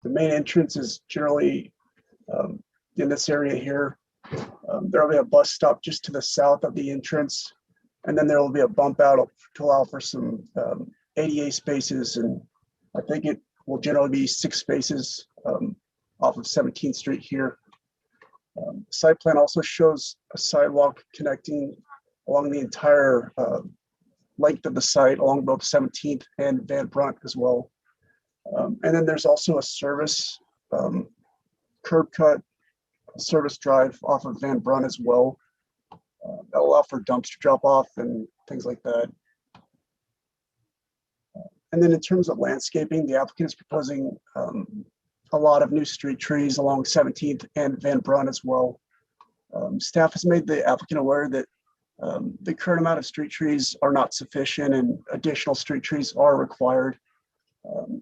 The main entrance is generally in this area here. There will be a bus stop just to the south of the entrance, and then there will be a bump out to allow for some ADA spaces, and I think it will generally be 6 spaces off of 17th Street here. The site plan also shows a sidewalk connecting along the entire length of the site along both 17th and Van Brunt as well. And then there's also a service curb cut service drive off of Van Brunt as well. That'll allow for dumpster drop off and things like that. And then in terms of landscaping, the applicant is proposing a lot of new street trees along 17th and Van Brunt as well. Staff has made the applicant aware that the current amount of street trees are not sufficient and additional street trees are required.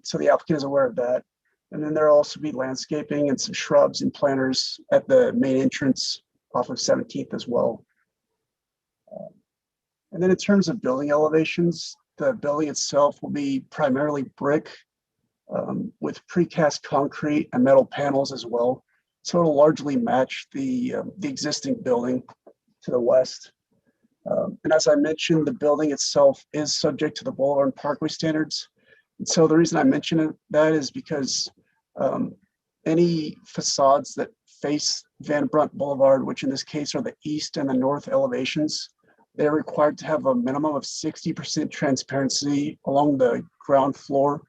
So the applicant is aware of that. And then there'll also be landscaping and some shrubs and planters at the main entrance off of 17th as well. And then in terms of building elevations, the building itself will be primarily brick with precast concrete and metal panels as well. So it'll largely match the existing building to the west. And as I mentioned, the building itself is subject to the Boulevard and Parkway standards. And so the reason I mention that is because any facades that face Van Brunt Boulevard, which in this case are the east and the north elevations, they're required to have a minimum of 60% transparency along the ground floor.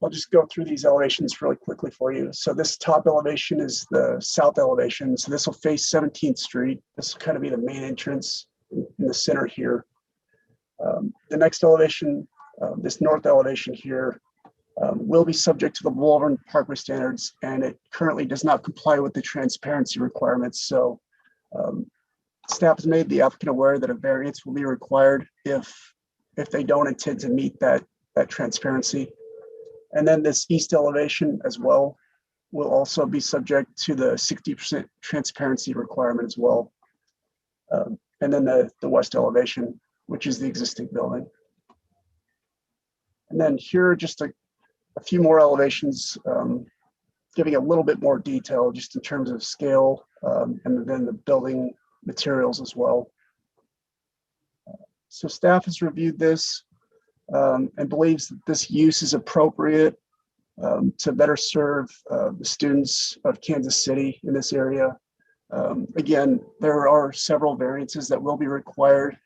I'll just go through these elevations really quickly for you. So this top elevation is the south elevation. So this will face 17th Street. This will kind of be the main entrance in the center here. The next elevation, this north elevation here, will be subject to the Boulevard and Parkway standards, and it currently does not comply with the transparency requirements. So staff has made the applicant aware that a variance will be required if they don't intend to meet that transparency. And then this east elevation as well will also be subject to the 60% transparency requirement as well. And then the west elevation, which is the existing building. And then here are just a few more elevations, giving a little bit more detail just in terms of scale, and then the building materials as well. So staff has reviewed this and believes that this use is appropriate to better serve the students of Kansas City in this area. Again, there are several variances that will be required.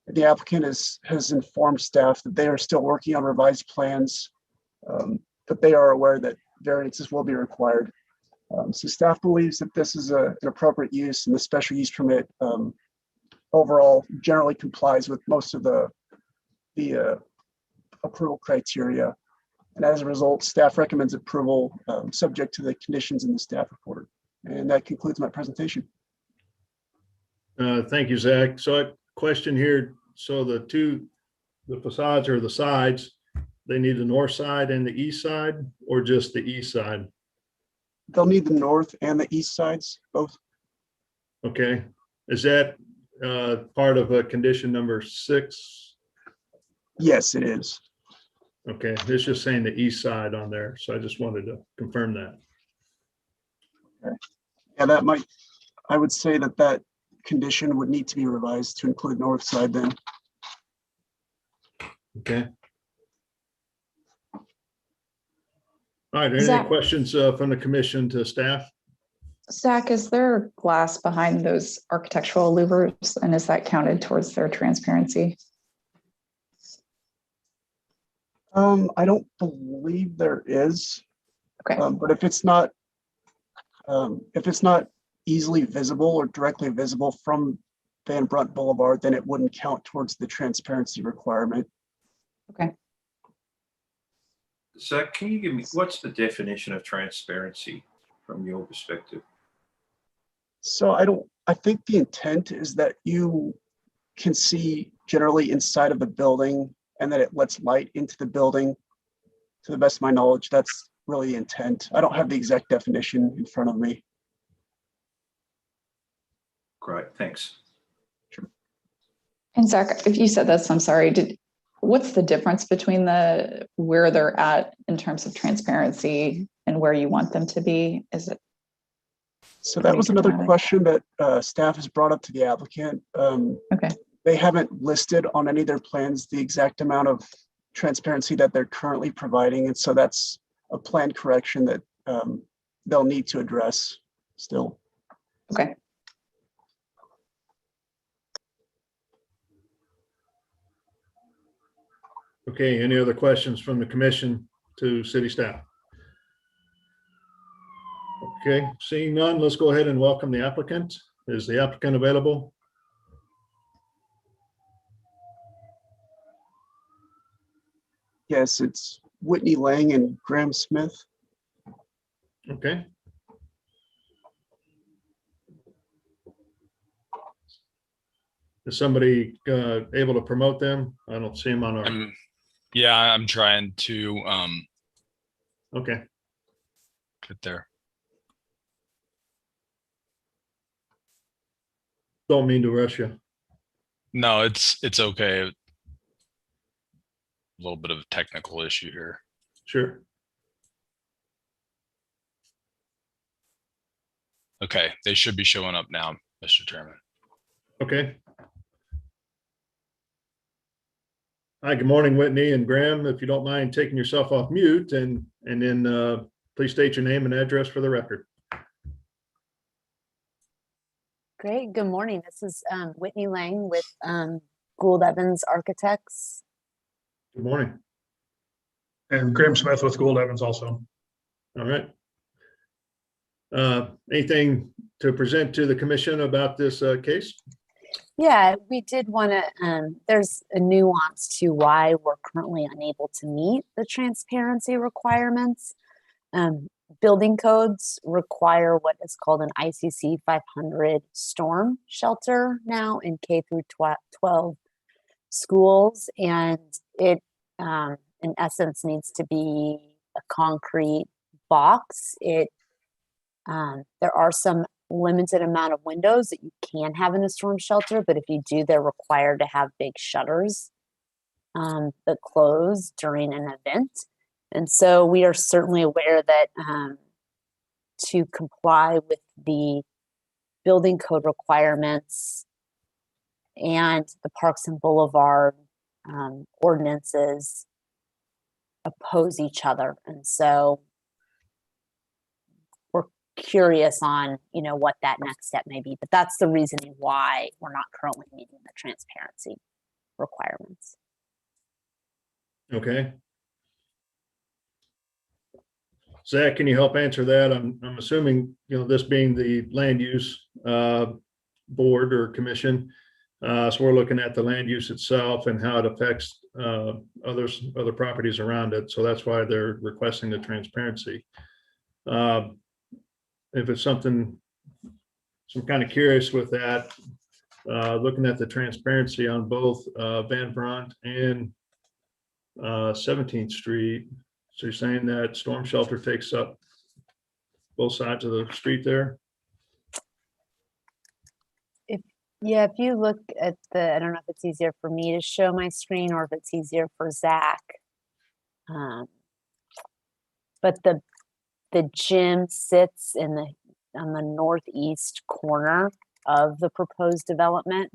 The applicant has informed staff that they are still working on revised plans, but they are aware that variances will be required. So staff believes that this is an appropriate use, and the special use permit overall generally complies with most of the approval criteria. And as a result, staff recommends approval subject to the conditions in the staff report. And that concludes my presentation. Thank you, Zach. So a question here. So the facades or the sides, they need the north side and the east side, or just the east side? They'll need the north and the east sides, both. Okay. Is that part of condition number 6? Yes, it is. Okay, it's just saying the east side on there. So I just wanted to confirm that. Okay. Yeah, I would say that condition would need to be revised to include north side then. Okay. All right, any Zach, questions from the commission to staff? Zach, is there glass behind those architectural louvers, and is that counted towards their transparency? I don't believe there is. Okay. But if it's not easily visible or directly visible from Van Brunt Boulevard, then it wouldn't count towards the transparency requirement. Okay. Zach, can you give me, what's the definition of transparency from your perspective? So I think the intent is that you can see generally inside of the building and that it lets light into the building. To the best of my knowledge, that's really the intent. I don't have the exact definition in front of me. Great, thanks. And Zach, if you said this, I'm sorry, what's the difference between where they're at in terms of transparency and where you want them to be? Is it? So that was another dramatic? question that staff has brought up to the applicant. Okay. They haven't listed on any of their plans the exact amount of transparency that they're currently providing. And so that's a planned correction that they'll need to address still. Okay. Okay, any other questions from the commission to city staff? Okay, seeing none, let's go ahead and welcome the applicant. Is the applicant available? Yes, it's Whitney Lang and Graham Smith. Okay. Is somebody able to promote them? I don't see them on our, Yeah, I'm trying to okay. get there. Don't mean to rush you. No, it's okay. A little bit of a technical issue here. Sure. Okay, they should be showing up now, Mr. Chairman. Okay. Hi, good morning, Whitney and Graham. If you don't mind taking yourself off mute and then please state your name and address for the record. Great. Good morning. This is Whitney Lang with Gould Evans Architects. Good morning. And Graham Smith with Gould Evans also. All right. Anything to present to the commission about this case? Yeah, we did want to, there's a nuance to why we're currently unable to meet the transparency requirements. Building codes require what is called an ICC 500 storm shelter now in K through 12 schools. And it, in essence, needs to be a concrete box. There are some limited amount of windows that you can have in a storm shelter, but if you do, they're required to have big shutters that close during an event. And so we are certainly aware that to comply with the building code requirements and the Parks and Boulevard ordinances oppose each other. And so we're curious on, what that next step may be, but that's the reasoning why we're not currently meeting the transparency requirements. Okay. Zach, can you help answer that? I'm assuming, this being the land use board or commission. So we're looking at the land use itself and how it affects other properties around it. So that's why they're requesting the transparency. If it's something, so I'm kind of curious with that, looking at the transparency on both Van Brunt and 17th Street. So you're saying that storm shelter takes up both sides of the street there? If you look at I don't know if it's easier for me to show my screen or if it's easier for Zach. But the gym sits on the northeast corner of the proposed development.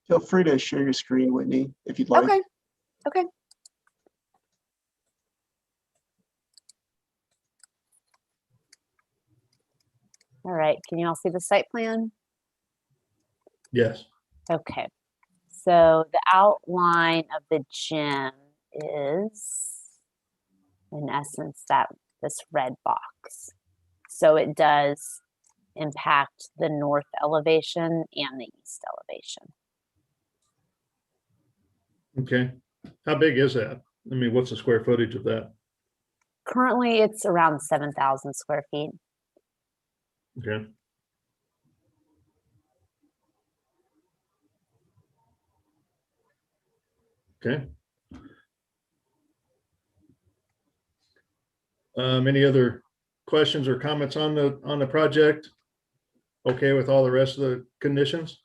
Feel free to share your screen, Whitney, if you'd like. Okay. Okay. All right. Can you all see the site plan? Yes. Okay. So the outline of the gym is, in essence, this red box. So it does impact the north elevation and the east elevation. Okay. How big is that? I mean, what's the square footage of that? Currently, it's around 7,000 square feet. Okay. Okay. Any other questions or comments on the project? Okay with all the rest of the conditions?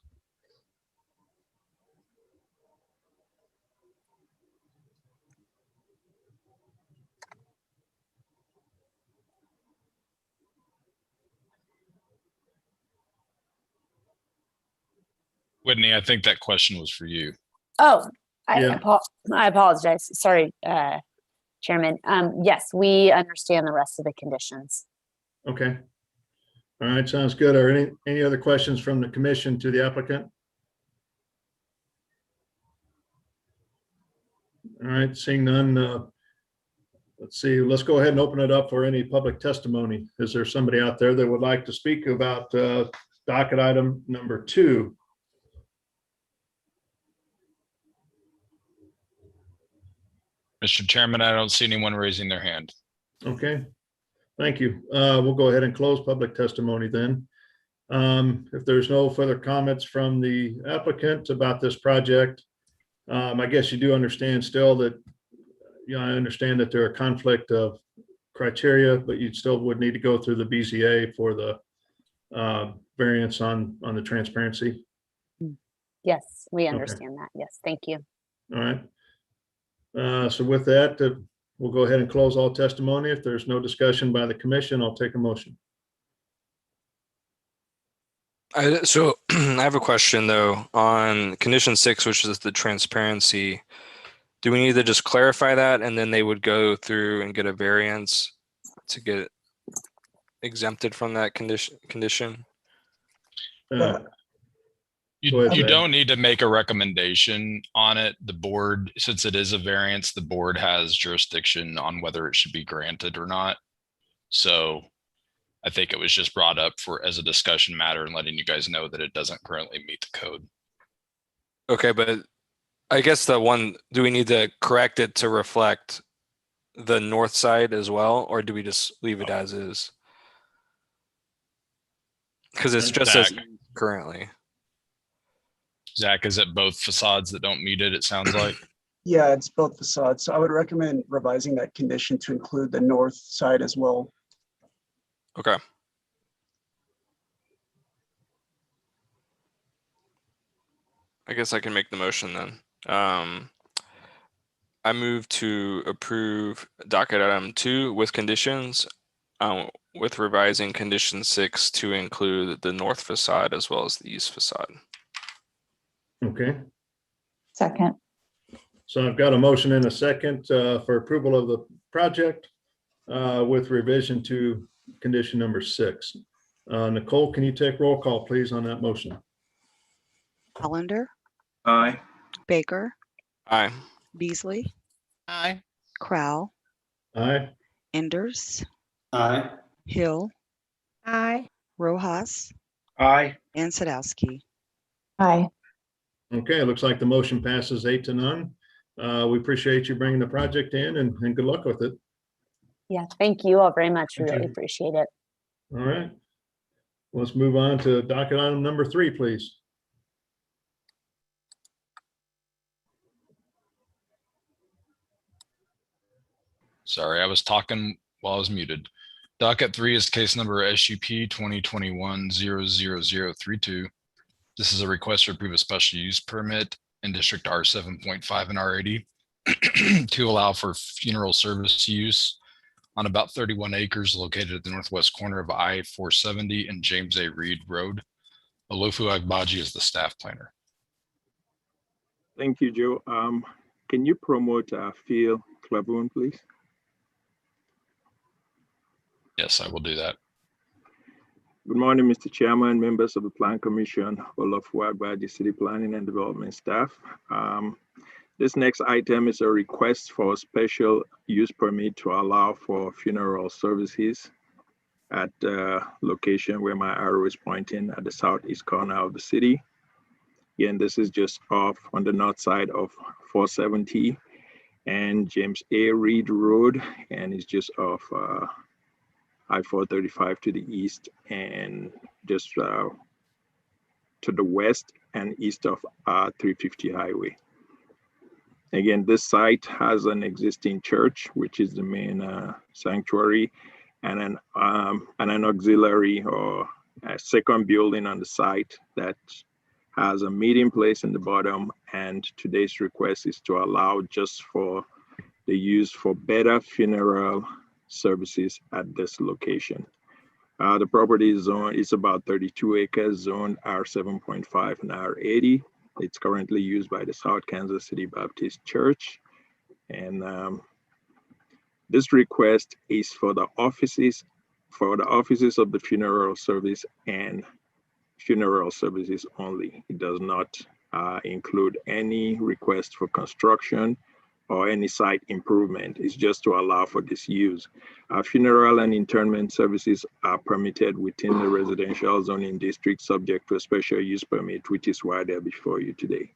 Whitney, I think that question was for you. Oh, Yeah. I apologize. Sorry, Chairman. Yes, we understand the rest of the conditions. Okay. All right, sounds good. Are any other questions from the commission to the applicant? All right, seeing none, let's see, let's go ahead and open it up for any public testimony. Is there somebody out there that would like to speak about docket item number 2? Mr. Chairman, I don't see anyone raising their hand. Okay, thank you. We'll go ahead and close public testimony then. If there's no further comments from the applicant about this project, I guess you do understand still that, I understand that there are conflict of criteria, but you still would need to go through the BZA for the variance on the transparency. Yes, we Okay. understand that. Yes, thank you. All right. So with that, we'll go ahead and close all testimony. If there's no discussion by the commission, I'll take a motion. So I have a question though on condition 6, which is the transparency. Do we need to just clarify that and then they would go through and get a variance to get exempted from that condition? Uh, You, Go ahead, you Zach. don't need to make a recommendation on it. The board, since it is a variance, the board has jurisdiction on whether it should be granted or not. So I think it was just brought up for as a discussion matter and letting you guys know that it doesn't currently meet the code. Okay, but I guess do we need to correct it to reflect the north side as well, or do we just leave it as is? Because it's just as Zach. currently. Zach, is it both facades that don't meet it? It sounds like. Yeah, it's both facades. So I would recommend revising that condition to include the north side as well. Okay. I guess I can make the motion then. I move to approve docket item 2 with conditions, with revising condition 6 to include the north facade as well as the east facade. Okay, Second. so I've got a motion and a second for approval of the project with revision to condition number 6. Nicole, can you take roll call, please, on that motion? Hollander, Aye. Baker, Aye. Beasley, Aye. Crowell, Aye. Enders, Aye. Hill, Aye. Rojas, Aye. and Sadowski. Aye. Okay, it looks like the motion passes 8-0. We appreciate you bringing the project in and good luck with it. Yeah, thank you all very much. We Thank really you. appreciate it. All right. Let's move on to docket item number 3, please. Sorry, I was talking while I was muted. Docket 3 is case number SUP 2021-00032. This is a request to approve a special use permit in District R7.5 and R80 to allow for funeral service use on about 31 acres located at the northwest corner of I-470 and James A. Reed Road. Olofu Agbaji is the staff planner. Thank you, Joe. Can you promote Phil Claiborne, please? Yes, I will do that. Good morning, Mr. Chairman, members of the Plan Commission, Olofu Agbaji, City Planning and Development staff. This next item is a request for a special use permit to allow for funeral services at the location where my arrow is pointing at the southeast corner of the city. Again, this is just off on the north side of 470 and James A. Reed Road, and it's just off I-435 to the east and just to the west and east of 350 highway. Again, this site has an existing church, which is the main sanctuary, and an auxiliary or a second building on the site that has a meeting place in the bottom. And today's request is to allow just for the use for better funeral services at this location. The property zone is about 32 acres, zoned R7.5 and R80. It's currently used by the South Kansas City Baptist Church. And this request is for the offices of the funeral service and funeral services only. It does not include any request for construction or any site improvement. It's just to allow for this use. Funeral and interment services are permitted within the residential zoning district subject to a special use permit, which is why they're before you today.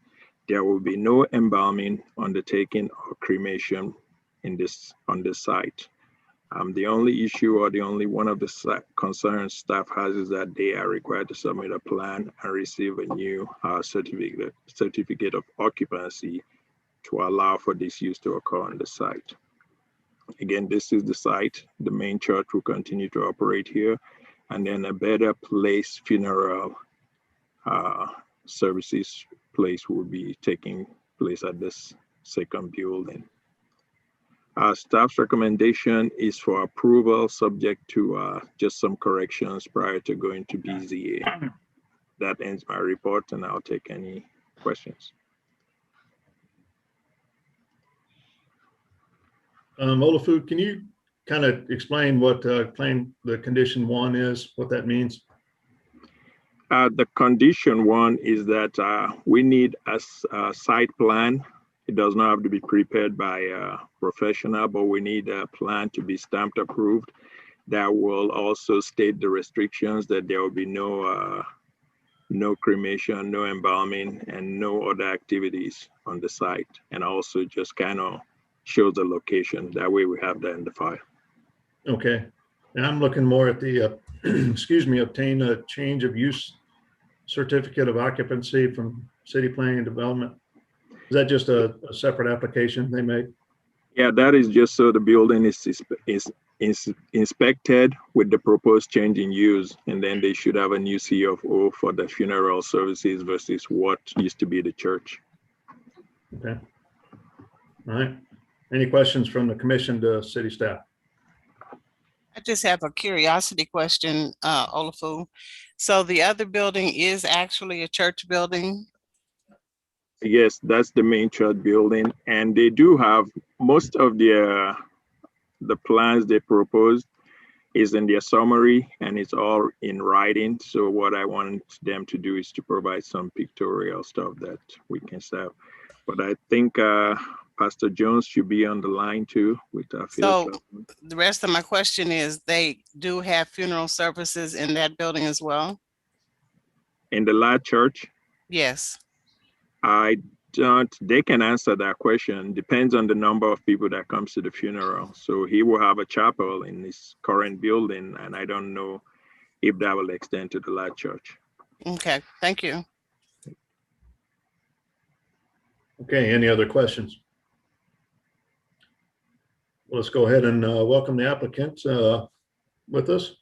There will be no embalming, undertaking, or cremation on this site. The only issue, or the only one of the concerns staff has, is that they are required to submit a plan and receive a new certificate of occupancy to allow for this use to occur on the site. Again, this is the site. The main church will continue to operate here, and then a Better Place funeral services place will be taking place at this second building. Staff's recommendation is for approval, subject to just some corrections prior to going to BZA. That ends my report, and I'll take any questions. Olafu, can you kind of explain what claim the condition 1 is, what that means? The condition 1 is that we need a site plan. It does not have to be prepared by a professional, but we need a plan to be stamped approved that will also state the restrictions, that there will be no cremation, no embalming, and no other activities on the site. And also just kind of shows the location. That way we have that in the file. Okay. And I'm looking more at the, excuse me, obtain a change of use certificate of occupancy from City Planning and Development. Is that just a separate application they make? Yeah, that is just so the building is inspected with the proposed change in use, and then they should have a new CFO for the funeral services versus what used to be the church. Okay. All right. Any questions from the commission to city staff? I just have a curiosity question, Olafu. So the other building is actually a church building? Yes, that's the main church building, and they do have most of the plans they proposed is in their summary, and it's all in writing. So what I want them to do is to provide some pictorial stuff that we can sell. But I think Pastor Jones should be on the line too with our So the rest of my question is, they do have funeral services in that building as well? In the large church? Yes. They can answer that question. Depends on the number of people that comes to the funeral. So he will have a chapel in his current building, and I don't know if that will extend to the large church. Okay, thank you. Okay, any other questions? Well, let's go ahead and welcome the applicant with us.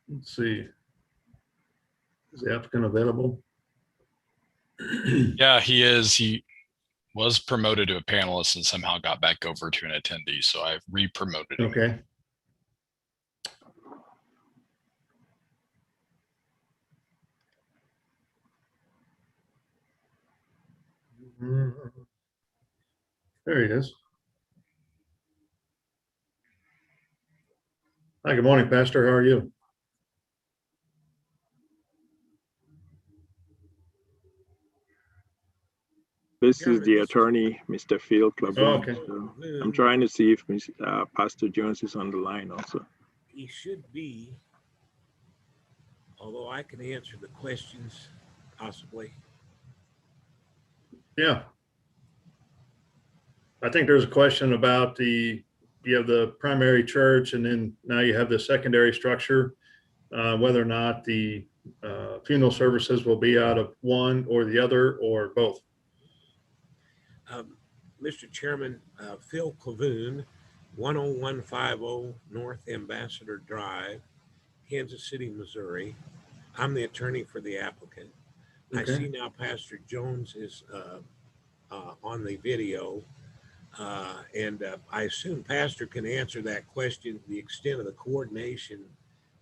Let's see. Is the applicant available? Yeah, he is. He was promoted to a panelist and somehow got back over to an attendee. So I've re-promoted him. Okay. There he is. Hi, good morning, Pastor. How are you? This is the attorney, Mr. Phil Claiborne. Oh, okay. So I'm trying to see if Pastor Jones is on the line also. He should be, although I can answer the questions possibly. Yeah. I think there's a question about you have the primary church, and then now you have the secondary structure, whether or not the funeral services will be out of one or the other or both. Mr. Chairman, Phil Claiborne, 10150 North Ambassador Drive, Kansas City, Missouri. I'm the attorney for the applicant. Okay. I see now Pastor Jones is on the video. I assume Pastor can answer that question, the extent of the coordination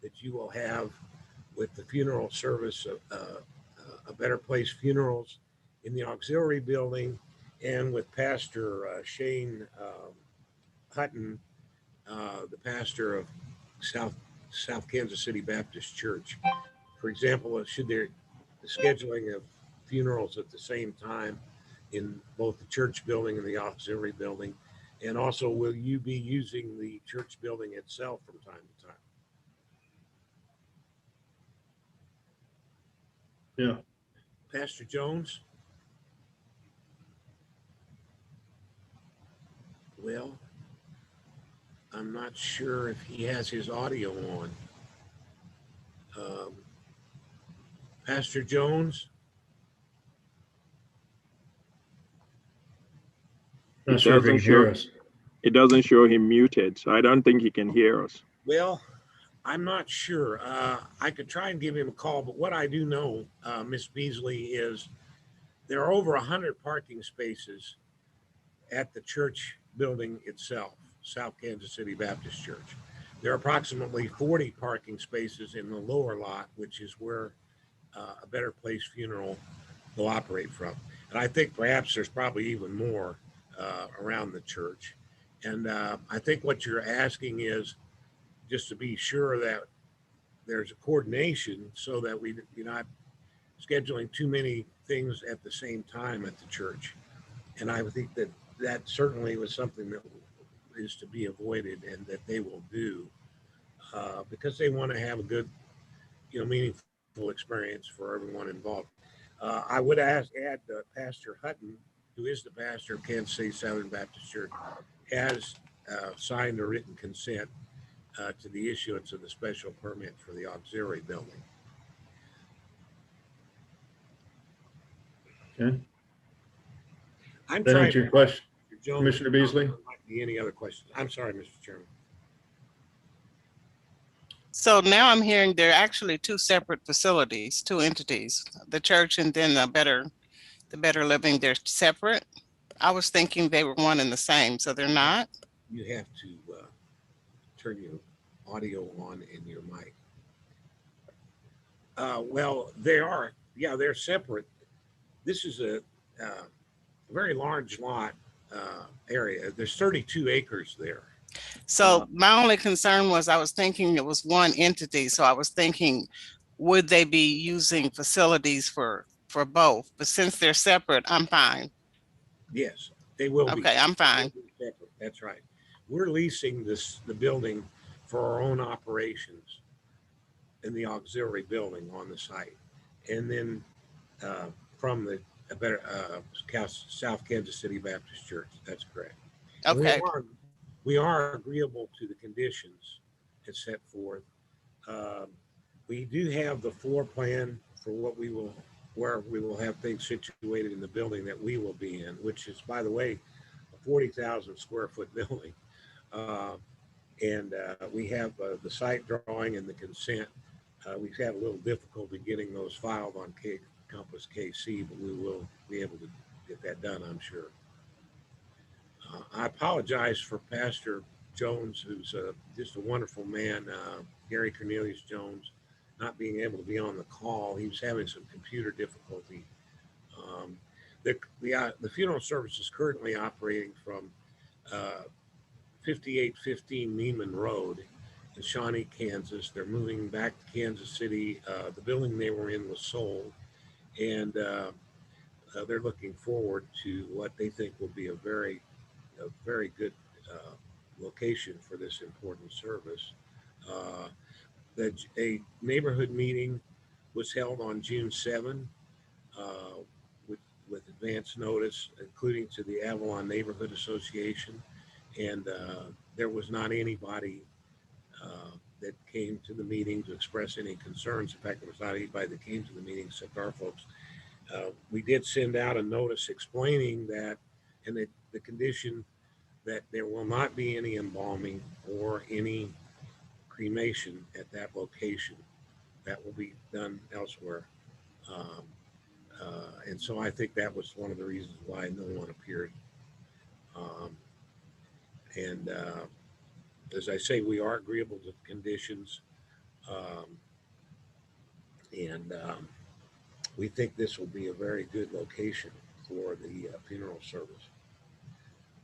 that you will have with the funeral service, a Better Place Funerals in the auxiliary building, and with Pastor Shane Hutton, the pastor of South Kansas City Baptist Church. For example, should there the scheduling of funerals at the same time in both the church building and the auxiliary building? And also, will you be using the church building itself from time to time? Yeah. Pastor Jones? Well, I'm not sure if he has his audio on. Pastor Jones? Not sure if he can hear us. It doesn't show him muted, so I don't think he can hear us. Well, I'm not sure. I could try and give him a call, but what I do know, Miss Beasley, is there are over 100 parking spaces at the church building itself, South Kansas City Baptist Church. There are approximately 40 parking spaces in the lower lot, which is where a Better Place Funeral will operate from. And I think perhaps there's probably even more around the church. And I think what you're asking is just to be sure that there's a coordination so that you're not scheduling too many things at the same time at the church. And I think that certainly was something that is to be avoided and that they will do because they want to have a good, meaningful experience for everyone involved. I would add Pastor Hutton, who is the pastor of Kansas City Southern Baptist Church, has signed a written consent to the issuance of the special permit for the auxiliary building. Okay. I'm That trying answer your to question, Jones, Commissioner Beasley? might be any other questions? I'm sorry, Mr. Chairman. So now I'm hearing there are actually two separate facilities, two entities, the church and then the Better Living, they're separate. I was thinking they were one and the same, so they're not? You have to turn your audio on in your mic. Well, they're separate. This is a very large lot area. There's 32 acres there. So my only concern was I was thinking it was one entity. So I was thinking, would they be using facilities for both? But since they're separate, I'm fine. Yes, they will be. Okay, I'm fine. Separate. That's right. We're leasing the building for our own operations in the auxiliary building on the site. And then from the South Kansas City Baptist Church. That's correct. Okay. We are agreeable to the conditions as set forth. We do have the floor plan for where we will have things situated in the building that we will be in, which is, by the way, a 40,000 square foot building. We have the site drawing and the consent. We've had a little difficulty getting those filed on Compass KC, but we will be able to get that done, I'm sure. I apologize for Pastor Jones, who's just a wonderful man, Gary Cornelius Jones, not being able to be on the call. He was having some computer difficulty. The funeral service is currently operating from 5815 Neiman Road in Shawnee, Kansas. They're moving back to Kansas City. The building they were in was sold, and they're looking forward to what they think will be a very good location for this important service. A neighborhood meeting was held on June 7 with advance notice, including to the Avalon Neighborhood Association. And there was not anybody that came to the meeting to express any concerns. In fact, there was not anybody that came to the meeting except our folks. We did send out a notice explaining that, and the condition that there will not be any embalming or any cremation at that location. That will be done elsewhere. And so I think that was one of the reasons why no one appeared. And as I say, we are agreeable to the conditions. And we think this will be a very good location for the funeral service.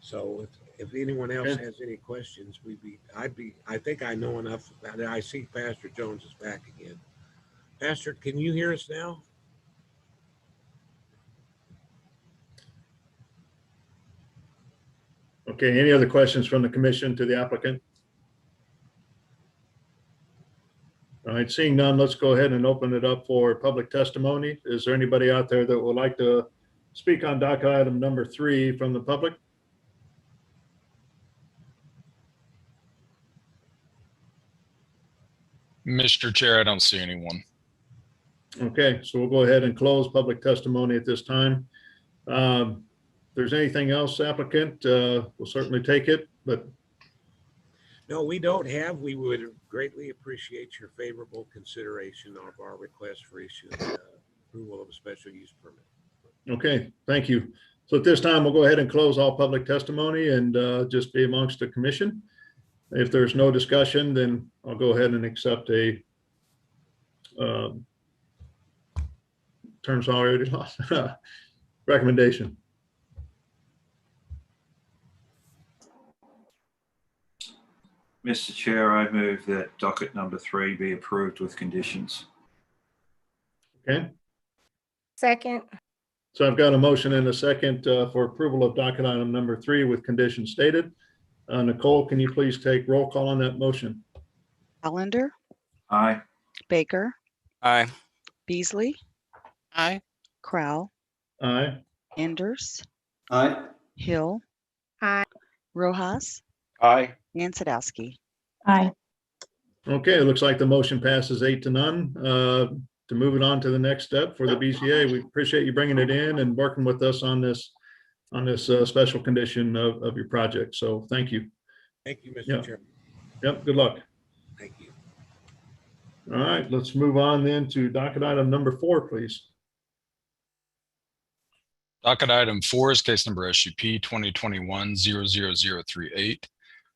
So if anyone else Okay. has any questions, I think I know enough. I see Pastor Jones is back again. Pastor, can you hear us now? Okay, any other questions from the commission to the applicant? All right, seeing none, let's go ahead and open it up for public testimony. Is there anybody out there that would like to speak on docket item number 3 from the public? Mr. Chair, I don't see anyone. Okay, so we'll go ahead and close public testimony at this time. If there's anything else, applicant, we'll certainly take it, but No, we don't have. We would greatly appreciate your favorable consideration of our request for issuing approval of a special use permit. okay, thank you. So at this time, we'll go ahead and close all public testimony and just be amongst the commission. If there's no discussion, then I'll go ahead and accept a terms already lost recommendation. Mr. Chair, I move that docket number 3 be approved with conditions. Okay, Second. so I've got a motion and a second for approval of docket item number 3 with conditions stated. Nicole, can you please take roll call on that motion? Allender, Aye. Baker, Aye. Beasley, Aye. Crowell, Aye. Enders, Aye. Hill, Aye. Rojas, Aye. and Sadowski. Aye. Okay, it looks like the motion passes 8-0. To move it on to the next step for the BCA, we appreciate you bringing it in and working with us on this special condition of your project. So thank you. Thank you, Mr. Yeah. Chairman. Yep, good luck. Thank you. All right, let's move on then to docket item number 4, please. Docket item 4 is case number SUP 2021-00038.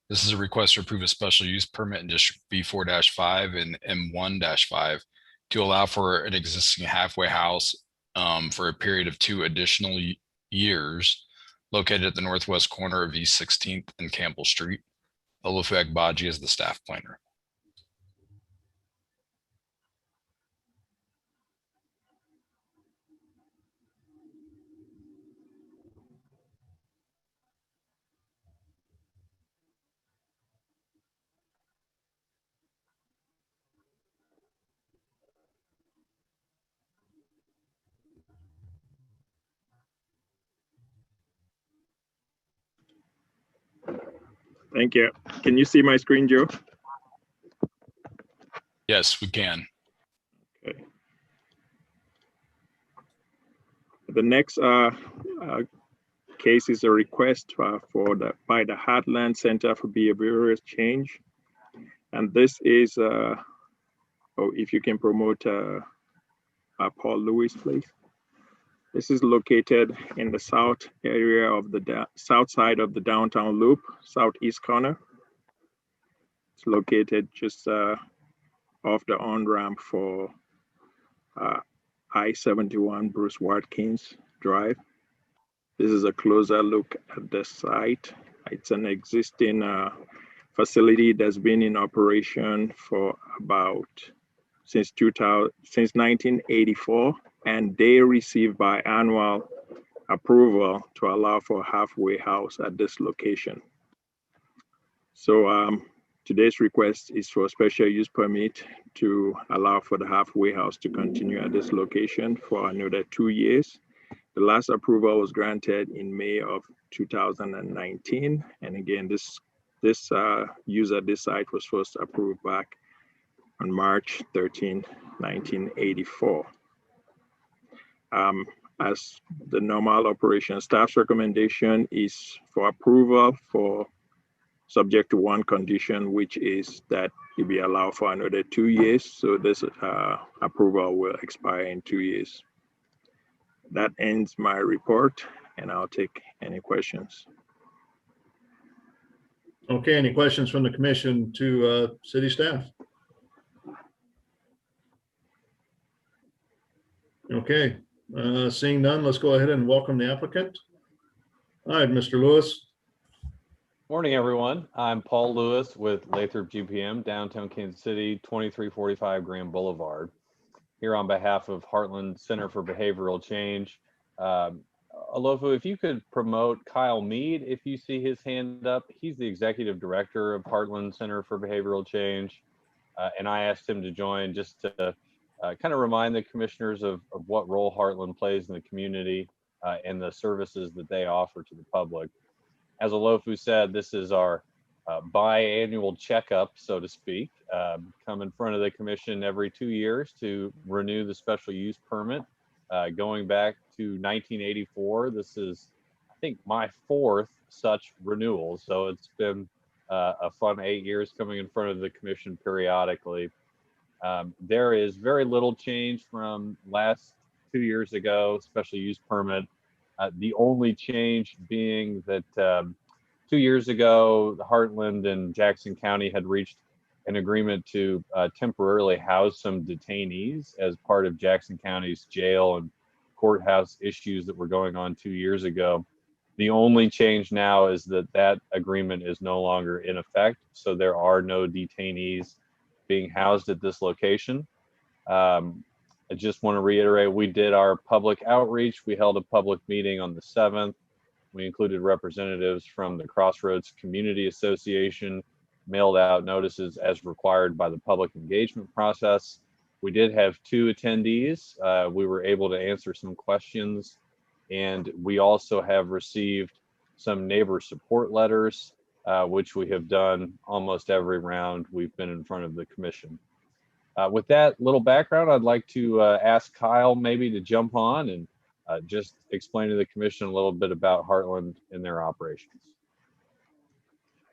This is a request to approve a special use permit in District B4-5 and M1-5 to allow for an existing halfway house for a period of 2 additional years located at the northwest corner of East 16th and Campbell Street. Olufu Agbaji is the staff planner. Thank you. Can you see my screen, Joe? Yes, we can. Okay. The next case is a request by the Heartland Center for Behavioral Change. And this is, if you can promote Paul Lewis, please. This is located in the south area of the south side of the downtown loop, southeast corner. It's located just off the on-ramp for I-71 Bruce Watkins Drive. This is a closer look at the site. It's an existing facility that's been in operation for since 1984, and they received biannual approval to allow for a halfway house at this location. So today's request is for a special use permit to allow for the halfway house to continue at this location for another 2 years. The last approval was granted in May of 2019. And again, this use at this site was first approved back on March 13, 1984. As the normal operation, staff's recommendation is for approval subject to one condition, which is that it be allowed for another 2 years. So this approval will expire in 2 years. That ends my report, and I'll take any questions. Okay, any questions from the commission to city staff? Okay, seeing none, let's go ahead and welcome the applicant. All right, Mr. Lewis. Morning, everyone. I'm Paul Lewis with Lathrop GPM, downtown Kansas City, 2345 Grand Boulevard. Here on behalf of Heartland Center for Behavioral Change. Alofu, if you could promote Kyle Mead, if you see his hand up. He's the executive director of Heartland Center for Behavioral Change. And I asked him to join just to kind of remind the commissioners of what role Heartland plays in the community and the services that they offer to the public. As Alofu said, this is our biannual checkup, so to speak. Come in front of the commission every 2 years to renew the special use permit. Going back to 1984, this is, I think, my 4th such renewal. So it's been a fun 8 years coming in front of the commission periodically. There is very little change from last 2 years ago, special use permit. The only change being that 2 years ago, Heartland and Jackson County had reached an agreement to temporarily house some detainees as part of Jackson County's jail and courthouse issues that were going on 2 years ago. The only change now is that that agreement is no longer in effect, so there are no detainees being housed at this location. I just want to reiterate, we did our public outreach. We held a public meeting on the 7th. We included representatives from the Crossroads Community Association, mailed out notices as required by the public engagement process. We did have 2 attendees. We were able to answer some questions, and we also have received some neighbor support letters, which we have done almost every round we've been in front of the commission. With that little background, I'd like to ask Kyle maybe to jump on and just explain to the commission a little bit about Heartland and their operations.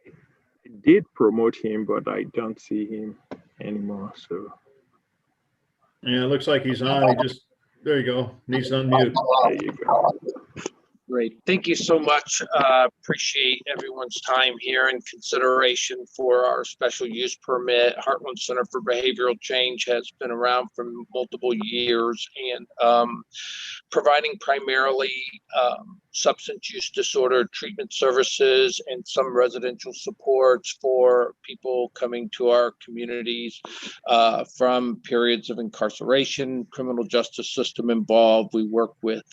I did promote him, but I don't see him anymore. So Yeah, it looks like he's on. He just, there you go. Needs to unmute. there you go. Great. Thank you so much. Appreciate everyone's time here and consideration for our special use permit. Heartland Center for Behavioral Change has been around for multiple years and providing primarily substance use disorder treatment services and some residential supports for people coming to our communities from periods of incarceration, criminal justice system involved. We work with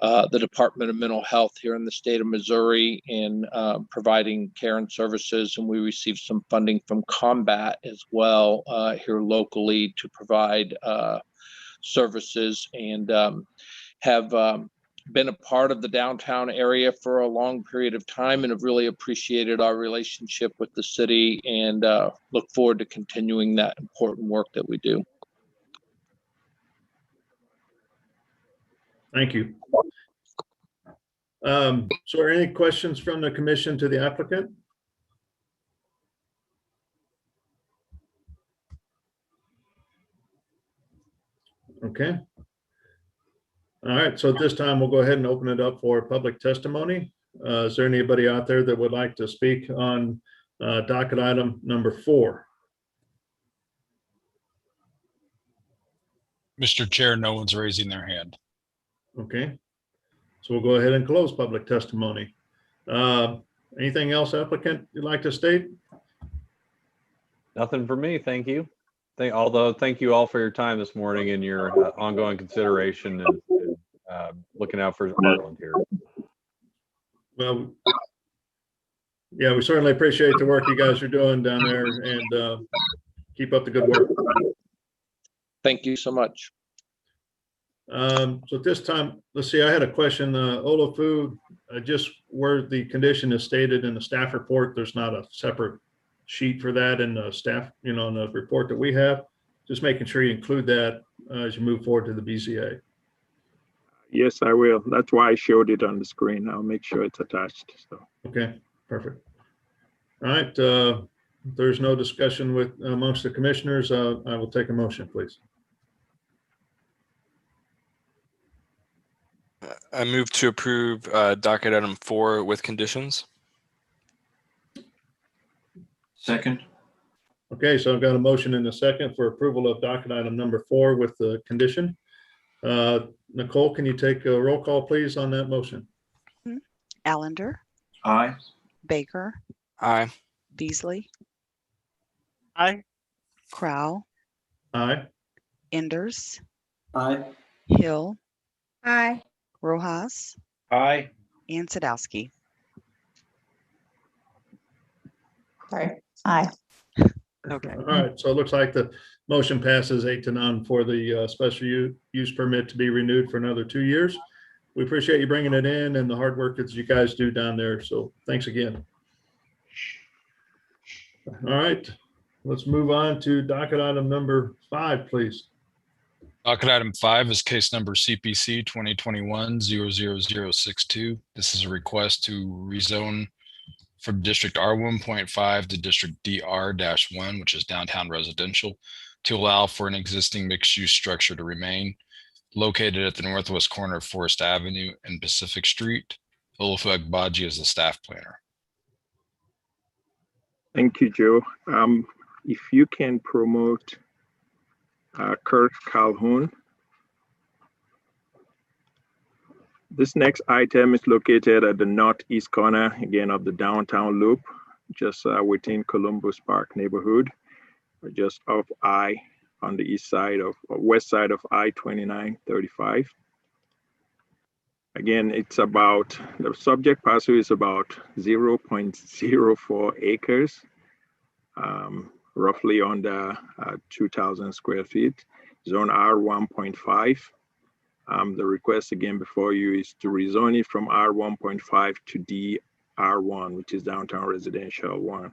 the Department of Mental Health here in the state of Missouri in providing care and services, and we received some funding from Combat as well here locally to provide services, and have been a part of the downtown area for a long period of time and have really appreciated our relationship with the city, and look forward to continuing that important work that we do. Thank you. So are any questions from the commission to the applicant? Okay. All right, so at this time, we'll go ahead and open it up for public testimony. Is there anybody out there that would like to speak on docket item number 4? Mr. Chair, no one's raising their hand. Okay, so we'll go ahead and close public testimony. Anything else, applicant, you'd like to state? Nothing for me, thank you. Thank you all for your time this morning and your ongoing consideration and looking out for Heartland here. Well, yeah, we certainly appreciate the work you guys are doing down there, and keep up the good work. Thank you so much. So at this time, let's see, I had a question, Olofu, just where the condition is stated in the staff report, there's not a separate sheet for that in the staff, in the report that we have, just making sure you include that as you move forward to the BZA. Yes, I will. That's why I showed it on the screen. I'll make sure it's attached. So. Okay, perfect. All right, if there's no discussion amongst the commissioners, I will take a motion, please. I move to approve docket item 4 with conditions. Second. Okay, so I've got a motion and a second for approval of docket item number 4 with the condition. Nicole, can you take a roll call, please, on that motion? Allender, Aye. Baker, Aye. Beasley, Aye. Crow, Aye. Enders, Aye. Hill, Aye. Rojas, Aye. and Sadowski. Sorry. Aye. Okay. All right, so it looks like the motion passes 8-0 for the special use permit to be renewed for another 2 years. We appreciate you bringing it in and the hard work that you guys do down there. So thanks again. All right, let's move on to docket item number 5, please. Docket item 5 is case number CPC 2021-00062. This is a request to rezone from District R1.5 to District DR-1, which is downtown residential, to allow for an existing mixed-use structure to remain located at the northwest corner of Forest Avenue and Pacific Street. Olufu Agbaji is the staff planner. Thank you, Joe. If you can promote Kirk Calhoun. This next item is located at the northeast corner, again, of the downtown loop, just within Columbus Park neighborhood, just off I on the east side of, west side of I-2935. Again, it's about, the subject parcel is about 0.04 acres, roughly under 2,000 square feet, zone R1.5. The request again before you is to rezone it from R1.5 to DR1, which is downtown residential 1.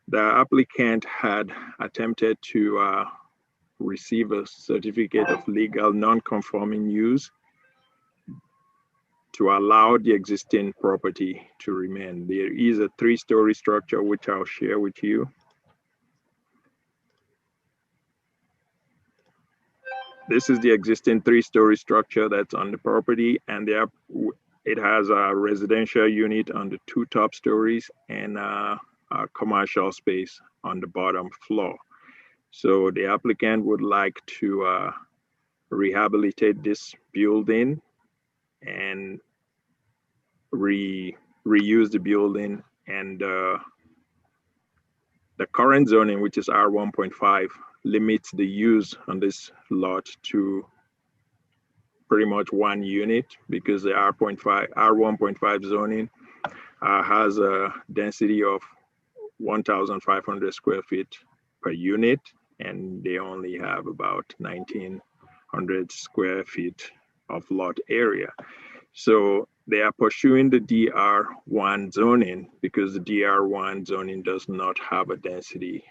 The applicant had attempted to receive a certificate of legal non-conforming use to allow the existing property to remain. There is a 3-story structure, which I'll share with you. This is the existing 3-story structure that's on the property, and it has a residential unit on the 2 top stories and a commercial space on the bottom floor. So the applicant would like to rehabilitate this building and reuse the building, and the current zoning, which is R1.5, limits the use on this lot to pretty much 1 unit, because the R1.5 zoning has a density of 1,500 square feet per unit, and they only have about 1,900 square feet of lot area. So they are pursuing the DR1 zoning because the DR1 zoning does not have a density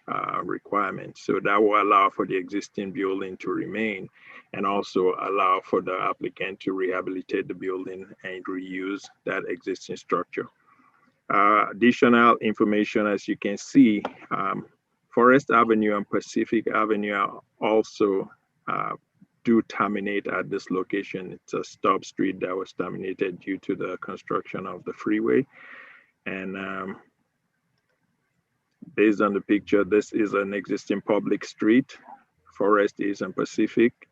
requirement. So that will allow for the existing building to remain, and also allow for the applicant to rehabilitate the building and reuse that existing structure. Additional information, as you can see, Forest Avenue and Pacific Avenue are also do terminate at this location. It's a stop street that was terminated due to the construction of the freeway. And based on the picture, this is an existing public street. Forest is on Pacific,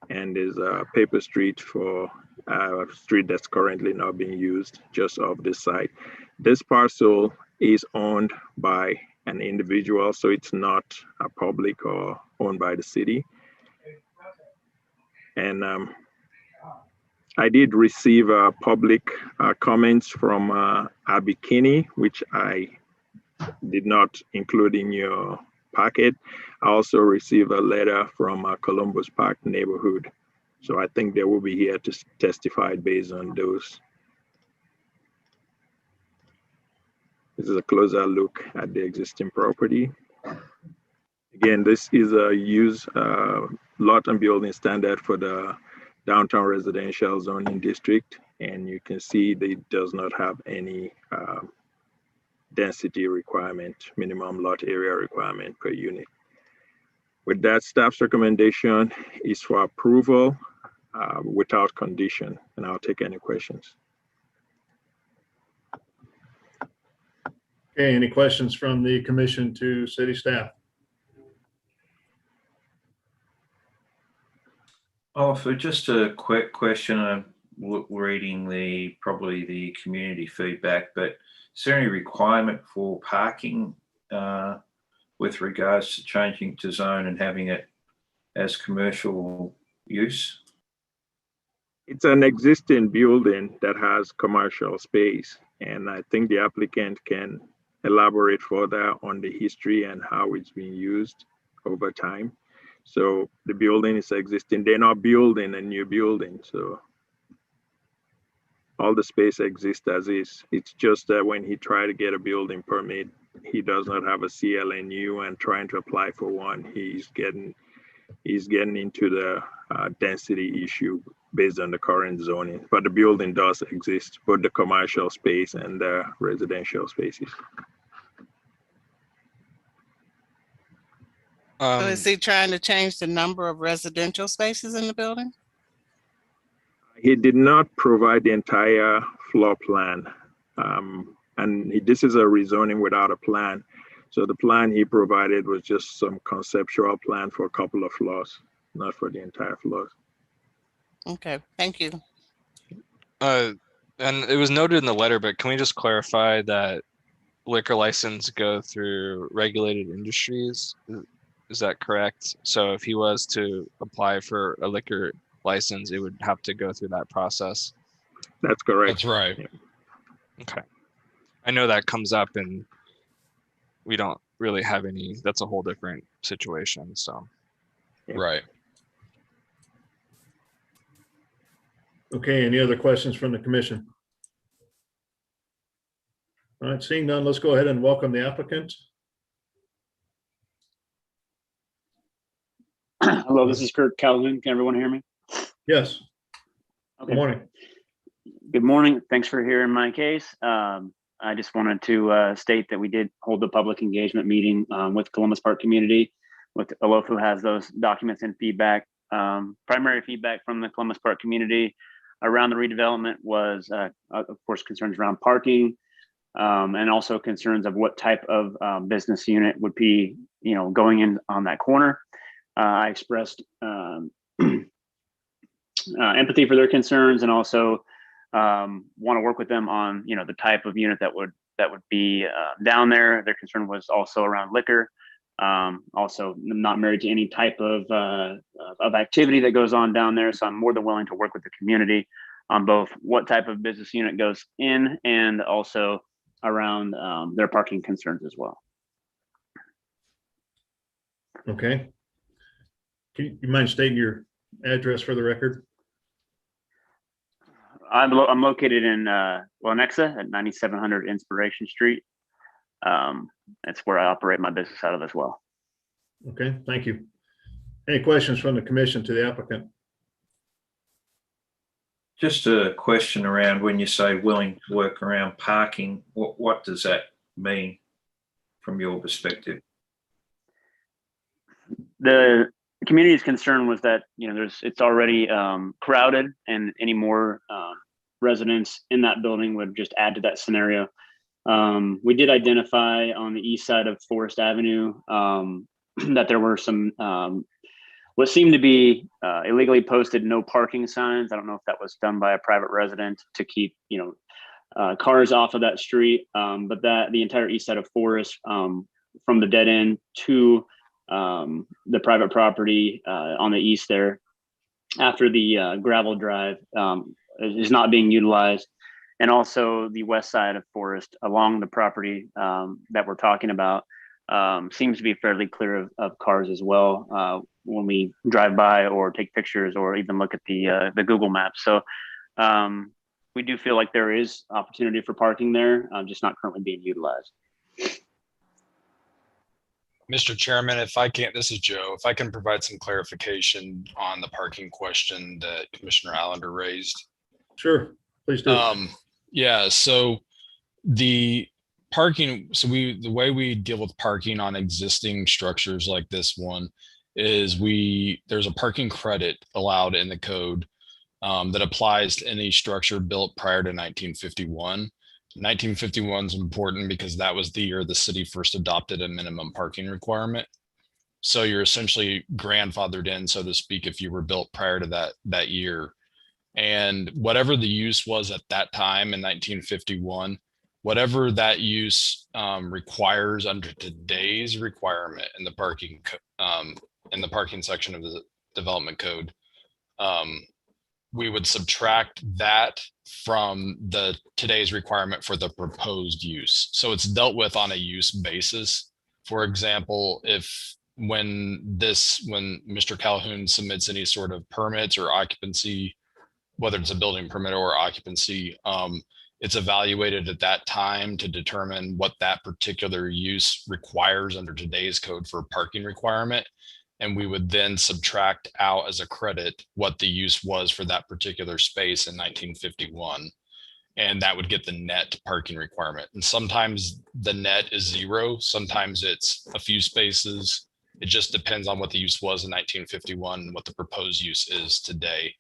and there's a paper street for a street that's currently not being used just off this side. This parcel is owned by an individual, so it's not a public or owned by the city. And I did receive public comments from Abby Kinney, which I did not include in your packet. I also received a letter from Columbus Park neighborhood. So I think they will be here to testify based on those. This is a closer look at the existing property. Again, this is a use lot and building standard for the downtown residential zoning district. And you can see that it does not have any density requirement, minimum lot area requirement per unit. With that, staff's recommendation is for approval without condition, and I'll take any questions. Okay, any questions from the commission to city staff? Oh, for just a quick question, I'm reading probably the community feedback, but is there any requirement for parking with regards to changing to zone and having it as commercial use? It's an existing building that has commercial space, and I think the applicant can elaborate further on the history and how it's been used over time. So the building is existing. They're not building a new building, so all the space exists as is. It's just that when he tried to get a building permit, he does not have a CLNU, and trying to apply for one, he's getting into the density issue based on the current zoning. But the building does exist, both the commercial space and the residential spaces. So is he trying to change the number of residential spaces in the building? He did not provide the entire floor plan. This is a rezoning without a plan. So the plan he provided was just some conceptual plan for a couple of floors, not for the entire floors. Okay, thank you. And it was noted in the letter, but can we just clarify that liquor license go through regulated industries? Is that correct? So if he was to apply for a liquor license, it would have to go through that process. That's correct. That's right. Yeah. Okay. I know that comes up and we don't really have any, that's a whole different situation. So, Right. Okay, any other questions from the commission? All right, seeing none, let's go ahead and welcome the applicant. Hello, this is Kurt Calhoun. Can everyone hear me? Yes. Okay. Good morning. Good morning. Thanks for hearing my case. I just wanted to state that we did hold the public engagement meeting with Columbus Park community. With Alofu has those documents and feedback. Primary feedback from the Columbus Park community around the redevelopment was, of course, concerns around parking, and also concerns of what type of business unit would be, going in on that corner. I expressed empathy for their concerns, and also want to work with them on, the type of unit that would be down there. Their concern was also around liquor. Also, I'm not married to any type of activity that goes on down there, so I'm more than willing to work with the community on both what type of business unit goes in and also around their parking concerns as well. Okay. You mind stating your address for the record? I'm located in Lenexa at 9700 Inspiration Street. That's where I operate my business out of as well. Okay, thank you. Any questions from the commission to the applicant? Just a question around when you say willing to work around parking, what does that mean from your perspective? The community's concern was that, it's already crowded, and any more residents in that building would just add to that scenario. We did identify on the east side of Forest Avenue that there were some what seemed to be illegally posted no parking signs. I don't know if that was done by a private resident to keep cars off of that street, but that the entire east side of Forest, from the dead end to the private property on the east there, after the gravel drive, is not being utilized. And also the west side of Forest along the property that we're talking about seems to be fairly clear of cars as well when we drive by or take pictures or even look at the Google Maps. So we do feel like there is opportunity for parking there, just not currently being utilized. Mr. Chairman, this is Joe, if I can provide some clarification on the parking question that Commissioner Allender raised. Sure, please do. Yeah, so the parking, the way we deal with parking on existing structures like this one is there's a parking credit allowed in the code that applies to any structure built prior to 1951. 1951 is important because that was the year the city first adopted a minimum parking requirement. So you're essentially grandfathered in, so to speak, if you were built prior to that year. And whatever the use was at that time in 1951, whatever that use requires under today's requirement in the parking section of the development code, we would subtract that from the today's requirement for the proposed use. So it's dealt with on a use basis. For example, when Mr. Calhoun submits any sort of permits or occupancy, whether it's a building permit or occupancy, it's evaluated at that time to determine what that particular use requires under today's code for parking requirement. And we would then subtract out as a credit what the use was for that particular space in 1951. And that would get the net parking requirement. And sometimes the net is 0, sometimes it's a few spaces. It just depends on what the use was in 1951 and what the proposed use is today.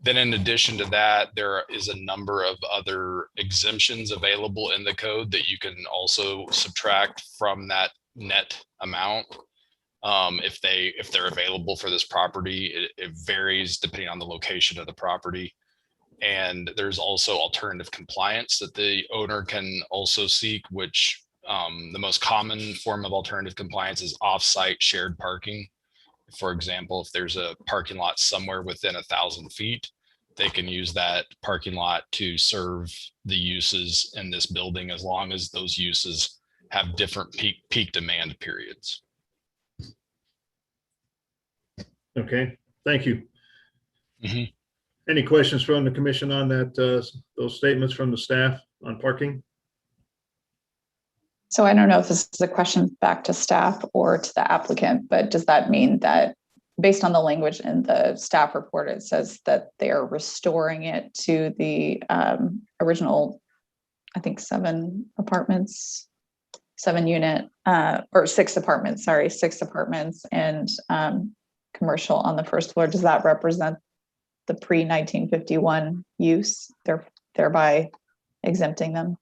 Then in addition to that, there is a number of other exemptions available in the code that you can also subtract from that net amount. If they're available for this property, it varies depending on the location of the property. And there's also alternative compliance that the owner can also seek, which the most common form of alternative compliance is off-site shared parking. For example, if there's a parking lot somewhere within 1,000 feet, they can use that parking lot to serve the uses in this building, as long as those uses have different peak demand periods. Okay, thank you. Any questions from the commission on that, those statements from the staff on parking? So I don't know if this is a question back to staff or to the applicant, but does that mean that based on the language in the staff report, it says that they are restoring it to the original, I think 7 apartments, 7 unit, or 6 apartments, sorry, 6 apartments and commercial on the first floor? Does that represent the pre-1951 use, thereby exempting them?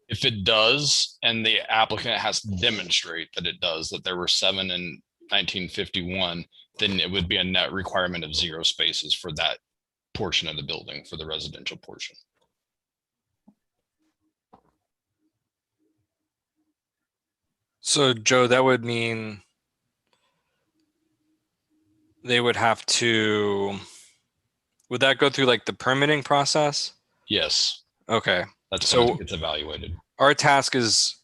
If it does, and the applicant has to demonstrate that it does, that there were 7 in 1951, then it would be a net requirement of 0 spaces for that portion of the building, for the residential portion. So Joe, that would mean they would have to, would that go through like the permitting process? Yes. Okay. That's so when it's evaluated. Our task is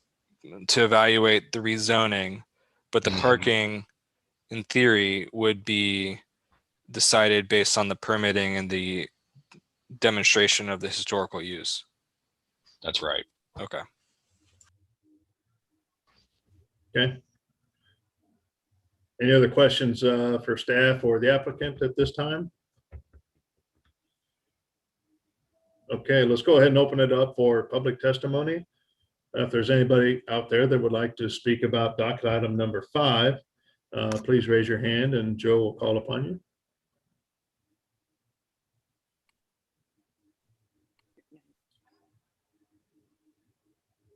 to evaluate the rezoning, but the parking in theory would be decided based on the permitting and the demonstration of the historical use. That's right. Okay. Okay. Any other questions for staff or the applicant at this time? Okay, let's go ahead and open it up for public testimony. If there's anybody out there that would like to speak about docket item number 5, please raise your hand and Joe will call upon you.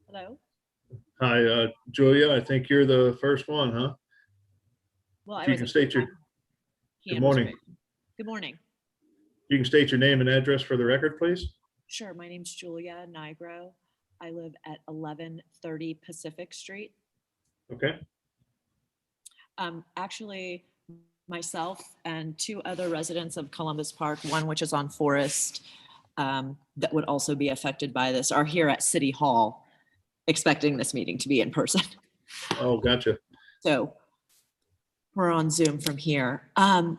Hello. Hi, Julia. I think you're the first one, huh? Well, If you can state your, good morning. Good morning. You can state your name and address for the record, please. Sure. My name's Julia Nigro. I live at 1130 Pacific Street. Okay. Actually, myself and 2 other residents of Columbus Park, one which is on Forest, that would also be affected by this, are here at City Hall expecting this meeting to be in person. Oh, gotcha. So we're on Zoom from here. I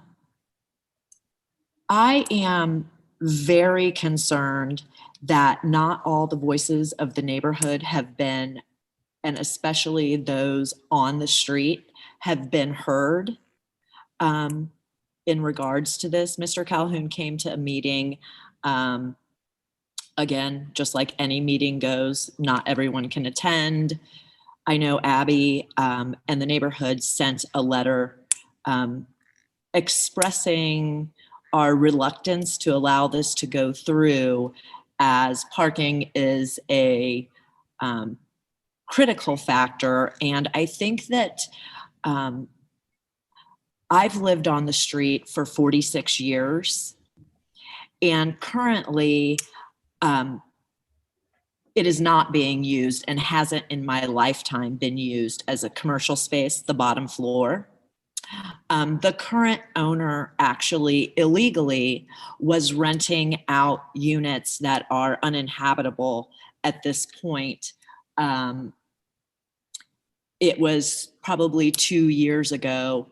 am very concerned that not all the voices of the neighborhood have been, and especially those on the street, have been heard in regards to this. Mr. Calhoun came to a meeting. Again, just like any meeting goes, not everyone can attend. I know Abby and the neighborhood sent a letter expressing our reluctance to allow this to go through as parking is a critical factor. And I think that I've lived on the street for 46 years, and currently it is not being used and hasn't in my lifetime been used as a commercial space, the bottom floor. The current owner actually illegally was renting out units that are uninhabitable at this point. It was probably 2 years ago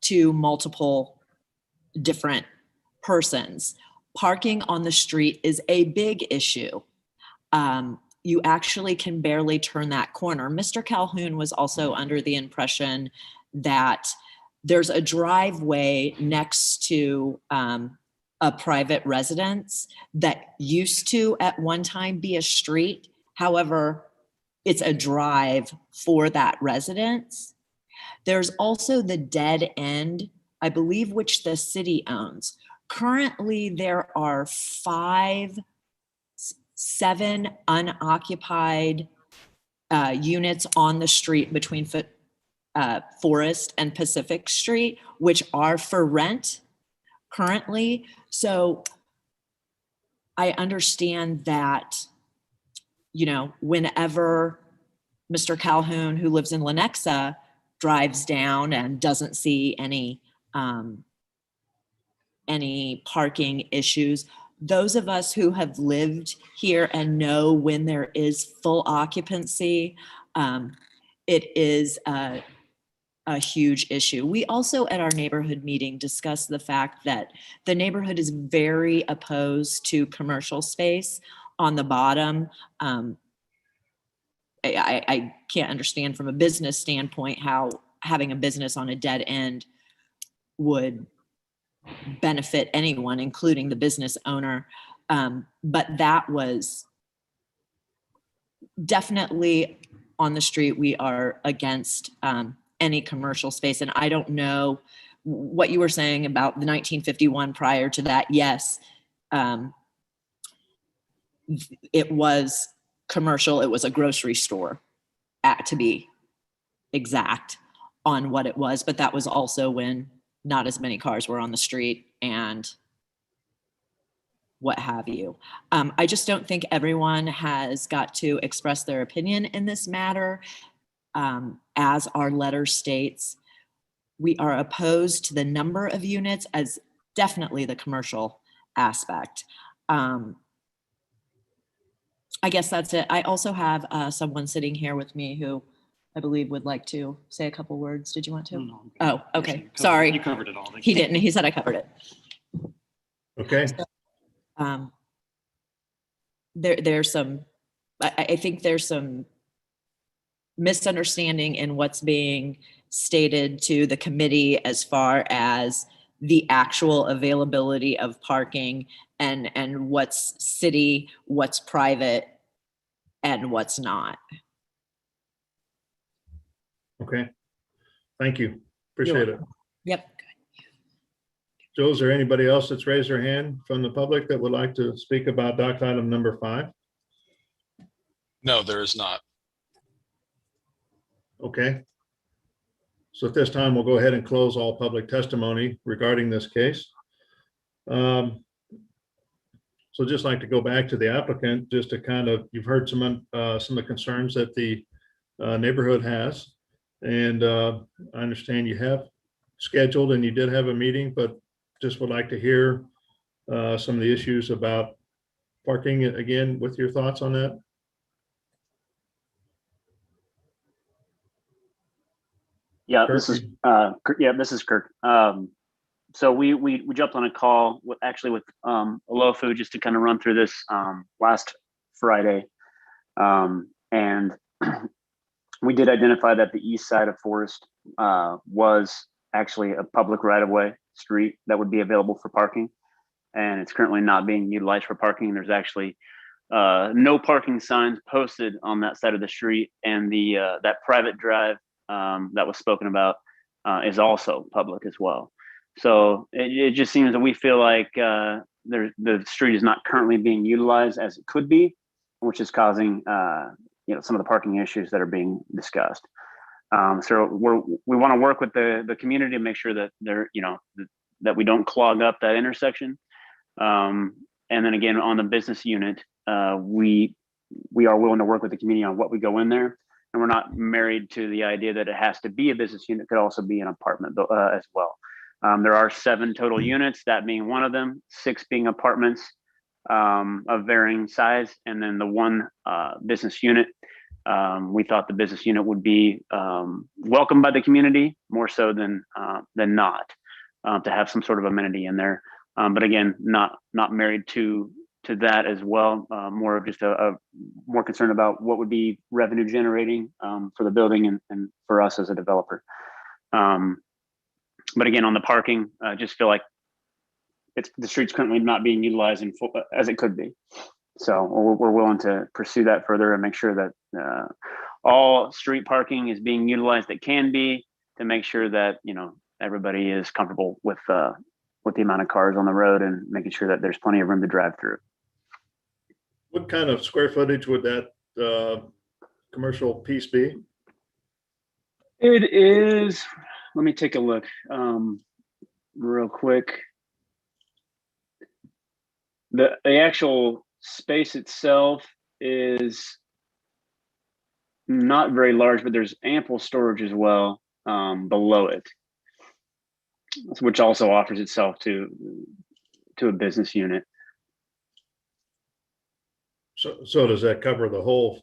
to multiple different persons. Parking on the street is a big issue. You actually can barely turn that corner. Mr. Calhoun was also under the impression that there's a driveway next to a private residence that used to at one time be a street. However, it's a drive for that residence. There's also the dead end, I believe, which the city owns. Currently, there are 7 unoccupied units on the street between Forest and Pacific Street, which are for rent currently. So I understand that, you know, whenever Mr. Calhoun, who lives in Lenexa, drives down and doesn't see any parking issues, those of us who have lived here and know when there is full occupancy, it is a huge issue. We also at our neighborhood meeting discussed the fact that the neighborhood is very opposed to commercial space on the bottom. I can't understand from a business standpoint how having a business on a dead end would benefit anyone, including the business owner. But that was definitely on the street. We are against any commercial space. And I don't know what you were saying about the 1951 prior to that. Yes, it was commercial. It was a grocery store, to be exact on what it was. But that was also when not as many cars were on the street and what have you. I just don't think everyone has got to express their opinion in this matter. As our letter states, we are opposed to the number of units as definitely the commercial aspect. I guess that's it. I also have someone sitting here with me who I believe would like to say a couple words. Did you want to? No. Oh, okay. Sorry. You covered it all. Thank He you. didn't. He said I covered it. Okay. There's some, I think there's some misunderstanding in what's being stated to the committee as far as the actual availability of parking and what's city, what's private, and what's not. Okay. Thank you. Appreciate it. Yep. Joe, is there anybody else that's raised their hand from the public that would like to speak about docket item number 5? No, there is not. Okay. So at this time, we'll go ahead and close all public testimony regarding this case. So just like to go back to the applicant, just to kind of, you've heard some of the concerns that the neighborhood has. And I understand you have scheduled and you did have a meeting, but just would like to hear some of the issues about parking again with your thoughts on that. Yeah, Kirk? this is Kirk. So we jumped on a call with Alofu just to kind of run through this last Friday, and we did identify that the east side of Forest was actually a public right-of-way street that would be available for parking, and it's currently not being utilized for parking. There's actually no parking signs posted on that side of the street, and that private drive that was spoken about is also public as well. So it just seems that we feel like the street is not currently being utilized as it could be, which is causing some of the parking issues that are being discussed. So we want to work with the community to make sure that that we don't clog up that intersection. And then again, on the business unit, we are willing to work with the community on what we go in there. And we're not married to the idea that it has to be a business unit. It could also be an apartment as well. There are 7 total units, that being one of them, 6 being apartments of varying size, and then the one business unit. We thought the business unit would be welcomed by the community more so than not, to have some sort of amenity in there. But again, not married to that as well. More of just a more concerned about what would be revenue generating for the building and for us as a developer. But again, on the parking, just feel like the street's currently not being utilized in full as it could be. So we're willing to pursue that further and make sure that all street parking is being utilized that can be, to make sure that everybody is comfortable with the amount of cars on the road and making sure that there's plenty of room to drive through. What kind of square footage would that commercial piece be? It is, let me take a look real quick. The actual space itself is not very large, but there's ample storage as well below it, which also offers itself to a business unit. So does that cover the whole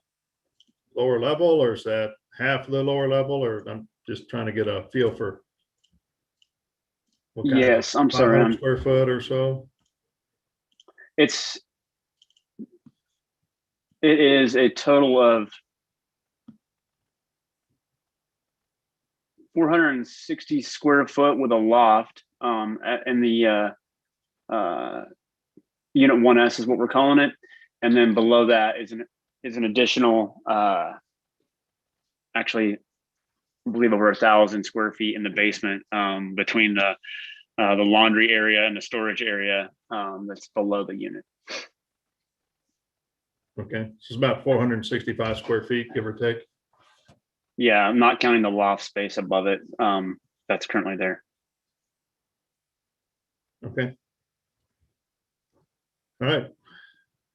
lower level, or is that half of the lower level? Or I'm just trying to get a feel for what kind Yes, of I'm sorry. 500 square foot or so. It is a total of 460 square foot with a loft in the unit 1S is what we're calling it. And then below that is an additional, actually, I believe over 1,000 square feet in the basement between the laundry area and the storage area that's below the unit. Okay, so it's about 465 square feet, give or take. Yeah, I'm not counting the loft space above it. That's currently there. Okay. All right.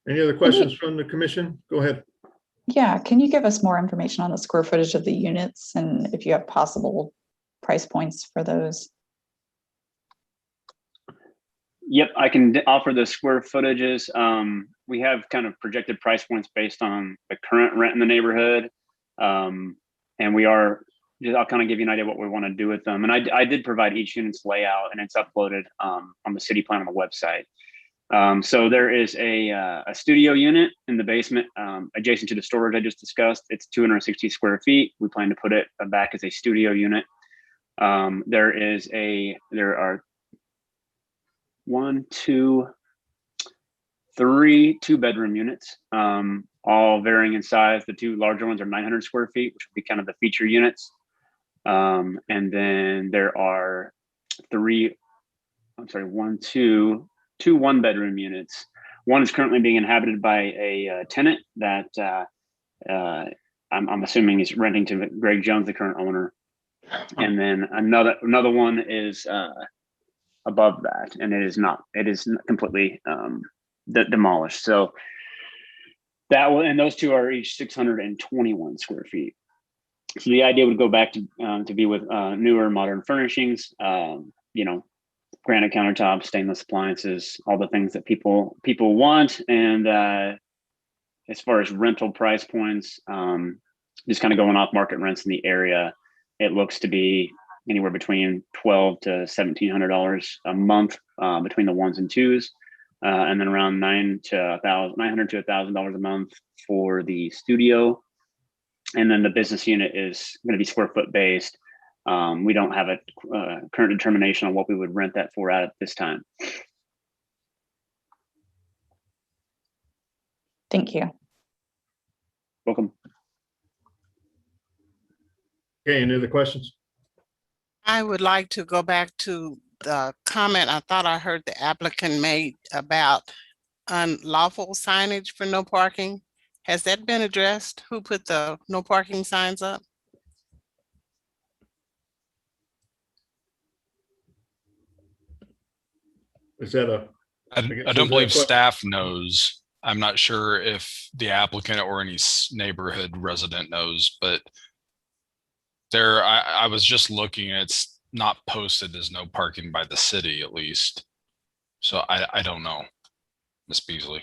Any other questions from the commission? Go ahead. Yeah, can you give us more information on the square footage of the units and if you have possible price points for those? Yep, I can offer the square footages. We have kind of projected price points based on the current rent in the neighborhood. And I'll kind of give you an idea what we want to do with them. And I did provide each unit's layout, and it's uploaded on the city plan on the website. So there is a studio unit in the basement adjacent to the storage I just discussed. It's 260 square feet. We plan to put it back as a studio unit. There are 1, 2, 3 2-bedroom units, all varying in size. The 2 larger ones are 900 square feet, which would be kind of the feature units. And then there are 2 1-bedroom units. One is currently being inhabited by a tenant that I'm assuming is renting to Greg Jones, the current owner. And then another one is above that, and it is completely demolished. So and those 2 are each 621 square feet. So the idea would go back to be with newer modern furnishings, granite countertops, stainless appliances, all the things that people want. And as far as rental price points, just kind of going off market rents in the area, it looks to be anywhere between $1,200 to $1,700 a month between the 1s and 2s, and then around $900 to $1,000 a month for the studio. And then the business unit is going to be square foot based. We don't have a current determination on what we would rent that for at this time. Thank you. Welcome. Okay, any other questions? I would like to go back to the comment I thought I heard the applicant made about unlawful signage for no parking. Has that been addressed? Who put the no parking signs up? Is that a? I don't believe staff knows. I'm not sure if the applicant or any neighborhood resident knows, but I was just looking, it's not posted as no parking by the city at least. So I don't know, Ms. Beasley.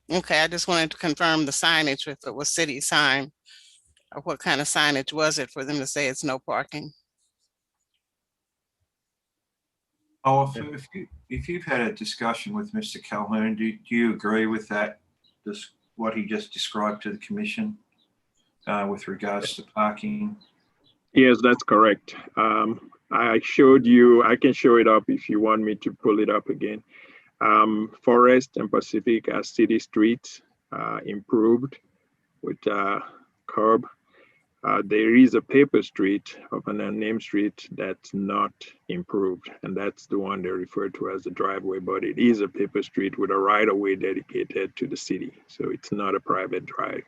Okay, I just wanted to confirm the signage, if it was city sign, or what kind of signage was it for them to say it's no parking? Oh, if you've had a discussion with Mr. Calhoun, do you agree with that? What he just described to the commission with regards to parking? Yes, that's correct. I showed you, I can show it up if you want me to pull it up again. Forest and Pacific are city streets, improved with curb. There is a paper street of an unnamed street that's not improved, and that's the one they refer to as the driveway, but it is a paper street with a right-of-way dedicated to the city, so it's not a private drive.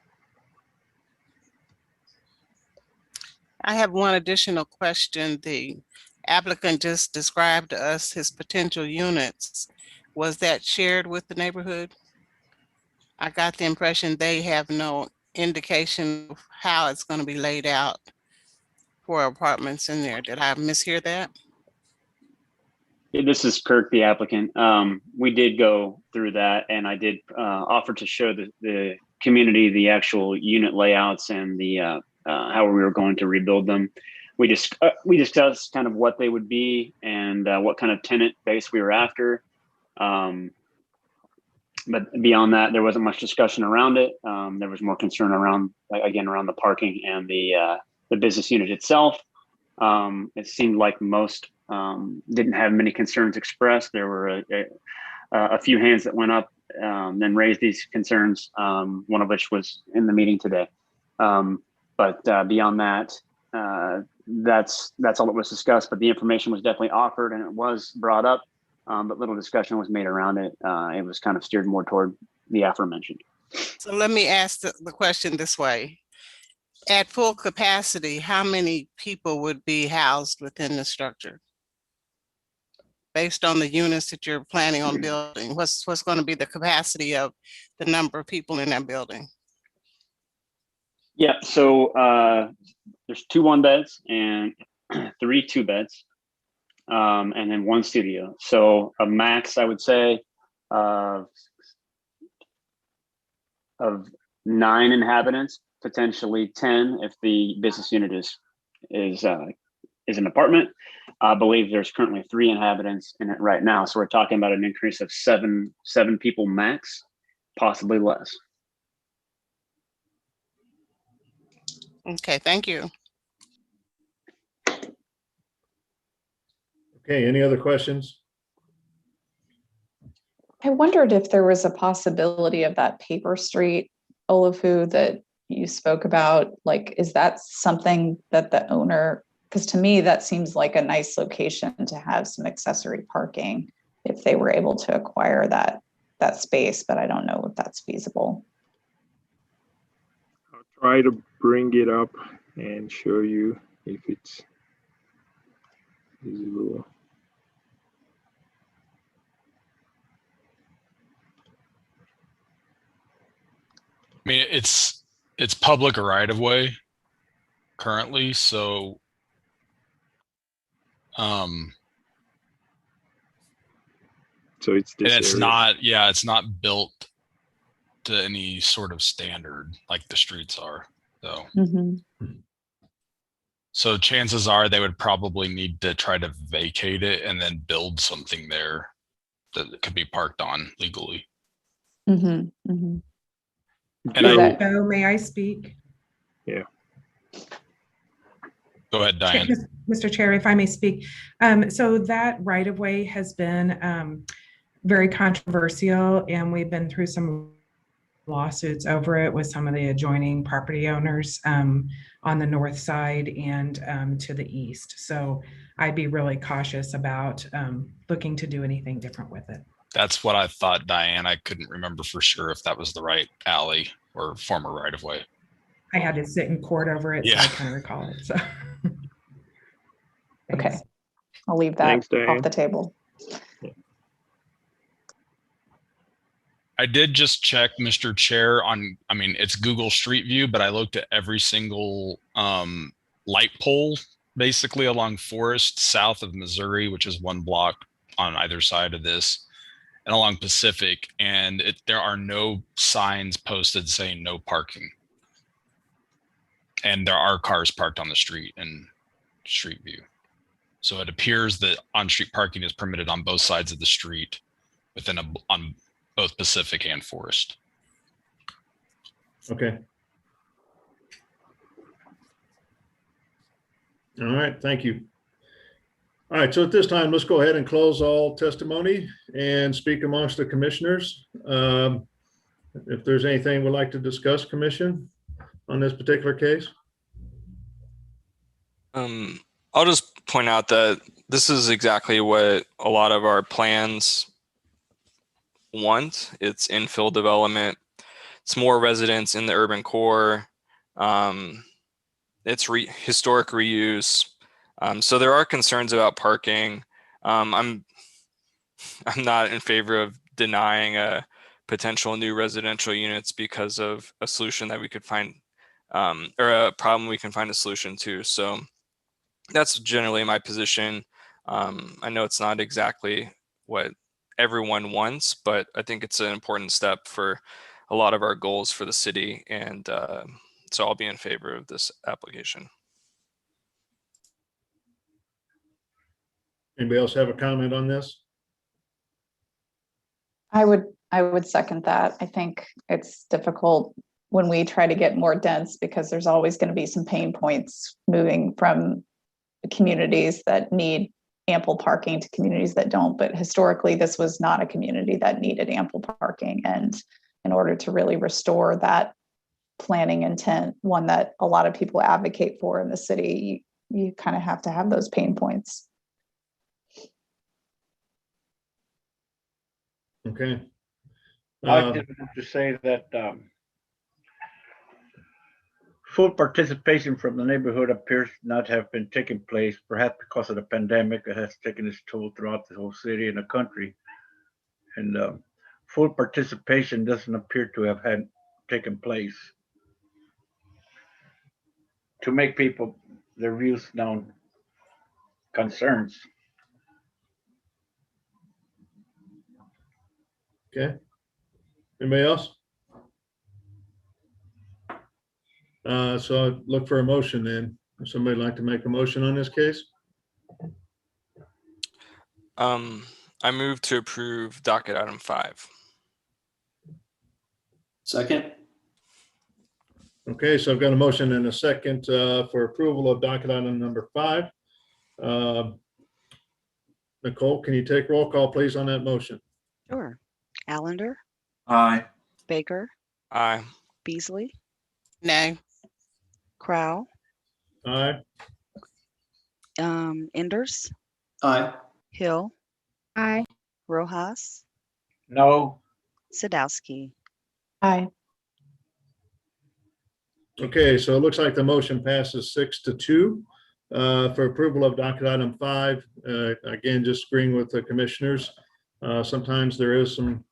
I have one additional question. The applicant just described to us his potential units. Was that shared with the neighborhood? I got the impression they have no indication of how it's going to be laid out for apartments in there. Did I mishear that? Yeah, this is Kirk, the applicant. We did go through that, and I did offer to show the community the actual unit layouts and the how we were going to rebuild them. We discussed kind of what they would be and what kind of tenant base we were after. But beyond that, there wasn't much discussion around it. There was more concern around, again, around the parking and the business unit itself. It seemed like most didn't have many concerns expressed. There were a few hands that went up and raised these concerns, one of which was in the meeting today. But beyond that, that's all that was discussed. But the information was definitely offered and it was brought up. But little discussion was made around it. It was kind of steered more toward the aforementioned. So let me ask the question this way. At full capacity, how many people would be housed within the structure? Based on the units that you're planning on building, what's going to be the capacity of the number of people in that building? Yeah, so there's 2 1-beds and 3 2-beds. And then 1 studio. So a max, I would say, of 9 inhabitants, potentially 10 if the business unit is an apartment. I believe there's currently 3 inhabitants in it right now. So we're talking about an increase of 7 people max, possibly less. Okay, thank you. Okay, any other questions? I wondered if there was a possibility of that paper street, Olafu, that you spoke about. Like, is that something that the owner, because to me, that seems like a nice location to have some accessory parking if they were able to acquire that space, but I don't know if that's feasible. I'll try to bring it up and show you if it's visible. I mean, it's public right of way currently, so so it's this and it's area. not, yeah, it's not built to any sort of standard like the streets are. So so chances are they would probably need to try to vacate it and then build something there that could be parked on legally. And So may I speak? Yeah. Go ahead, Diane. Mr. Chair, if I may speak. So that right-of-way has been very controversial, and we've been through some lawsuits over it with some of the adjoining property owners on the north side and to the east. So I'd be really cautious about looking to do anything different with it. That's what I thought, Diane. I couldn't remember for sure if that was the right alley or former right of way. I had to sit in court over it, Yeah. so I kind of recall it. So Okay, I'll leave that Thanks, Diane. off the table. I did just check, Mr. Chair, on, I mean, it's Google Street View, but I looked at every single light pole basically along Forest south of Missouri, which is 1 block on either side of this, and along Pacific, and there are no signs posted saying no parking. And there are cars parked on the street in Street View. So it appears that on-street parking is permitted on both sides of the street on both Pacific and Forest. Okay. All right, thank you. All right, so at this time, let's go ahead and close all testimony and speak amongst the commissioners. If there's anything we'd like to discuss, Commission, on this particular case? I'll just point out that this is exactly what a lot of our plans want. It's infill development. It's more residents in the urban core. It's historic reuse. So there are concerns about parking. I'm not in favor of denying a potential new residential units because of a solution that we could find, or a problem we can find a solution to. So that's generally my position. I know it's not exactly what everyone wants, but I think it's an important step for a lot of our goals for the city. And so I'll be in favor of this application. Anybody else have a comment on this? I would second that. I think it's difficult when we try to get more dense because there's always going to be some pain points moving from communities that need ample parking to communities that don't. But historically, this was not a community that needed ample parking. And in order to really restore that planning intent, one that a lot of people advocate for in the city, you kind of have to have those pain points. Okay. I just want to say that full participation from the neighborhood appears not to have been taking place, perhaps because of the pandemic that has taken its toll throughout the whole city and the country. And full participation doesn't appear to have had taken place to make people their views known, concerns. Okay. Anybody else? So I'd look for a motion then. If somebody would like to make a motion on this case? I move to approve docket item 5. Second. Okay, so I've got a motion and a second for approval of docket item number 5. Nicole, can you take roll call, please, on that motion? Sure. Allender, Aye. Baker, Aye. Beasley, No. Crow, Aye. Enders, Aye. Hill, Aye. Rojas, No. Sadowski. Aye. Okay, so it looks like the motion passes 6-2 for approval of docket item 5. Again, just agreeing with the commissioners. Sometimes there is some,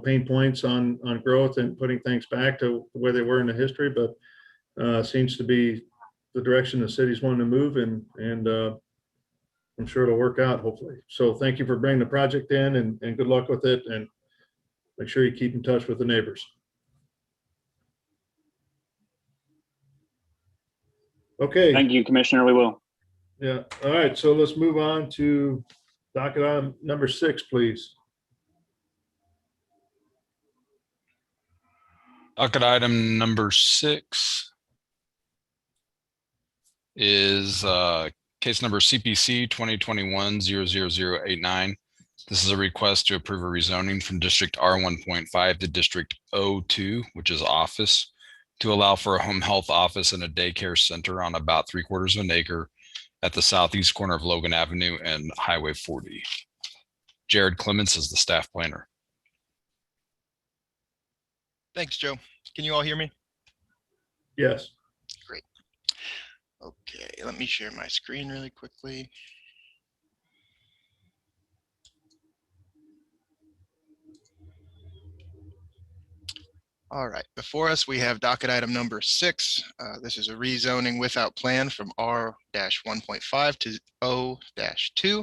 pain points on growth and putting things back to where they were in the history, but seems to be the direction the city's wanting to move, and I'm sure it'll work out, hopefully. So thank you for bringing the project in, and good luck with it, and make sure you keep in touch with the neighbors. Okay. Thank you, Commissioner. We will. Yeah. All right. So let's move on to docket item number 6, please. Docket item number 6 is case number CPC 2021-00089. This is a request to approve a rezoning from District R1.5 to District O2, which is office, to allow for a home health office and a daycare center on about 3/4 of an acre at the southeast corner of Logan Avenue and Highway 40. Jared Clements is the staff planner. Thanks, Joe. Can you all hear me? Yes. Great. Okay, let me share my screen really quickly. All right, before us, we have docket item number 6. This is a rezoning without plan from R-1.5 to O-2.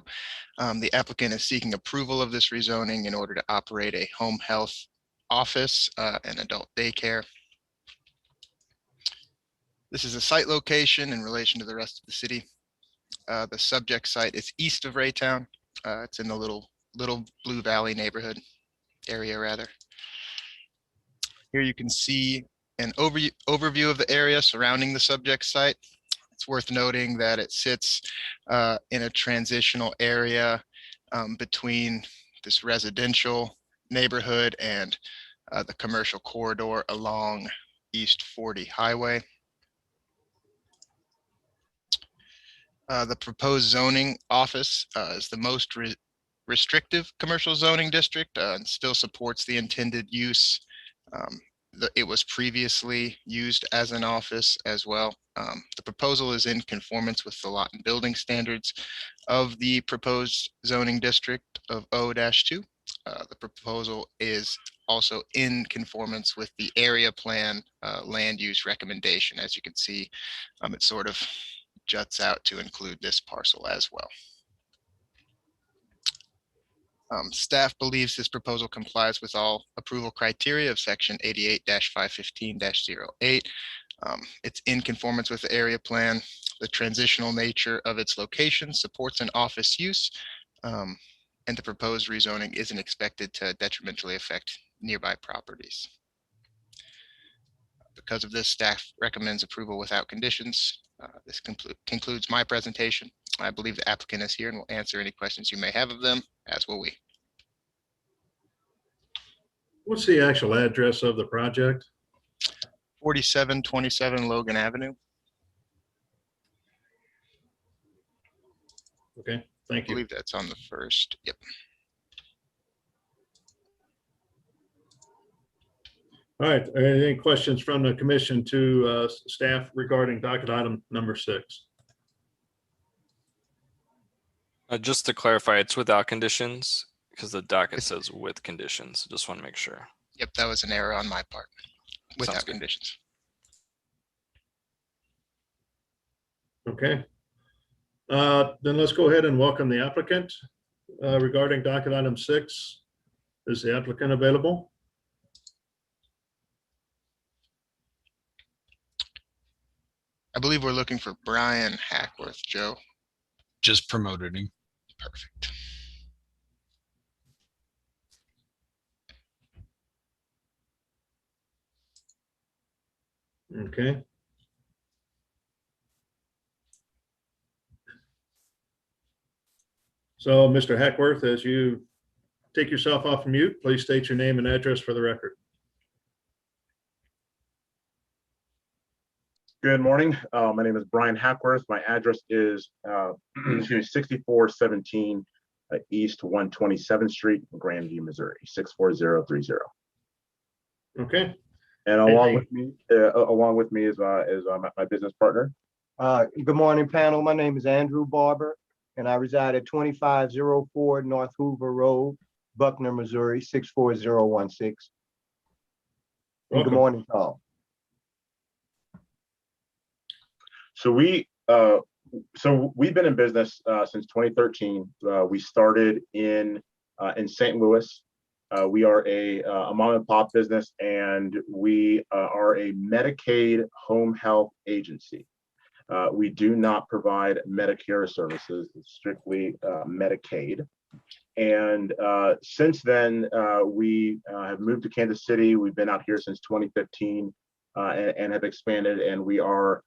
The applicant is seeking approval of this rezoning in order to operate a home health office and adult daycare. This is a site location in relation to the rest of the city. The subject site is east of Raytown. It's in the little Blue Valley neighborhood area, rather. Here you can see an overview of the area surrounding the subject site. It's worth noting that it sits in a transitional area between this residential neighborhood and the commercial corridor along East 40 Highway. The proposed zoning office is the most restrictive commercial zoning district and still supports the intended use. It was previously used as an office as well. The proposal is in conformance with the lot and building standards of the proposed zoning district of O-2. The proposal is also in conformance with the area plan land use recommendation. As you can see, it sort of juts out to include this parcel as well. Staff believes this proposal complies with all approval criteria of section 88-515-08. It's in conformance with the area plan. The transitional nature of its location supports an office use, and the proposed rezoning isn't expected to detrimentally affect nearby properties. Because of this, staff recommends approval without conditions. This concludes my presentation. I believe the applicant is here and will answer any questions you may have of them, as will we. What's the actual address of the project? 4727 Logan Avenue. Okay, thank I you. believe that's on the first. Yep. All right, any questions from the commission to staff regarding docket item number 6? Just to clarify, it's without conditions because the docket says with conditions. Just want to make sure. Yep, that was an error on my part. Sounds Without good. conditions. Okay. Then let's go ahead and welcome the applicant regarding docket item 6. Is the applicant available? I believe we're looking for Brian Hackworth, Joe. Just promoted him. Perfect. Okay. So, Mr. Hackworth, as you take yourself off mute, please state your name and address for the record. Good morning. My name is Brian Hackworth. My address is 6417 East 127th Street, Grandview, Missouri, 64030. Okay. And along with me is my business partner. Good morning, panel. My name is Andrew Barber, and I reside at 2504 North Hoover Road, Buckner, Missouri, 64016. And good morning, all. So we've been in business since 2013. We started in St. Louis. We are a mom and pop business, and we are a Medicaid home health agency. We do not provide Medicare services, it's strictly Medicaid. And since then, we have moved to Kansas City. We've been out here since 2015 and have expanded, and we are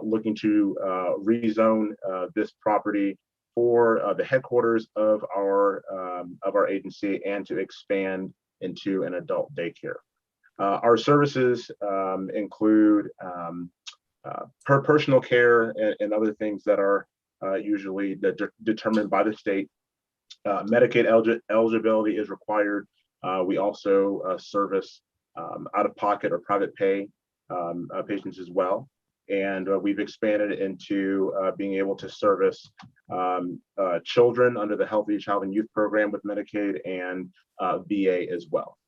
looking to rezone this property for the headquarters of our agency and to expand into an adult daycare. Our services include personal care and other things that are usually determined by the state. Medicaid eligibility is required. We also service out-of-pocket or private pay patients as well. And we've expanded into being able to service children under the Healthy Child and Youth Program with Medicaid and VA as well.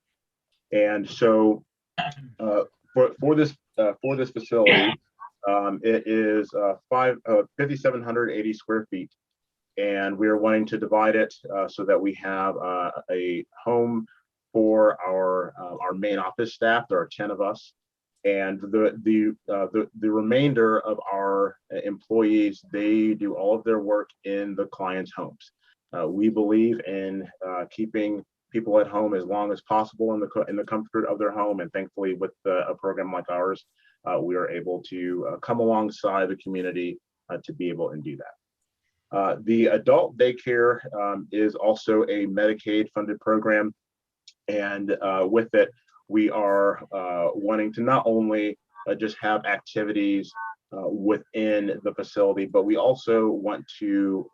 And so for this facility, it is 5,780 square feet. And we're wanting to divide it so that we have a home for our main office staff. There are 10 of us, and the remainder of our employees, they do all of their work in the client's homes. We believe in keeping people at home as long as possible in the comfort of their home, and thankfully, with a program like ours, we are able to come alongside the community to be able to do that. The adult daycare is also a Medicaid funded program. And with it, we are wanting to not only just have activities within the facility, but we also want to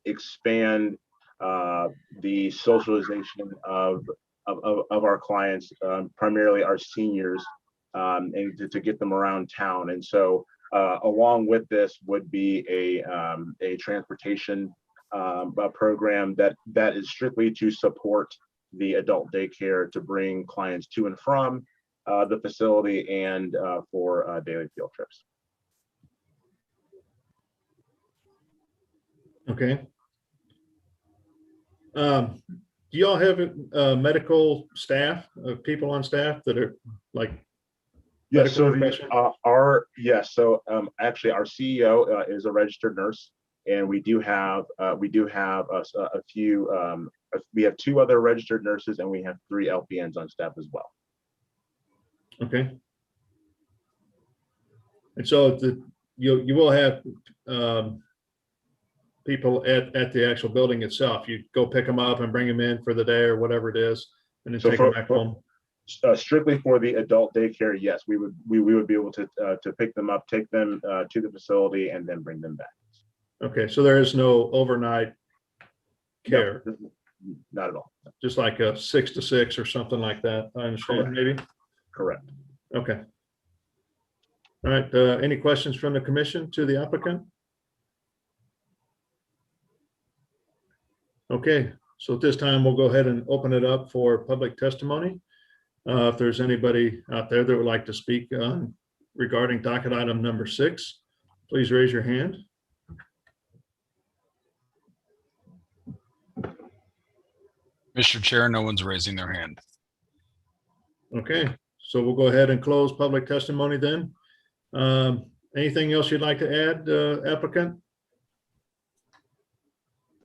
expand the socialization of our clients, primarily our seniors, and to get them around town. And so along with this would be a transportation program that is strictly to support the adult daycare, to bring clients to and from the facility and for daily field trips. Okay. Do y'all have medical staff, people on staff that are like? Yes, so actually our CEO is a registered nurse, and we do have a few. We have 2 other registered nurses, and we have 3 LPNs on staff as well. Okay. And so you will have people at the actual building itself. You go pick them up and bring them in for the day or whatever it is, and then take them back home. Strictly for the adult daycare, yes, we would be able to pick them up, take them to the facility, and then bring them back. Okay, so there is no overnight care. No, not at all. Just like a 6 to 6 or something like that. I understand. Correct. Maybe. Correct. Okay. All right. Any questions from the commission to the applicant? Okay. So at this time, we'll go ahead and open it up for public testimony. If there's anybody out there that would like to speak regarding docket item number 6, please raise your hand. Mr. Chair, no one's raising their hand. Okay, so we'll go ahead and close public testimony then. Anything else you'd like to add, applicant?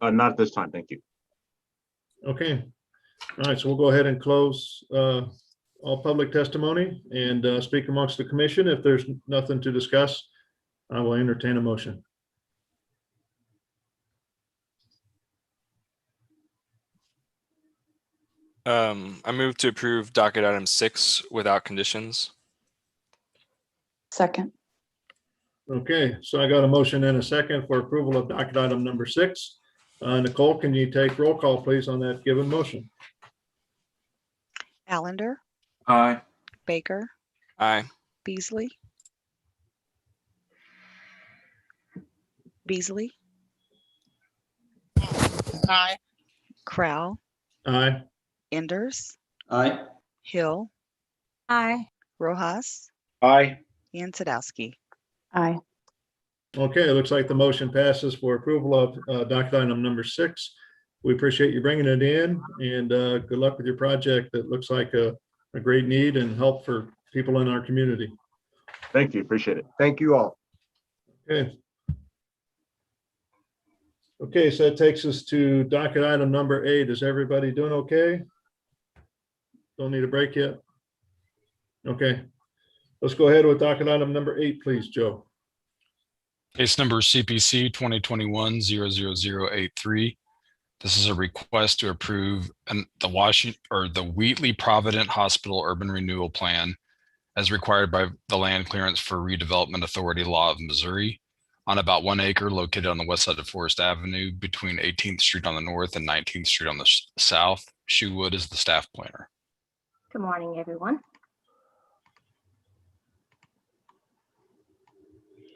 Not at this time, thank you. Okay, all right, so we'll go ahead and close all public testimony and speak amongst the commission. If there's nothing to discuss, I will entertain a motion. I move to approve docket item 6 without conditions. Second. Okay, so I got a motion and a second for approval of docket item number 6. Nicole, can you take roll call, please, on that given motion? Allender, Aye. Baker, Aye. Beasley. Beasley, Aye. Crow, Aye. Enders, Aye. Hill, Aye. Rojas, Aye. and Sadowski. Aye. Okay, it looks like the motion passes for approval of docket item number 6. We appreciate you bringing it in, and good luck with your project. That looks like a great need and help for people in our community. Thank you, appreciate it. Thank you all. Okay. Okay, so that takes us to docket item number 8. Is everybody doing okay? Don't need a break yet? Okay. Let's go ahead with docket item number 8, please, Joe. Case number CPC 2021-00083. This is a request to approve the Wheatley Provident Hospital Urban Renewal Plan as required by the Land Clearance for Redevelopment Authority Law of Missouri on about 1 acre located on the west side of Forest Avenue between 18th Street on the north and 19th Street on the south. Shu Wood is the staff planner. Good morning, everyone.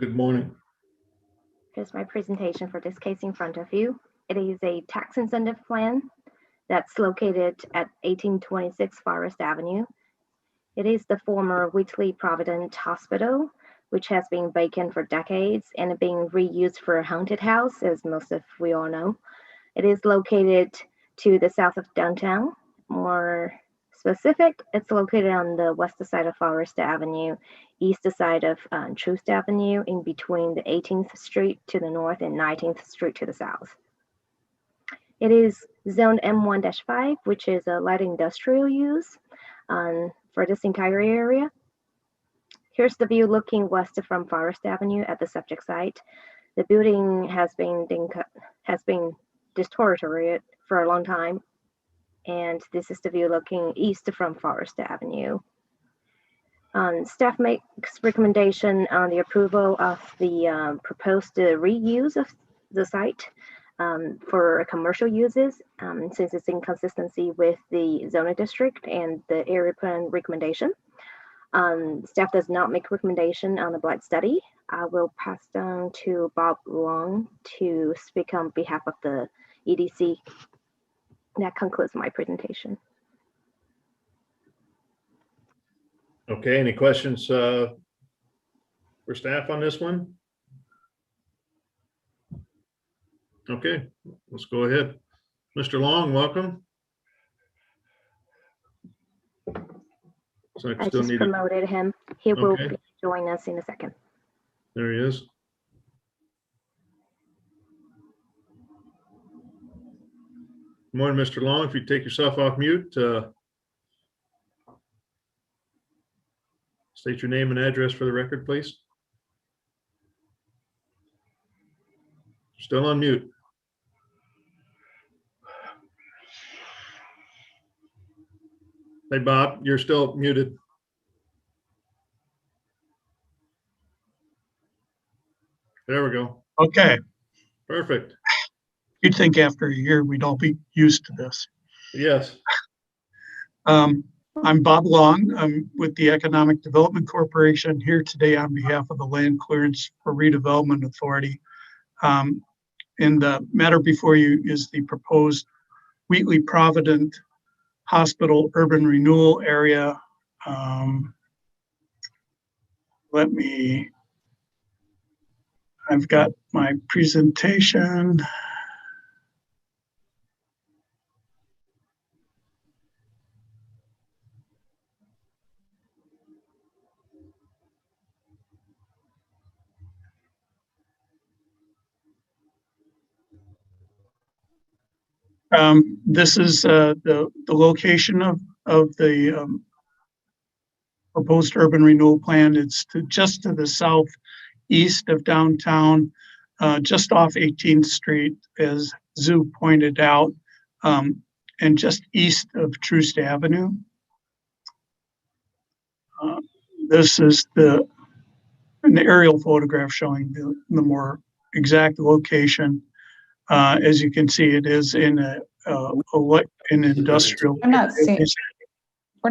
Good morning. Here's my presentation for this case in front of you. It is a tax incentive plan that's located at 1826 Forest Avenue. It is the former Wheatley Provident Hospital, which has been vacant for decades and being reused for a haunted house, as most of we all know. It is located to the south of downtown. More specific, it's located on the west side of Forest Avenue, east side of Troost Avenue, in between the 18th Street to the north and 19th Street to the south. It is zoned M1-5, which is a light industrial use for this entire area. Here's the view looking west from Forest Avenue at the subject site. The building has been deteriorated for a long time, and this is the view looking east from Forest Avenue. Staff makes recommendation on the approval of the proposed reuse of the site for commercial uses, since it's in consistency with the zoning district and the area plan recommendation. Staff does not make recommendation on the blight study. I will pass down to Bob Long to speak on behalf of the EDC. That concludes my presentation. Okay, any questions for staff on this one? Okay, let's go ahead. Mr. Long, welcome. So I just promoted him. He will Okay. join us in a second. There he is. Good morning, Mr. Long. If you take yourself off mute, state your name and address for the record, please. Still on mute. Hey, Bob, you're still muted. There we go. Okay, Perfect. you'd think after a year we'd all be used to this. Yes. I'm Bob Long. I'm with the Economic Development Corporation here today on behalf of the Land Clearance for Redevelopment Authority. And the matter before you is the proposed Wheatley Provident Hospital Urban Renewal Area. I've got my presentation. This is the location of the proposed urban renewal plan. It's just to the southeast of downtown, just off 18th Street, as Zoo pointed out, and just east of Troost Avenue. This is an aerial photograph showing the more exact location. As you can see, it is in an industrial. We're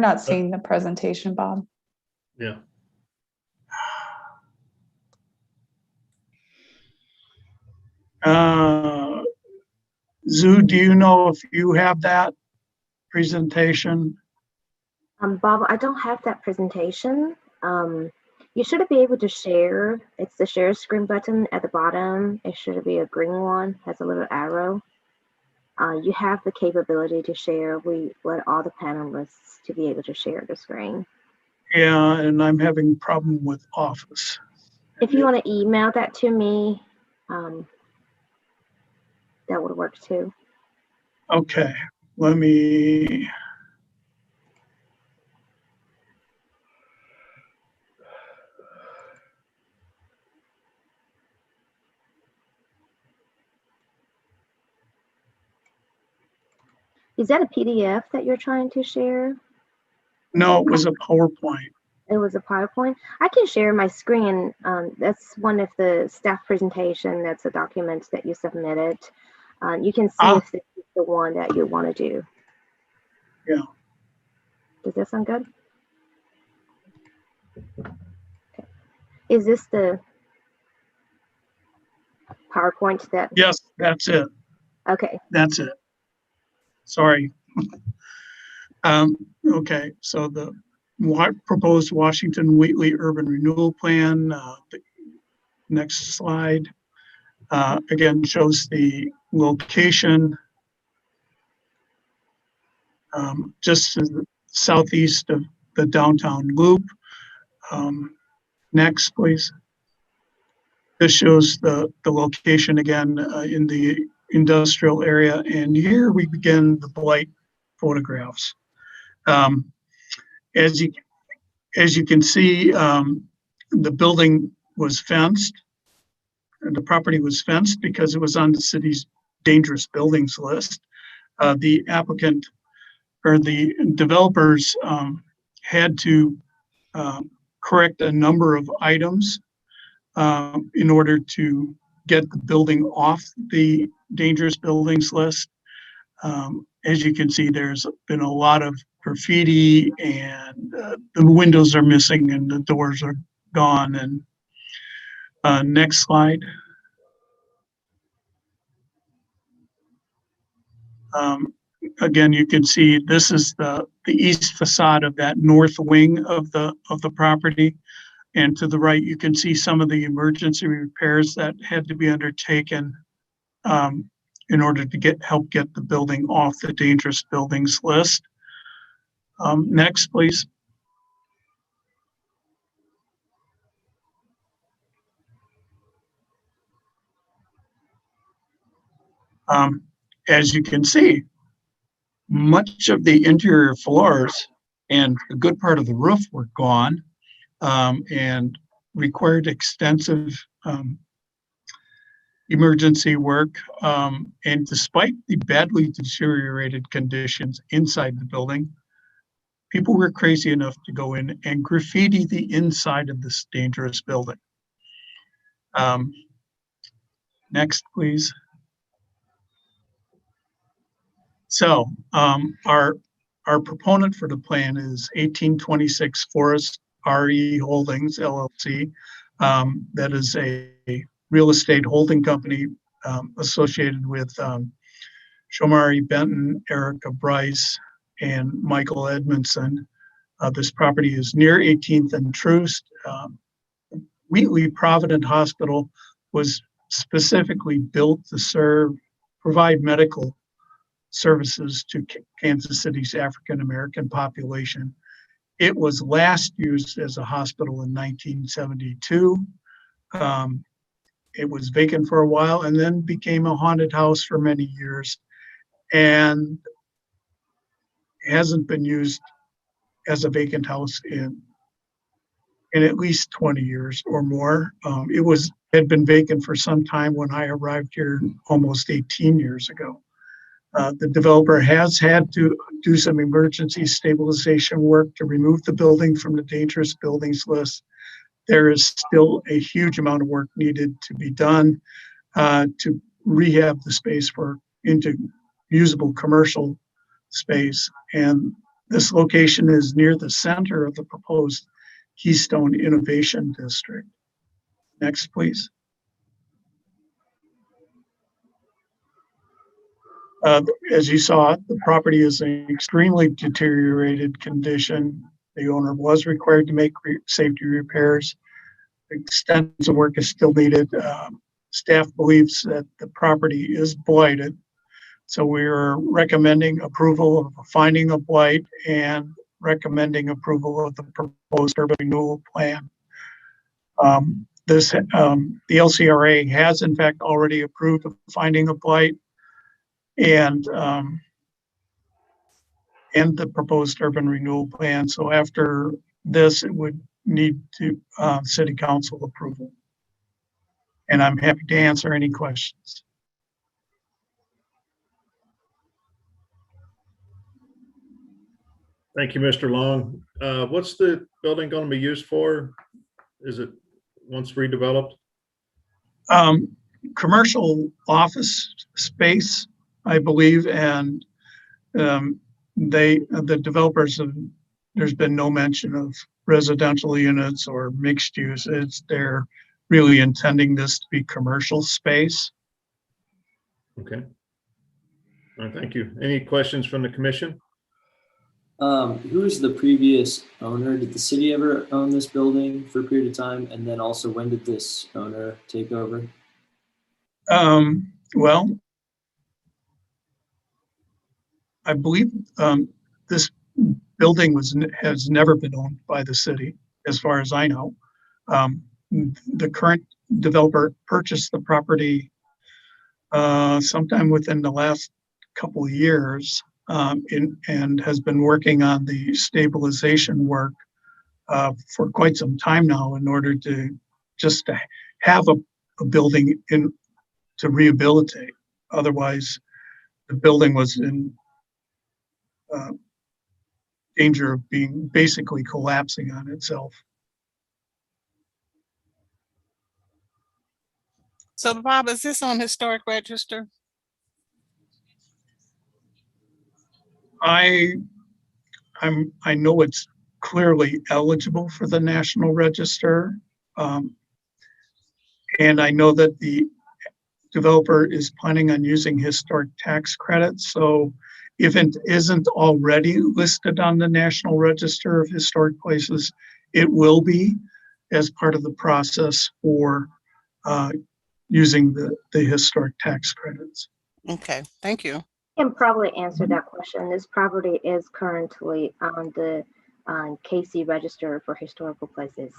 not seeing the presentation, Bob. Yeah. Zoo, do you know if you have that presentation? Bob, I don't have that presentation. You should be able to share. It's the share screen button at the bottom. It should be a green one, has a little arrow. You have the capability to share. We let all the panelists to be able to share the screen. Yeah, and I'm having a problem with Office. If you want to email that to me, that would work too. Okay, let me. Is that a PDF that you're trying to share? No, it was a PowerPoint. It was a PowerPoint. I can share my screen. That's one of the staff presentation. That's a document that you submitted. You can see if this is the one that you want to do. Yeah. Does that sound good? Okay. Is this the PowerPoint that? Yes, that's it. Okay. That's it. Sorry. Okay, so the proposed Washington Wheatley Urban Renewal Plan, the next slide, again shows the location just to the southeast of the downtown loop. Next, please. This shows the location again in the industrial area, and here we begin the blight photographs. As you can see, the building was fenced, and the property was fenced because it was on the city's dangerous buildings list. The applicant or the developers had to correct a number of items in order to get the building off the dangerous buildings list. As you can see, there's been a lot of graffiti, and the windows are missing and the doors are gone. And next slide. Again, you can see this is the east facade of that north wing of the property. And to the right, you can see some of the emergency repairs that had to be undertaken in order to help get the building off the dangerous buildings list. Next, please. As you can see, much of the interior floors and a good part of the roof were gone and required extensive emergency work. And despite the badly deteriorated conditions inside the building, people were crazy enough to go in and graffiti the inside of this dangerous building. Next, please. So our proponent for the plan is 1826 Forest RE Holdings LLC. That is a real estate holding company associated with Shomari Benton, Erica Bryce, and Michael Edmondson. This property is near 18th and Troost. Wheatley Provident Hospital was specifically built to provide medical services to Kansas City's African American population. It was last used as a hospital in 1972. It was vacant for a while and then became a haunted house for many years, and hasn't been used as a vacant house in at least 20 years or more. It had been vacant for some time when I arrived here almost 18 years ago. The developer has had to do some emergency stabilization work to remove the building from the dangerous buildings list. There is still a huge amount of work needed to be done to rehab the space into usable commercial space. And this location is near the center of the proposed Keystone Innovation District. Next, please. As you saw, the property is in extremely deteriorated condition. The owner was required to make safety repairs. Extensive work is still needed. Staff believes that the property is blighted. So we are recommending approval of a finding of blight and recommending approval of the proposed urban renewal plan. The LCRA has in fact already approved a finding of blight and the proposed urban renewal plan. So after this, it would need to city council approval. And I'm happy to answer any questions. Thank you, Mr. Long. What's the building going to be used for? Is it once redeveloped? Commercial office space, I believe, and the developers have, there's been no mention of residential units or mixed use. They're really intending this to be commercial space. Okay. All right, thank you. Any questions from the commission? Who was the previous owner? Did the city ever own this building for a period of time? And then also, when did this owner take over? Well, I believe this building has never been owned by the city, as far as I know. The current developer purchased the property sometime within the last couple of years, and has been working on the stabilization work for quite some time now in order to just to have a building in to rehabilitate. Otherwise, the building was in danger of being basically collapsing on itself. So Bob, is this on historic register? I know it's clearly eligible for the National Register. And I know that the developer is planning on using historic tax credits. So if it isn't already listed on the National Register of Historic Places, it will be as part of the process for using the historic tax credits. Okay, thank you. Can probably answer that question. This property is currently on the KC Register for Historical Places.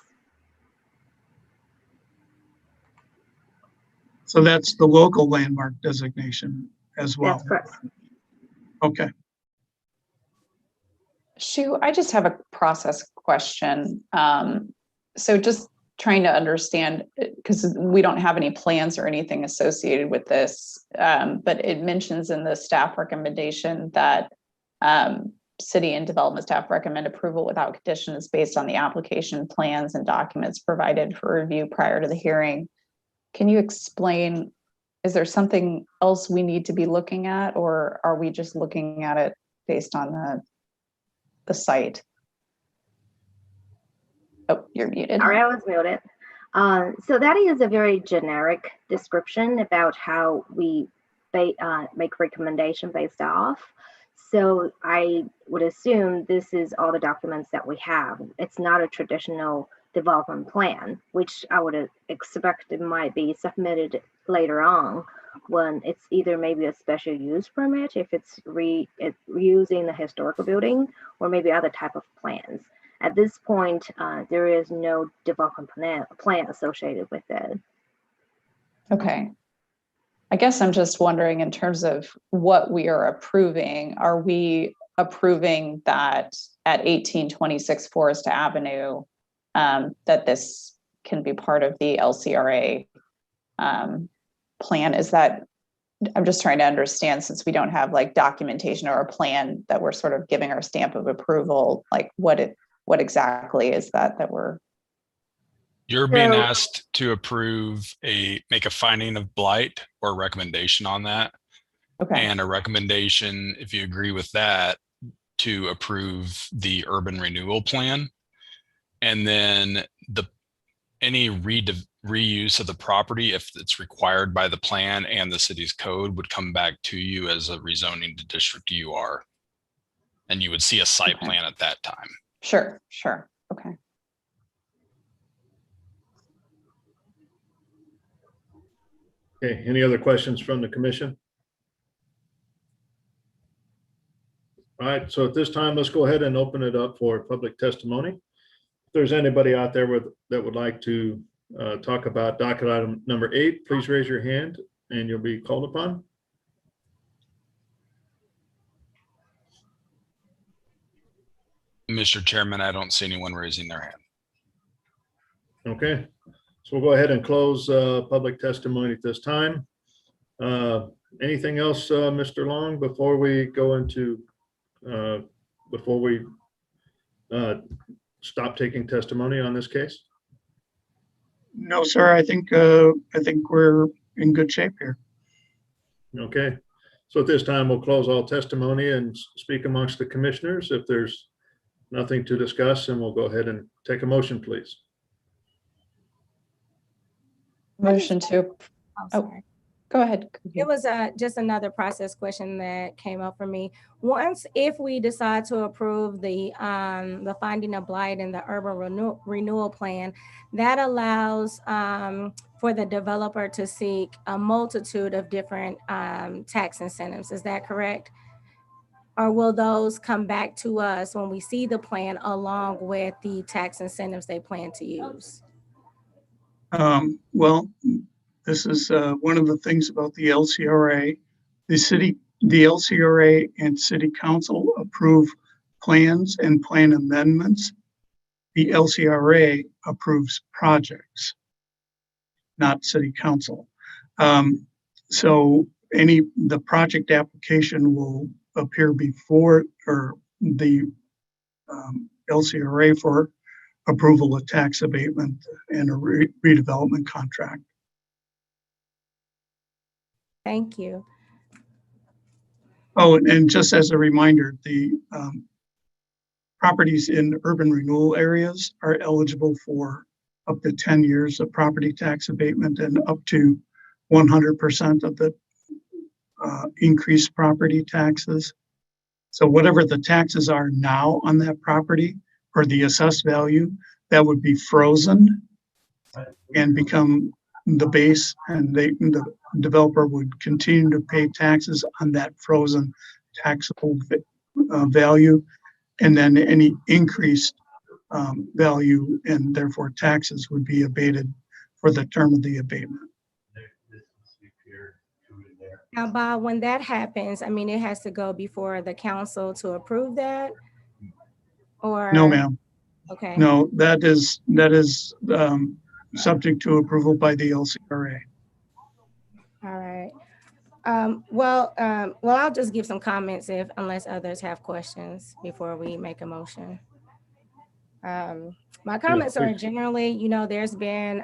So that's the local landmark designation as well. That's correct. Okay. Shu, I just have a process question. So just trying to understand, because we don't have any plans or anything associated with this, but it mentions in the staff recommendation that city and development staff recommend approval without conditions based on the application plans and documents provided for review prior to the hearing. Can you explain, is there something else we need to be looking at, or are we just looking at it based on the site? Oh, you're muted. Sorry, I was muted. So that is a very generic description about how we make recommendation based off. So I would assume this is all the documents that we have. It's not a traditional development plan, which I would expect it might be submitted later on when it's either maybe a special use permit if it's reusing the historical building, or maybe other type of plans. At this point, there is no development plan associated with it. Okay. I guess I'm just wondering, in terms of what we are approving, are we approving that at 1826 Forest Avenue, that this can be part of the LCRA plan? Is that, I'm just trying to understand, since we don't have like documentation or a plan that we're sort of giving our stamp of approval, like what exactly is that we're? You're being asked to approve make a finding of blight or recommendation on that. Okay. And a recommendation, if you agree with that, to approve the urban renewal plan. And then any reuse of the property, if it's required by the plan and the city's code, would come back to you as a rezoning to district UR. And you would see a site plan at that time. Sure. Okay. Okay, any other questions from the commission? All right, so at this time, let's go ahead and open it up for public testimony. If there's anybody out there that would like to talk about docket item number 8, please raise your hand and you'll be called upon. Mr. Chairman, I don't see anyone raising their hand. Okay, so we'll go ahead and close public testimony at this time. Anything else, Mr. Long, before we go into, before we stop taking testimony on this case? No, sir, I think we're in good shape here. Okay, so at this time, we'll close all testimony and speak amongst the commissioners. If there's nothing to discuss, and we'll go ahead and take a motion, please. Motion to, oh, go ahead. It was just another process question that came up for me. Once, if we decide to approve the finding of blight and the urban renewal plan, that allows for the developer to seek a multitude of different tax incentives. Is that correct? Or will those come back to us when we see the plan along with the tax incentives they plan to use? Well, this is one of the things about the LCRA. The LCRA and City Council approve plans and plan amendments. The LCRA approves projects, not City Council. So the project application will appear before or the LCRA for approval of tax abatement and a redevelopment contract. Thank you. Oh, and just as a reminder, the properties in urban renewal areas are eligible for up to 10 years of property tax abatement and up to 100% of the increased property taxes. So whatever the taxes are now on that property or the assessed value, that would be frozen and become the base, and the developer would continue to pay taxes on that frozen taxable value, and then any increased value and therefore taxes would be abated for the term of the abatement. Now, Bob, when that happens, I mean, it has to go before the council to approve that? Or No, ma'am. Okay. No, that is subject to approval by the LCRA. All right. Well, I'll just give some comments unless others have questions before we make a motion. My comments are generally, there's been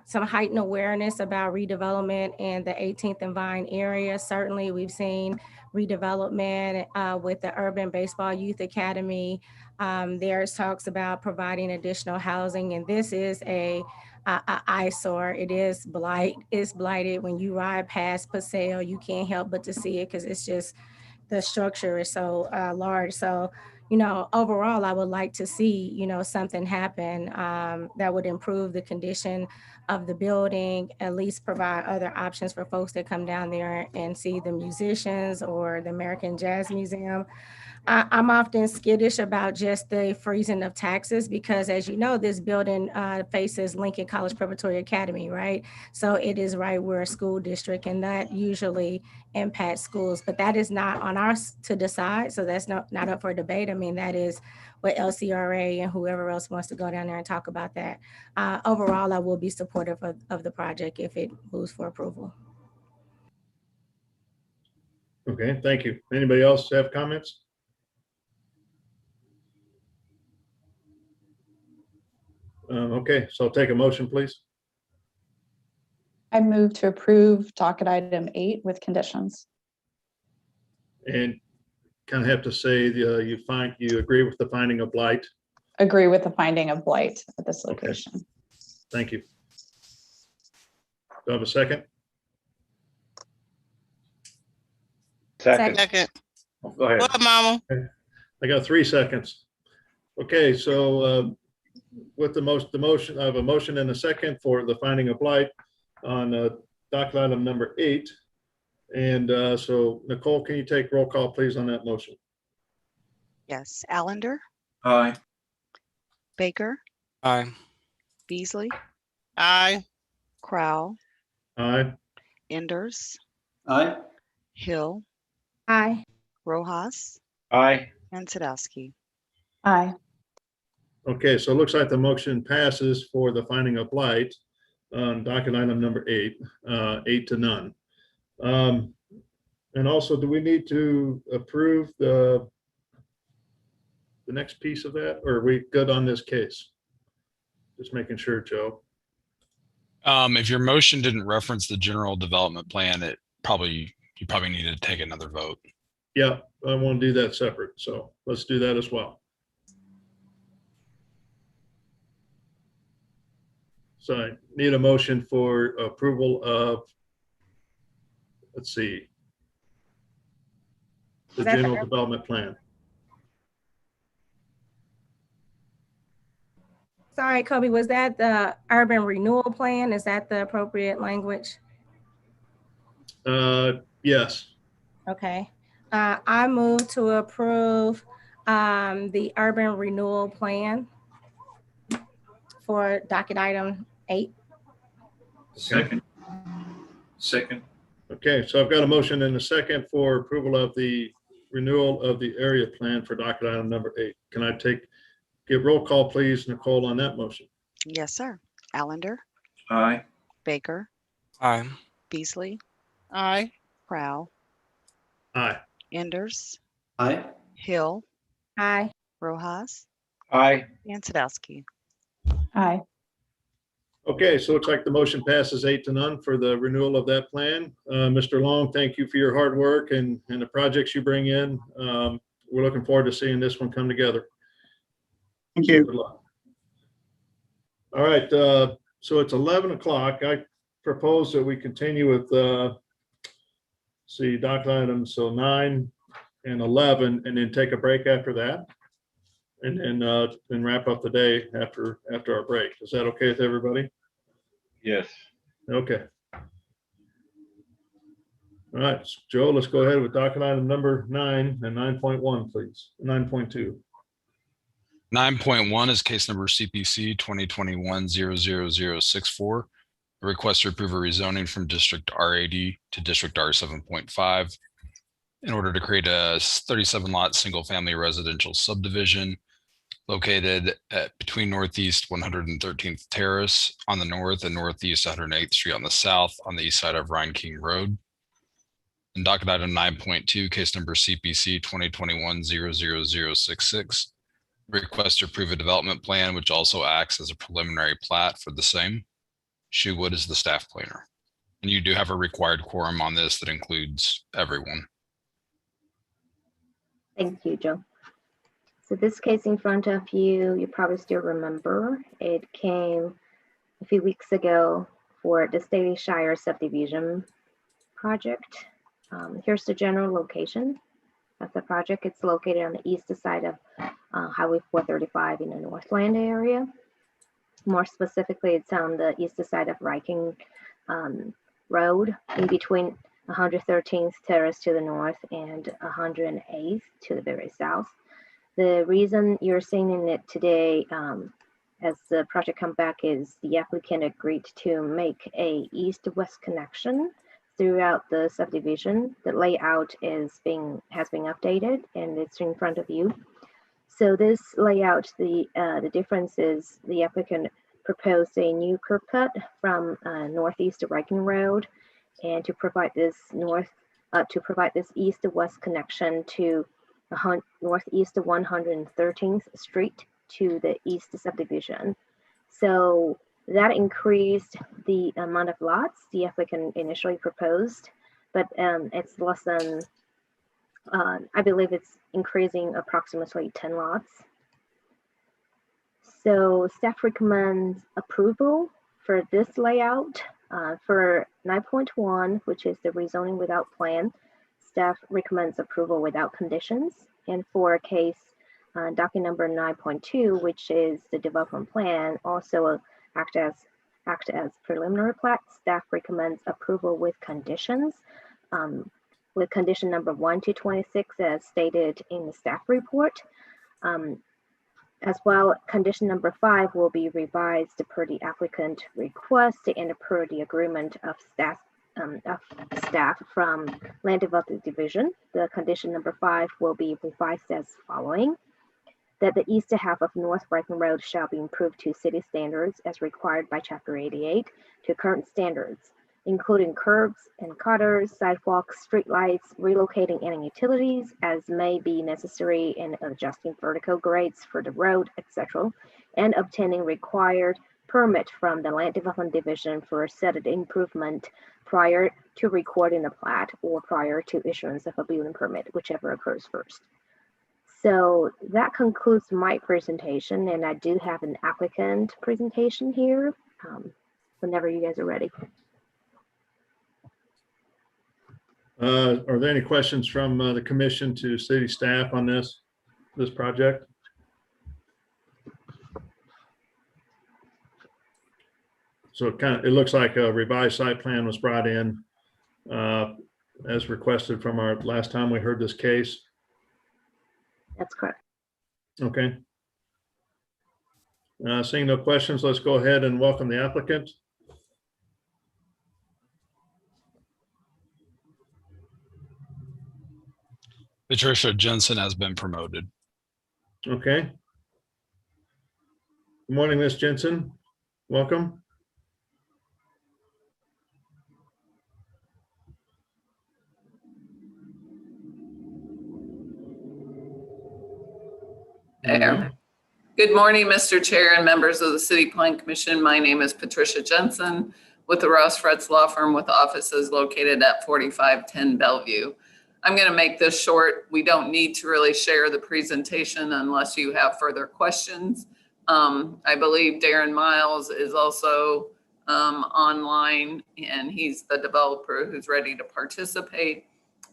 some heightened awareness about redevelopment in the 18th and Vine area. Certainly, we've seen redevelopment with the Urban Baseball Youth Academy. There's talks about providing additional housing, and this is a eyesore. It is blighted. When you ride past Paseo, you can't help but to see it because it's just, the structure is so large. So, overall, I would like to see, something happen that would improve the condition of the building, at least provide other options for folks that come down there and see the musicians or the American Jazz Museum. I'm often skittish about just the freezing of taxes because, as you know, this building faces Lincoln College Preparatory Academy, right? So it is right where a school district, and that usually impacts schools, but that is not on us to decide. So that's not up for debate. I mean, that is what LCRA and whoever else wants to go down there and talk about that. Overall, I will be supportive of the project if it moves for approval. Okay, thank you. Anybody else have comments? Okay, so I'll take a motion, please. I move to approve docket item 8 with conditions. And kind of have to say you agree with the finding of blight. Agree with the finding of blight at this location. Okay. Thank you. Do I have a second? Second. Go ahead. What, Mama? Okay. I got 3 seconds. Okay, so with the motion, I have a motion and a second for the finding of blight on docket item number 8. And so Nicole, can you take roll call, please, on that motion? Yes. Allender, Aye. Baker, Aye. Beasley, Aye. Crowell, Aye. Enders, Aye. Hill, Aye. Rojas, Aye. and Sadowski. Aye. Okay, so it looks like the motion passes for the finding of blight on docket item number 8, 8 to none. And also, do we need to approve the the next piece of that, or are we good on this case? Just making sure, Joe. If your motion didn't reference the general development plan, you probably need to take another vote. Yeah, I want to do that separate, so let's do that as well. So I need a motion for approval of, let's see, the general development plan. Sorry, Kobe, was that the urban renewal plan? Is that the appropriate language? Yes. Okay. I move to approve the urban renewal plan for docket item 8. Second. Okay, so I've got a motion and a second for approval of the renewal of the area plan for docket item number 8. Can I give roll call, please, Nicole, on that motion? Yes, sir. Allender, Aye. Baker, Aye. Beasley, Aye. Prow, Aye. Enders, Aye. Hill, Aye. Rojas, Aye. and Sadowski. Aye. Okay, so it looks like the motion passes 8-0 for the renewal of that plan. Mr. Long, thank you for your hard work and the projects you bring in. We're looking forward to seeing this one come together. Thank you. Good luck. All right, so it's 11 o'clock. I propose that we continue with, docket items, so 9 and 11, and then take a break after that. And then wrap up the day after our break. Is that okay with everybody? Yes. Okay. All right, Joe, let's go ahead with docket item number 9 and 9.1, please. 9.2. 9.1 is case number CPC 2021-00064. A request to approve a rezoning from District R80 to District R7.5 in order to create a 37-lot single-family residential subdivision located between Northeast 113th Terrace on the north and Northeast 108th Street on the south on the east side of Rhine King Road. And docket item 9.2, case number CPC 2021-00066. Request to approve a development plan, which also acts as a preliminary plat for the same. Shu Wood is the staff planner. And you do have a required quorum on this that includes everyone. Thank you, Joe. So this case in front of you, you probably still remember, it came a few weeks ago for the Staley Shire subdivision project. Here's the general location of the project. It's located on the east side of Highway 435 in the Northland area. More specifically, it's on the east side of Viking Road, in between 113th Terrace to the north and 108th to the very south. The reason you're seeing it today as the project come back is the applicant agreed to make a east-west connection throughout the subdivision. The layout has been updated and it's in front of you. So this layout, the difference is the applicant proposed a new curb cut from northeast to Viking Road, and to provide this east-west connection to northeast 113th Street to the east subdivision. So that increased the amount of lots the applicant initially proposed, but it's less than, I believe it's increasing approximately 10 lots. So staff recommends approval for this layout. For 9.1, which is the rezoning without plan, staff recommends approval without conditions. And for case docket number 9.2, which is the development plan, also act as preliminary plat, staff recommends approval with conditions, with condition number 1 to 26 as stated in the staff report. As well, condition number 5 will be revised per the applicant request and per the agreement of staff from Land Development Division. The condition number 5 will be revised as following: that the east half of North Viking Road shall be improved to city standards as required by Chapter 88 to current standards. including curbs and gutters, sidewalks, streetlights, relocating any utilities as may be necessary, and adjusting vertical grades for the road, etc., and obtaining required permit from the Land Development Division for said improvement prior to recording the plat or prior to issuance of a building permit, whichever occurs first. So that concludes my presentation, and I do have an applicant presentation here whenever you guys are ready. Are there any questions from the commission to city staff on this project? So it looks like a revised site plan was brought in as requested from our last time we heard this case. That's correct. Okay. Seeing no questions, let's go ahead and welcome the applicant. Patricia Jensen has been promoted. Okay. Good morning, Ms. Jensen. Welcome. There. Good morning, Mr. Chair and members of the City Plan Commission. My name is Patricia Jensen with the Ross Fretz Law Firm with offices located at 4510 Bellevue. I'm going to make this short. We don't need to really share the presentation unless you have further questions. I believe Darren Miles is also online, and he's the developer who's ready to participate.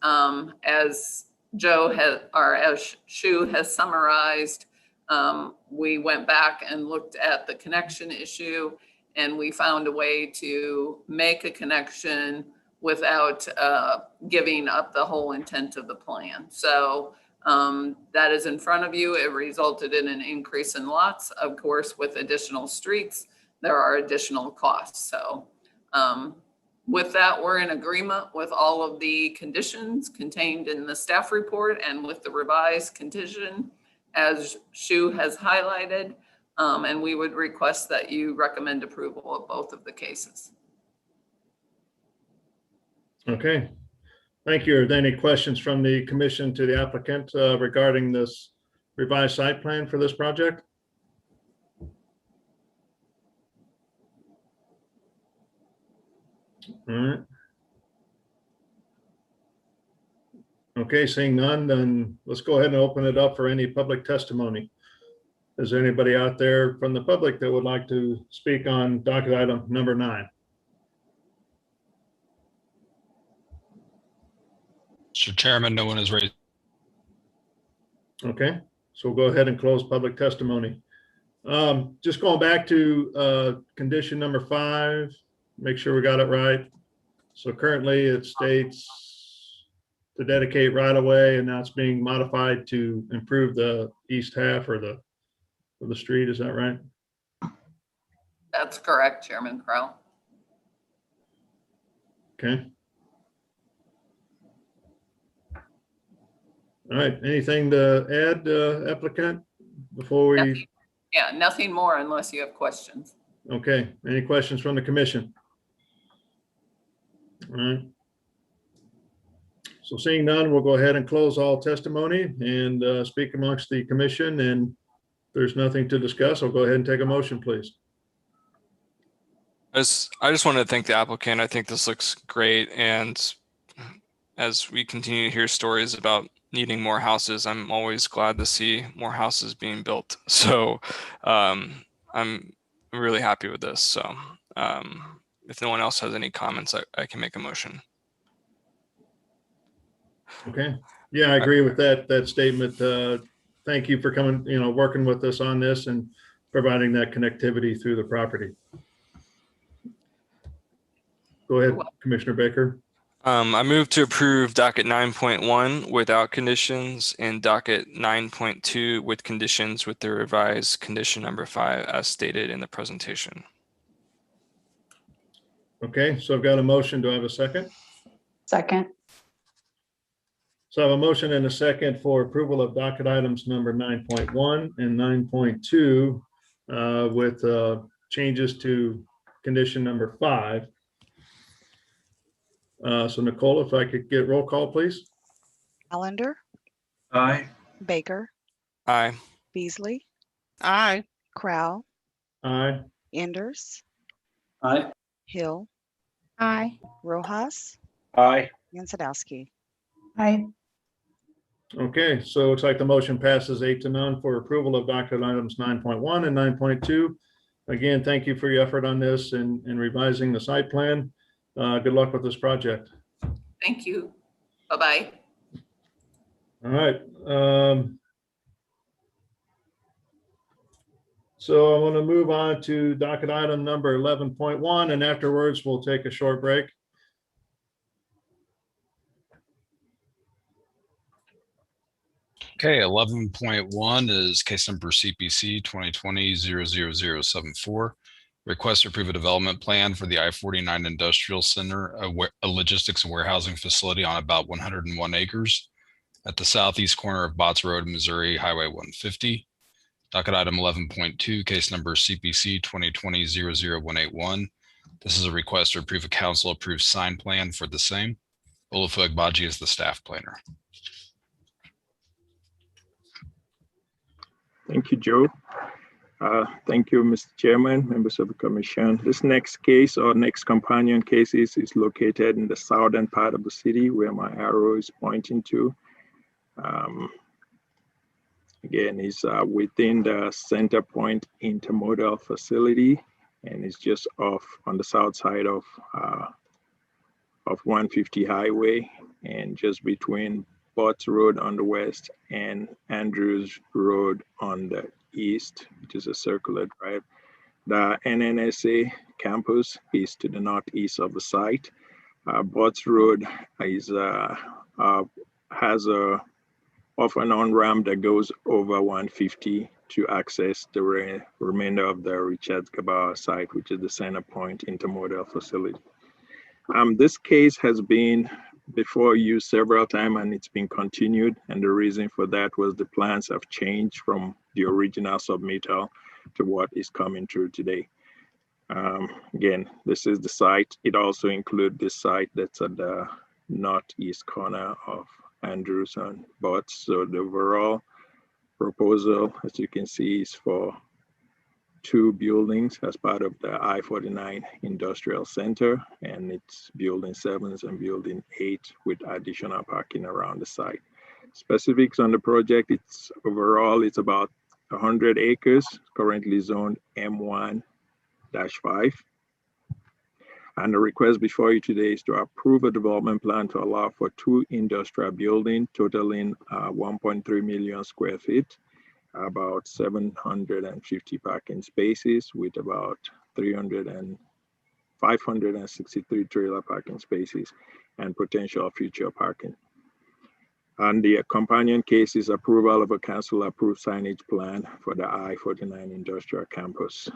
As Joe has, or as Shu has summarized, we went back and looked at the connection issue, and we found a way to make a connection without giving up the whole intent of the plan. So that is in front of you. It resulted in an increase in lots. Of course, with additional streets, there are additional costs. So with that, we're in agreement with all of the conditions contained in the staff report and with the revised condition as Shu has highlighted. And we would request that you recommend approval of both of the cases. Okay. Thank you. Are there any questions from the commission to the applicant regarding this revised site plan for this project? All right. Okay, seeing none, then let's go ahead and open it up for any public testimony. Is there anybody out there from the public that would like to speak on docket item number 9? Mr. Chairman, no one is raised. Okay, so we'll go ahead and close public testimony. Just going back to condition number 5, make sure we got it right. So currently it states to dedicate right of way, and now it's being modified to improve the east half or the street. Is that right? That's correct, Chairman Crow. Okay. All right, anything to add, applicant, before we? Nothing more unless you have questions. Okay, any questions from the commission? All right. So seeing none, we'll go ahead and close all testimony and speak amongst the commission. And if there's nothing to discuss, I'll go ahead and take a motion, please. I just want to thank the applicant. I think this looks great. And as we continue to hear stories about needing more houses, I'm always glad to see more houses being built. So I'm really happy with this. So if no one else has any comments, I can make a motion. Okay. Yeah, I agree with that statement. Thank you for coming, working with us on this and providing that connectivity through the property. Go ahead, Commissioner Baker. I move to approve docket 9.1 without conditions and docket 9.2 with conditions with the revised condition number 5 as stated in the presentation. Okay, so I've got a motion. Do I have a second? Second. So I have a motion and a second for approval of docket items number 9.1 and 9.2 with changes to condition number 5. So Nicole, if I could get roll call, please. Allender, Aye. Baker, Aye. Beasley, Aye. Crow, Aye. Enders, Aye. Hill, Aye. Rojas, Aye. and Sadowski. Aye. Okay, so it's like the motion passes 8-0 for approval of docket items 9.1 and 9.2. Again, thank you for your effort on this and revising the site plan. Good luck with this project. Thank you. Bye-bye. All right. So I want to move on to docket item number 11.1, and afterwards we'll take a short break. Okay, 11.1 is case number CPC 2020-00074. Request to approve a development plan for the I-49 Industrial Center, a logistics and warehousing facility on about 101 acres at the southeast corner of Botts Road, Missouri, Highway 150. Docket item 11.2, case number CPC 2020-00181. This is a request to approve a council-approved sign plan for the same. Olufo Agbaji is the staff planner. Thank you, Joe. Thank you, Mr. Chairman, members of the commission. This next case or next companion cases is located in the southern part of the city where my arrow is pointing to. Again, it's within the Center Point Intermodal facility, and it's just off on the south side of 150 Highway and just between Botts Road on the west and Andrews Road on the east, which is a circular drive. The NNSA campus is to the northeast of the site. Botts Road is has a off and on ramp that goes over 150 to access the remainder of the Richard Gabauer site, which is the Center Point Intermodal facility. This case has been before you several times and it's been continued. And the reason for that was the plans have changed from the original submittal to what is coming through today. Again, this is the site. It also includes the site that's at the northeast corner of Andrews and Botts. So the overall proposal, as you can see, is for 2 buildings as part of the I-49 Industrial Center, and it's building 7 and building 8 with additional parking around the site. Specifics on the project, it's overall, it's about 100 acres, currently zoned M1-5. And the request before you today is to approve a development plan to allow for 2 industrial buildings totaling 1.3 million square feet, about 750 parking spaces with about 563 trailer parking spaces and potential future parking. And the companion case is approval of a council approved signage plan for the I-49 industrial campus.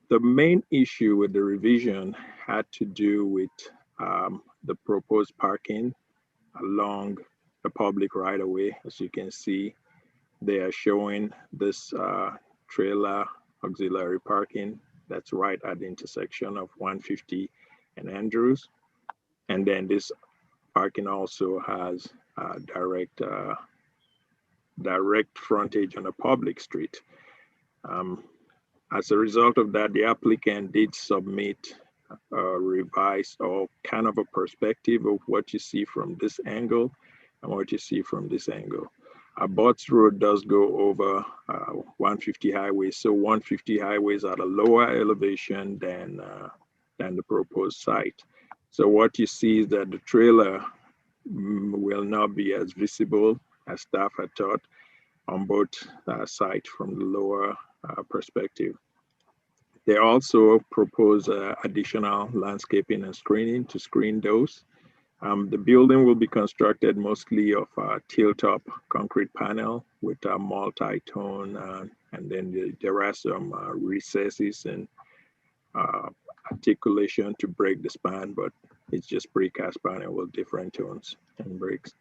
The main issue with the revision had to do with the proposed parking along the public right of way. As you can see, they are showing this trailer auxiliary parking that's right at the intersection of 150 and Andrews. And then this parking also has direct frontage on a public street. As a result of that, the applicant did submit a revised or kind of a perspective of what you see from this angle and what you see from this angle. Botts Road does go over 150 Highway, so 150 Highway is at a lower elevation than the proposed site. So what you see is that the trailer will not be as visible as staff had thought on both sides from the lower perspective. They also propose additional landscaping and screening to screen those. The building will be constructed mostly of tilt-up concrete panel with a multi-tone, and then there are some recesses and articulation to break the span, but it's just precast panel with different tones and bricks.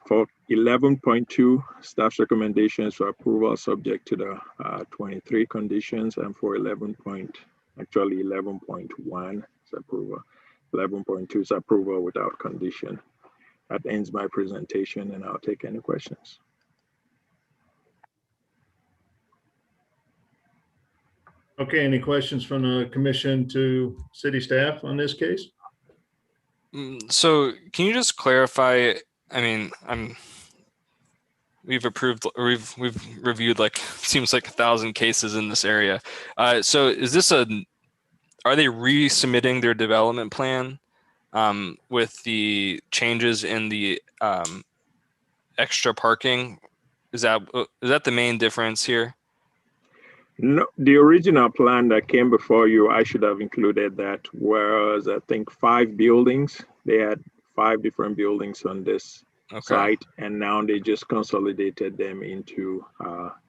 For For 11.2, staff's recommendations for approval subject to the 23 conditions, and for 11.1 is approval. 11.2 is approval without condition. That ends my presentation, and I'll take any questions. Okay, any questions from the commission to city staff on this case? So can you just clarify? I mean, we've approved, or we've reviewed like seems like 1,000 cases in this area. So is this are they resubmitting their development plan with the changes in the extra parking? Is that the main difference here? No, the original plan that came before you, I should have included that, whereas I think 5 buildings, they had 5 different buildings on this site, and now they just consolidated them into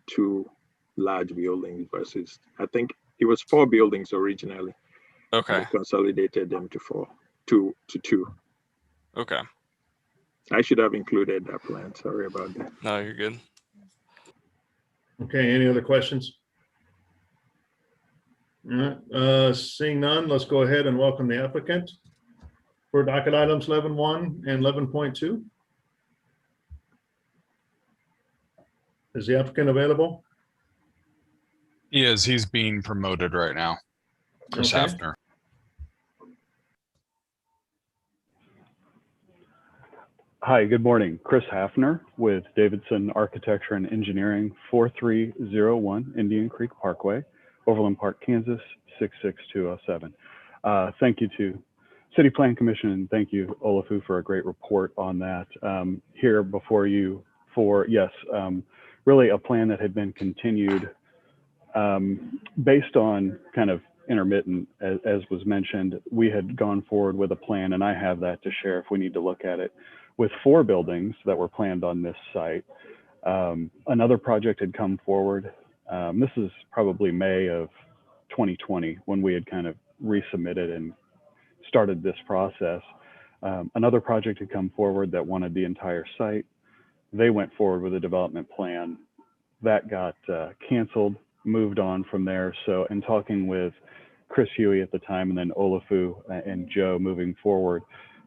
2 large buildings versus, I think it was 4 buildings originally. Okay. They consolidated them to 2. Okay. I should have included that plan. Sorry about that. No, you're good. Okay, any other questions? All right, seeing none, let's go ahead and welcome the applicant for docket items 11.1 and 11.2. Is the applicant available? He is. He's being promoted right now. Chris Hafner. Hi, good morning. Chris Hafner with Davidson Architecture and Engineering, 4301 Indian Creek Parkway, Overland Park, Kansas, 66207. Thank you to City Plan Commission, and thank you, Olafu, for a great report on that. Here before you for, yes, really a plan that had been continued based on kind of intermittent, as was mentioned. We had gone forward with a plan, and I have that to share if we need to look at it, with 4 buildings that were planned on this site. Another project had come forward. This is probably May of 2020 when we had kind of resubmitted and started this process. Another project had come forward that wanted the entire site. They went forward with a development plan. That got canceled, moved on from there. So in talking with Chris Huey at the time, and then Olafu and Joe moving forward,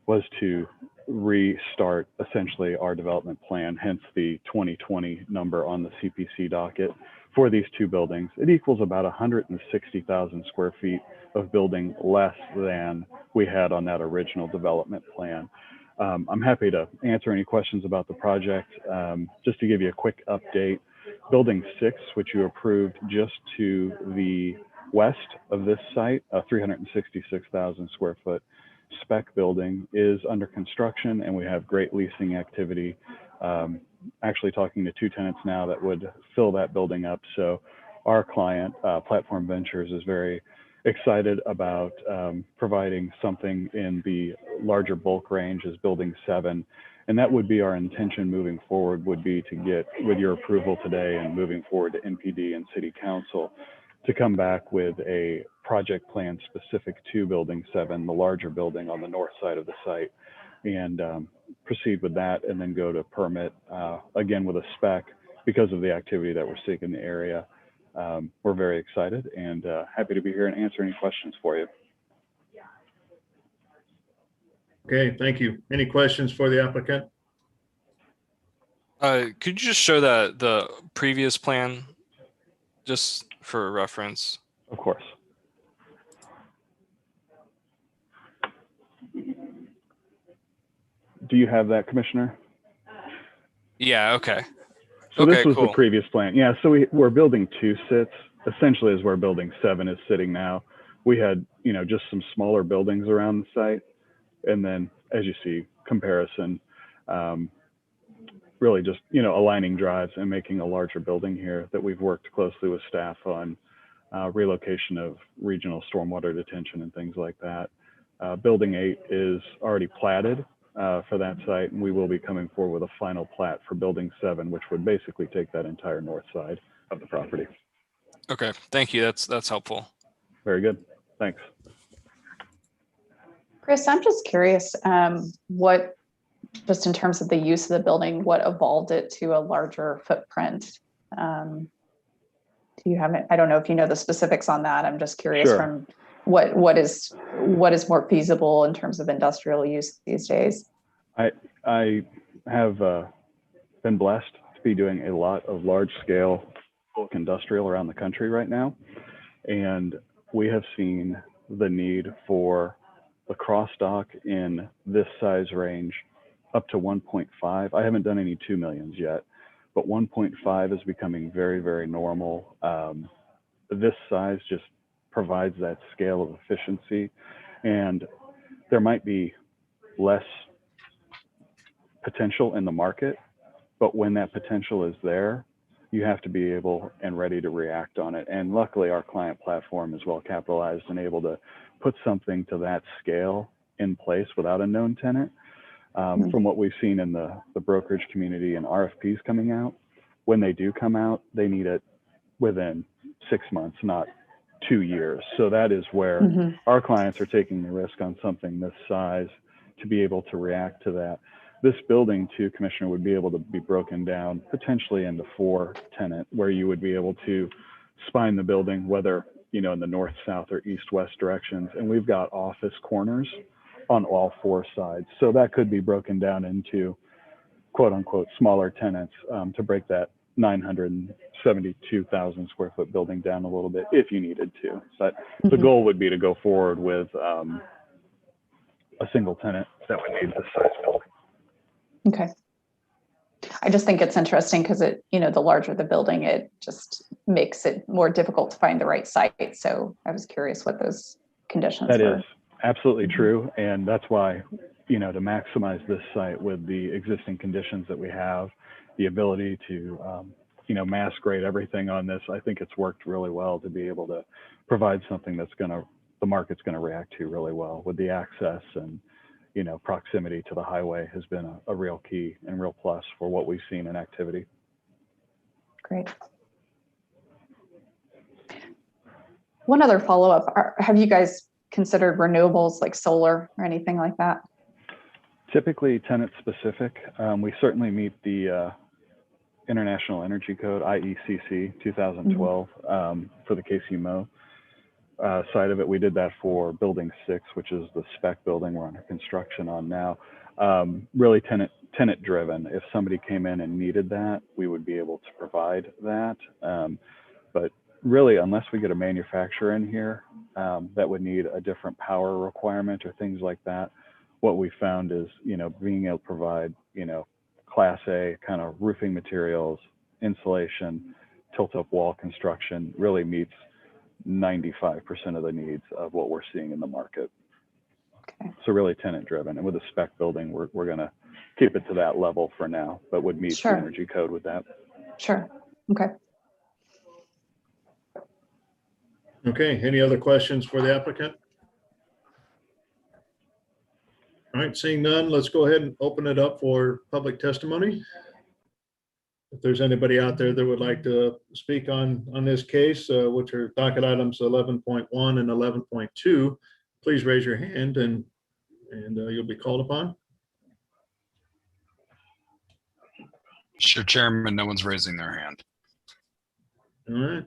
was to restart essentially our development plan, hence the 2020 number on the CPC docket for these 2 buildings. It equals about 160,000 square feet of building less than we had on that original development plan. I'm happy to answer any questions about the project. Just to give you a quick update, Building 6, which you approved just to the west of this site, a 366,000 square foot spec building, is under construction, and we have great leasing activity. Actually talking to 2 tenants now that would fill that building up. So our client, Platform Ventures, is very excited about providing something in the larger bulk range as Building 7. And that would be our intention moving forward, would be to get, with your approval today and moving forward to NPD and City Council, to come back with a project plan specific to Building 7, the larger building on the north side of the site, and proceed with that, and then go to permit, again with a spec, because of the activity that we're seeing in the area. We're very excited and happy to be here and answer any questions for you. Okay, thank you. Any questions for the applicant? Could you just show the previous plan, just for reference? Of course. Do you have that, Commissioner? Yeah, okay. So okay, this was cool. the previous plan. Yeah, so we're building 2 sits, essentially as where Building 7 is sitting now. We had, just some smaller buildings around the site. And then, as you see, comparison, really just, aligning drives and making a larger building here that we've worked closely with staff on relocation of regional stormwater detention and things like that. Building 8 is already platted for that site, and we will be coming forward with a final plat for Building 7, which would basically take that entire north side of the property. Okay, thank you. That's helpful. Very good. Thanks. Chris, I'm just curious, what just in terms of the use of the building, what evolved it to a larger footprint? Do you have it? I don't know if you know the specifics on that. I'm just curious Sure. from what is more feasible in terms of industrial use these days? I have been blessed to be doing a lot of large scale bulk industrial around the country right now. And we have seen the need for the cross dock in this size range up to 1.5. I haven't done any 2 millions yet, but 1.5 is becoming very, very normal. This size just provides that scale of efficiency, and there might be less potential in the market, but when that potential is there, you have to be able and ready to react on it. And luckily our client platform is well capitalized and able to put something to that scale in place without a known tenant. From what we've seen in the brokerage community and RFPs coming out, when they do come out, they need it within 6 months, not 2 years. So that is where our clients are taking the risk on something this size to be able to react to that. This building too, Commissioner, would be able to be broken down potentially into 4 tenant, where you would be able to spine the building, whether, you know, in the north, south, or east, west directions. And we've got office corners on all 4 sides. So that could be broken down into quote unquote smaller tenants to break that 972,000 square foot building down a little bit if you needed to. But the goal would be to go forward with a single tenant that would need this size building. Okay. I just think it's interesting because it, you know, the larger the building, it just makes it more difficult to find the right site. So I was curious what those conditions were. That is absolutely true. And that's why, you know, to maximize this site with the existing conditions that we have, the ability to, you know, mass grade everything on this, I think it's worked really well to be able to provide something that's the market's going to react to really well with the access, and, you know, proximity to the highway has been a real key and real plus for what we've seen in activity. Great. One other follow-up, have you guys considered renewables like solar or anything like that? Typically tenant specific. We certainly meet the International Energy Code, IECC 2012, for the KCMO side of it. We did that for building 6, which is the spec building we're under construction on now. Really tenant driven. If somebody came in and needed that, we would be able to provide that. But really, unless we get a manufacturer in here that would need a different power requirement or things like that, what we found is, you know, being able to provide, you know, Class A kind of roofing materials, insulation, tilt-up wall construction really meets 95% of the needs of what we're seeing in the market. Okay. So really tenant driven. And with a spec building, we're going to keep it to that level for now, but would meet the energy code with that. Sure. Okay. Okay, any other questions for the applicant? All right, seeing none, let's go ahead and open it up for public testimony. If there's anybody out there that would like to speak on this case, which are docket items 11.1 and 11.2, please raise your hand and you'll be called upon. Mr. Chairman, no one's raising their hand. All right.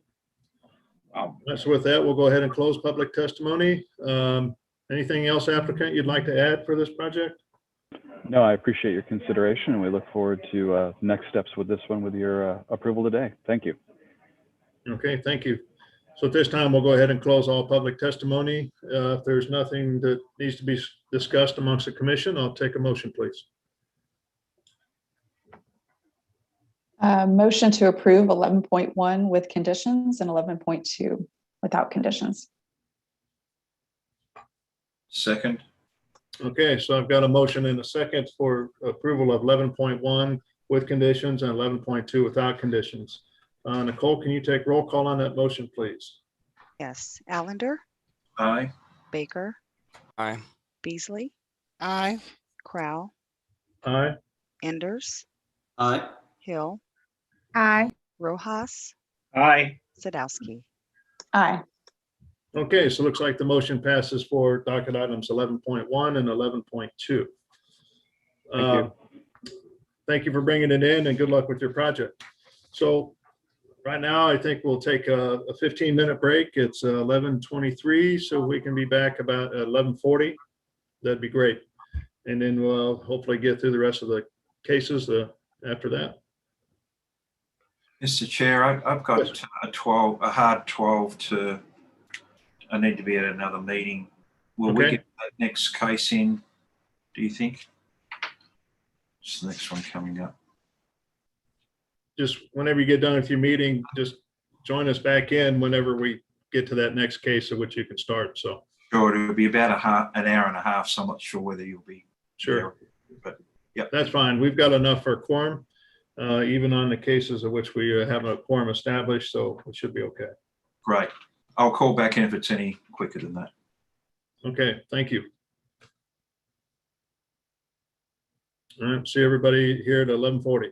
So with that, we'll go ahead and close public testimony. Anything else, applicant, you'd like to add for this project? No, I appreciate your consideration, and we look forward to next steps with this one with your approval today. Thank you. Okay, thank you. So at this time, we'll go ahead and close all public testimony. If there's nothing that needs to be discussed amongst the commission, I'll take a motion, please. Motion to approve 11.1 with conditions and 11.2 without conditions. Second. Okay, so I've got a motion and a second for approval of 11.1 with conditions and 11.2 without conditions. Nicole, can you take roll call on that motion, please? Yes. Allender? Aye. Baker? Aye. Beasley? Aye. Crowell? Aye. Enders? Aye. Hill? Aye. Rojas? Aye. Sadowski? Aye. Okay, so it looks like the motion passes for docket items 11.1 and 11.2. Thank you. thank you for bringing it in and good luck with your project. So right now, I think we'll take a 15-minute break. It's 11:23, so we can be back about 11:40. That'd be great. And then we'll hopefully get through the rest of the cases after that. Mr. Chair, I've got a hard 12 to, I need to be at another meeting. Will we Okay. get that next case in, do you think? It's the next one coming up. Just whenever you get done with your meeting, just join us back in whenever we get to that next case of which you can start. So Sure, it'll be about an hour and a half, so I'm not sure whether you'll be sure, but yeah, that's fine. We've got enough for a quorum, even on the cases of which we have a quorum established, so it should be okay. great. I'll call back in if it's any quicker than that. Okay, thank you. All right, see everybody here at 11:40.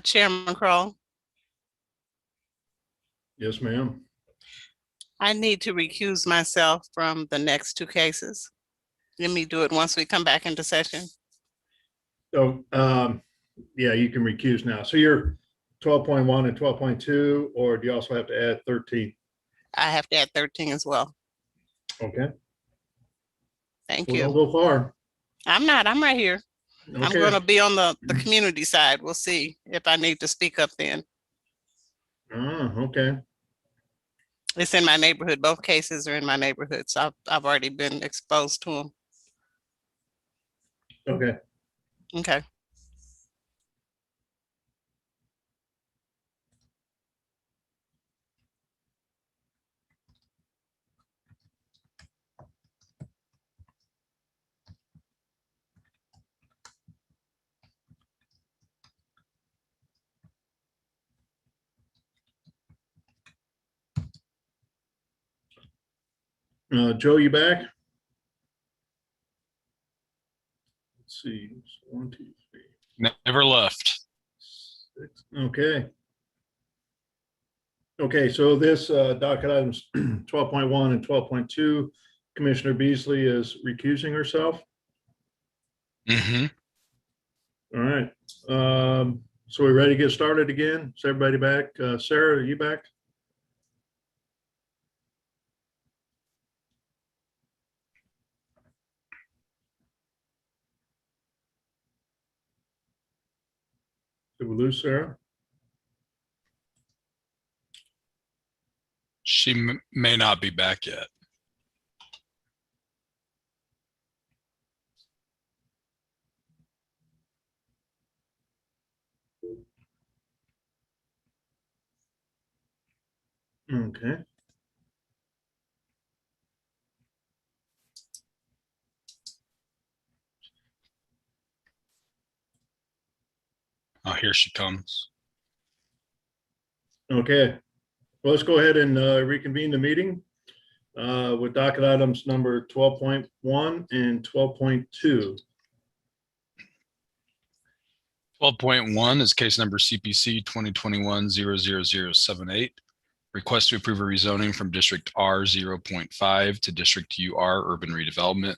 Chairman Kroll, Yes, ma'am. I need to recuse myself from the next two cases. Let me do it once we come back into session. So, yeah, you can recuse now. So you're 12.1 and 12.2, or do you also have to add 13? I have to add 13 as well. Okay. Thank Well, you. don't go far. I'm not, I'm right here. I'm Okay. going to be on the community side. We'll see if I need to speak up then. Okay. It's in my neighborhood. Both cases are in my neighborhood. So I've already been exposed to them. Okay. Okay. Joe, you back? Let's see. 1, 2, 3. Never left. 6. Okay. Okay, so this docket items 12.1 and 12.2, Commissioner Beasley is recusing herself. Mm-hmm. All right. So we're ready to get started again? Is everybody back? Sarah, are you back? Did we lose Sarah? She may not be back yet. Okay. Oh, here she comes. Okay. Well, let's go ahead and reconvene the meeting with docket items number 12.1 and 12.2. 12.1 is case number CPC 2021-00078. Request to approve a rezoning from District R 0.5 to District UR Urban Redevelopment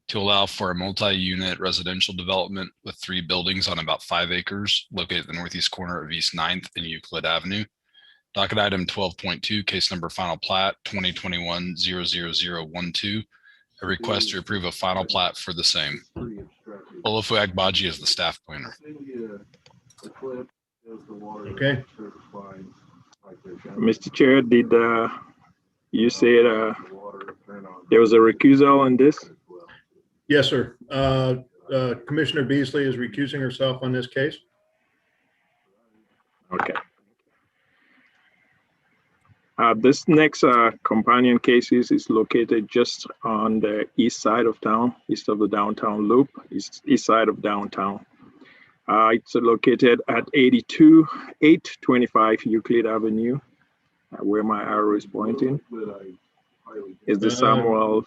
to allow for a multi-unit residential development with 3 buildings on about 5 acres located at the northeast corner of East 9th and Euclid Avenue. Docket item 12.2, case number final plat 2021-00012. A request to approve a final plat for the same. Olufu Agbaji is the staff planner. Okay. Mr. Chair, did you say there was a recusal on this? Yes, sir. Commissioner Beasley is recusing herself on this case. Okay. This next companion case is located just on the east side of town, east of the downtown loop, east side of downtown. It's located at 825 Euclid Avenue, where my arrow is pointing. Is the Samuel?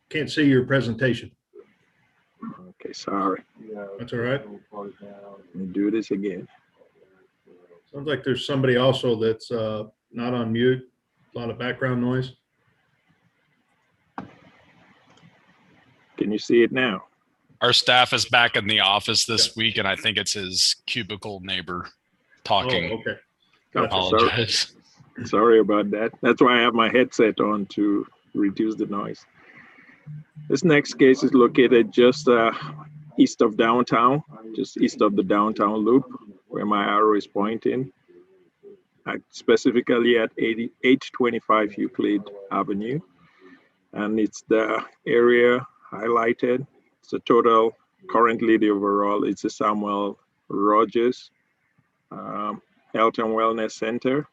Can't see your presentation. Okay, sorry. That's all right. Let me do this again. Sounds like there's somebody also that's not on mute. A lot of background noise. Can you see it now? Our staff is back in the office this week, and I think it's his cubicle neighbor talking. Oh, okay. I apologize. Sorry about that. That's why I have my headset on to reduce the noise. This next case is located just east of downtown, just east of the downtown loop, where my arrow is pointing. Specifically at 825 Euclid Avenue. And it's the area highlighted. It's a total, currently the overall, it's a Samuel Rogers Health and Wellness Center.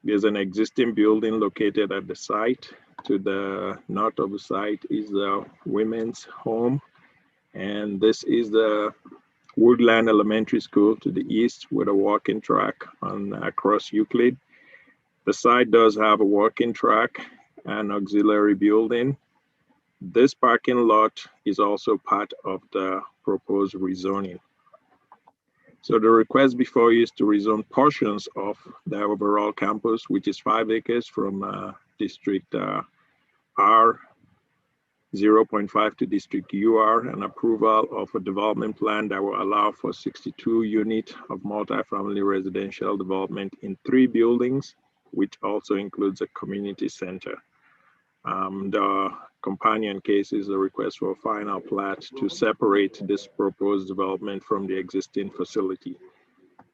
There's an existing building located at the site. To the north of the site is the women's home. And this is the Woodland Elementary School to the east with a walking track on across Euclid. The site does have a walking track and auxiliary building. This parking lot is also part of the proposed rezoning. So the request before you is to rezone portions of the overall campus, which is 5 acres from District R 0.5 to District UR, and approval of a development plan that will allow for 62 units of multifamily residential development in 3 buildings, which also includes a community center. The companion case is a request for a final plat to separate this proposed development from the existing facility.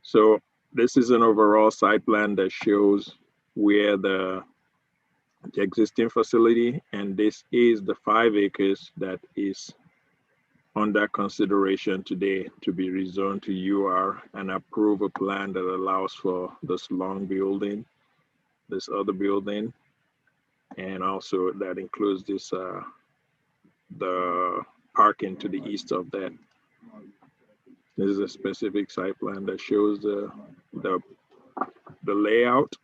So this is an overall site plan that shows where the existing facility, and this is the 5 acres that is under consideration today to be rezoned to UR, and approve a plan that allows for this long building, this other building, and also that includes this the parking to the east of that. This is a specific site plan that shows the layout.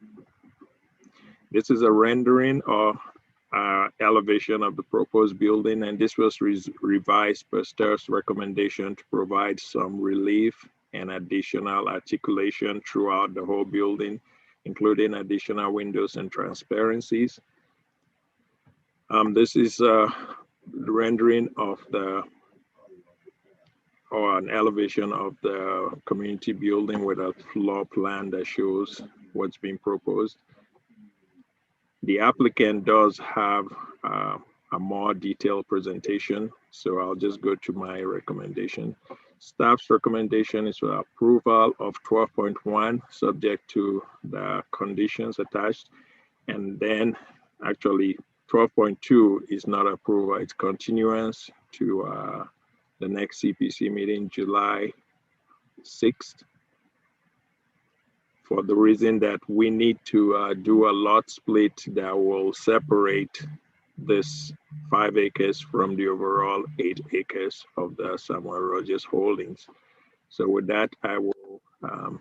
This is a rendering or elevation of the proposed building, and this was revised per staff's recommendation to provide some relief and additional articulation throughout the whole building, including additional windows and transparencies. This is the rendering of an elevation of the community building with a floor plan that shows what's being proposed. The applicant does have a more detailed presentation, so I'll just go to my recommendation. Staff's recommendation is for approval of 12.1 subject to the conditions attached, and then actually 12.2 is not approval, it's continuance to the next CPC meeting, July 6th. For the reason that we need to do a lot split that will separate this 5 acres from the overall 8 acres of the Samuel Rogers Holdings. So with that, I will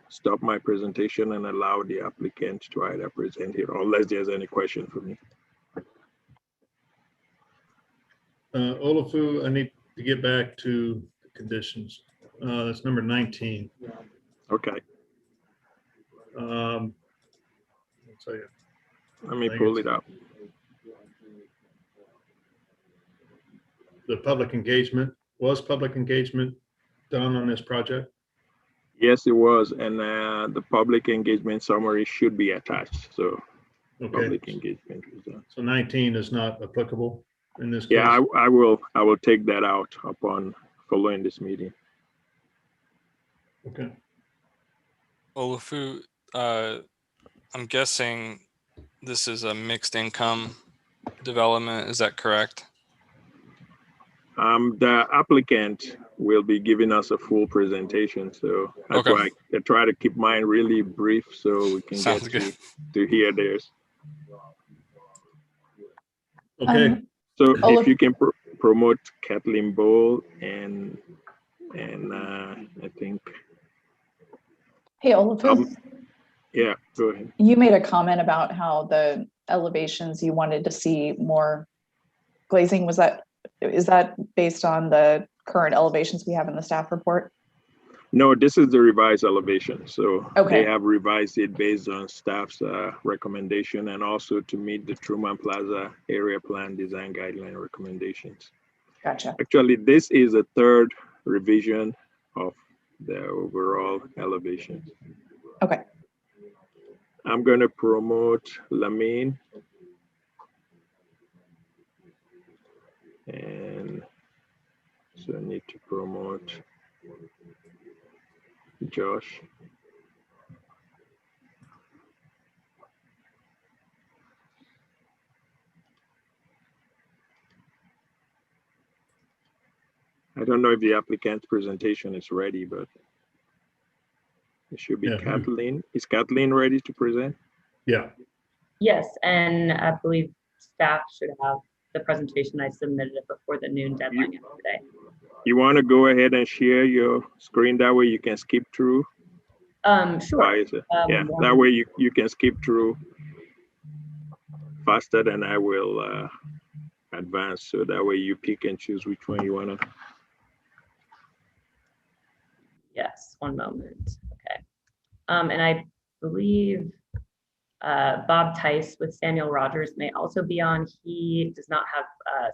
stop my presentation and allow the applicant to either present it, unless there's any question for me. Olafu, I need to get back to the conditions. That's number 19. Okay. I'll tell you. Let me pull it up. The public engagement, was public engagement done on this project? Yes, it was, and the public engagement summary should be attached. So Okay. public engagement was done. So 19 is not applicable in this case? Yeah, I will take that out upon following this meeting. Okay. Olafu, I'm guessing this is a mixed income development. Is that correct? The applicant will be giving us a full presentation, so that's why I try to keep mine really brief so we can Sounds get good. to hear theirs. Okay. So if you can promote Kathleen Bowl and I think. Hey, Olafu, Yeah, go ahead. you made a comment about how the elevations you wanted to see more glazing. Is that based on the current elevations we have in the staff report? No, this is the revised elevation. So Okay. they have revised it based on staff's recommendation, and also to meet the Truman Plaza area plan design guideline recommendations. Gotcha. Actually, this is a third revision of the overall elevation. Okay. I'm going to promote Lamine. And so I need to promote Josh. I don't know if the applicant's presentation is ready, but it should be Kathleen. Is Kathleen ready to present? Yeah. Yes, and I believe staff should have the presentation. I submitted it before the noon deadline yesterday. You want to go ahead and share your screen? That way you can skip through. Sure. Yeah, that way you can skip through. faster, then I will advance. So that way you pick and choose which one you want to. Yes, one moment. Okay. And I believe Bob Tice with Samuel Rogers may also be on. He does not have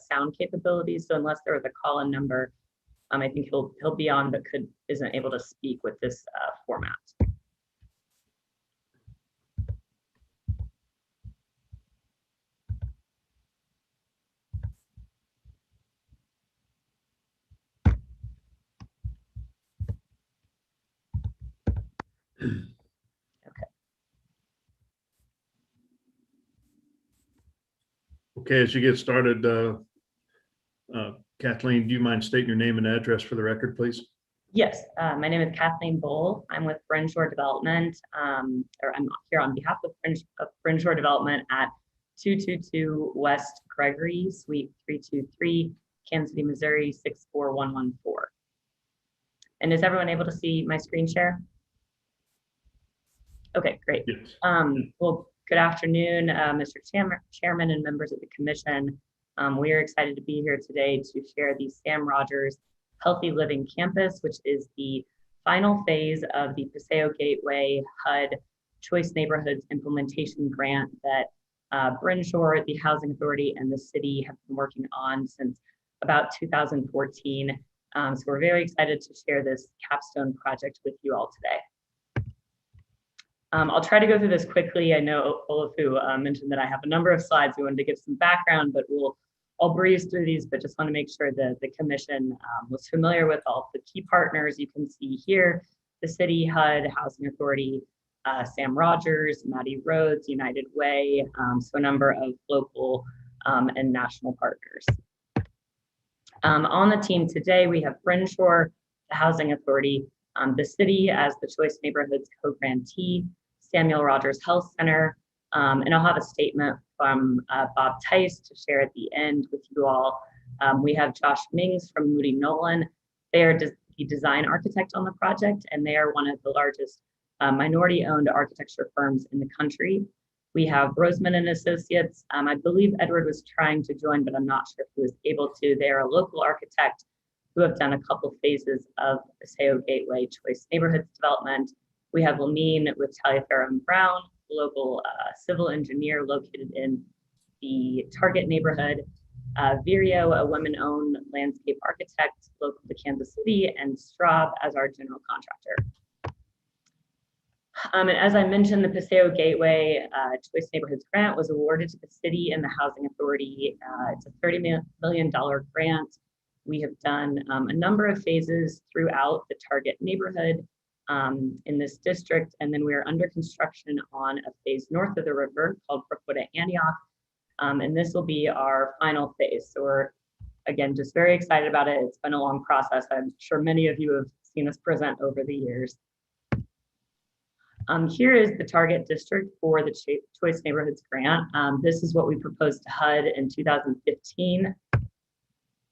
sound capabilities, so unless there was a call-in number, I think he'll be on, but isn't able to speak with this format. Okay, as you get started, Kathleen, do you mind stating your name and address for the record, please? Yes, my name is Kathleen Bowl. I'm with Brenshore Development, or I'm here on behalf of Brenshore Development at 222 West Gregory, Suite 323, Kansas City, Missouri 64114. And is everyone able to see my screen share? Okay, great. Yes. Well, good afternoon, Mr. Chairman and members of the commission. We are excited to be here today to share the Sam Rogers Healthy Living Campus, which is the final phase of the Paseo Gateway HUD Choice Neighborhoods Implementation Grant that Brenshore, the Housing Authority, and the city have been working on since about 2014. So we're very excited to share this capstone project with you all today. I'll try to go through this quickly. I know Olufu mentioned that I have a number of slides. We wanted to give some background, but I'll breeze through these, but just want to make sure that the commission was familiar with all the key partners. You can see here, the city, HUD, Housing Authority, Sam Rogers, Maddie Rhodes, United Way, so a number of local and national partners. On the team today, we have Brenshore, the Housing Authority, the city as the Choice Neighborhoods co-grantee, Samuel Rogers Health Center, and I'll have a statement from Bob Tice to share at the end with you all. We have Josh Mings from Moody Nolan. They are the design architect on the project, and they are one of the largest minority-owned architecture firms in the country. We have Roseman and Associates. I believe Edward was trying to join, but I'm not sure if he was able to. They are a local architect who have done a couple phases of Paseo Gateway Choice Neighborhoods development. We have Lamine with Taliaferro and Brown, local civil engineer located in the Target neighborhood. Vireo, a women-owned landscape architect local to Kansas City, and Straub as our general contractor. And as I mentioned, the Paseo Gateway Choice Neighborhoods Grant was awarded to the city and the Housing Authority. It's a $30 million grant. We have done a number of phases throughout the Target neighborhood in this district, and then we are under construction on a phase north of the river called Brookwood at Antioch, and this will be our final phase. So we're, again, just very excited about it. It's been a long process. I'm sure many of you have seen us present over the years. Here is the target district for the Choice Neighborhoods Grant. This is what we proposed to HUD in 2015.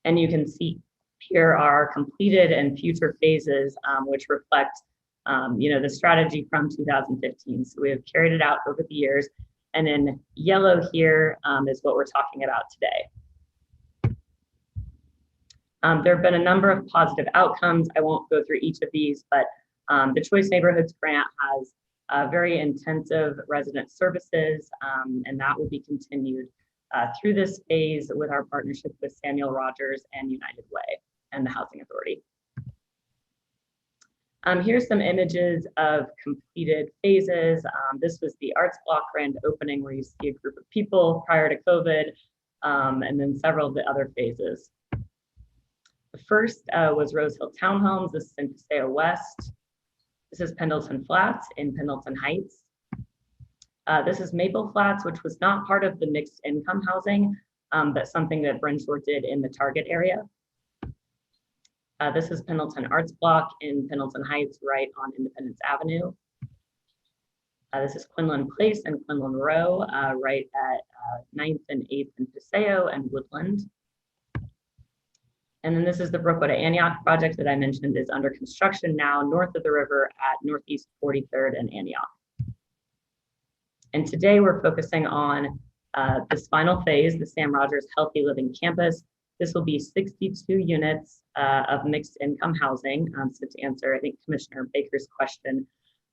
And you can see here are completed and future phases, which reflect the strategy from 2015. So we have carried it out over the years. And in yellow here is what we're talking about today. There have been a number of positive outcomes. I won't go through each of these, but the Choice Neighborhoods Grant has very intensive resident services, and that will be continued through this phase with our partnership with Samuel Rogers and United Way and the Housing Authority. Here's some images of completed phases. This was the Arts Block grand opening where you see a group of people prior to COVID, and then several of the other phases. The first was Rose Hill Townhomes. This is in Paseo West. This is Pendleton Flats in Pendleton Heights. This is Maple Flats, which was not part of the mixed income housing, but something that Brenshore did in the Target area. This is Pendleton Arts Block in Pendleton Heights, right on Independence Avenue. This is Quinlan Place and Quinlan Row, right at 9th and 8th in Paseo and Woodland. And then this is the Brookwood at Antioch project that I mentioned is under construction now north of the river at Northeast 43rd and Antioch. And today we're focusing on This final phase, the Sam Rogers Healthy Living Campus, this will be 62 units of mixed income housing. So to answer, I think, Commissioner Baker's question,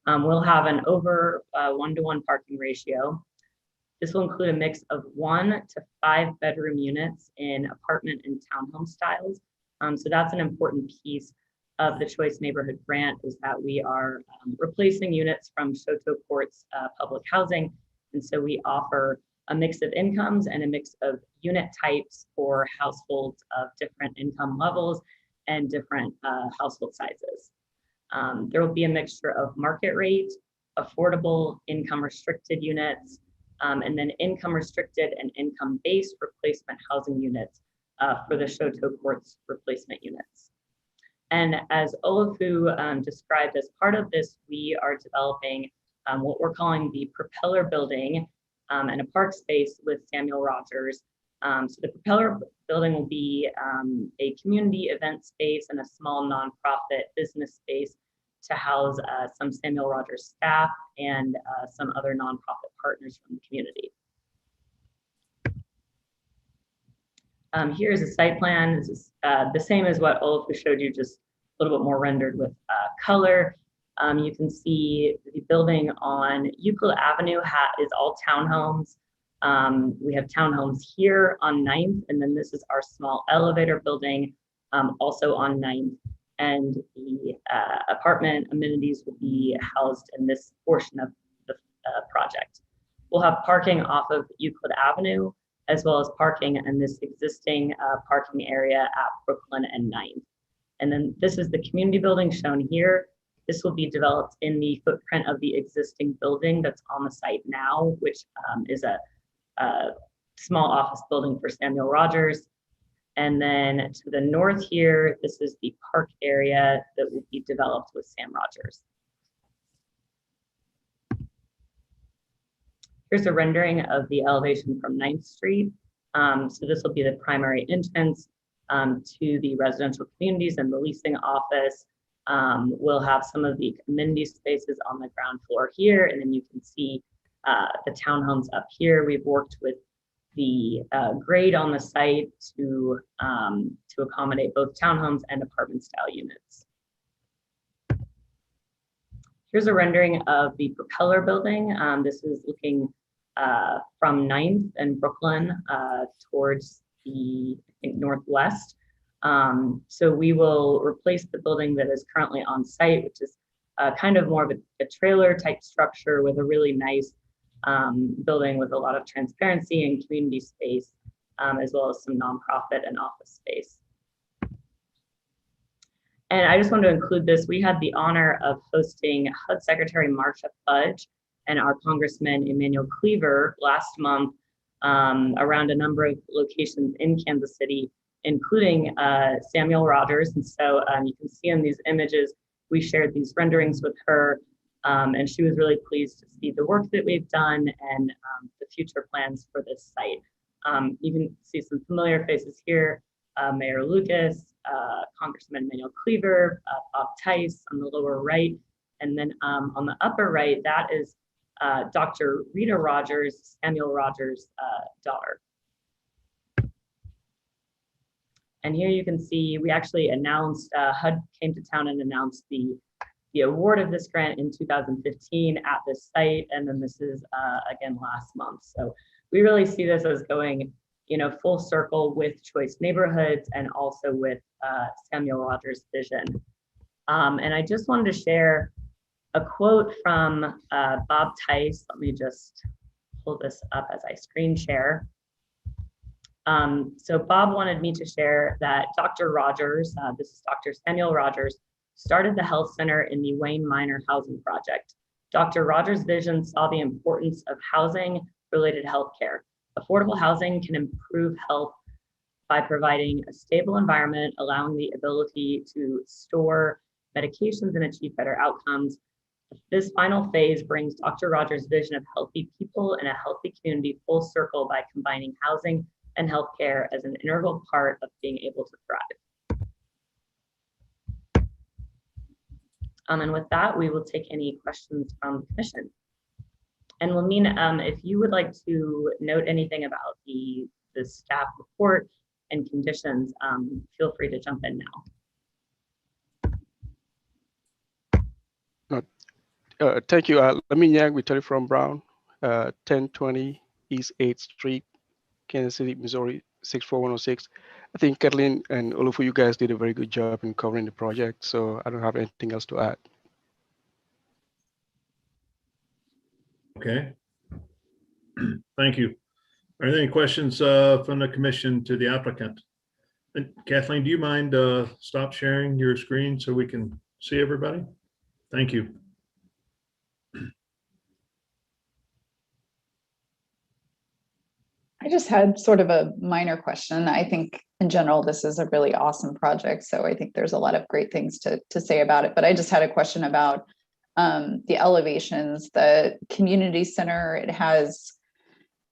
we'll have an over 1-to-1 parking ratio. This will include a mix of 1 to 5 bedroom units in apartment and townhome styles. So that's an important piece of the Choice Neighborhood Grant, is that we are replacing units from Shoto Court's public housing. And so we offer a mix of incomes and a mix of unit types for households of different income levels and different household sizes. There will be a mixture of market rate, affordable, income restricted units, and then income restricted and income based replacement housing units for the Shoto Court's replacement units. And as Olafu described, as part of this, we are developing what we're calling the Propeller Building and a park space with Samuel Rogers. So the Propeller Building will be a community event space and a small nonprofit business space to house some Samuel Rogers staff and some other nonprofit partners from the community. Here's a site plan. This is the same as what Olafu showed you, just a little bit more rendered with color. You can see the building on Euclid Avenue is all townhomes. We have townhomes here on 9th, and then this is our small elevator building also on 9th. And the apartment amenities will be housed in this portion of the project. We'll have parking off of Euclid Avenue, as well as parking in this existing parking area at Brooklyn and 9th. And then this is the community building shown here. This will be developed in the footprint of the existing building that's on the site now, which is a small office building for Samuel Rogers. And then to the north here, this is the park area that will be developed with Sam Rogers. Here's a rendering of the elevation from 9th Street. So this will be the primary entrance to the residential communities and the leasing office. We'll have some of the amenity spaces on the ground floor here, and then you can see the townhomes up here. We've worked with the grade on the site to accommodate both townhomes and apartment style units. Here's a rendering of the Propeller Building. This is looking from 9th and Brooklyn towards the, I think, northwest. So we will replace the building that is currently on site, which is kind of more of a trailer type structure with a really nice building with a lot of transparency and community space, as well as some nonprofit and office space. And I just wanted to include this. We had the honor of hosting HUD Secretary Marsha Fudge and our Congressman Emanuel Cleaver last month around a number of locations in Kansas City, including Samuel Rogers. And so you can see in these images, we shared these renderings with her, and she was really pleased to see the work that we've done and the future plans for this site. You can see some familiar faces here, Mayor Lucas, Congressman Emanuel Cleaver, Bob Tice on the lower right, and then on the upper right, that is Dr. Rita Rogers, Samuel Rogers' daughter. And here you can see, we actually announced, HUD came to town and announced the award of this grant in 2015 at this site. And then this is, again, last month. So we really see this as going, full circle with Choice Neighborhoods and also with Samuel Rogers' vision. And I just wanted to share a quote from Bob Tice. Let me just pull this up as I screen share. So Bob wanted me to share that Dr. Rogers, this is Dr. Samuel Rogers, started the health center in the Wayne Minor Housing Project. Dr. Rogers' vision saw the importance of housing-related healthcare. Affordable housing can improve health by providing a stable environment, allowing the ability to store medications and achieve better outcomes. This final phase brings Dr. Rogers' vision of healthy people and a healthy community full circle by combining housing and healthcare as an integral part of being able to thrive. And with that, we will take any questions from the commission. And Lamine, if you would like to note anything about the staff report and conditions, feel free to jump in now. Thank you. Lamine Yang with Telephone Brown, 1020 East 8th Street, Kansas City, Missouri, 64106. I think Kathleen and Olufu, you guys did a very good job in covering the project, so I don't have anything else to add. Okay. Thank you. Are there any questions from the commission to the applicant? And Kathleen, do you mind stop sharing your screen so we can see everybody? Thank you. I just had sort of a minor question. I think in general, this is a really awesome project. So I think there's a lot of great things to say about it. But I just had a question about the elevations, the community center. It has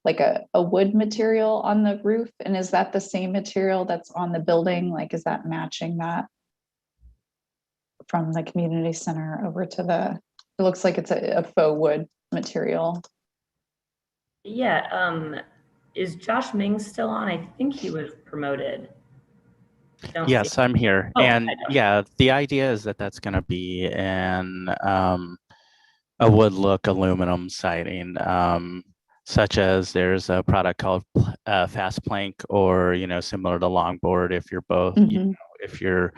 like a wood material on the roof. And is that the same material that's on the building? Like, is that matching that from the community center over to it looks like it's a faux wood material. Yeah, is Josh Mings still on? I think he was promoted. Yes, I'm here. Oh, and yeah, the idea is that that's going to be an a wood look aluminum siding, such as there's a product called Fast Plank, or similar to Longboard, if you're both if you're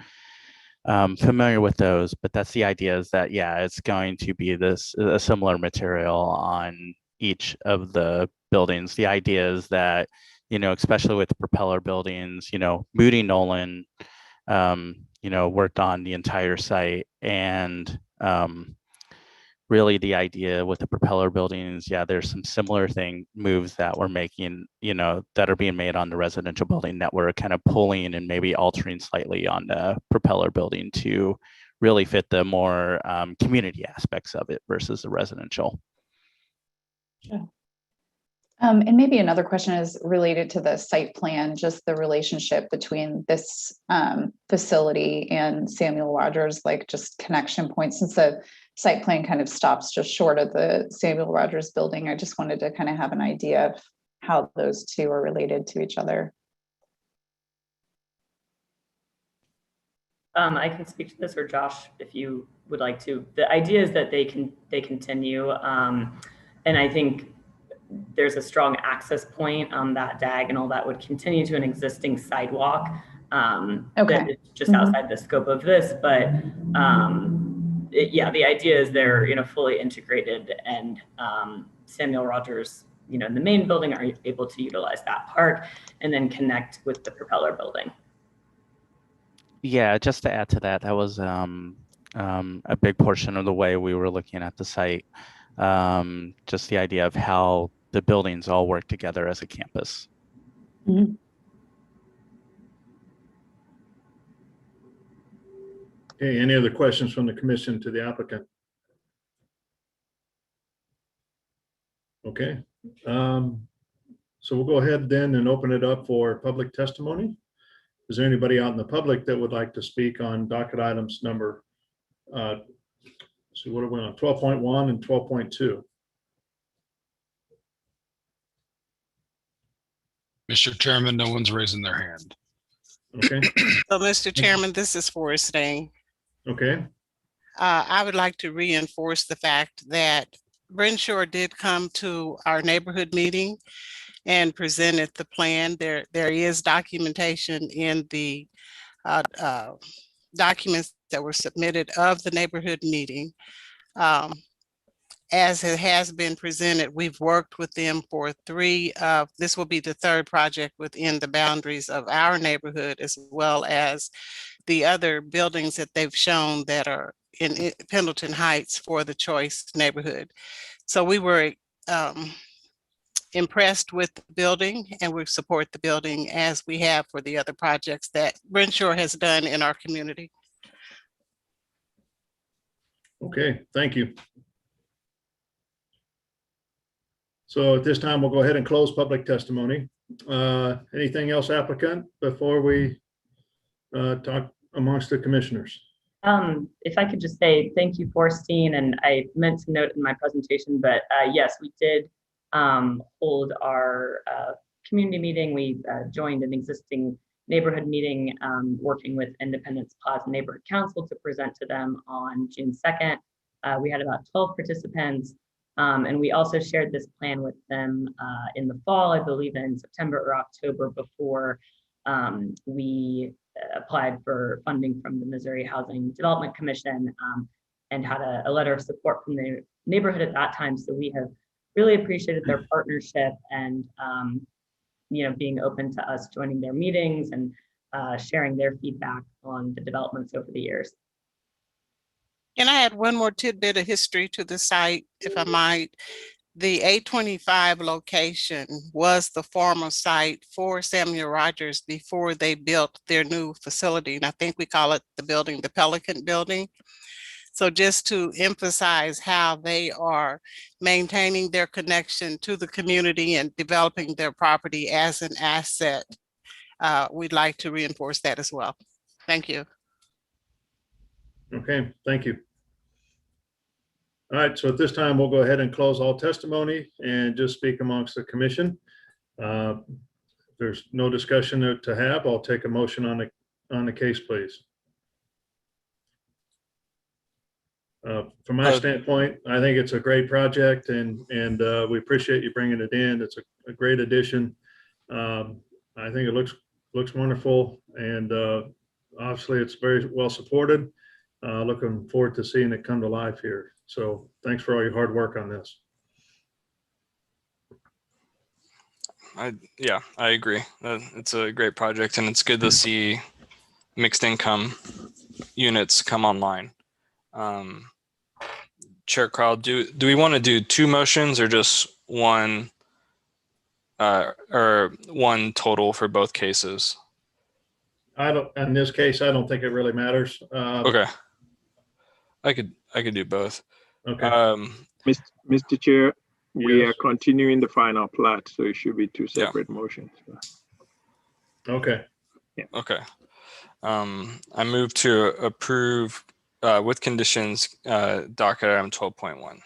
familiar with those. But that's the idea, is that it's going to be a similar material on each of the buildings. The idea is that especially with propeller buildings, Moody Nolan worked on the entire site, and really the idea with the propeller buildings, there's some similar moves that we're making, that are being made on the residential building that we're kind of pulling and maybe altering slightly on the propeller building to really fit the more community aspects of it versus the residential. Yeah. And maybe another question is related to the site plan, just the relationship between this facility and Samuel Rogers, like just connection points, since the site plan kind of stops just short of the Samuel Rogers building. I just wanted to kind of have an idea of how those two are related to each other. I can speak to this, or Josh, if you would like to. The idea is that they continue, and I think there's a strong access point on that diagonal that would continue to an existing sidewalk. That is just outside the scope of this, but the idea is they're fully integrated, and Samuel Rogers, in the main building, are able to utilize that park and then connect with the propeller building. Yeah, just to add to that, that was a big portion of the way we were looking at the site. Just the idea of how the buildings all work together as a campus. Okay, any other questions from the commission to the applicant? Okay, so we'll go ahead then and open it up for public testimony. Is there anybody out in the public that would like to speak on docket items number, so what are we on, 12.1 and 12.2? Mr. Chairman, no one's raising their hand. Okay. So, Mr. Chairman, this is Forrest Dang. Okay. I would like to reinforce the fact that Brenshaw did come to our neighborhood meeting and presented the plan. There is documentation in the documents that were submitted of the neighborhood meeting. As it has been presented, we've worked with them for this will be the third project within the boundaries of our neighborhood, as well as the other buildings that they've shown that are in Pendleton Heights for the Choice neighborhood. So we were impressed with the building, and we support the building as we have for the other projects that Brenshaw has done in our community. Okay, thank you. So at this time, we'll go ahead and close public testimony. Anything else, applicant, before we talk amongst the commissioners? If I could just say thank you, Forstine, and I meant to note in my presentation, but yes, we did hold our community meeting. We joined an existing neighborhood meeting, working with Independence Plaza Neighborhood Council to present to them on June 2nd. We had about 12 participants, and we also shared this plan with them in the fall, I believe in September or October, before we applied for funding from the Missouri Housing Development Commission, and had a letter of support from the neighborhood at that time. So we have really appreciated their partnership and being open to us joining their meetings and sharing their feedback on the developments over the years. And I add one more tidbit of history to the site, if I might. The 825 location was the former site for Samuel Rogers before they built their new facility. And I think we call it the building, the Pelican Building. So just to emphasize how they are maintaining their connection to the community and developing their property as an asset, we'd like to reinforce that as well. Thank you. Okay, thank you. All right, so at this time, we'll go ahead and close all testimony and just speak amongst the commission. If there's no discussion to have, I'll take a motion on the case, please. From my standpoint, I think it's a great project, and we appreciate you bringing it in. It's a great addition. I think it looks wonderful, and obviously it's very well supported. Looking forward to seeing it come to life here. So thanks for all your hard work on this. Yeah, I agree. It's a great project, and it's good to see mixed income units come online. Chair Crowell, do we want to do two motions or just one, or one total for both cases? In this case, I don't think it really matters. Okay. I could do both. Okay. Mr. Chair, we Yes. are continuing the final plat, so it should be two separate motions. Okay. Okay. I move to approve with conditions docket item 12.1.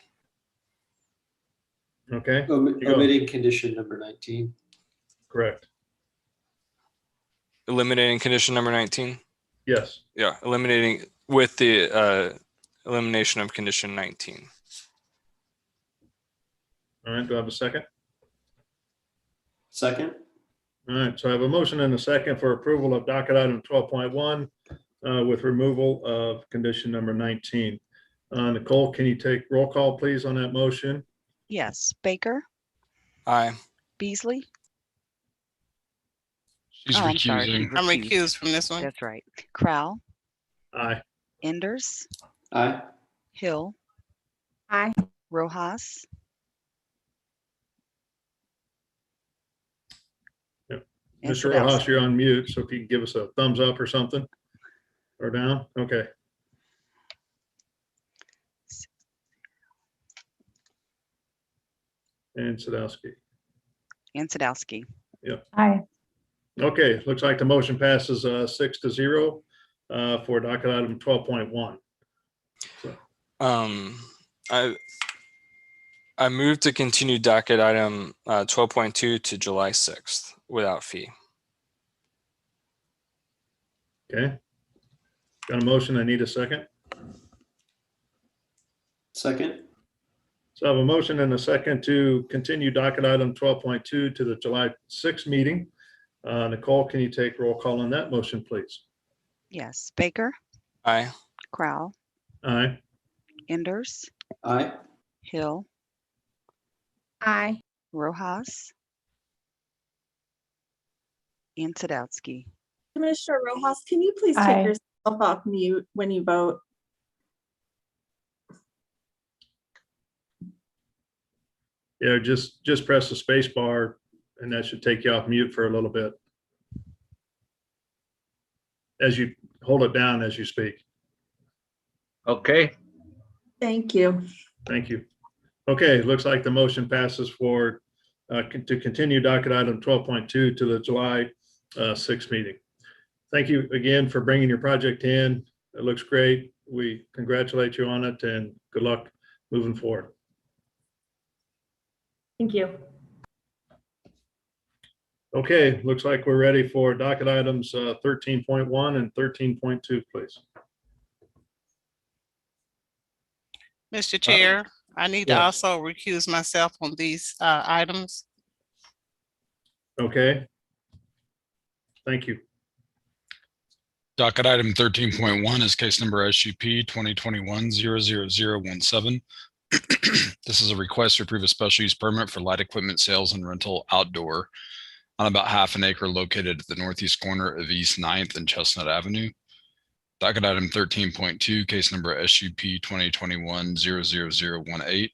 Okay. Omitting condition number 19. Correct. Eliminating condition number 19? Yes. Yeah, eliminating with the elimination of condition 19. All right, do I have a second? Second. All right, so I have a motion and a second for approval of docket item 12.1 with removal of condition number 19. Nicole, can you take roll call, please, on that motion? Yes. Baker, Aye. Beasley. She's Oh, I'm sorry, recusing. she's I'm recused from this one. That's right. Crowell, Aye. Enders, Aye. Hill, Aye. Rojas. Yep. and Mr. Rojas, Sadowski. you're on mute, so if you can give us a thumbs up or something, or down, okay. And Sadowski. And Sadowski. Yep. Aye. Okay, looks like the motion passes 6-0 for docket item 12.1. I move to continue docket item 12.2 to July 6th without fee. Okay. Got a motion, I need a second. Second. So I have a motion and a second to continue docket item 12.2 to the July 6th meeting. Nicole, can you take roll call on that motion, please? Yes. Baker, Aye. Crowell, Aye. Enders, Aye. Hill, Aye. Rojas, and Sadowski. Commissioner Rojas, can you please Aye. take yourself off mute when you vote? Yeah, just press the space bar and that should take you off mute for a little bit. As you hold it down as you speak. Okay. Thank you. Thank you. Okay, looks like the motion passes for to continue docket item 12.2 to the July 6th meeting. Thank you again for bringing your project in. It looks great. We congratulate you on it and good luck moving forward. Thank you. Okay, looks like we're ready for docket items 13.1 and 13.2, please. Mr. Chair, I need to yes. also recuse myself on these items. Okay. Thank you. Docket item 13.1 is case number SUP 2021-00017. This is a request to approve a special use permit for light equipment sales and rental outdoor on about half an acre located at the northeast corner of East 9th and Chestnut Avenue. Docket item 13.2, case number SUP 2021-00018.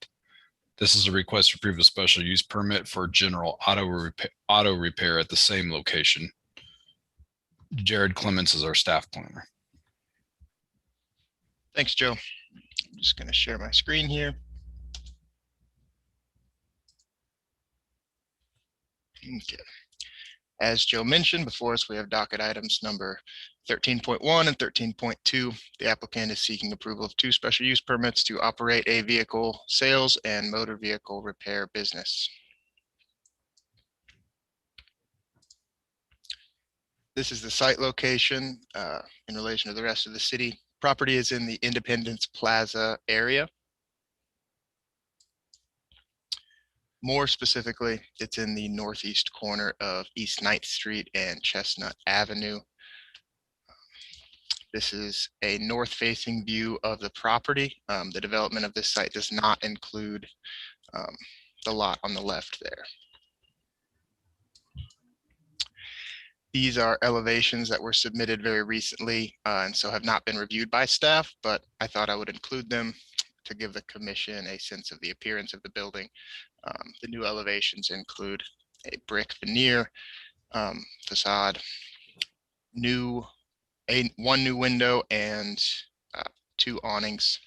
This is a request to approve a special use permit for general auto repair at the same location. Jared Clements is our staff planner. Thanks, Joe. I'm just going to share my screen here. Okay. As Joe mentioned, before us we have docket items number 13.1 and 13.2. The applicant is seeking approval of 2 special use permits to operate a vehicle sales and motor vehicle repair business. This is the site location in relation to the rest of the city. Property is in the Independence Plaza area. More specifically, it's in the northeast corner of East 9th Street and Chestnut Avenue. This is a north-facing view of the property. The development of this site does not include the lot on the left there. These are elevations that were submitted very recently and so have not been reviewed by staff, but I thought I would include them to give the commission a sense of the appearance of the building. The new elevations include a brick veneer facade, one new window, and 2 awnings.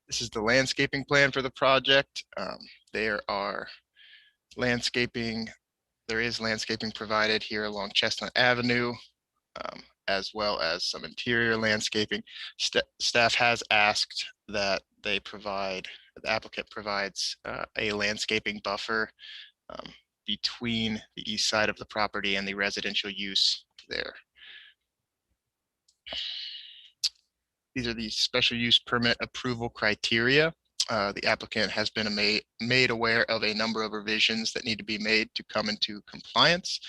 This is the landscaping plan for the project. There is landscaping provided here along Chestnut Avenue, as well as some interior landscaping. Staff has asked that the applicant provides a landscaping buffer between the east side of the property and the residential use there. These are the special use permit approval criteria. The applicant has been made aware of a number of revisions that need to be made to come into compliance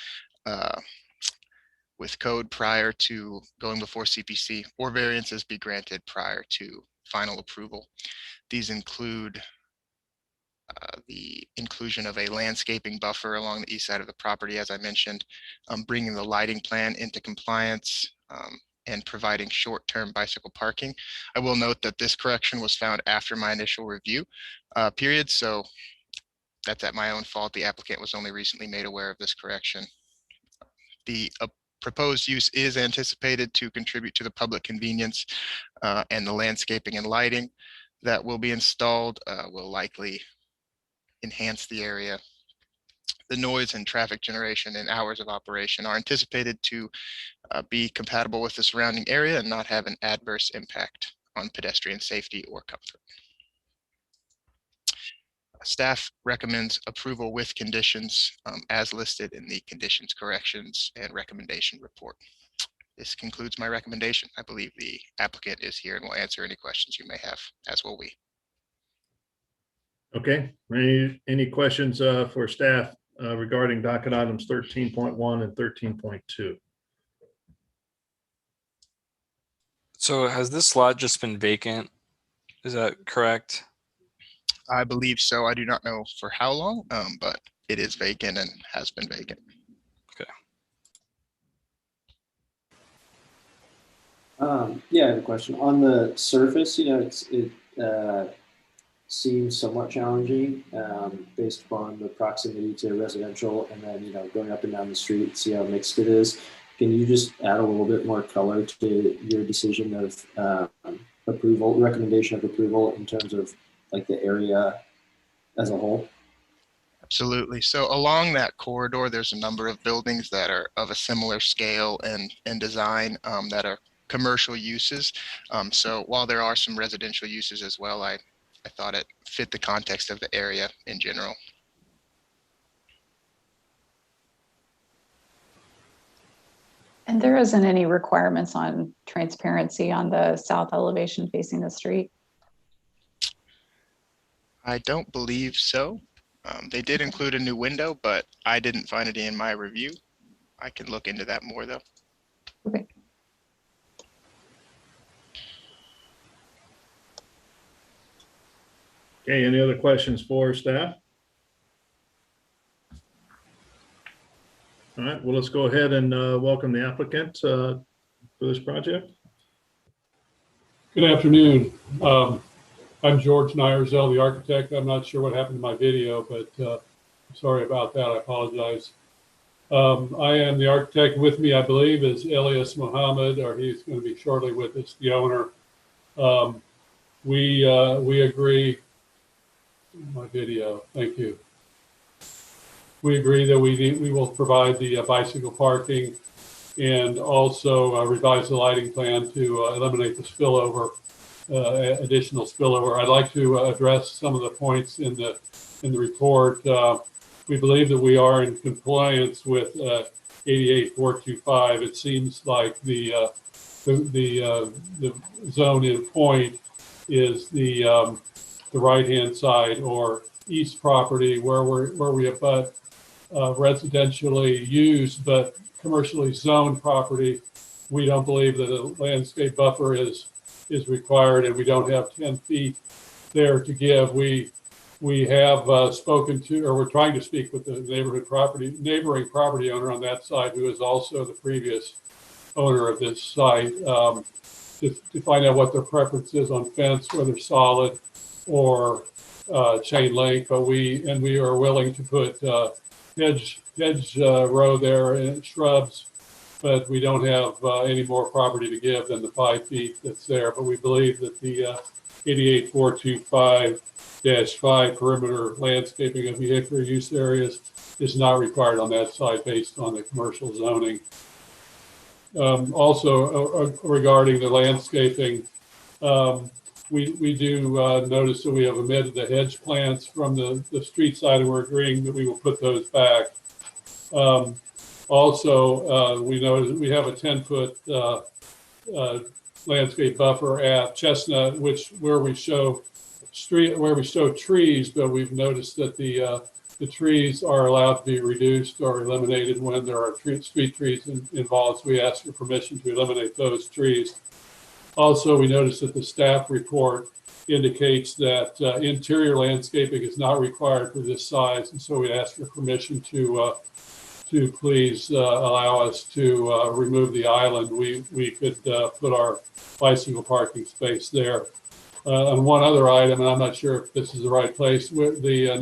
with code prior to going before CPC, or variances be granted prior to final approval. These include the inclusion of a landscaping buffer along the east side of the property, as I mentioned, bringing the lighting plan into compliance, and providing short-term bicycle parking. I will note that this correction was found after my initial review period, so that's at my own fault. The applicant was only recently made aware of this correction. The proposed use is anticipated to contribute to the public convenience, and the landscaping and lighting that will be installed will likely enhance the area. The noise and traffic generation and hours of operation are anticipated to be compatible with the surrounding area and not have an adverse impact on pedestrian safety or comfort. Staff recommends approval with conditions as listed in the conditions, corrections, and recommendation report. This concludes my recommendation. I believe the applicant is here and will answer any questions you may have, as will we. Okay, any questions for staff regarding docket items 13.1 and 13.2? So has this lot just been vacant? Is that correct? I believe so. I do not know for how long, but it is vacant and has been vacant. Okay. Yeah, I have a question. On the surface, it seems somewhat challenging based upon the proximity to residential, and then, going up and down the street, see how mixed it is. Can you just add a little bit more color to your decision of recommendation of approval in terms of like the area as a whole? Absolutely. So along that corridor, there's a number of buildings that are of a similar scale and design that are commercial uses. So while there are some residential uses as well, I thought it fit the context of the area in general. And there isn't any requirements on transparency on the south elevation facing the street? I don't believe so. They did include a new window, but I didn't find it in my review. I can look into that more though. Okay. Okay, any other questions for staff? All right, well, let's go ahead and welcome the applicant for this project. Good afternoon. I'm George Nyerzel, the architect. I'm not sure what happened to my video, but sorry about that. I apologize. I am the architect. With me, I believe, is Elias Mohammed, or he's going to be shortly with us, the owner. We agree. My video. Thank you. We agree that we will provide the bicycle parking and also revise the lighting plan to eliminate the spillover, additional spillover. I'd like to address some of the points in the report. We believe that we are in compliance with 88425. It seems like the zone in point is the right-hand side or east property where we abut residentially used but commercially zoned property. We don't believe that a landscape buffer is required, and we don't have 10 feet there to give. We have spoken to, or we're trying to speak with the neighboring property owner on that side, who is also the previous owner of this site, to find out what their preference is on fence, whether solid or chain link. But we are willing to put hedge row there and shrubs, but we don't have any more property to give than the 5 feet that's there. But we believe that the 88425-5 perimeter landscaping of vehicular use areas is not required on that side based on the commercial zoning. Also, regarding the landscaping, we do notice that we have omitted the hedge plants from the street side, and we're agreeing that we will put those back. Also, we know that we have a 10-foot landscape buffer at Chestnut, where we show trees, but we've noticed that the trees are allowed to be reduced or eliminated when there are street trees involved. So we ask for permission to eliminate those trees. Also, we noticed that the staff report indicates that interior landscaping is not required for this size, and so we ask for permission to please allow us to remove the island. We could put our bicycle parking space there. On one other item, and I'm not sure if this is the right place, the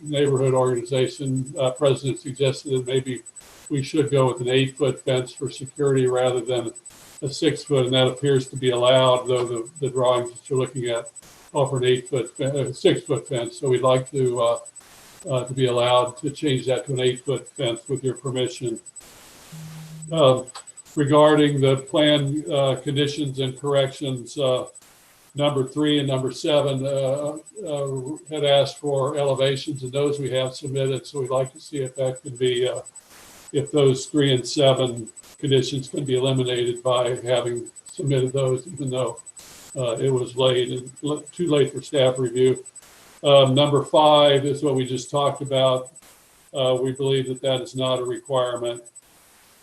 neighborhood organization president suggested that maybe we should go with an 8-foot fence for security rather than a 6-foot, and that appears to be allowed, though the drawings that you're looking at offer an 6-foot fence. So we'd like to be allowed to change that to an 8-foot fence with your permission. Regarding the plan conditions and corrections, number 3 and number 7 had asked for elevations, and those we have submitted. So we'd like to see if that could be, if those 3 and 7 conditions can be eliminated by having submitted those, even though it was late and too late for staff review. Number 5 is what we just talked about. We believe that that is not a requirement.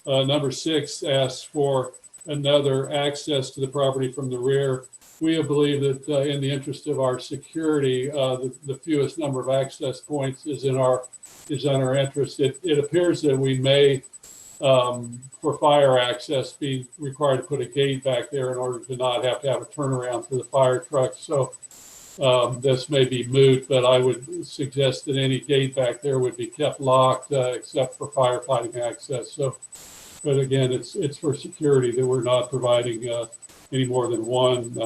Number 6 asks for another access to the property from the rear. We believe that in the interest of our security, the fewest number of access points is in our interest. It appears that we may, for fire access, be required to put a gate back there in order to not have to have a turnaround for the fire truck. So this may be moot, but I would suggest that any gate back there would be kept locked except for firefighting access. So, but again, it's for security that we're not providing any more than one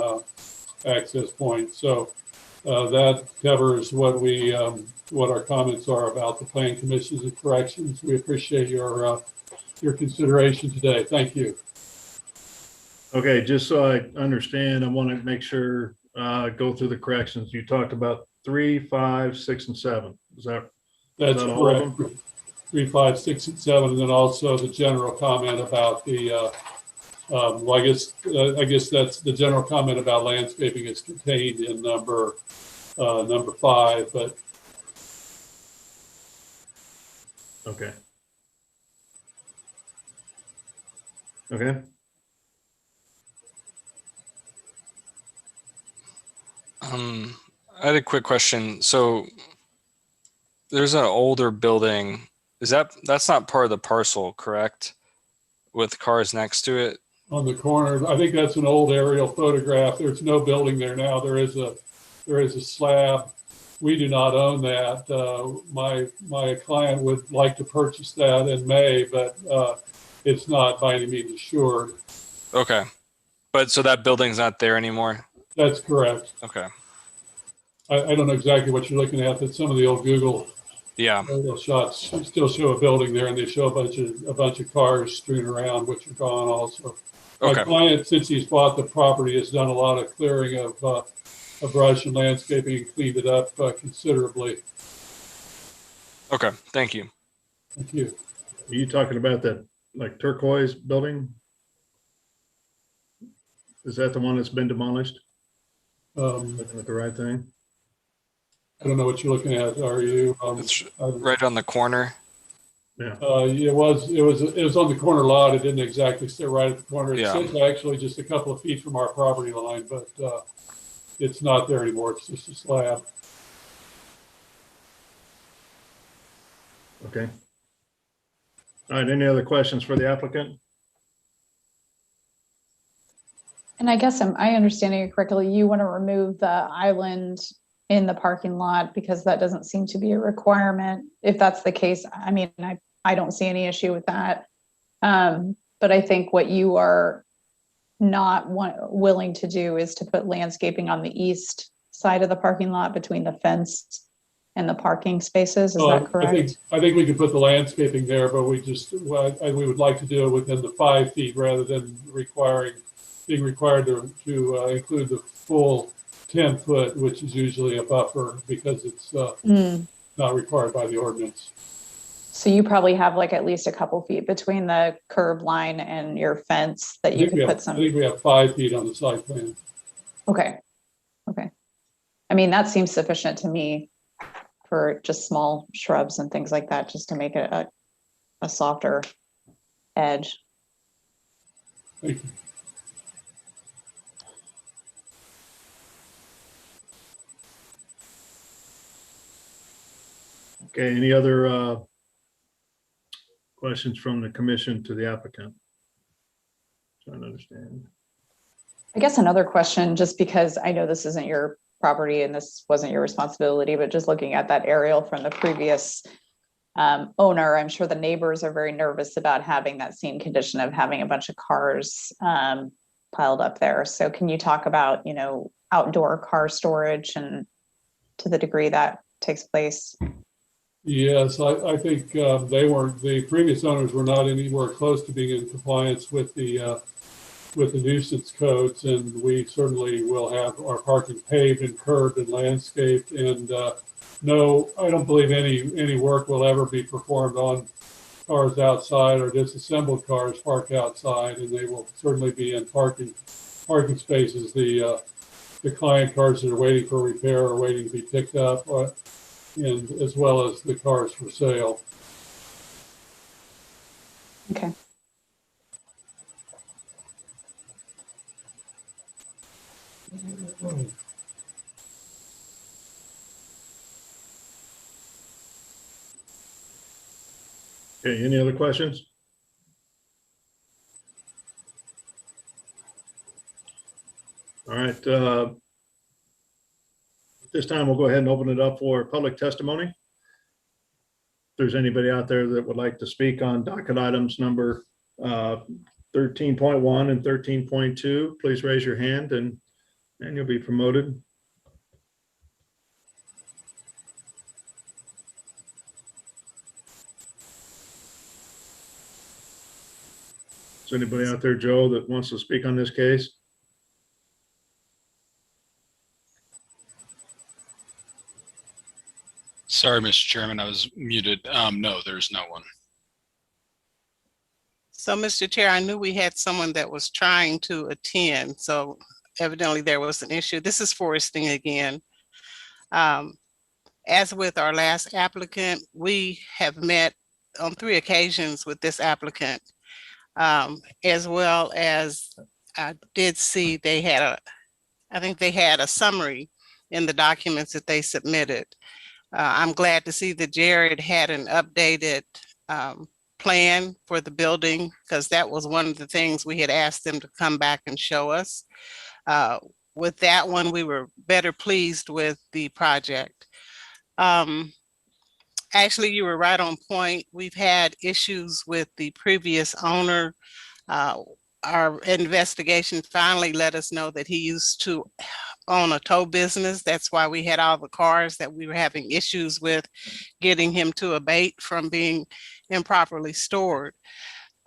access point. So That covers what we, what our comments are about the plan commissions and corrections. We appreciate your consideration today. Thank you. Okay, just so I understand, I want to make sure, go through the corrections. You talked about 3, 5, 6, and 7. That's that all of correct. 3, 5, 6, and 7, and then also the general comment about the, well, I guess that's the general comment about landscaping is contained in number 5, but. Okay. Okay. I had a quick question. So there's an older building. That's not part of the parcel, correct? With cars next to it? On the corner, I think that's an old aerial photograph. There's no building there now. There is a slab. We do not own that. My client would like to purchase that in May, but it's not by any means assured. Okay. But so that building's not there anymore? That's correct. Okay. I don't know exactly what you're looking at, but some of the old Google aerial shots still show a building there, and they show a bunch of cars strewn around, which are gone also. My client, since he's bought the property, has done a lot of clearing of brush and landscaping and cleaned it up considerably. Okay, thank you. Thank you. Are you talking about that like turquoise building? Is that the one that's been demolished? Looking at the right thing? I don't know what you're looking at. Are you? It's right on the corner. Yeah. It was on the corner lot. It didn't exactly sit right at the corner. It sits actually just a couple of feet from our property line, but it's not there anymore. It's just a slab. Okay. All right. Any other questions for the applicant? And I guess I understanding it correctly, you want to remove the island in the parking lot because that doesn't seem to be a requirement. If that's the case, I mean, I don't see any issue with that. But I think what you are not willing to do is to put landscaping on the east side of the parking lot between the fence and the parking spaces. Is that correct? I think we could put the landscaping there, but we would like to do it within the 5 feet rather than being required to include the full 10 foot, which is usually a buffer because it's not required by the ordinance. So you probably have like at least a couple feet between the curb line and your fence that you could put some. I think we have 5 feet on the site plan. Okay. Okay. I mean, that seems sufficient to me for just small shrubs and things like that, just to make it a softer edge. Thank you. Okay, any other questions from the commission to the applicant? Trying to understand. I guess another question, just because I know this isn't your property and this wasn't your responsibility, but just looking at that aerial from the previous owner, I'm sure the neighbors are very nervous about having that same condition of having a bunch of cars piled up there. So can you talk about, outdoor car storage and to the degree that takes place? Yes, I think the previous owners were not anywhere close to being in compliance with the nuisance codes, and we certainly will have our parking paved and curbed and landscaped. And no, I don't believe any work will ever be performed on cars outside or disassembled cars parked outside, and they will certainly be in parking spaces. The client cars that are waiting for repair or waiting to be picked up, and as well as the cars for sale. Okay. Okay, any other questions? All right. At this time, we'll go ahead and open it up for public testimony. If there's anybody out there that would like to speak on docket items number 13.1 and 13.2, please raise your hand and you'll be promoted. Is anybody out there, Joe, that wants to speak on this case? Sorry, Mr. Chairman, I was muted. No, there's no one. So, Mr. Chair, I knew we had someone that was trying to attend, so evidently there was an issue. This is Foresting again. As with our last applicant, we have met on 3 occasions with this applicant, as well as I did see they had I think they had a summary in the documents that they submitted. I'm glad to see that Jared had an updated plan for the building, because that was one of the things we had asked them to come back and show us. With that one, we were better pleased with the project. Actually, you were right on point. We've had issues with the previous owner. Our investigation finally let us know that he used to own a tow business. That's why we had all the cars that we were having issues with getting him to abate from being improperly stored.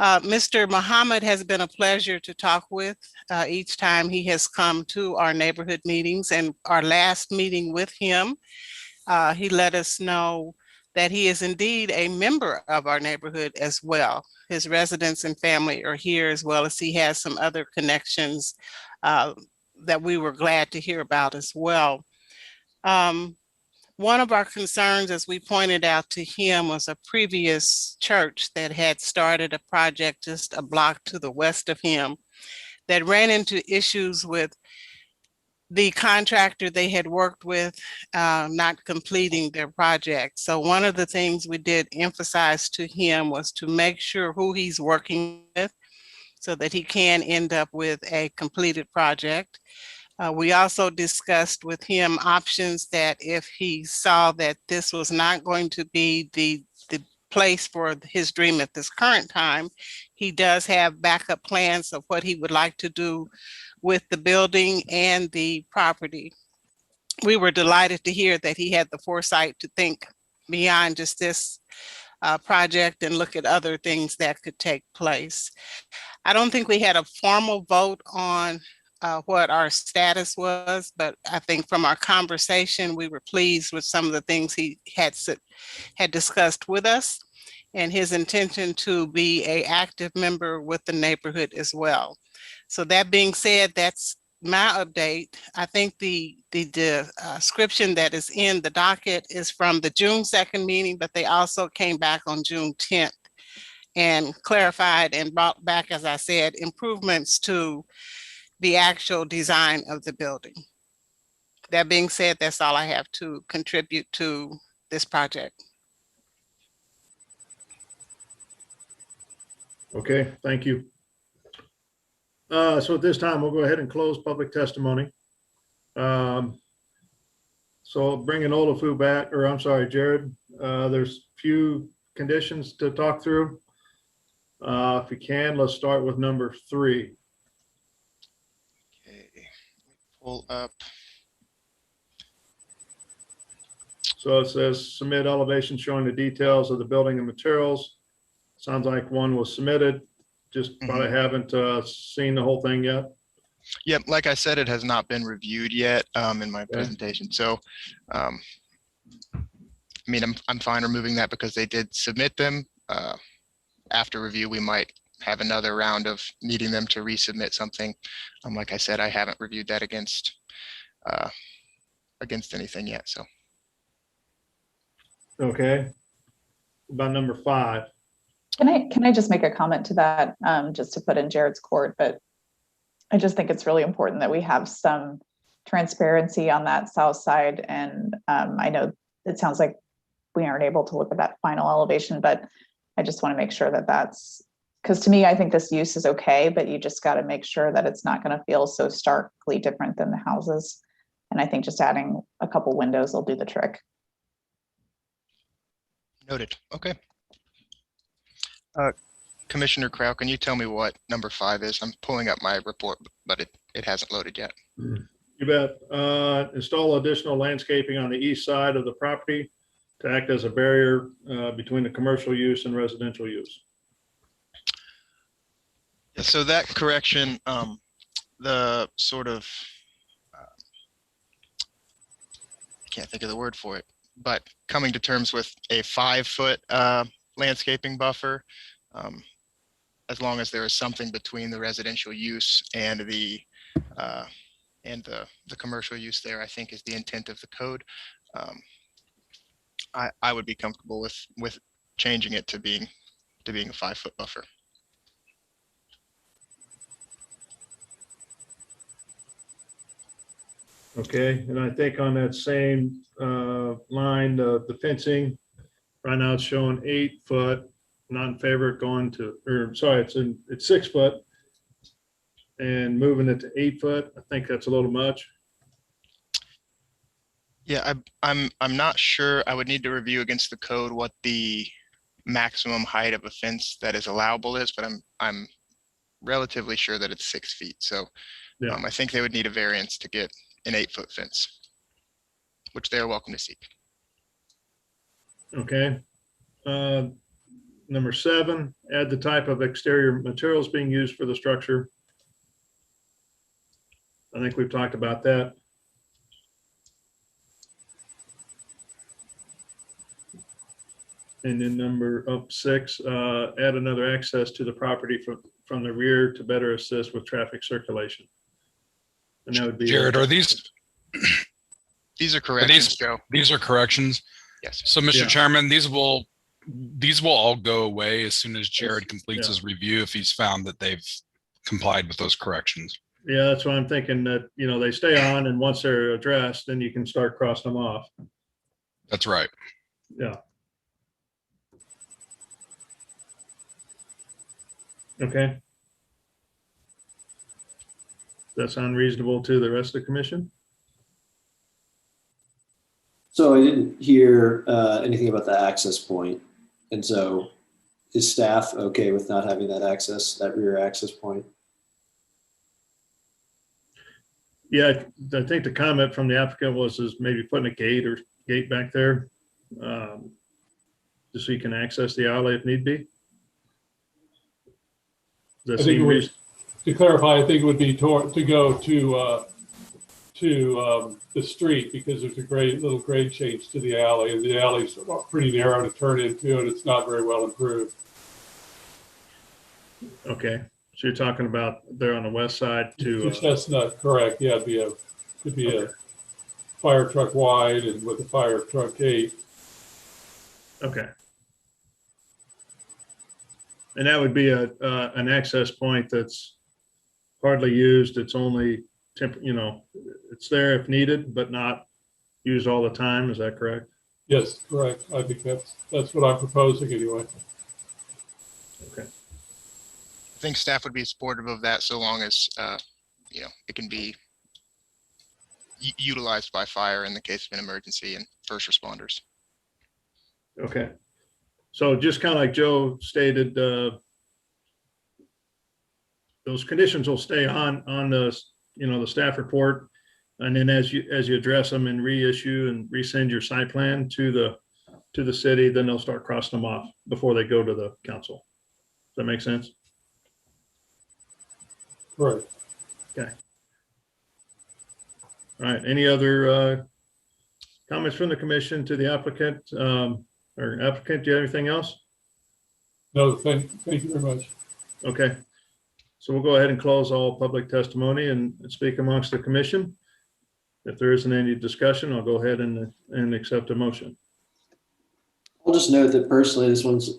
Mr. Muhammad has been a pleasure to talk with each time he has come to our neighborhood meetings, and our last meeting with him, he let us know that he is indeed a member of our neighborhood as well. His residents and family are here, as well as he has some other connections that we were glad to hear about as well. One of our concerns, as we pointed out to him, was a previous church that had started a project just a block to the west of him that ran into issues with the contractor they had worked with not completing their project. So one of the things we did emphasize to him was to make sure who he's working with so that he can end up with a completed project. We also discussed with him options that if he saw that this was not going to be the place for his dream at this current time, he does have backup plans of what he would like to do with the building and the property. We were delighted to hear that he had the foresight to think beyond just this project and look at other things that could take place. I don't think we had a formal vote on what our status was, but I think from our conversation, we were pleased with some of the things he had discussed with us, and his intention to be an active member with the neighborhood as well. So that being said, that's my update. I think the description that is in the docket is from the June 2nd meeting, but they also came back on June 10th and clarified and brought back, as I said, improvements to the actual design of the building. That being said, that's all I have to contribute to this project. Okay, thank you. So at this time, we'll go ahead and close public testimony. So bringing Olafu back, or I'm sorry, Jared, there's few conditions to talk through. If you can, let's start with number 3. Okay, pull up. So it says submit elevation showing the details of the building and materials. Sounds like one was submitted, just probably haven't seen the whole thing yet. Yep, like I said, it has not been reviewed yet in my presentation. So, I mean, I'm fine removing that because they did submit them. After review, we might have another round of needing them to resubmit something. Like I said, I haven't reviewed that against anything yet. So. Okay. About number 5. Can I just make a comment to that, just to put in Jared's court, but I just think it's really important that we have some transparency on that south side. And I know it sounds like we aren't able to look at that final elevation, but I just want to make sure that that's, because to me, I think this use is okay, but you just got to make sure that it's not going to feel so starkly different than the houses. And I think just adding a couple windows will do the trick. Noted. Okay. Commissioner Crow, can you tell me what number 5 is? I'm pulling up my report, but it hasn't loaded yet. You bet. Install additional landscaping on the east side of the property to act as a barrier between the commercial use and residential use. Yeah, so that correction, the sort of, I can't think of the word for it, but coming to terms with a 5-foot landscaping buffer, as long as there is something between the residential use and the commercial use there, I think is the intent of the code. I would be comfortable with changing it to being a 5-foot buffer. Okay, and I think on that same line, the fencing, right now it's showing 8 foot, not in favor of going to, or sorry, it's 6 foot. And moving it to 8 foot, I think that's a little much. Yeah, I'm not sure. I would need to review against the code what the maximum height of a fence that is allowable is, but I'm relatively sure that it's 6 feet. So Yeah. I think they would need a variance to get an 8-foot fence, which they are welcome to seek. Okay. Number 7, add the type of exterior materials being used for the structure. I think we've talked about that. And then number 6, add another access to the property from the rear to better assist with traffic circulation. And that would be Jared, are these These are corrections, Joe. These are corrections. Yes. So, Mr. Yeah. Chairman, these will all go away as soon as Jared completes Yeah. his review if he's found that they've complied with those corrections. Yeah, that's why I'm thinking that, they stay on, and once they're addressed, then you can start crossing them off. That's right. Yeah. Okay. Does that sound reasonable to the rest of the commission? So I didn't hear anything about the access point. And so is staff okay with not having that access, that rear access point? Yeah, I think the comment from the applicant was maybe putting a gate back there, just so you can access the alley if need be. Does that I think it seem would, reasonable? to clarify, I think it would be to go to the street, because there's a little grade change to the alley, and the alley's pretty narrow to turn into, and it's not very well improved. Okay, so you're talking about there on the west side to, That's not correct. Yeah, could be a fire truck wide and with a fire truck gate. okay. And that would be an access point that's hardly used. It's only it's there if needed, but not used all the time. Is that correct? Yes, correct. I think that's what I'm proposing anyway. Okay. I think staff would be supportive of that so long as, it can be utilized by fire in the case of an emergency and first responders. Okay. So just kind of like Joe stated, those conditions will stay on the, the staff report. And then as you address them and reissue and resend your site plan to the city, then they'll start crossing them off before they go to the council. Does that make sense? Correct. Okay. All right. Any other comments from the commission to the applicant? Or applicant, do you have anything else? No, thank you very much. Okay. So we'll go ahead and close all public testimony and speak amongst the commission. If there isn't any discussion, I'll go ahead and accept a motion. I'll just note that personally, this one's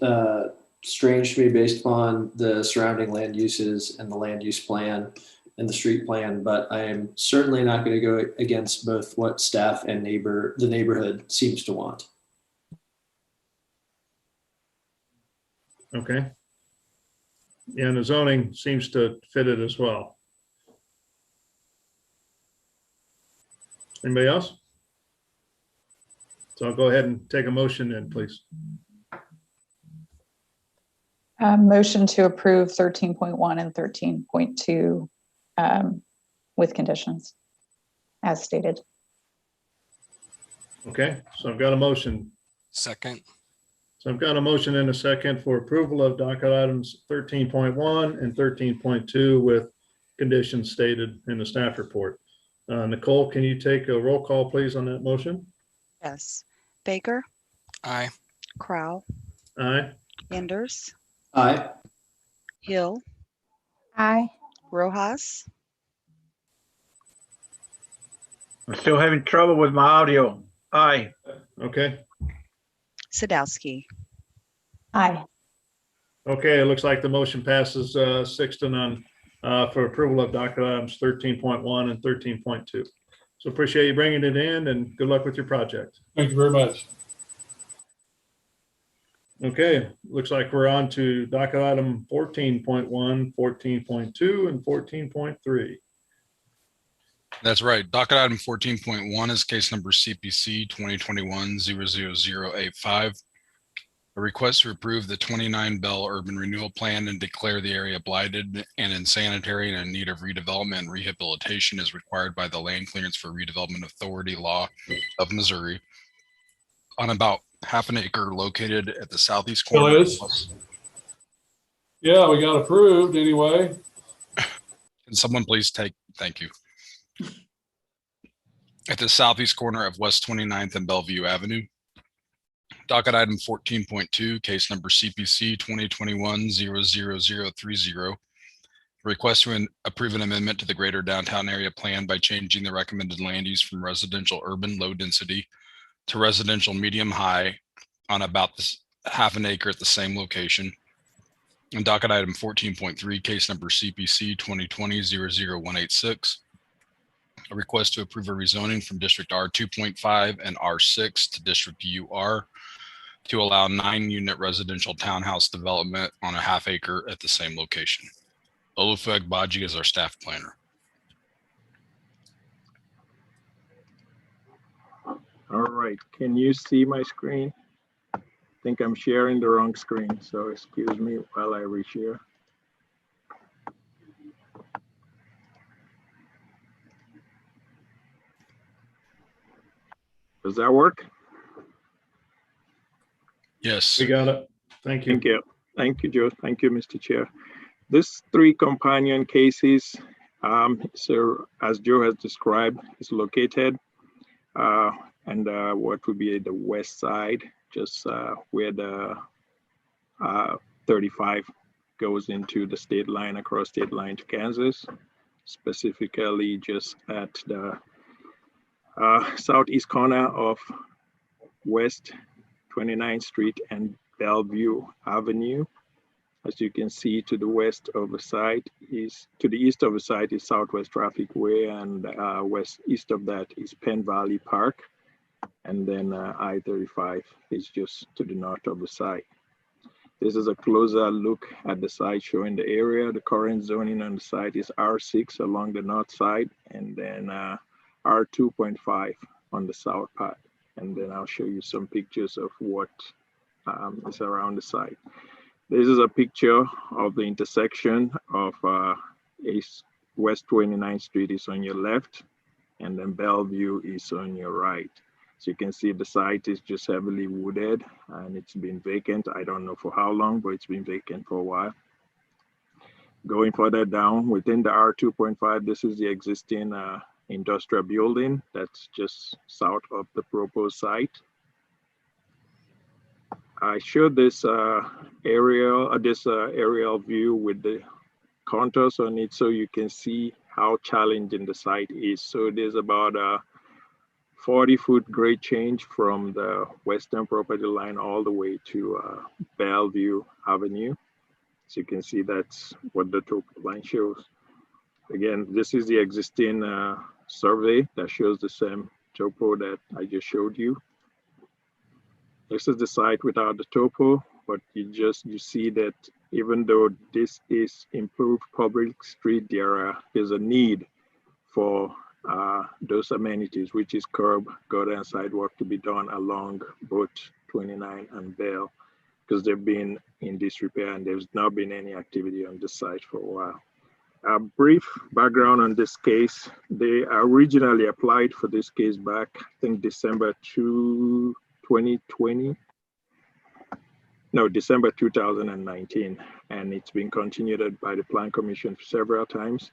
strange to me based upon the surrounding land uses and the land use plan and the street plan, but I am certainly not going to go against both what staff and the neighborhood seems to want. Okay. Yeah, and the zoning seems to fit it as well. Anybody else? So I'll go ahead and take a motion then, please. Motion to approve 13.1 and 13.2 with conditions as stated. Okay, so I've got a motion. Second. So I've got a motion and a second for approval of docket items 13.1 and 13.2 with conditions stated in the staff report. Nicole, can you take a roll call, please, on that motion? Yes. Baker, Aye. Crowell, Aye. Enders, Aye. Hill, Aye. Rojas, I'm still having trouble with my audio. Aye. Okay. Sadowski. Aye. Okay, it looks like the motion passes 6-0 for approval of docket items 13.1 and 13.2. So appreciate you bringing it in and good luck with your project. Thank you very much. Okay, looks like we're on to docket item 14.1, 14.2, and 14.3. That's right. Docket item 14.1 is case number CPC 2021-00085. A request to approve the 29 Bell Urban Renewal Plan and declare the area blighted and insanitary and in need of redevelopment and rehabilitation as required by the Land Clearance for Redevelopment Authority Law of Missouri on about half an acre located at the southeast Still corner. is. Yeah, we got approved anyway. Can someone please take, thank you. At the southeast corner of West 29th and Bellevue Avenue. Docket item 14.2, case number CPC 2021-00030. Request to approve an amendment to the greater downtown area plan by changing the recommended land use from residential urban low density to residential medium high on about this half an acre at the same location. And docket item 14.3, case number CPC 2020-00186. A request to approve a rezoning from District R 2.5 and R6 to District UR to allow 9-unit residential townhouse development on a half acre at the same location. Olufu Agbaji is our staff planner. All right, can you see my screen? I think I'm sharing the wrong screen, so excuse me while I reshare. Does that work? Yes. We got it. Thank you. Thank you. Thank you, Joe. Thank you, Mr. Chair. This 3 companion cases, so as Joe has described, is located and what would be the west side, just where the 35 goes into the state line, across state line to Kansas, specifically just at the southeast corner of West 29th Street and Bellevue Avenue. As you can see, to the west of the site is, to the east of the site is Southwest Traffic Way, and west east of that is Penn Valley Park. And then I-35 is just to the north of the site. This is a closer look at the site showing the area. The current zoning on the site is R6 along the north side, and then R2.5 on the south part. And then I'll show you some pictures of what is around the site. This is a picture of the intersection of West 29th Street is on your left, and then Bellevue is on your right. So you can see the site is just heavily wooded and it's been vacant. I don't know for how long, but it's been vacant for a while. Going further down within the R2.5, this is the existing industrial building that's just south of the proposed site. I showed this aerial view with the contours on it so you can see how challenging the site is. So there's about a 40-foot grade change from the western property line all the way to Bellevue Avenue. So you can see that's what the topo line shows. Again, this is the existing survey that shows the same topo that I just showed you. This is the site without the topo, but you see that even though this is improved public street, there's a need for those amenities, which is curb, gutter, and sidewalk to be done along both 29 and Bell, because they've been in disrepair and there's not been any activity on this site for a while. A brief background on this case: they originally applied for this case back, I think, December 2020. no, December 2019. And it's been continued by the Plan Commission several times.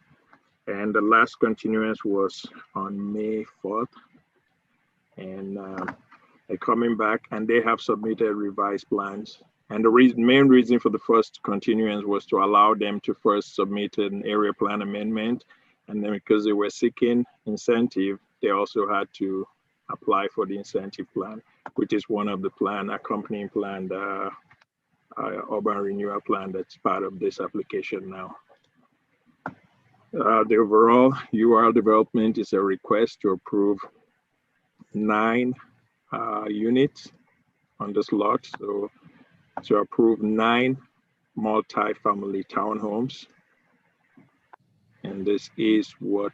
And the last continuance was on May 4th. And they're coming back and they have submitted revised plans. And the main reason for the first continuance was to allow them to first submit an area plan amendment. And then because they were seeking incentive, they also had to apply for the incentive plan, which is one of the accompanying plan, the urban renewal plan that's part of this application now. The overall UR development is a request to approve 9 units on this lot. So to approve 9 multi-family townhomes. And this is what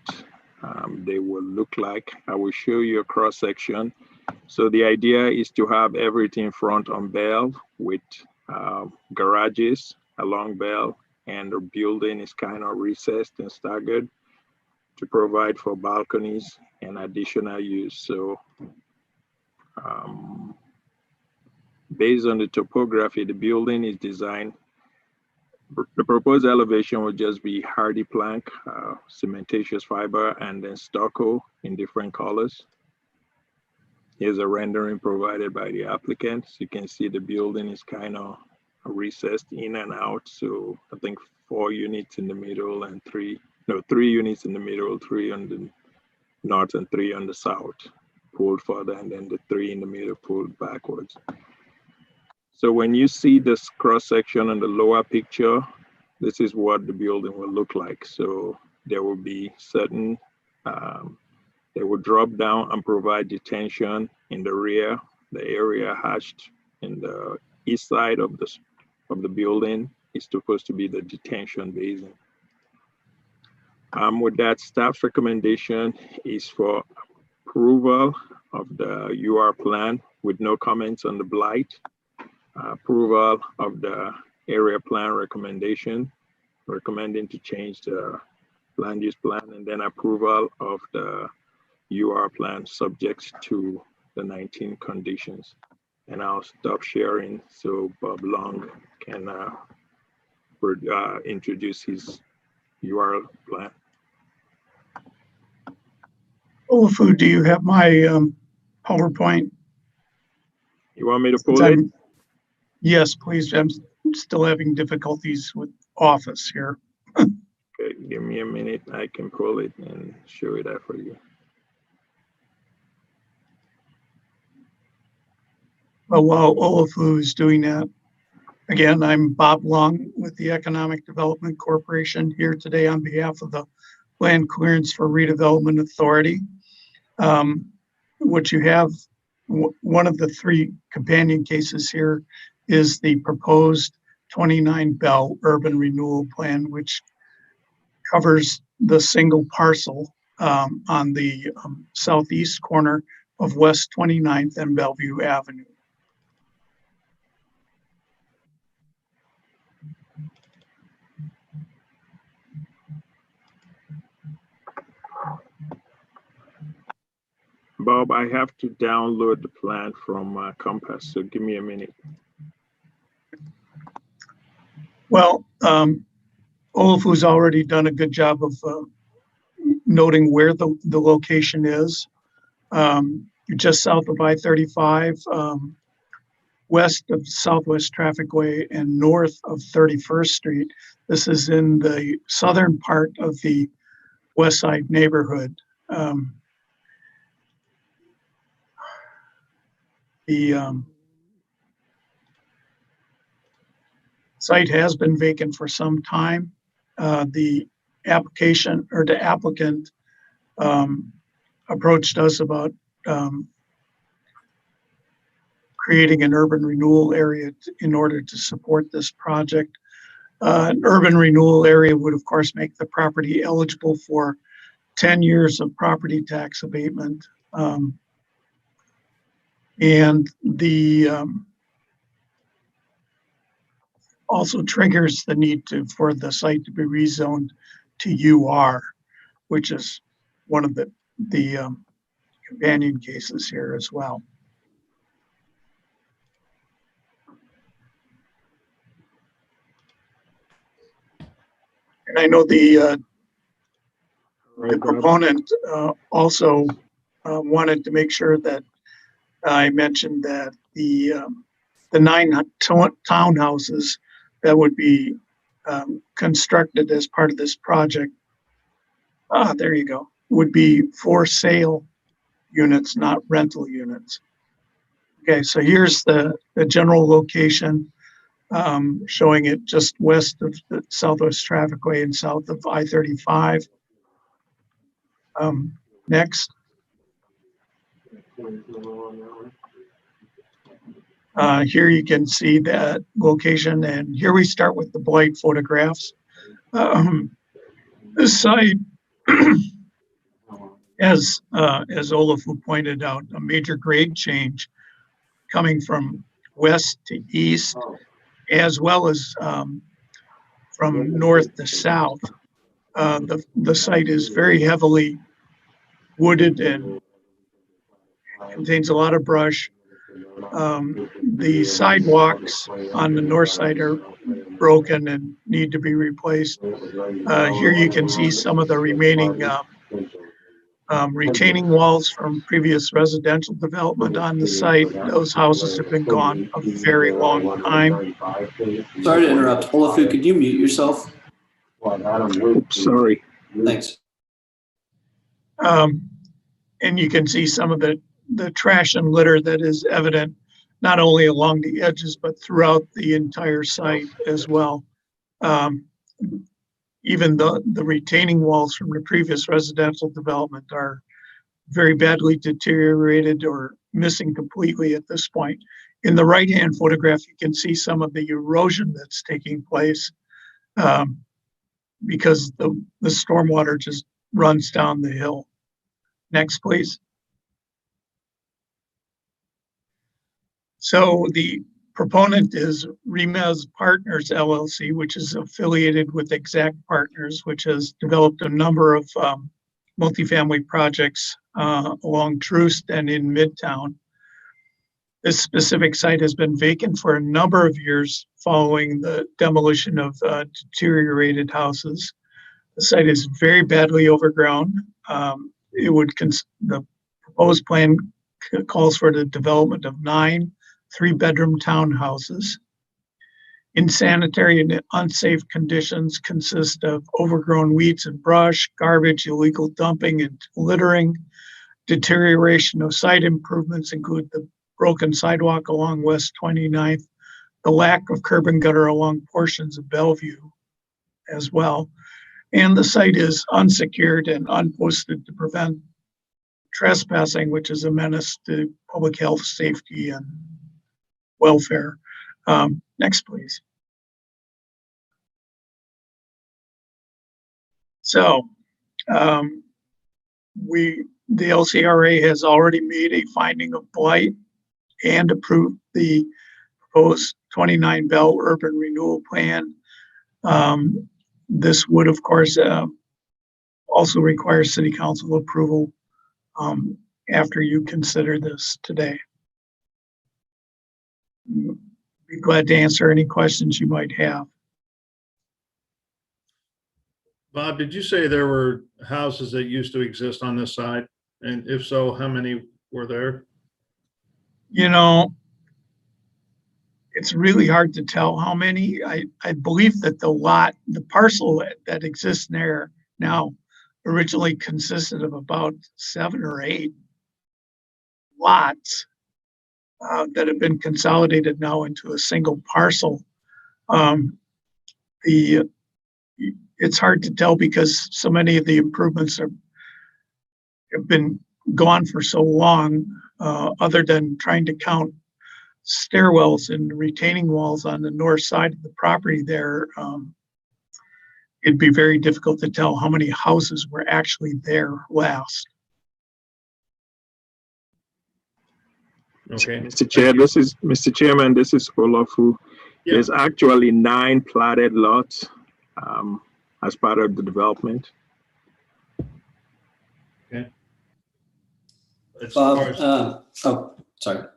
they will look like. I will show you a cross section. So the idea is to have everything front on Bell with garages along Bell, and the building is kind of recessed and staggered to provide for balconies and additional use. So based on the topography, the building is designed. The proposed elevation will just be hardy plank, cementatious fiber, and then stucco in different colors. Here's a rendering provided by the applicant. So you can see the building is kind of recessed in and out. So I think 4 units in the middle and 3 units in the middle, 3 on the north and 3 on the south, pulled further, and then the 3 in the middle pulled backwards. So when you see this cross section on the lower picture, this is what the building will look like. So there will be certain, they will drop down and provide detention in the rear. The area hatched in the east side of the building is supposed to be the detention basin. With that, staff's recommendation is for approval of the UR plan with no comments on the blight. Approval of the area plan recommendation, recommending to change the land use plan, and then approval of the UR plan subject to the 19 conditions. And I'll stop sharing so Bob Long can introduce his UR plan. Olufu, do you have my PowerPoint? You want me to pull it? Yes, please. I'm still having difficulties with Office here. Okay, give me a minute. I can pull it and show it out for you. Well, while Olufu is doing that, again, I'm Bob Long with the Economic Development Corporation here today on behalf of the Land Clearance for Redevelopment Authority. What you have, one of the 3 companion cases here is the proposed 29 Bell Urban Renewal Plan, which covers the single parcel on the southeast corner of West 29th and Bellevue Avenue. Bob, I have to download the plan from Compass, so give me a minute. Well, Olufu's already done a good job of noting where the location is. Just south of I-35, west of Southwest Trafficway, and north of 31st Street. This is in the southern part of the West Side neighborhood. The site has been vacant for some time. The applicant approached us about creating an urban renewal area in order to support this project. An urban renewal area would, of course, make the property eligible for 10 years of property tax abatement. And the also triggers the need for the site to be rezoned to UR, which is one of the companion cases here as well. And I know the Right, Bob? proponent also wanted to make sure that I mentioned that the 9 townhouses that would be constructed as part of this project, there you go, would be for sale units, not rental units. Okay, so here's the general location, showing it just west of the Southwest Trafficway and south of I-35. Next. Here you can see that location, and here we start with the blight photographs. This site, as Olafu pointed out, a major grade change coming from west to east, as well as from north to south. The site is very heavily wooded and contains a lot of brush. The sidewalks on the north side are broken and need to be replaced. Here you can see some of the remaining retaining walls from previous residential development on the site. Those houses have been gone a very long time. Sorry to interrupt. Olafu, could you mute yourself? Oops, sorry. Thanks. And you can see some of the trash and litter that is evident not only along the edges, but throughout the entire site as well. Even the retaining walls from the previous residential development are very badly deteriorated or missing completely at this point. In the right-hand photograph, you can see some of the erosion that's taking place because the stormwater just runs down the hill. Next, please. So the proponent is Remez Partners LLC, which is affiliated with Exact Partners, which has developed a number of multifamily projects along Troost and in Midtown. This specific site has been vacant for a number of years following the demolition of deteriorated houses. The site is very badly overgrown. The proposed plan calls for the development of 9 3-bedroom townhouses. Insanitary and unsafe conditions consist of overgrown weeds and brush, garbage, illegal dumping and littering. Deterioration of site improvements include the broken sidewalk along West 29th, the lack of curb and gutter along portions of Bellevue as well. And the site is unsecured and unposted to prevent trespassing, which is a menace to public health, safety, and welfare. Next, please. So the LCRA has already made a finding of blight and approved the proposed 29 Bell Urban Renewal Plan. This would, of course, also require City Council approval after you consider this today. Be glad to answer any questions you might have. Bob, did you say there were houses that used to exist on this site? And if so, how many were there? You know, it's really hard to tell how many. I believe that the parcel that exists there now originally consisted of about 7 or 8 lots that have been consolidated now into a single parcel. It's hard to tell because so many of the improvements have been gone for so long, other than trying to count stairwells and retaining walls on the north side of the property there. It'd be very difficult to tell how many houses were actually there last. Okay. Mr. Chair, Mr. Chairman, this is Olafu. Yeah. There's actually 9 platted lots as part of the development. Okay. Bob, sorry.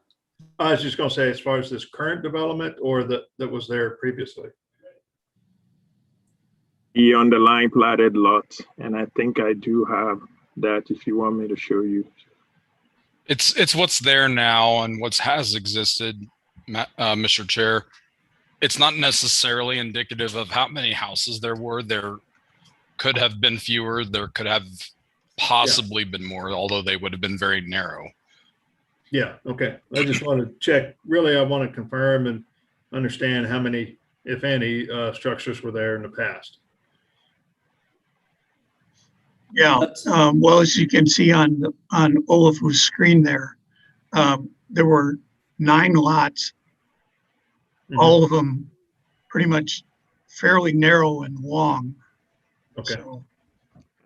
I was just going to say, as far as this current development or that was there previously? The underlying platted lot, and I think I do have that if you want me to show you. It's what's there now and what has existed, Mr. Chair. It's not necessarily indicative of how many houses there were. There could have been fewer. There could have possibly been more, although they would have been very narrow. Yeah, okay. I just want to check. Really, I want to confirm and understand how many, if any, structures were there in the past. Yeah, well, as you can see on Olafu's screen there, there were 9 lots, all of them pretty much fairly narrow and long. Okay. So,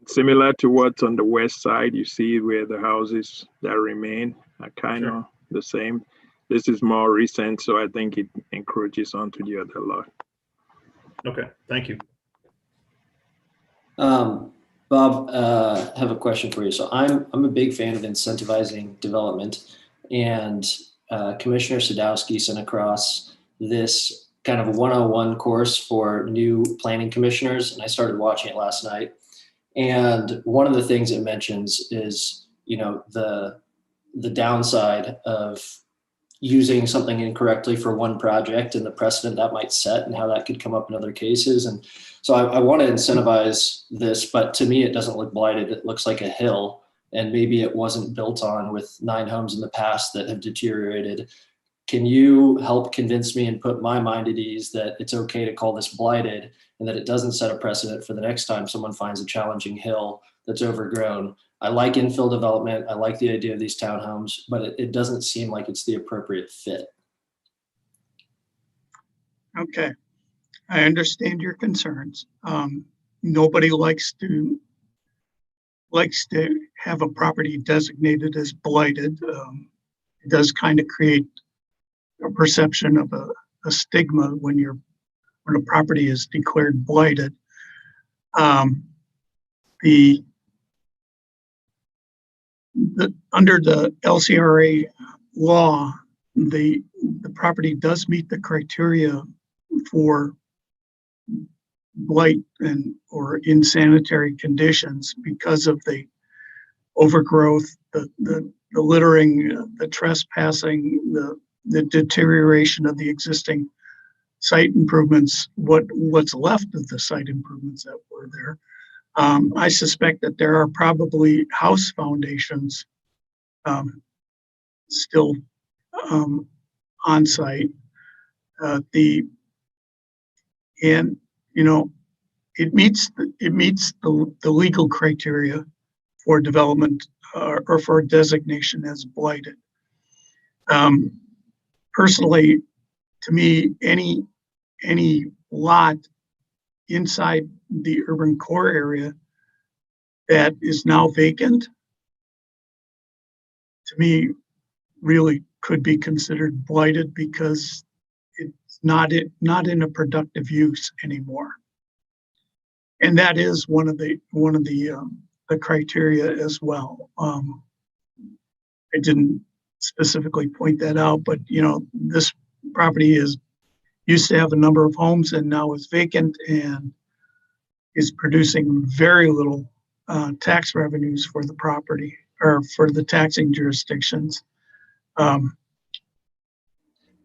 Similar to what's on the west side, you see where the houses that remain are kind of the same. This is more recent, so I think it encroaches onto the other lot. Okay, thank you. Bob, I have a question for you. So I'm a big fan of incentivizing development, and Commissioner Sadowski sent across this kind of 101 course for new planning commissioners, and I started watching it last night. And one of the things it mentions is, you know, the downside of using something incorrectly for one project and the precedent that might set and how that could come up in other cases. And so I want to incentivize this, but to me, it doesn't look blighted. It looks like a hill, and maybe it wasn't built on with 9 homes in the past that have deteriorated. Can you help convince me and put my mind at ease that it's okay to call this blighted and that it doesn't set a precedent for the next time someone finds a challenging hill that's overgrown? I like infill development. I like the idea of these townhomes, but it doesn't seem like it's the appropriate fit. okay, I understand your concerns. Nobody likes to have a property designated as blighted. It does kind of create a perception of a stigma when a property is declared blighted. Under the LCRA law, the property does meet the criteria for blight or insanitary conditions because of the overgrowth, the littering, the trespassing, the deterioration of the existing site improvements, what's left of the site improvements that were there. I suspect that there are probably house foundations still on site. And you know, it meets the legal criteria for development or for designation as blighted. Personally, to me, any lot inside the urban core area that is now vacant, to me, really could be considered blighted because it's not in a productive use anymore. And that is one of the criteria as well. I didn't specifically point that out, but you know, this property used to have a number of homes and now is vacant and is producing very little tax revenues for the property or for the taxing jurisdictions. And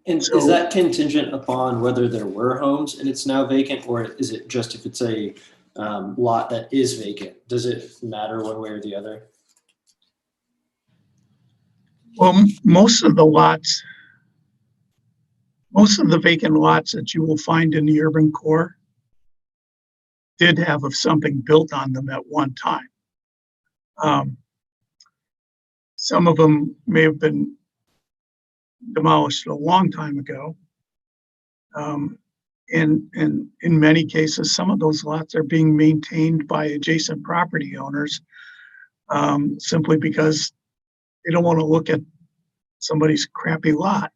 is that contingent upon whether there were homes and it's now vacant, or is it just if it's a lot that is vacant? Does it matter one way or the other? Well, most of the vacant lots that you will find in the urban core did have something built on them at one time. Some of them may have been demolished a long time ago. And in many cases, some of those lots are being maintained by adjacent property owners simply because they don't want to look at somebody's crappy lot.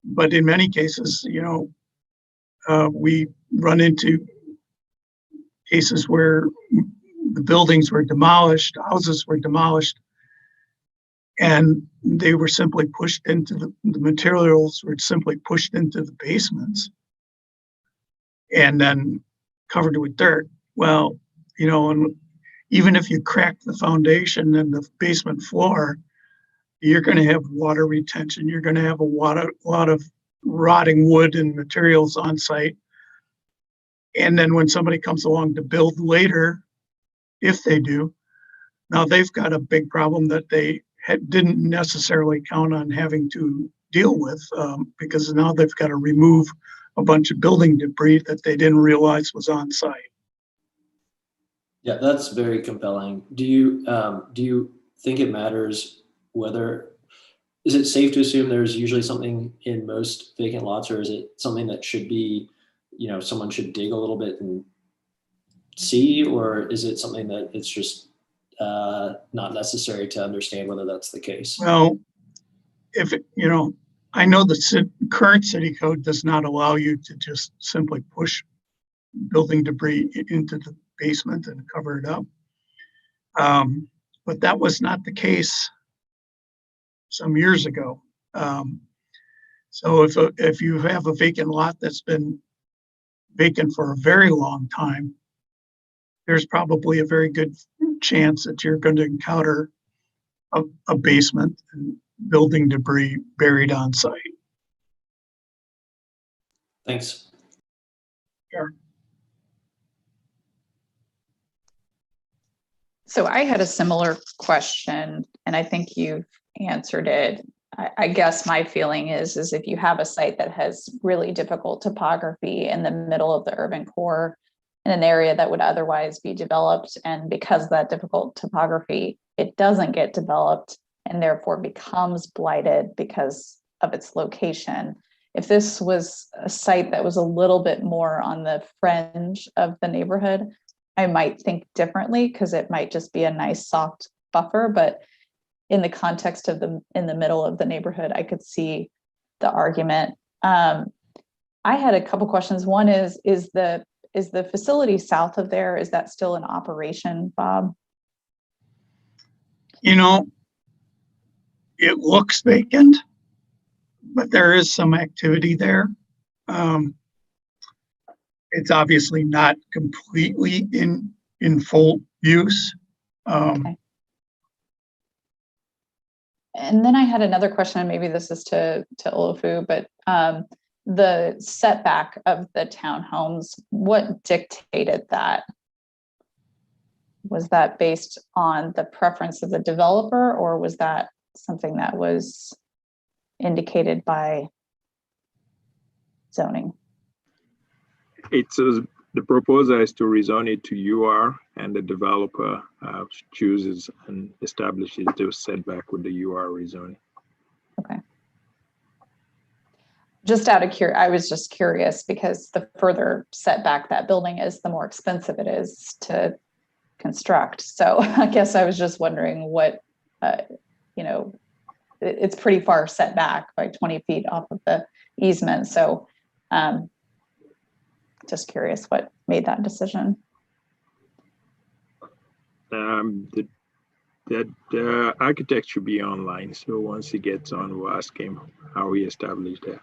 But in many cases, you know, we run into cases where the buildings were demolished, houses were demolished, And they were simply pushed into the materials were simply pushed into the basements and then covered with dirt. Well, you know, and even if you crack the foundation and the basement floor, you're going to have water retention. You're going to have a lot of rotting wood and materials on site. And then when somebody comes along to build later, if they do, now they've got a big problem that they didn't necessarily count on having to deal with, because now they've got to remove a bunch of building debris that they didn't realize was on site. Yeah, that's very compelling. Do you think it matters whether, is it safe to assume there's usually something in most vacant lots, or is it something that should be, you know, someone should dig a little bit and see, or is it something that it's just not necessary to understand whether that's the case? Well, if it, you know, I know the current city code does not allow you to just simply push building debris into the basement and cover it up. But that was not the case some years ago. So if you have a vacant lot that's been vacant for a very long time, there's probably a very good chance that you're going to encounter a basement and building debris buried on site. Thanks. Sure. So I had a similar question, and I think you've answered it. I guess my feeling is if you have a site that has really difficult topography in the middle of the urban core, in an area that would otherwise be developed, and because of that difficult topography, it doesn't get developed and therefore becomes blighted because of its location. If this was a site that was a little bit more on the fringe of the neighborhood, I might think differently, because it might just be a nice soft buffer. But in the context of in the middle of the neighborhood, I could see the argument. I had a couple questions. One is the facility south of there, is that still in operation, Bob? You know, it looks vacant, but there is some activity there. It's obviously not completely in full use. Okay. And then I had another question, and maybe this is to Olufu, but the setback of the townhomes, what dictated that? Was that based on the preference of the developer, or was that something that was indicated by zoning? It's the proposal is to rezone it to UR, and the developer chooses and establishes those setback with the UR rezoning. Okay. Just out of curiosity, I was just curious, because the further setback that building is, the more expensive it is to construct. So I guess I was just wondering what, you know, it's pretty far set back by 20 feet off of the easement. So just curious what made that decision. The architect should be online. So once he gets on, we'll ask him how he established that.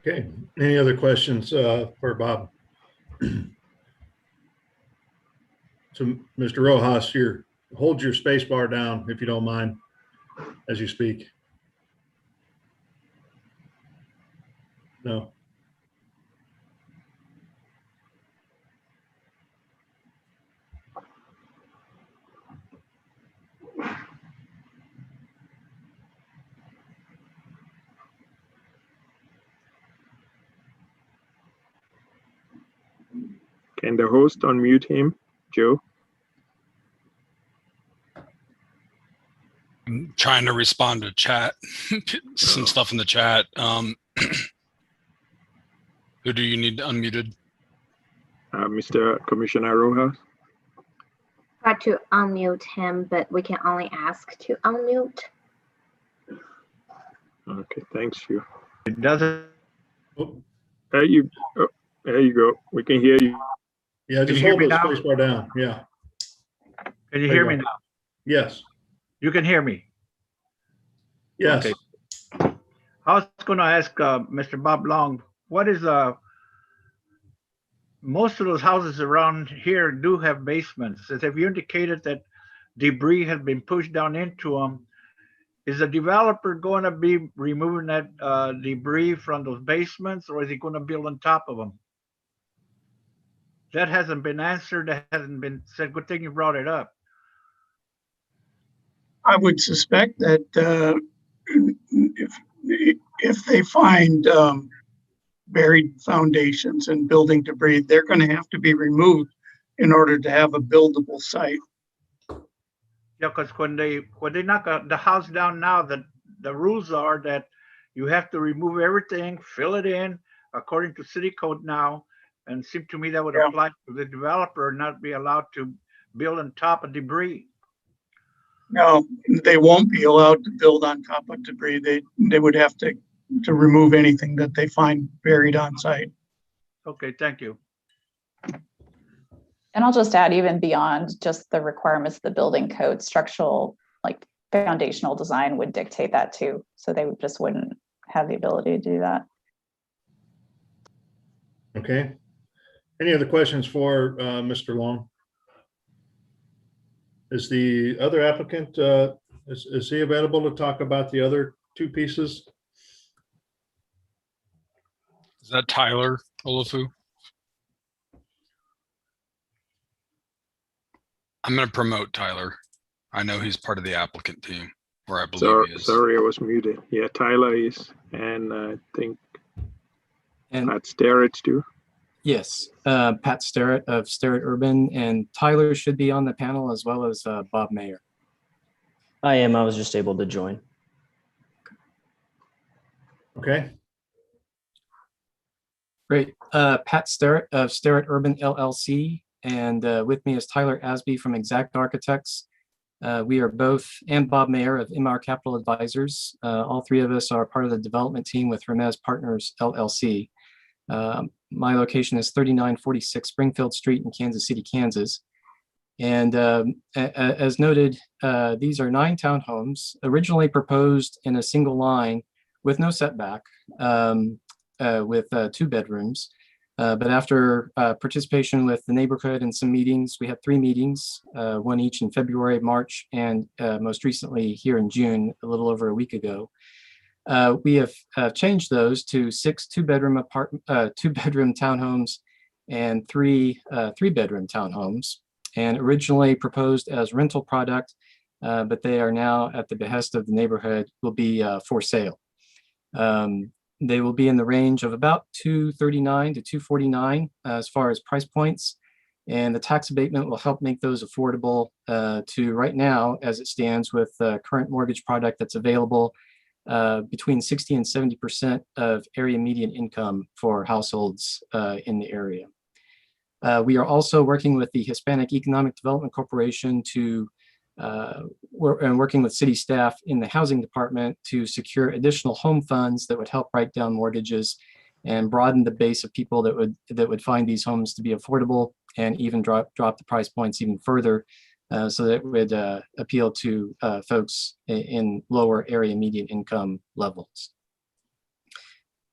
Okay, any other questions for Bob? So, Mr. Rojas, hold your space bar down if you don't mind as you speak. No. Can the host unmute him, Joe? I'm trying to respond to chat, some stuff in the chat. Who do you need unmuted? Mr. Commissioner Rojas. Try to unmute him, but we can only ask to unmute. Okay, thanks you. It doesn't. There you go. We can hear you. Yeah, Can just you hear hold me the now? space bar down. Yeah. Can you There hear you me go. now? Yes. You can hear me? Yes. Okay. I was going to ask Mr. Bob Long, what is most of those houses around here do have basements. As have you indicated that debris has been pushed down into them? Is the developer going to be removing that debris from those basements, or is he going to build on top of them? That hasn't been answered. That hasn't been said. Good thing you brought it up. I would suspect that if they find buried foundations and building debris, they're going to have to be removed in order to have a buildable site. Yeah, because when they knock the house down now, the rules are that you have to remove everything, fill it in according to city code now, and it seemed to me that would apply to the developer, not be allowed to build on top of debris. No, they won't be allowed to build on top of debris. They would have to remove anything that they find buried on site. Okay, thank you. And I'll just add, even beyond just the requirements of the building code, structural, like foundational design would dictate that too. So they just wouldn't have the ability to do that. Okay. Any other questions for Mr. Long? Is the other applicant, is he available to talk about the other two pieces? Is that Tyler Olufu? I'm going to promote Tyler. I know he's part of the applicant team, or I believe he is. Sorry, I was muted. Yeah, Tyler is, and I think And Pat Starrett too. yes, Pat Starrett of Starrett Urban, and Tyler should be on the panel, as well as Bob Mayer. I am. I was just able to join. Okay. Great. Pat Starrett of Starrett Urban LLC, and with me is Tyler Asby from Exact Architects. We are both, and Bob Mayer of MR Capital Advisors. All three of us are part of the development team with Hermes Partners LLC. My location is 3946 Springfield Street in Kansas City, Kansas. And as noted, these are 9 townhomes originally proposed in a single line with no setback, with 2 bedrooms. But after participation with the neighborhood and some meetings, we had 3 meetings, one each in February, March, and most recently here in June, a little over a week ago. We have changed those to 6 2-bedroom townhomes and 3 3-bedroom townhomes, and originally proposed as rental product, but they are now at the behest of the neighborhood, will be for sale. They will be in the range of about $239,000 to $249,000 as far as price points, and the tax abatement will help make those affordable to right now, as it stands with the current mortgage product that's available, between 60 and 70% of area median income for households in the area. We are also working with the Hispanic Economic Development Corporation to and working with city staff in the housing department to secure additional home funds that would help write down mortgages and broaden the base of people that would find these homes to be affordable, and even drop the price points even further, so that it would appeal to folks in lower area median income levels.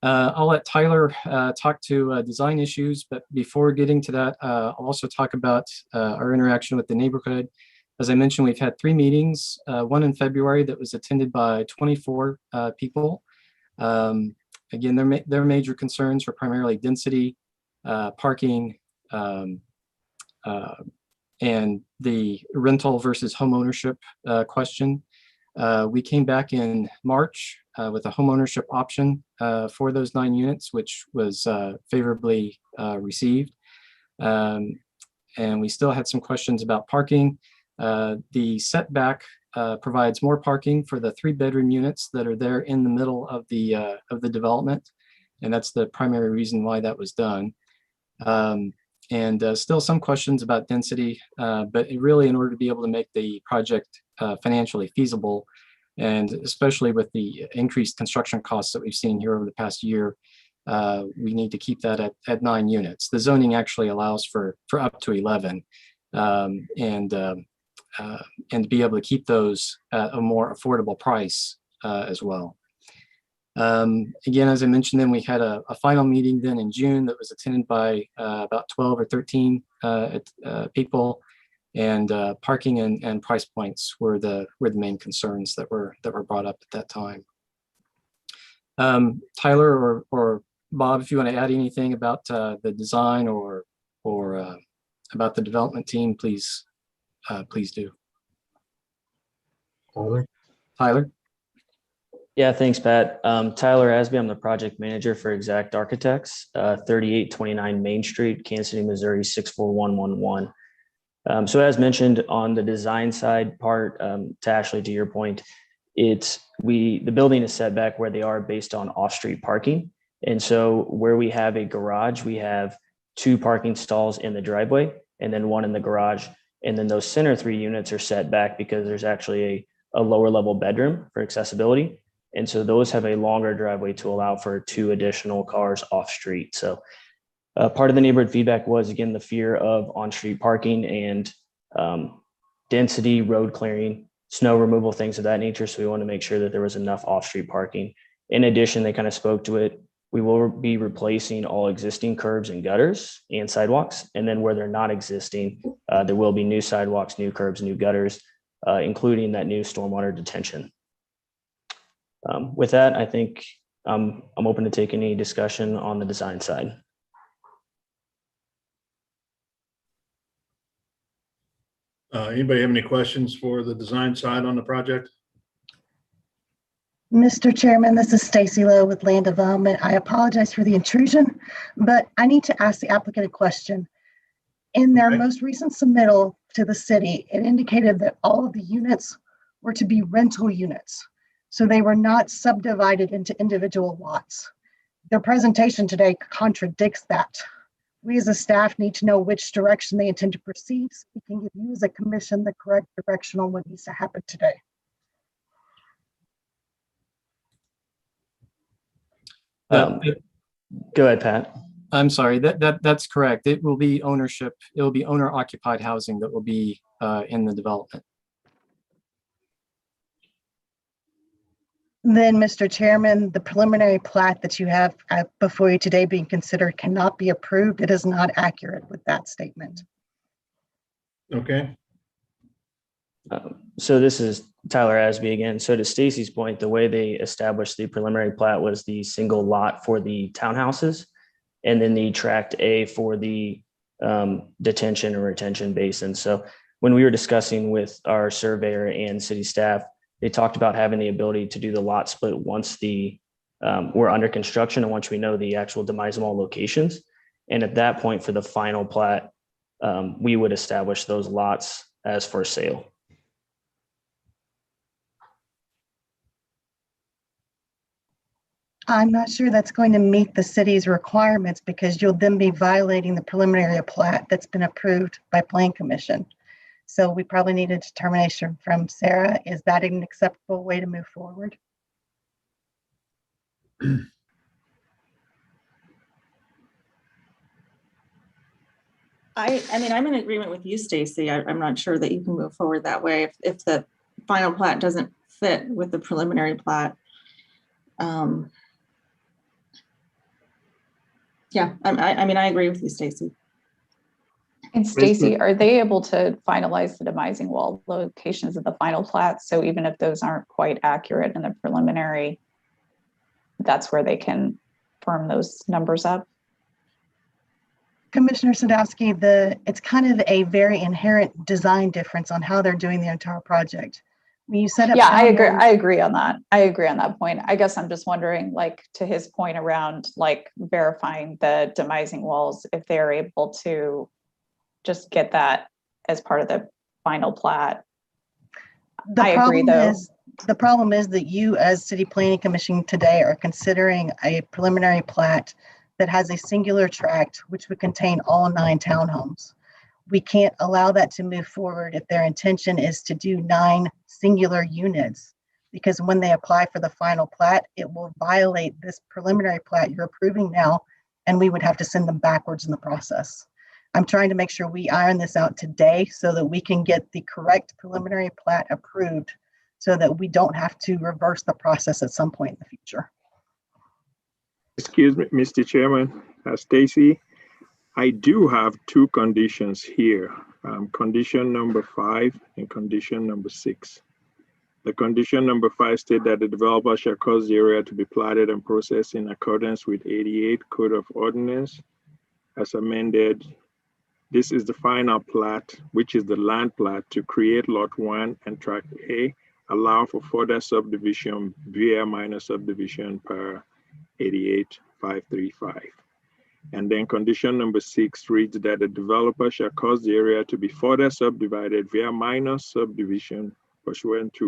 I'll let Tyler talk to design issues, but before getting to that, I'll also talk about our interaction with the neighborhood. As I mentioned, we've had 3 meetings, one in February that was attended by 24 people. Again, their major concerns were primarily density, parking, and the rental versus home ownership question. We came back in March with a home ownership option for those 9 units, which was favorably received. And we still had some questions about parking. The setback provides more parking for the 3-bedroom units that are there in the middle of the development, and that's the primary reason why that was done. And still some questions about density, but really, in order to be able to make the project financially feasible, and especially with the increased construction costs that we've seen here over the past year, we need to keep that at 9 units. The zoning actually allows for up to 11, and to be able to keep those at a more affordable price as well. Again, as I mentioned, then we had a final meeting then in June that was attended by about 12 or 13 people, and parking and price points were the main concerns that were brought up at that time. Tyler or Bob, if you want to add anything about the design or about the development team, please do. Tyler? Yeah, thanks, Pat. Tyler Asby, I'm the project manager for Exact Architects, 3829 Main Street, Kansas City, Missouri, 64111. So as mentioned on the design side part, to Ashley, to your point, the building is set back where they are based on off-street parking. And so where we have a garage, we have 2 parking stalls in the driveway and then 1 in the garage. And then those center 3 units are set back because there's actually a lower level bedroom for accessibility. And so those have a longer driveway to allow for 2 additional cars off street. So part of the neighborhood feedback was, again, the fear of on-street parking and density, road clearing, snow removal, things of that nature. So we want to make sure that there was enough off-street parking. In addition, they kind of spoke to it. We will be replacing all existing curbs and gutters and sidewalks. And then where they're not existing, there will be new sidewalks, new curbs, new gutters, including that new stormwater detention. With that, I think I'm open to take any discussion on the design side. Anybody have any questions for the design side on the project? Mr. Chairman, this is Stacy Lowe with Land Development. I apologize for the intrusion, but I need to ask the applicant a question. In their most recent submittal to the city, it indicated that all of the units were to be rental units. So they were not subdivided into individual lots. Their presentation today contradicts that. We as a staff need to know which direction they intend to proceed so we can give you as a commission the correct direction on what needs to happen today. Go ahead, Pat. I'm sorry, that's correct. It will be ownership. It will be owner occupied housing that will be in the development. Then, Mr. Chairman, the preliminary plat that you have before you today being considered cannot be approved. It is not accurate with that statement. Okay. So this is Tyler Asby again. So to Stacy's point, the way they established the preliminary plat was the single lot for the townhouses, and then the tract A for the detention or retention basin. So when we were discussing with our surveyor and city staff, they talked about having the ability to do the lot split once we're under construction and once we know the actual demise mall locations. And at that point, for the final plat, we would establish those lots as for sale. I'm not sure that's going to meet the city's requirements because you'll then be violating the preliminary plat that's been approved by Plan Commission. So we probably need a determination from Sarah. Is that an acceptable way to move forward? I mean, I'm in agreement with you, Stacy. I'm not sure that you can move forward that way if the final plat doesn't fit with the preliminary plat. Yeah, I mean, I agree with you, Stacy. And Stacy, are they able to finalize the demising wall locations of the final plat? So even if those aren't quite accurate in the preliminary, that's where they can firm those numbers up? Commissioner Sadowski, it's kind of a very inherent design difference on how they're doing the entire project. When you set up, yeah, I agree on that. I agree on that point. I guess I'm just wondering, like, to his point around like verifying the demising walls, if they're able to just get that as part of the final plat. I agree, though. The problem is that you, as City Planning Commission today, are considering a preliminary plat that has a singular tract, which would contain all 9 townhomes. We can't allow that to move forward if their intention is to do 9 singular units, because when they apply for the final plat, it will violate this preliminary plat you're approving now, and we would have to send them backwards in the process. I'm trying to make sure we iron this out today so that we can get the correct preliminary plat approved so that we don't have to reverse the process at some point in the future. Excuse me, Mr. Chairman, Stacy, I do have two conditions here, condition number 5 and condition number 6. The condition number 5 states that the developer shall cause the area to be platted and processed in accordance with 88 Code of Ordinance as amended. This is the final plat, which is the land plat to create Lot 1 and Tract A, allow for further subdivision via minor subdivision per 88-535. And then condition number 6 reads that the developer shall cause the area to be further subdivided via minor subdivision pursuant to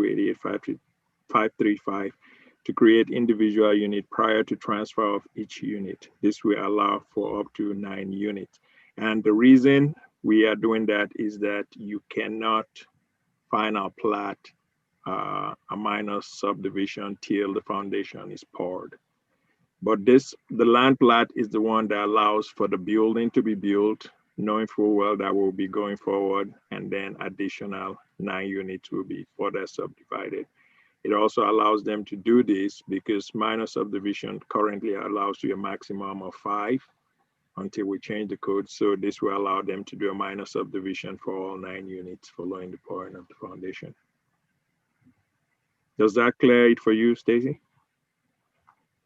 88-535 to create individual unit prior to transfer of each unit. This will allow for up to 9 units. And the reason we are doing that is that you cannot final plat a minor subdivision till the foundation is poured. But the land plat is the one that allows for the building to be built, knowing full well that will be going forward, and then additional 9 units will be further subdivided. It also allows them to do this because minor subdivision currently allows you a maximum of 5 until we change the code. So this will allow them to do a minor subdivision for all 9 units following the pouring of the foundation. Does that clear it for you, Stacy?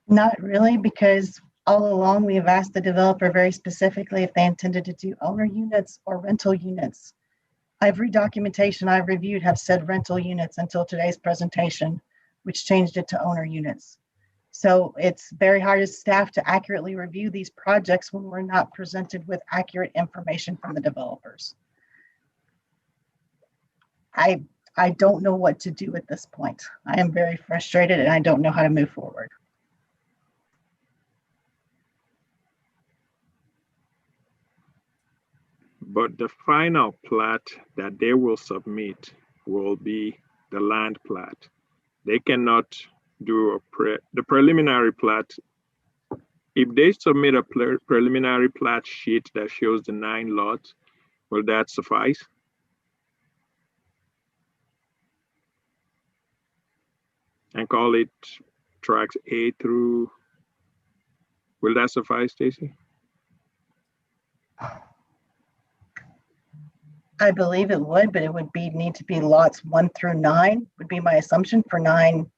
Not really, because all along we have asked the developer very specifically if they intended to do owner units or rental units. Every documentation I've reviewed have said rental units until today's presentation, which changed it to owner units. So it's very hard as staff to accurately review these projects when we're not presented with accurate information from the developers. I don't know what to do at this point. I am very frustrated and I don't know how to move forward. But the final plat that they will submit will be the land plat. They cannot do the preliminary plat. If they submit a preliminary plat sheet that shows the 9 lots, will that suffice? And call it tracks A through, will that suffice, Stacy? I believe it would, but it would need to be lots 1 through 9 would be my assumption for 9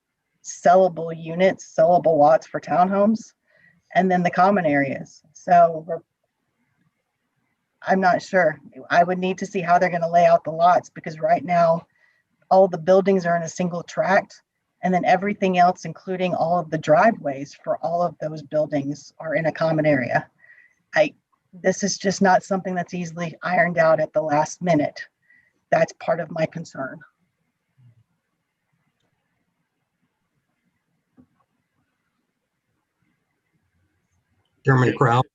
sellable units, sellable lots for townhomes, and then the common areas. So I'm not sure. I would need to see how they're going to lay out the lots, because right now all the buildings are in a single tract, and then everything else, including all of the driveways for all of those buildings, are in a common area. This is just not something that's easily ironed out at the last minute. That's part of my concern. Chairman Kraut,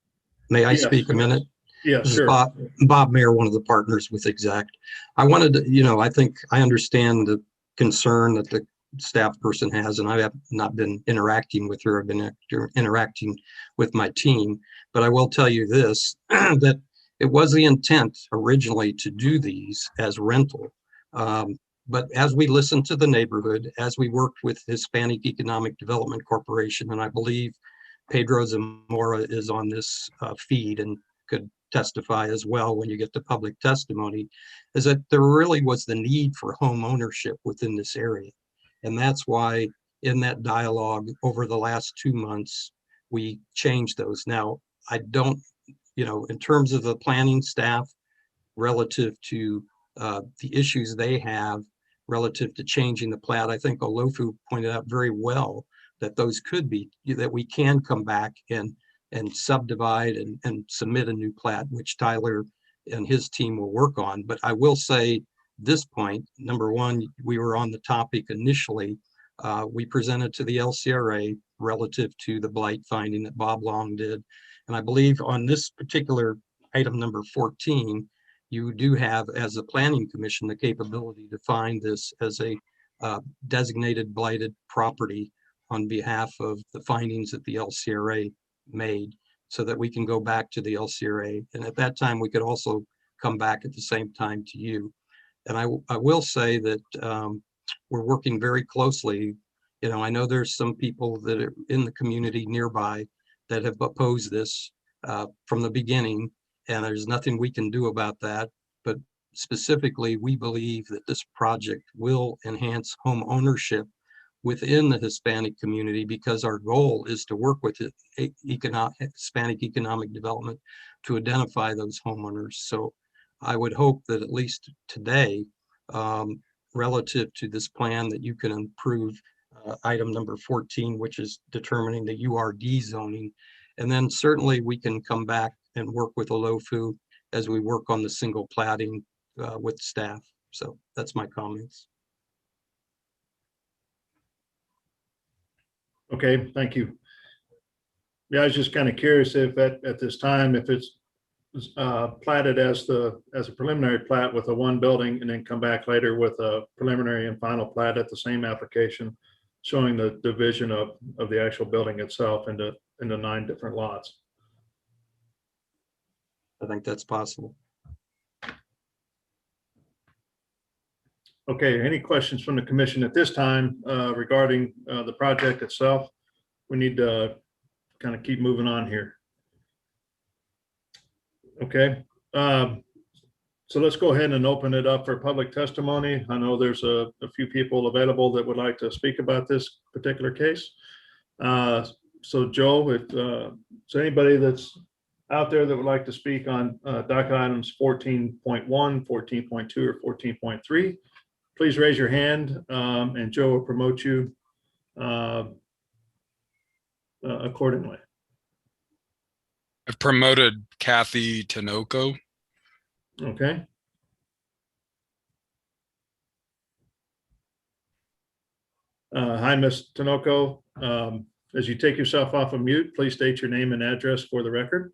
may I Yes. speak a minute? Yeah, This is sure. Bob Mayer, one of the partners with Exact. I wanted to, I think I understand the concern that the staff person has, and I have not been interacting with her. I've been interacting with my team, but I will tell you this, that it was the intent originally to do these as rental. But as we listened to the neighborhood, as we worked with Hispanic Economic Development Corporation, and I believe Pedro Zamora is on this feed and could testify as well when you get to public testimony, is that there really was the need for home ownership within this area. And that's why in that dialogue over the last 2 months, we changed those. Now, I don't, in terms of the planning staff relative to the issues they have relative to changing the plat, I think Olofu pointed out very well that those could be, that we can come back and subdivide and submit a new plat, which Tyler and his team will work on. But I will say this point, number one, we were on the topic initially. We presented to the LCRA relative to the blight finding that Bob Long did. And I believe on this particular item number 14, you do have, as a planning commission, the capability to find this as a designated blighted property on behalf of the findings that the LCRA made, so that we can go back to the LCRA. And at that time, we could also come back at the same time to you. And I will say that we're working very closely. You know, I know there's some people that are in the community nearby that have opposed this from the beginning, and there's nothing we can do about that. But specifically, we believe that this project will enhance home ownership within the Hispanic community, because our goal is to work with Hispanic economic development to identify those homeowners. So I would hope that at least today, relative to this plan, that you can improve item number 14, which is determining the URD zoning. And then certainly we can come back and work with Olofu as we work on the single platting with staff. So that's my comments. Okay, thank you. Yeah, I was just kind of curious if at this time, if it's platted as a preliminary plat with a one building, and then come back later with a preliminary and final plat at the same application, showing the division of the actual building itself into 9 different lots. I think that's possible. Okay, any questions from the commission at this time regarding the project itself? We need to kind of keep moving on here. Okay, so let's go ahead and open it up for public testimony. I know there's a few people available that would like to speak about this particular case. So Joe, if so anybody that's out there that would like to speak on docket items 14.1, 14.2, or 14.3, please raise your hand, and Joe will promote you accordingly. I've promoted Kathy Tinoco. Okay. Hi, Ms. Tinoco. As you take yourself off of mute, please state your name and address for the record.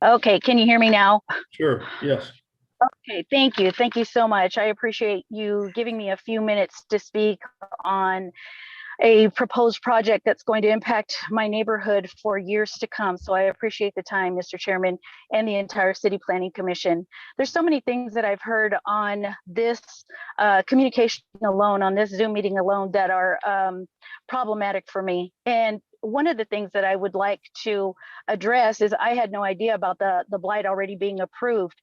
Okay, can you hear me now? Sure, yes. Okay, thank you. Thank you so much. I appreciate you giving me a few minutes to speak on a proposed project that's going to impact my neighborhood for years to come. So I appreciate the time, Mr. Chairman, and the entire City Planning Commission. There's so many things that I've heard on this communication alone, on this Zoom meeting alone, that are problematic for me. And one of the things that I would like to address is I had no idea about the blight already being approved.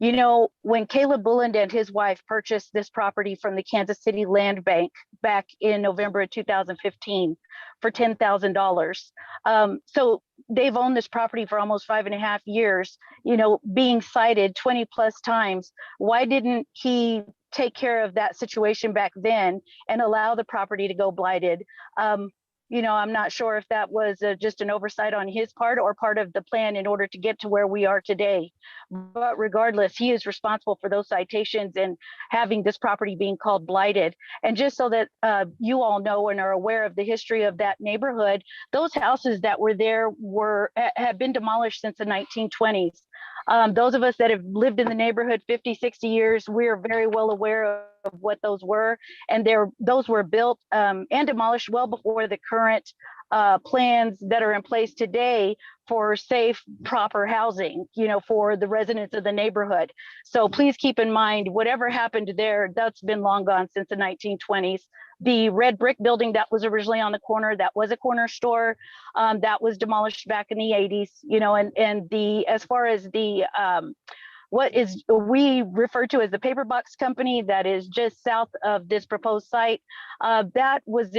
You know, when Caleb Bulland and his wife purchased this property from the Kansas City Land Bank back in November of 2015 for $10,000. So they've owned this property for almost 5.5 years, you know, being cited 20 plus times. Why didn't he take care of that situation back then and allow the property to go blighted? You know, I'm not sure if that was just an oversight on his part or part of the plan in order to get to where we are today. But regardless, he is responsible for those citations and having this property being called blighted. And just so that you all know and are aware of the history of that neighborhood, those houses that were there have been demolished since the 1920s. Those of us that have lived in the neighborhood 50, 60 years, we're very well aware of what those were. And those were built and demolished well before the current plans that are in place today for safe, proper housing, you know, for the residents of the neighborhood. So please keep in mind, whatever happened there, that's been long gone since the 1920s. The red brick building that was originally on the corner, that was a corner store, that was demolished back in the 80s, you know, and as far as the what is we refer to as the paper box company that is just south of this proposed site, that was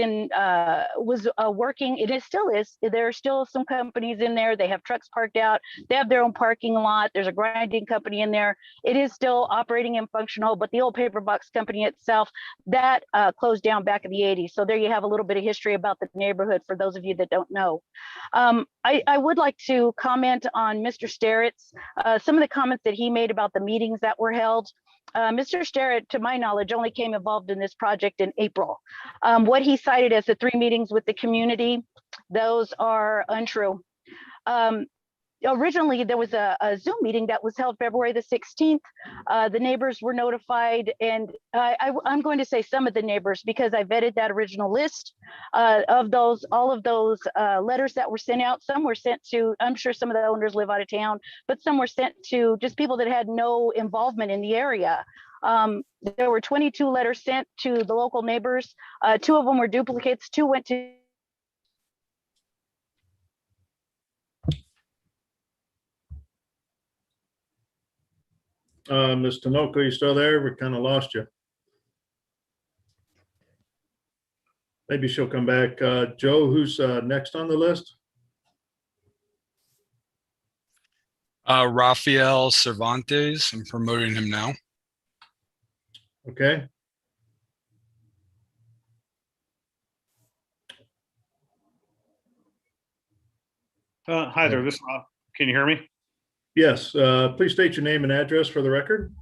working. It still is. There are still some companies in there. They have trucks parked out. They have their own parking lot. There's a grinding company in there. It is still operating and functional, but the old paper box company itself, that closed down back in the 80s. So there you have a little bit of history about the neighborhood for those of you that don't know. I would like to comment on Mr. Sterrett's, some of the comments that he made about the meetings that were held. Mr. Sterrett, to my knowledge, only came involved in this project in April. What he cited as the 3 meetings with the community, those are untrue. originally there was a Zoom meeting that was held February the 16th. The neighbors were notified, and I'm going to say some of the neighbors because I vetted that original list of those, all of those letters that were sent out. Some were sent to, I'm sure some of the owners live out of town, but some were sent to just people that had no involvement in the area. There were 22 letters sent to the local neighbors. 2 of them were duplicates. 2 went to Ms. Tanoka, you still there? We kind of lost you. Maybe she'll come back. Joe, who's next on the list? Rafael Cervantes. I'm promoting him now. Okay. Hi there, this is Rob. Can you hear me? Yes, please state your name and address for the record.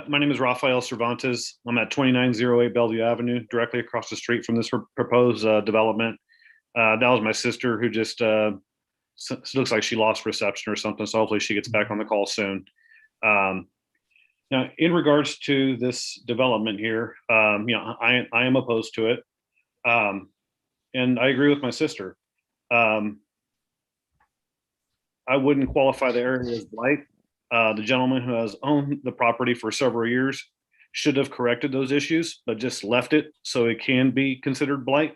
My name is Rafael Cervantes. I'm at 2908 Bellevue Avenue, directly across the street from this proposed development. That was my sister who just looks like she lost reception or something, so hopefully she gets back on the call soon. Now, in regards to this development here, I am opposed to it, and I agree with my sister. I wouldn't qualify the area as blight. The gentleman who has owned the property for several years should have corrected those issues, but just left it so it can be considered blight.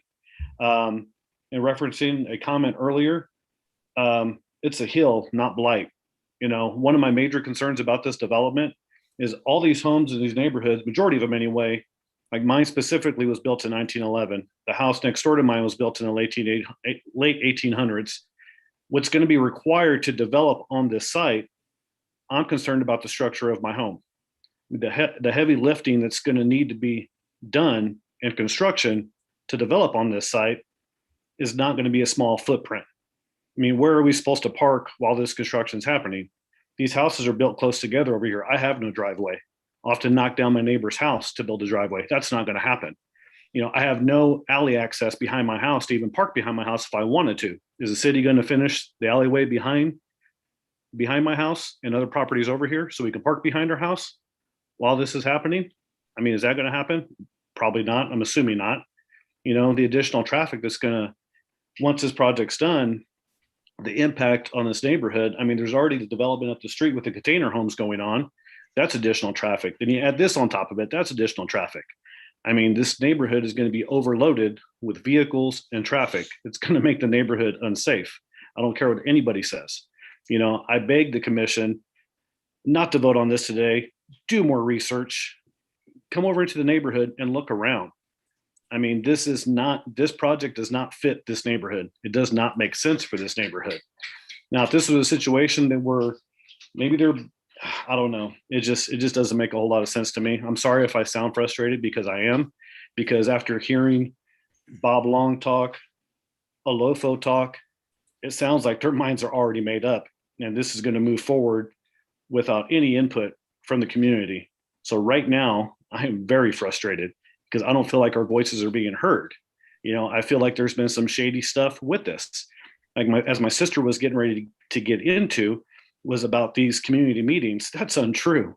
In referencing a comment earlier, it's a hill, not blight. You know, one of my major concerns about this development is all these homes in these neighborhoods, majority of them anyway, like mine specifically was built in 1911. The house next door to mine was built in the late 1800s. What's going to be required to develop on this site, I'm concerned about the structure of my home. The heavy lifting that's going to need to be done in construction to develop on this site is not going to be a small footprint. I mean, where are we supposed to park while this construction is happening? These houses are built close together over here. I have no driveway. I'll have to knock down my neighbor's house to build a driveway. That's not going to happen. You know, I have no alley access behind my house to even park behind my house if I wanted to. Is the city going to finish the alleyway behind my house and other properties over here so we can park behind our house while this is happening? I mean, is that going to happen? Probably not. I'm assuming not. You know, the additional traffic that's going to, once this project's done, the impact on this neighborhood. I mean, there's already the development up the street with the container homes going on. That's additional traffic. Then you add this on top of it, that's additional traffic. I mean, this neighborhood is going to be overloaded with vehicles and traffic. It's going to make the neighborhood unsafe. I don't care what anybody says. You know, I beg the commission not to vote on this today. Do more research. Come over into the neighborhood and look around. I mean, this project does not fit this neighborhood. It does not make sense for this neighborhood. Now, if this was a situation that were, maybe they're, I don't know. It just doesn't make a whole lot of sense to me. I'm sorry if I sound frustrated, because I am, because after hearing Bob Long talk, Olofo talk, it sounds like their minds are already made up, and this is going to move forward without any input from the community. So right now, I am very frustrated because I don't feel like our voices are being heard. You know, I feel like there's been some shady stuff with this. Like as my sister was getting ready to get into, was about these community meetings. That's untrue.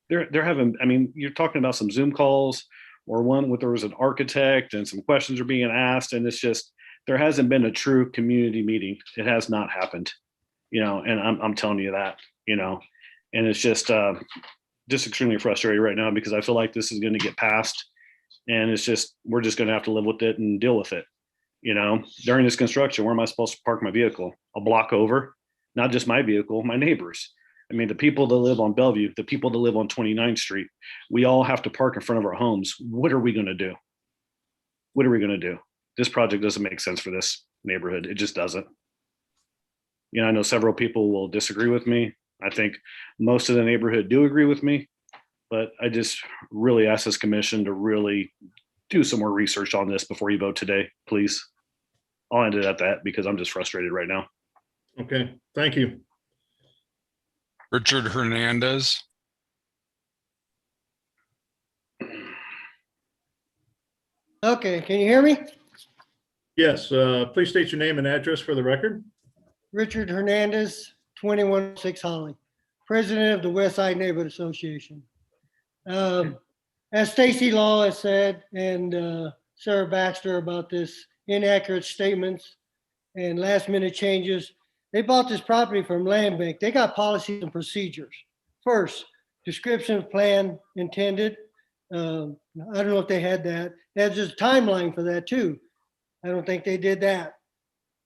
They're having, I mean, you're talking about some Zoom calls or one where there was an architect and some questions are being asked, and it's just, there hasn't been a true community meeting. It has not happened, you know, and I'm telling you that, you know, and it's just extremely frustrating right now because I feel like this is going to get passed, and it's just, we're just going to have to live with it and deal with it. You know, during this construction, where am I supposed to park my vehicle? A block over? Not just my vehicle, my neighbors. I mean, the people that live on Bellevue, the people that live on 29th Street, we all have to park in front of our homes. What are we going to do? What are we going to do? This project doesn't make sense for this neighborhood. It just doesn't. You know, I know several people will disagree with me. I think most of the neighborhood do agree with me, but I just really ask this commission to really do some more research on this before you vote today, please. I'll end it at that because I'm just frustrated right now. Okay, thank you. Richard Hernandez. Okay, can you hear me? Yes, please state your name and address for the record. Richard Hernandez, 2106 Holly, President of the West Side Neighborhood Association. As Stacy Law has said, and Sarah Baxter about this inaccurate statements and last minute changes, they bought this property from Land Bank. They got policies and procedures. First, description of plan intended. I don't know if they had that. There's just a timeline for that too. I don't think they did that.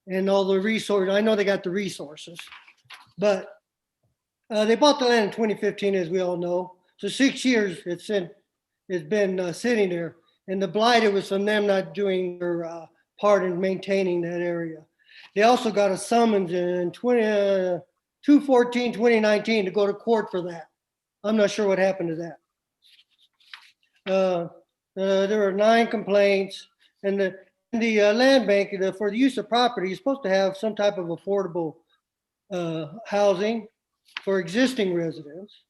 And all the resources, I know they got the resources, but they bought the land in 2015, as we all know. So 6 years it's been sitting there. And the blight, it was from them not doing their part in maintaining that area. They also got a summons in 2/14/2019 to go to court for that. I'm not sure what happened to that. There were 9 complaints, and the land bank for the use of property is supposed to have some type of affordable housing for existing residents,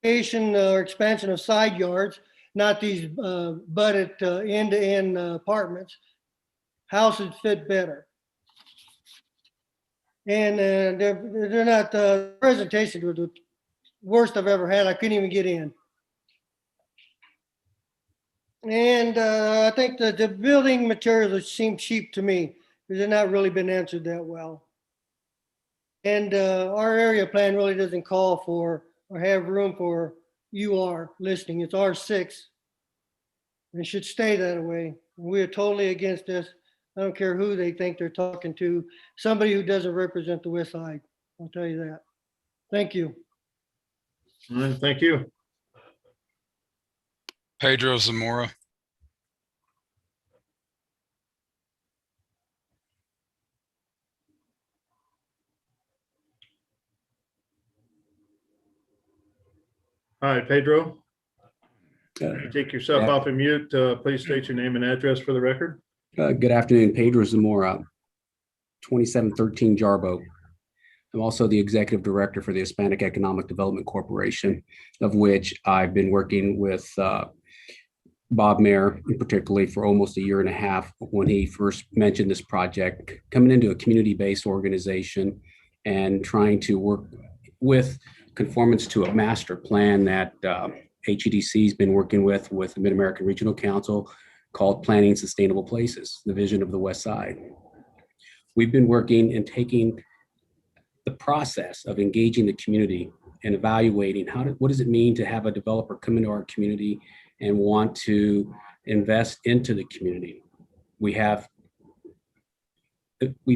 creation or expansion of side yards, not these butted end-to-end apartments. Houses fit better. And they're not, the presentation was the worst I've ever had. I couldn't even get in. And I think that the building materials seem cheap to me because they're not really been answered that well. And our area plan really doesn't call for or have room for UR listing. It's R6. And it should stay that way. We are totally against this. I don't care who they think they're talking to. Somebody who doesn't represent the West Side. I'll tell you that. Thank you. All right, thank you. Pedro Zamora. All right, Pedro. Take yourself off of mute. Please state your name and address for the record. Good afternoon, Pedro Zamora, 2713 Jarbo. I'm also the executive director for the Hispanic Economic Development Corporation, of which I've been working with Bob Mayer, particularly for almost a year and a half when he first mentioned this project, coming into a community-based organization and trying to work with conformance to a master plan that HEDC has been working with the Mid-American Regional Council called Planning Sustainable Places, the vision of the West Side. We've been working and taking the process of engaging the community and evaluating what does it mean to have a developer come into our community and want to invest into the community. We've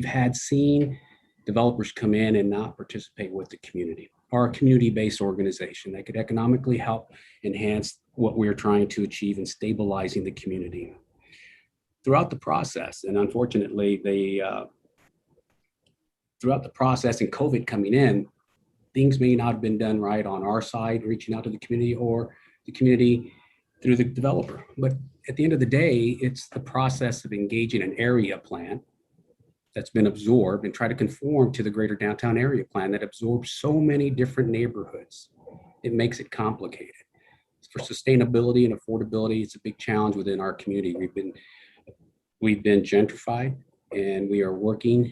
had seen developers come in and not participate with the community. Our community-based organization that could economically help enhance what we're trying to achieve in stabilizing the community. Throughout the process, and unfortunately, throughout the process and COVID coming in, things may not have been done right on our side, reaching out to the community or the community through the developer. But at the end of the day, it's the process of engaging an area plan that's been absorbed and try to conform to the greater downtown area plan that absorbs so many different neighborhoods. It makes it complicated. For sustainability and affordability, it's a big challenge within our community. We've been gentrified, and we are working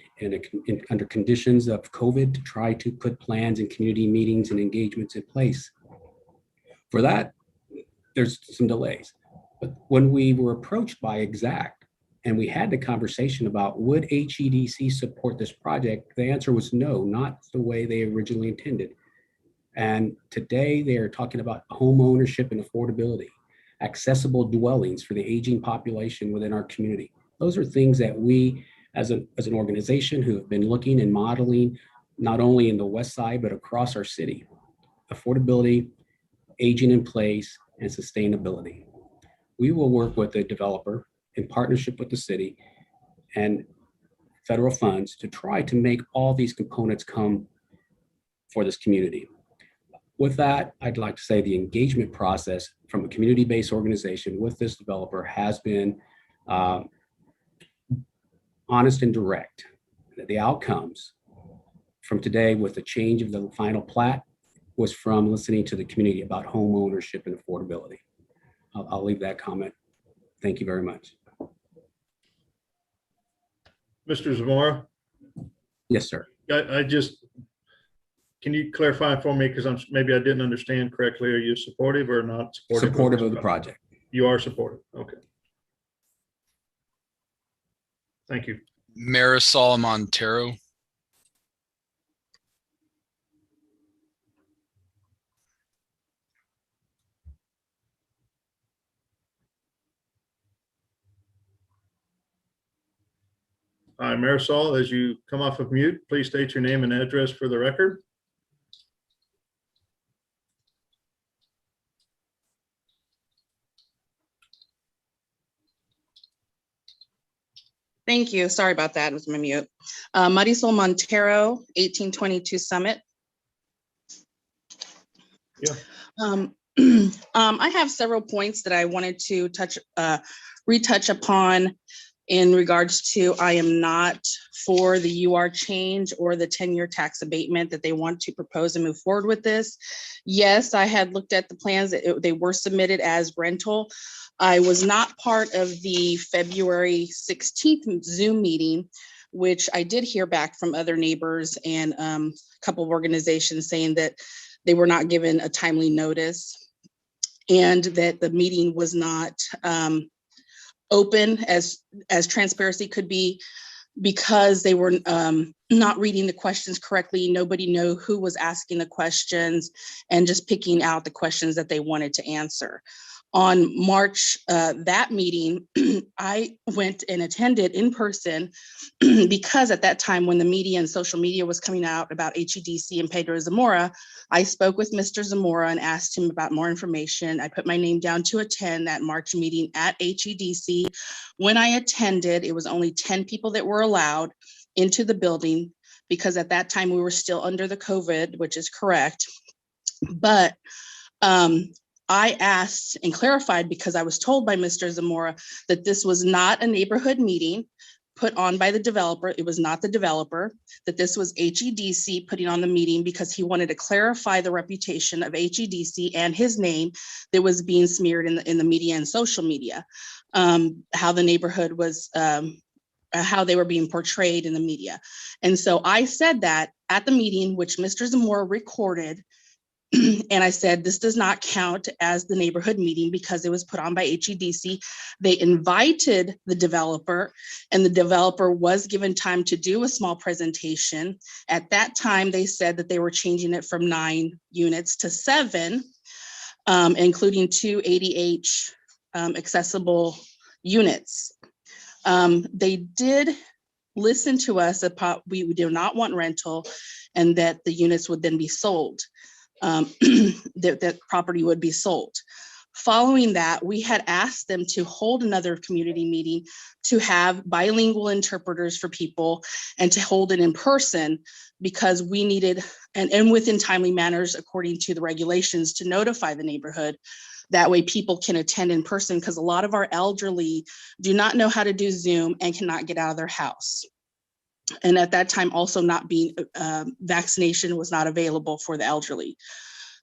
under conditions of COVID to try to put plans and community meetings and engagements in place. For that, there's some delays. But when we were approached by Exact, and we had the conversation about would HEDC support this project, the answer was no, not the way they originally intended. And today they are talking about home ownership and affordability, accessible dwellings for the aging population within our community. Those are things that we, as an organization who have been looking and modeling, not only in the West Side, but across our city, affordability, aging in place, and sustainability. We will work with the developer in partnership with the city and federal funds to try to make all these components come for this community. With that, I'd like to say the engagement process from a community-based organization with this developer has been honest and direct. The outcomes from today with the change of the final plat was from listening to the community about home ownership and affordability. I'll leave that comment. Thank you very much. Mr. Zamora? Yes, sir. I just, can you clarify for me, because maybe I didn't understand correctly. Are you supportive or not supportive? Supportive of the project. You are supportive. Okay. Thank you. Marisol Montero. Hi, Marisol, as you come off of mute, please state your name and address for the record. Thank you. Sorry about that. It was my mute. Marisol Montero, 1822 Summit. Yeah. I have several points that I wanted to retouch upon in regards to I am not for the UR change or the 10-year tax abatement that they want to propose and move forward with this. Yes, I had looked at the plans. They were submitted as rental. I was not part of the February 16th Zoom meeting, which I did hear back from other neighbors and a couple of organizations saying that they were not given a timely notice and that the meeting was not open as transparency could be because they were not reading the questions correctly. Nobody knew who was asking the questions and just picking out the questions that they wanted to answer. On March, that meeting, I went and attended in person because at that time when the media and social media was coming out about HEDC and Pedro Zamora, I spoke with Mr. Zamora and asked him about more information. I put my name down to attend that March meeting at HEDC. When I attended, it was only 10 people that were allowed into the building because at that time we were still under the COVID, which is correct. But I asked and clarified because I was told by Mr. Zamora that this was not a neighborhood meeting put on by the developer. It was not the developer, that this was HEDC putting on the meeting because he wanted to clarify the reputation of HEDC and his name that was being smeared in the media and social media, how the neighborhood was, how they were being portrayed in the media. And so I said that at the meeting, which Mr. Zamora recorded, and I said, this does not count as the neighborhood meeting because it was put on by HEDC. They invited the developer and the developer was given time to do a small presentation. At that time, they said that they were changing it from 9 units to 7, including 2 ADH accessible units. They did listen to us about we do not want rental and that the units would then be sold. That property would be sold. Following that, we had asked them to hold another community meeting to have bilingual interpreters for people and to hold it in person because we needed, and within timely manners, according to the regulations, to notify the neighborhood. That way people can attend in person because a lot of our elderly do not know how to do Zoom and cannot get out of their house. And at that time, also not being, vaccination was not available for the elderly.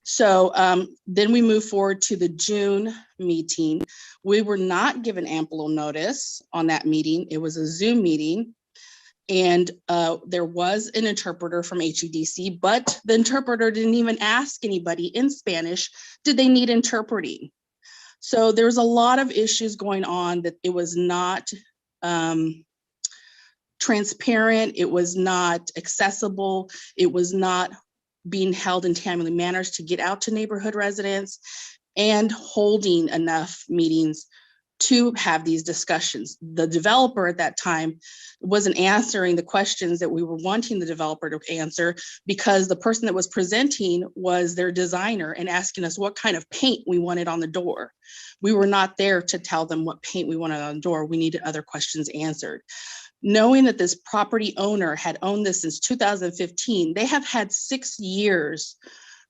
So then we move forward to the June meeting. We were not given ample notice on that meeting. It was a Zoom meeting. And there was an interpreter from HEDC, but the interpreter didn't even ask anybody in Spanish, did they need interpreting? So there's a lot of issues going on that it was not transparent, it was not accessible, it was not being held in timely manners to get out to neighborhood residents and holding enough meetings to have these discussions. The developer at that time wasn't answering the questions that we were wanting the developer to answer because the person that was presenting was their designer and asking us what kind of paint we wanted on the door. We were not there to tell them what paint we wanted on the door. We needed other questions answered. Knowing that this property owner had owned this since 2015, they have had 6 years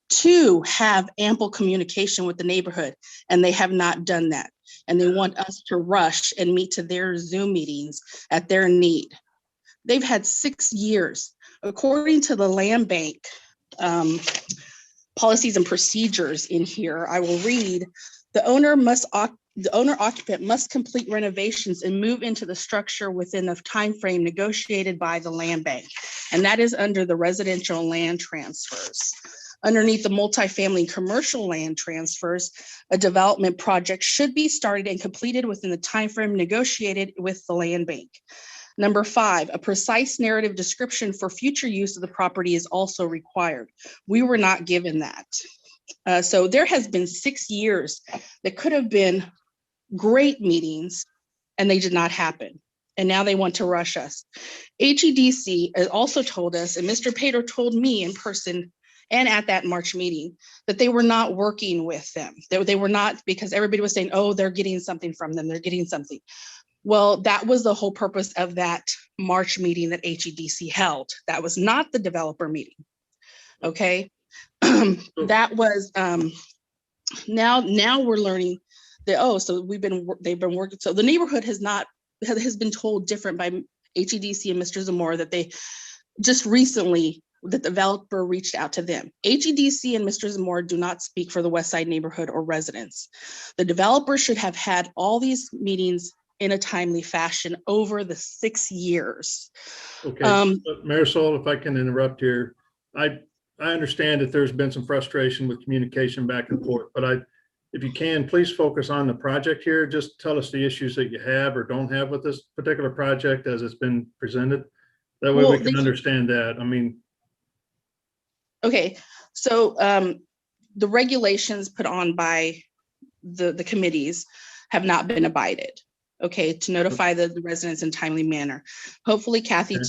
to have ample communication with the neighborhood, and they have not done that. And they want us to rush and meet to their Zoom meetings at their need. They've had 6 years. According to the land bank policies and procedures in here, I will read, the owner must the owner occupant must complete renovations and move into the structure within the time frame negotiated by the land bank. And that is under the residential land transfers. Underneath the multifamily and commercial land transfers, a development project should be started and completed within the time frame negotiated with the land bank. Number 5, a precise narrative description for future use of the property is also required. We were not given that. So there has been 6 years that could have been great meetings, and they did not happen. And now they want to rush us. HEDC also told us, and Mr. Pater told me in person and at that March meeting, that they were not working with them. They were not, because everybody was saying, oh, they're getting something from them. They're getting something. Well, that was the whole purpose of that March meeting that HEDC held. That was not the developer meeting. Okay. That was, now we're learning that, oh, so they've been working. So the neighborhood has been told different by HEDC and Mr. Zamora that they just recently, the developer reached out to them. HEDC and Mr. Zamora do not speak for the West Side neighborhood or residents. The developer should have had all these meetings in a timely fashion over the 6 years. Okay, Marisol, if I can interrupt here, I understand that there's been some frustration with communication back and forth, but if you can, please focus on the project here. Just tell us the issues that you have or don't have with this particular project as it's been presented. That way we can understand that. I mean. Okay, so the regulations put on by the committees have not been abided. Okay, to notify the residents in timely manner. Hopefully Catherine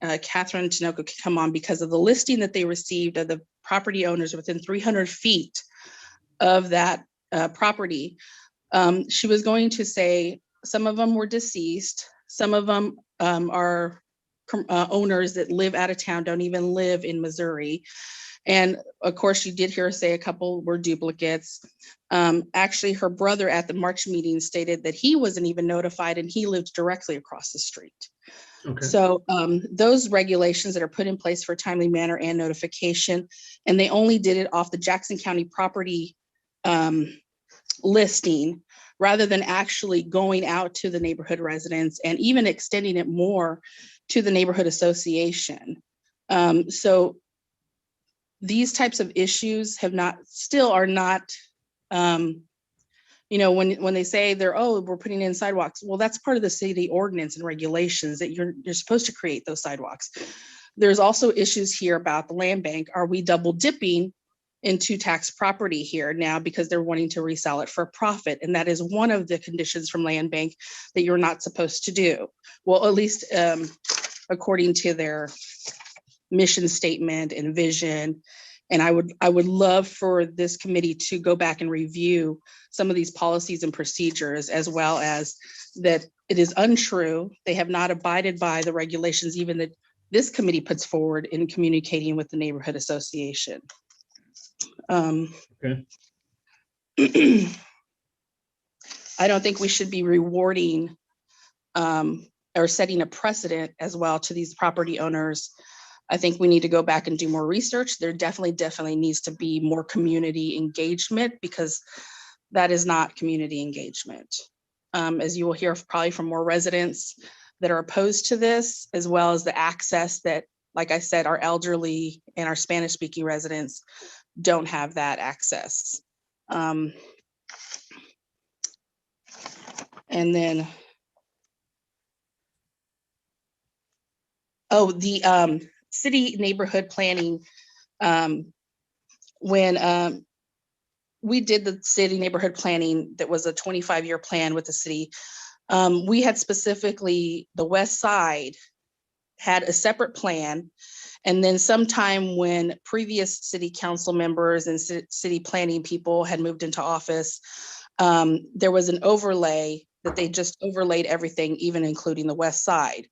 Tinoco can come on because of the listing that they received of the property owners within 300 feet of that property. She was going to say some of them were deceased, some of them are owners that live out of town, don't even live in Missouri. And of course, you did hear her say a couple were duplicates. Actually, her brother at the March meeting stated that he wasn't even notified and he lived directly across the street. Okay. So those regulations that are put in place for timely manner and notification, and they only did it off the Jackson County property listing, rather than actually going out to the neighborhood residents and even extending it more to the neighborhood association. So these types of issues are not, you know, when they say we're putting in sidewalks, well, that's part of the city ordinance and regulations that you're supposed to create those sidewalks. There's also issues here about the land bank. Are we double dipping into tax property here now because they're wanting to resell it for a profit? And that is one of the conditions from land bank that you're not supposed to do. Well, at least according to their mission statement and vision. And I would love for this committee to go back and review some of these policies and procedures, as well as that it is untrue. They have not abided by the regulations, even that this committee puts forward in communicating with the neighborhood association. Okay. I don't think we should be rewarding or setting a precedent as well to these property owners. I think we need to go back and do more research. There definitely needs to be more community engagement, because that is not community engagement. As you will hear probably from more residents that are opposed to this, as well as the access that, like I said, our elderly and our Spanish speaking residents don't have that access. And then, the city neighborhood planning, when we did the city neighborhood planning, that was a 25-year plan with the city, we had specifically the West Side had a separate plan. And then sometime when previous city council members and city planning people had moved into office, there was an overlay that they just overlaid everything, even including the West Side.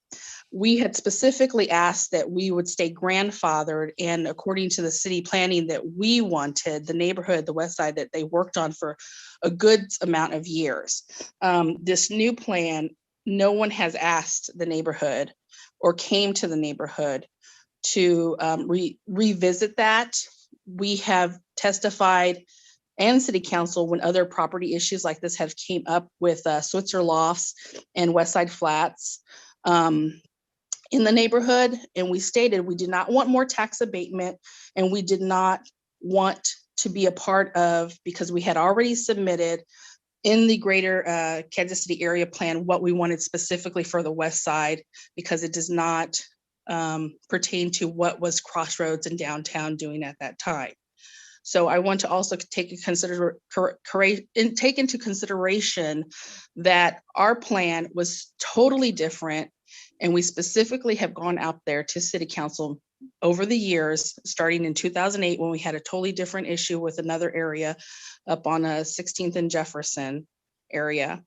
We had specifically asked that we would stay grandfathered, and according to the city planning that we wanted, the neighborhood, the West Side, that they worked on for a good amount of years. This new plan, no one has asked the neighborhood or came to the neighborhood to revisit that. We have testified and city council when other property issues like this have came up with Switzer Lofts and Westside Flats in the neighborhood. And we stated we did not want more tax abatement, and we did not want to be a part of, because we had already submitted in the greater Kansas City area plan what we wanted specifically for the west side, because it does not pertain to what was Crossroads and downtown doing at that time. So I want to also take into consideration that our plan was totally different, and we specifically have gone out there to city council over the years, starting in 2008, when we had a totally different issue with another area up on 16th and Jefferson area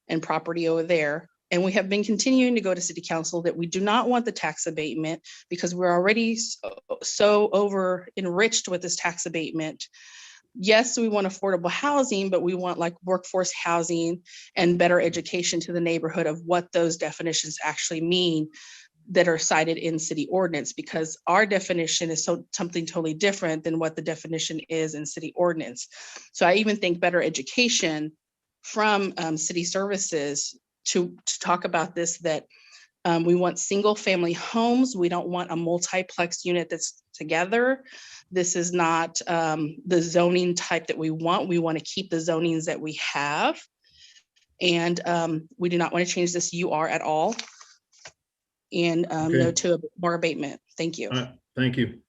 and property over there. And we have been continuing to go to city council that we do not want the tax abatement, because we're already so over enriched with this tax abatement. Yes, we want affordable housing, but we want like workforce housing and better education to the neighborhood of what those definitions actually mean that are cited in city ordinance, because our definition is something totally different than what the definition is in city ordinance. So I even think better education from city services to talk about this, that we want single family homes. We don't want a multiplex unit that's together. This is not the zoning type that we want. We want to keep the zonings that we have. And we do not want to change this UR at all. And no to more abatement. Thank you. Thank you.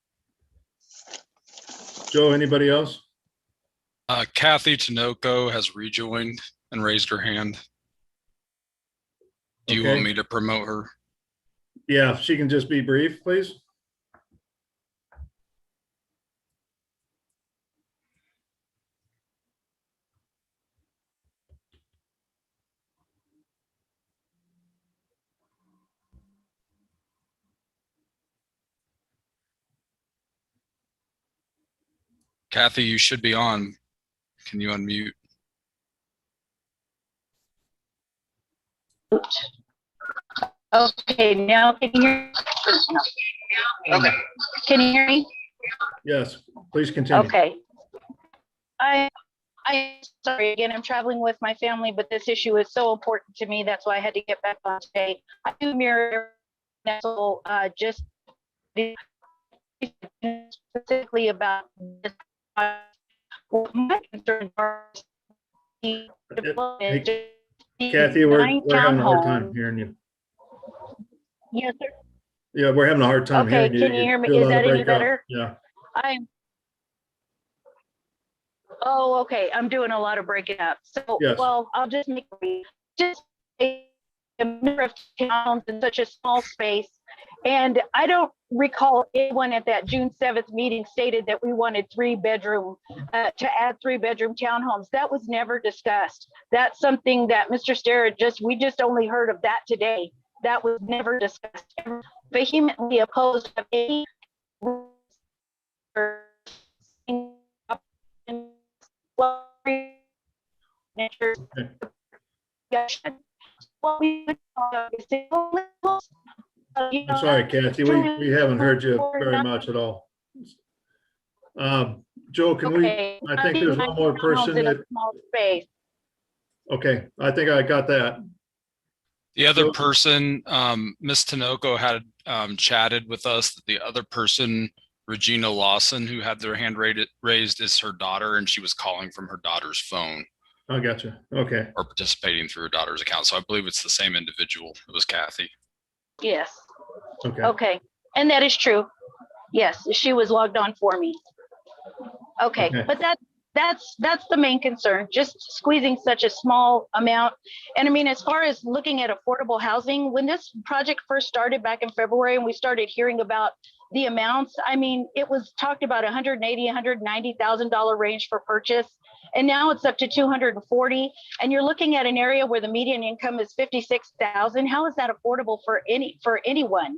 Joe, anybody else? Kathy Tinoco has rejoined and raised her hand. Do you want me to promote her? Yeah, if she can just be brief, please. Kathy, you should be on. Can you unmute? Okay, now can you hear? Okay, can you hear me? Yes, please continue. Okay. I'm sorry again, I'm traveling with my family, but this issue is so important to me. That's why I had to get back on today. I do mirror just specifically about this. My concerns are Hey, Kathy, we're having a hard time hearing you. Yes, sir. Yeah, we're having a hard time hearing you. Can you hear me? Feel Is that any break up. better? Yeah. Oh, okay. I'm doing a lot of breaking up. So, Yes. well, I'll just make just a number of towns in such a small space. And I don't recall anyone at that June 7th meeting stated that we wanted to add 3-bedroom townhomes. That was never discussed. That's something that Mr. Starrett we just only heard of that today. That was never discussed. Vehemently opposed to any I'm sorry, Kathy, we haven't heard you very much at all. Joe, can we, I think there's one more person that. Okay, I think I got that. The other person, Ms. Tinoco had chatted with us that the other person, Regina Lawson, who had their hand raised, is her daughter, and she was calling from her daughter's phone. I gotcha. Okay. Or participating through her daughter's account. So I believe it's the same individual. It was Kathy. Yes. Okay. Okay. And that is true. Yes, she was logged on for me. Okay. But that's the main concern, just squeezing such a small amount. And I mean, as far as looking at affordable housing, when this project first started back in February and we started hearing about the amounts, I mean, it was talked about $180,000, $190,000 range for purchase. And now it's up to 240. And you're looking at an area where the median income is 56,000. How is that affordable for anyone?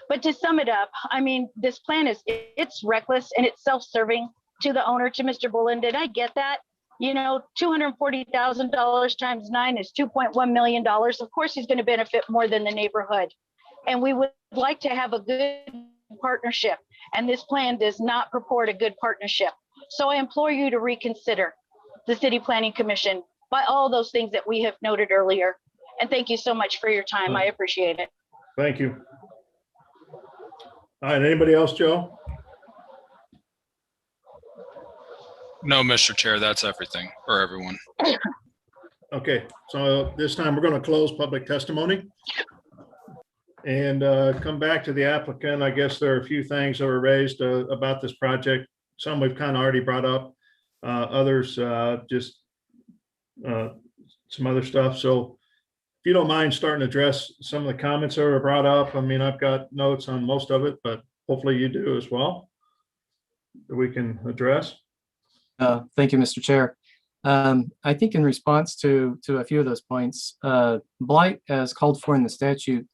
But to sum it up, I mean, this plan it's reckless and it's self-serving to the owner, to Mr. Bullen. Did I get that? You know, $240,000 times 9 is $2.1 million. Of course, he's going to benefit more than the neighborhood. And we would like to have a good partnership. And this plan does not purport a good partnership. So I implore you to reconsider. the City Planning Commission by all those things that we have noted earlier. And thank you so much for your time. I appreciate it. Thank you. All right, anybody else, Joe? No, Mr. Chair, that's everything or everyone. Okay, so this time we're going to close public testimony and come back to the applicant. I guess there are a few things that were raised about this project. Some we've kind of already brought up, others just some other stuff. So if you don't mind starting to address some of the comments that were brought up. I mean, I've got notes on most of it, but hopefully you do as well, that we can address. Thank you, Mr. Chair. I think in response to a few of those points, blight, as called for in the statute,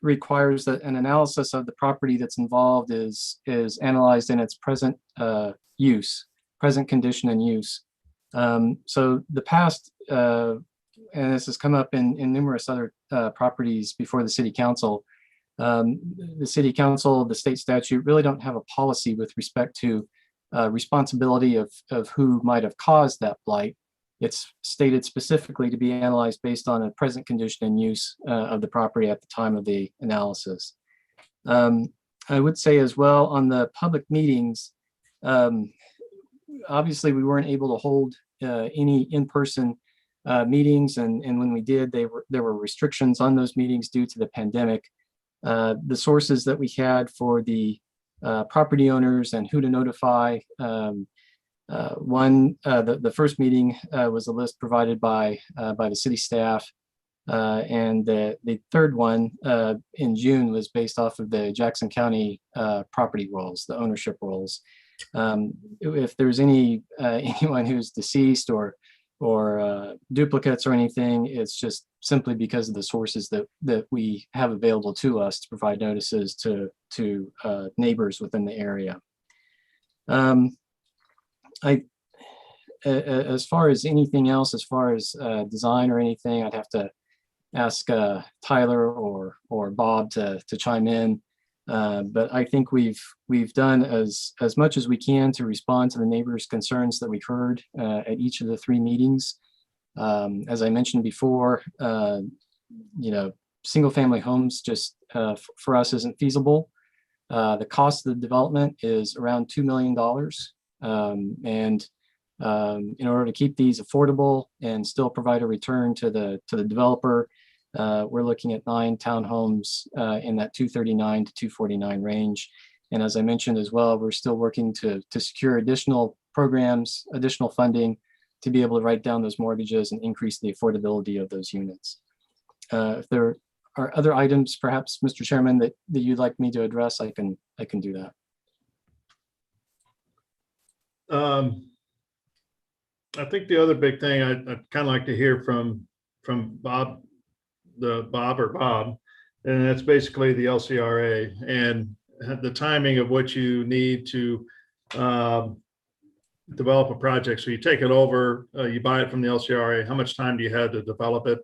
requires that an analysis of the property that's involved is analyzed in its present use, present condition and use. So the past, and this has come up in numerous other properties before the City Council. The City Council, the state statute really don't have a policy with respect to responsibility of who might have caused that blight. It's stated specifically to be analyzed based on a present condition and use of the property at the time of the analysis. I would say as well on the public meetings, obviously we weren't able to hold any in-person meetings, and when we did, there were restrictions on those meetings due to the pandemic. The sources that we had for the property owners and who to notify. The first meeting was a list provided by the city staff, and the third one in June was based off of the Jackson County property rolls, the ownership rolls. If there's anyone who's deceased or duplicates or anything, it's just simply because of the sources that we have available to us to provide notices to neighbors within the area. As far as anything else, as far as design or anything, I'd have to ask Tyler or Bob to chime in. But I think we've done as much as we can to respond to the neighbors' concerns that we've heard at each of the 3 meetings. As I mentioned before, single family homes just for us isn't feasible. The cost of the development is around $2 million. And in order to keep these affordable and still provide a return to the developer, we're looking at 9 townhomes in that 239 to 249 range. And as I mentioned as well, we're still working to secure additional programs, additional funding to be able to write down those mortgages and increase the affordability of those units. If there are other items, perhaps, Mr. Chairman, that you'd like me to address, I can do that. I think the other big thing I'd kind of like to hear from Bob, and that's basically the LCRA and the timing of what you need to develop a project. So you take it over, you buy it from the LCRA. How much time do you have to develop it?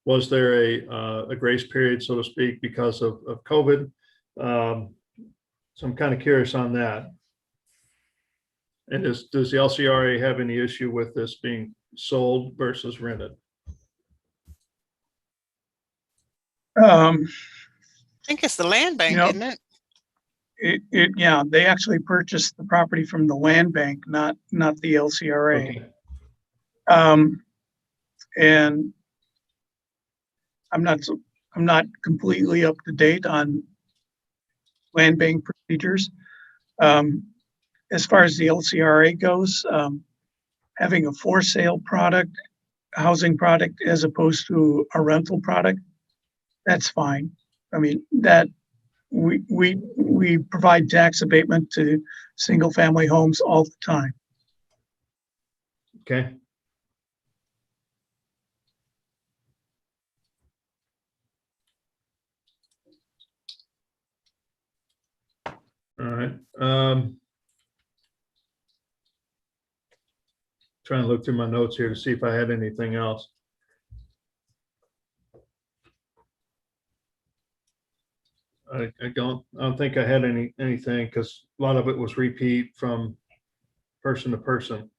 Was there a grace period, so to speak, because of COVID? So I'm kind of curious on that. And does the LCRA have any issue with this being sold versus rented? I think it's the land bank, isn't it? Yeah, they actually purchased the property from the land bank, not the LCRA. Okay. And I'm not completely up to date on land bank procedures. As far as the LCRA goes, having a for sale product, housing product, as opposed to a rental product, that's fine. I mean, that we provide tax abatement to single family homes all the time. Okay. All right. Trying to look through my notes here to see if I had anything else. I don't think I had anything because a lot of it was repeat from person to person.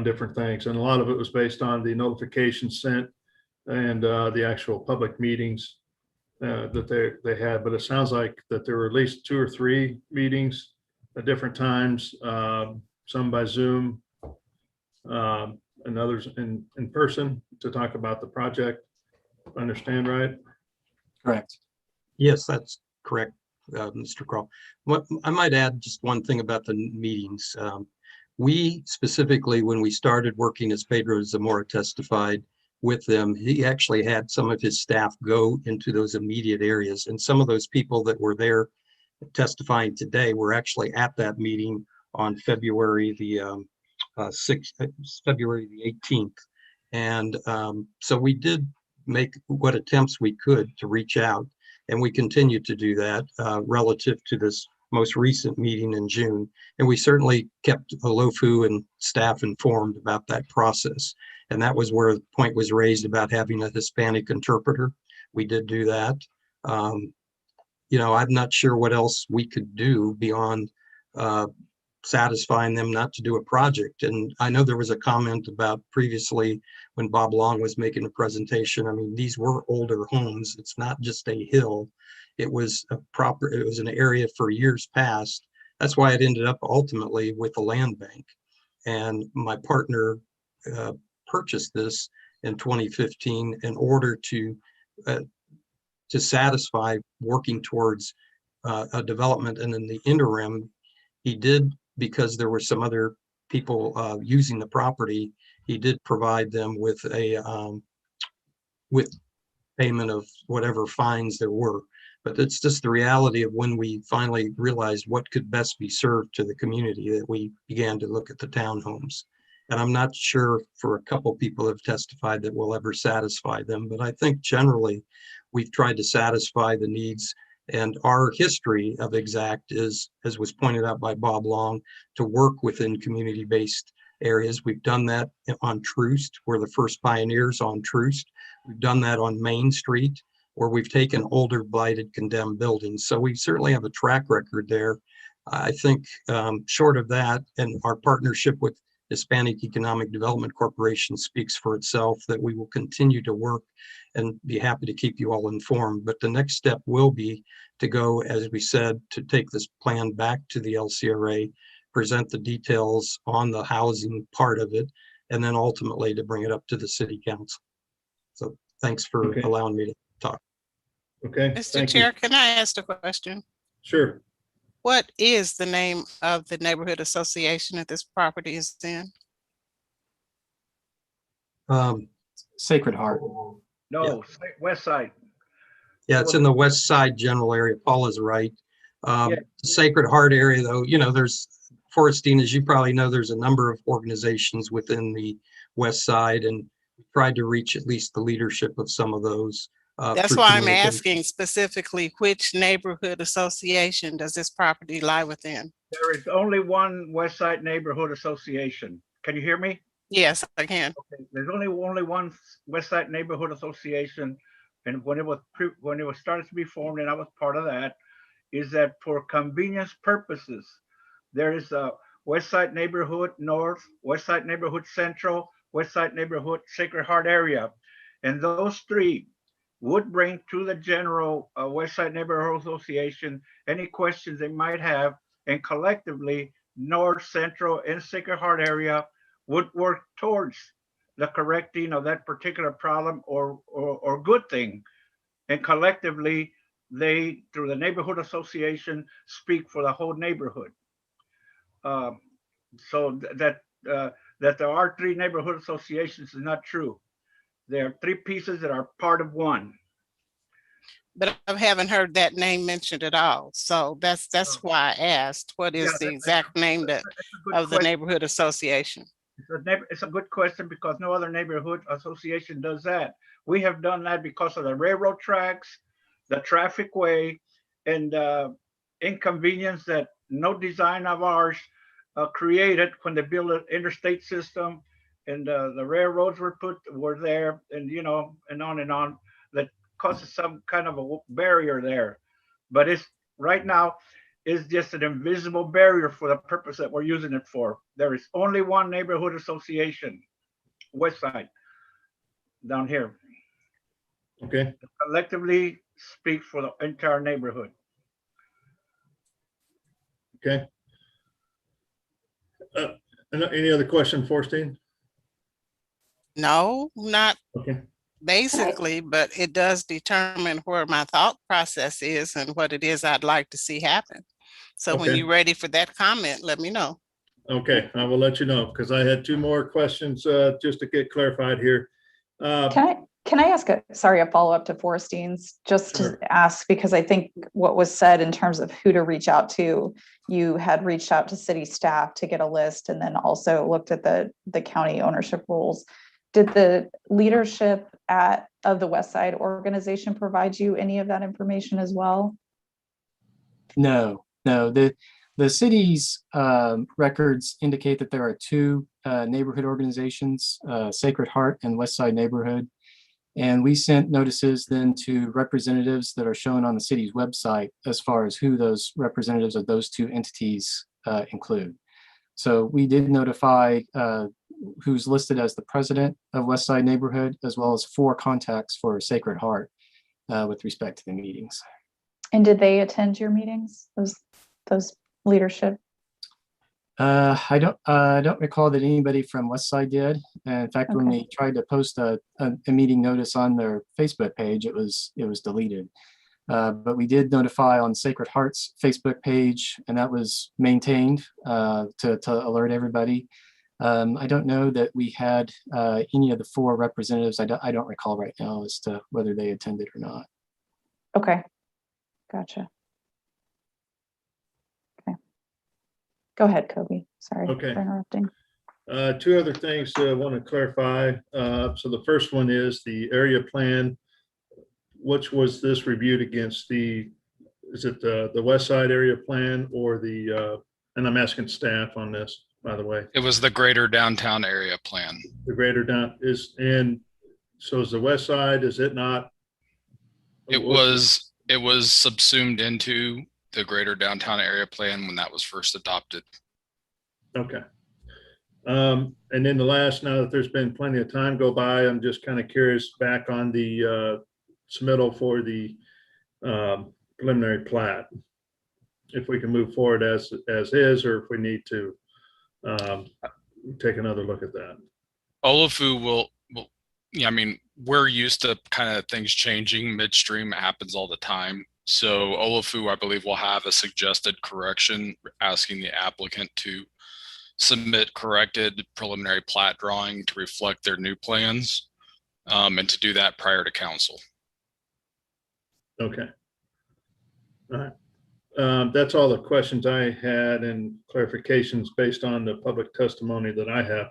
different things. And a lot of it was based on the notification sent and the actual public meetings that they had. But it sounds like that there were at least 2 or 3 meetings at different times, some by Zoom, and others in person to talk about the project. Understand right? Correct. Yes, that's correct, Mr. Kroll. What I might add just one thing about the meetings. We specifically, when we started working, as Pedro Zamora testified with them, he actually had some of his staff go into those immediate areas. And some of those people that were there testifying today were actually at that meeting on February the 18th. And so we did make what attempts we could to reach out, and we continue to do that relative to this most recent meeting in June. And we certainly kept Olofu and staff informed about that process. And that was where the point was raised about having a Hispanic interpreter. We did do that. You know, I'm not sure what else we could do beyond satisfying them not to do a project. And I know there was a comment about previously when Bob Long was making a presentation. I mean, these were older homes. It's not just a hill. It was an area for years past. That's why it ended up ultimately with the land bank. And my partner purchased this in 2015 in order to satisfy working towards a development. And in the interim, he did, because there were some other people using the property, he did provide them with with payment of whatever fines there were. But it's just the reality of when we finally realized what could best be served to the community that we began to look at the townhomes. And I'm not sure, for a couple people have testified, that we'll ever satisfy them, but I think generally we've tried to satisfy the needs. And our history of Exact is, as was pointed out by Bob Long, to work within community-based areas. We've done that on Troost. We're the first pioneers on Troost. We've done that on Main Street, where we've taken older blighted condemned buildings. So we certainly have a track record there. I think short of that, and our partnership with Hispanic Economic Development Corporation speaks for itself, that we will continue to work and be happy to keep you all informed. But the next step will be to go, as we said, to take this plan back to the LCRA, present the details on the housing part of it, and then ultimately to bring it up to the city council. So thanks for allowing me to talk. Okay. Mr. Chair, can I ask a question? Sure. What is the name of the neighborhood association that this property is in? Sacred Heart. No, West Side. Yeah, it's in the West Side general area. Paul is right. The Sacred Heart area, though, you know, there's Forestine, as you probably know, there's a number of organizations within the West Side, and tried to reach at least the leadership of some of those. That's why I'm asking specifically, which neighborhood association does this property lie within? There is only one West Side Neighborhood Association. Can you hear me? Yes, I can. Okay. There's only one West Side Neighborhood Association, and when it was started to be formed, and I was part of that, is that for convenience purposes, there is a West Side Neighborhood North, West Side Neighborhood Central, West Side Neighborhood Sacred Heart area, and those three would bring to the general West Side Neighborhood Association any questions they might have, and collectively North, Central, and Sacred Heart area would work towards the correcting of that particular problem or good thing. And collectively, they, through the neighborhood association, speak for the whole neighborhood. So that there are 3 neighborhood associations is not true. There are 3 pieces that are part of one. But I haven't heard that name mentioned at all. So that's why I asked, what is the exact name of the neighborhood association? It's a good question, because no other neighborhood association does that. We have done that because of the railroad tracks, the traffic way, and inconvenience that no design of ours created when they built an interstate system, and the railroads were there, and you know, and on, that causes some kind of a barrier there. But it's right now, is just an invisible barrier for the purpose that we're using it for. There is only one neighborhood association, West Side, down here. Okay. Collectively speak for the entire neighborhood. Okay. Any other question, Forstein? No, not Okay. basically, but it does determine where my thought process is and what it is I'd like to see happen. So when Okay. you're ready for that comment, let me know. Okay, I will let you know because I had two more questions just to get clarified here. Can I ask a follow-up to Forstein's, just Sure. to ask, because I think what was said in terms of who to reach out to, you had reached out to city staff to get a list and then also looked at the county ownership rules. Did the leadership of the West Side organization provide you any of that information as well? No. The city's records indicate that there are two neighborhood organizations, Sacred Heart and West Side Neighborhood. And we sent notices then to representatives that are shown on the city's website as far as who those representatives of those two entities include. So we did notify who's listed as the president of West Side Neighborhood, as well as 4 contacts for Sacred Heart with respect to the meetings. And did they attend your meetings, those leadership? I don't recall that anybody from West Side did. And in fact, when we tried to post a meeting notice on their Facebook page, it was deleted. But we did notify on Sacred Heart's Facebook page, and that was maintained to alert everybody. I don't know that we had any of the 4 representatives. I don't recall right now as to whether they attended or not. Okay, gotcha. Okay, go ahead, Kobe. Sorry for interrupting. 2 other things I want to clarify. So the first one is the area plan. Which was this reviewed against is it the West Side area plan or and I'm asking staff on this, by the way. It was the greater downtown area plan. The greater and so is the West Side, is it not? It was subsumed into the greater downtown area plan when that was first adopted. Okay. And then the last, now that there's been plenty of time go by, I'm just kind of curious back on the submittal for the preliminary plat. If we can move forward as is, or if we need to take another look at that. Olafu will, yeah, I mean, we're used to kind of things changing midstream. It happens all the time. So Olafu, I believe, will have a suggested correction asking the applicant to submit corrected preliminary plat drawing to reflect their new plans, and to do that prior to council. Okay. All right. That's all the questions I had and clarifications based on the public testimony that I have.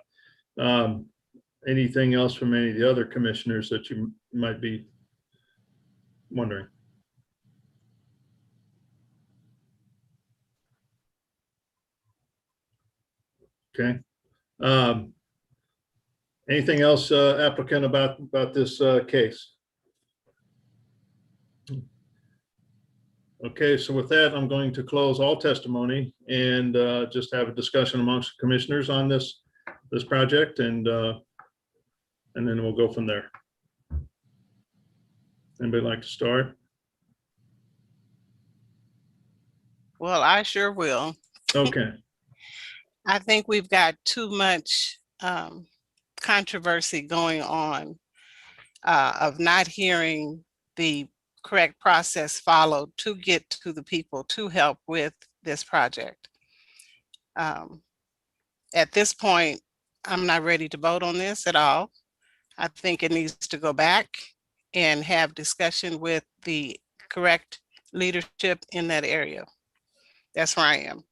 Anything else from any of the other commissioners that you might be wondering? Okay. Anything else, applicant, about this case? Okay, so with that, I'm going to close all testimony and just have a discussion amongst the commissioners on this project, and then we'll go from there. Anybody like to start? Well, I sure will. Okay. I think we've got too much controversy going on of not hearing the correct process followed to get to the people to help with this project. At this point, I'm not ready to vote on this at all. I think it needs to go back and have discussion with the correct leadership in that area. That's where I am.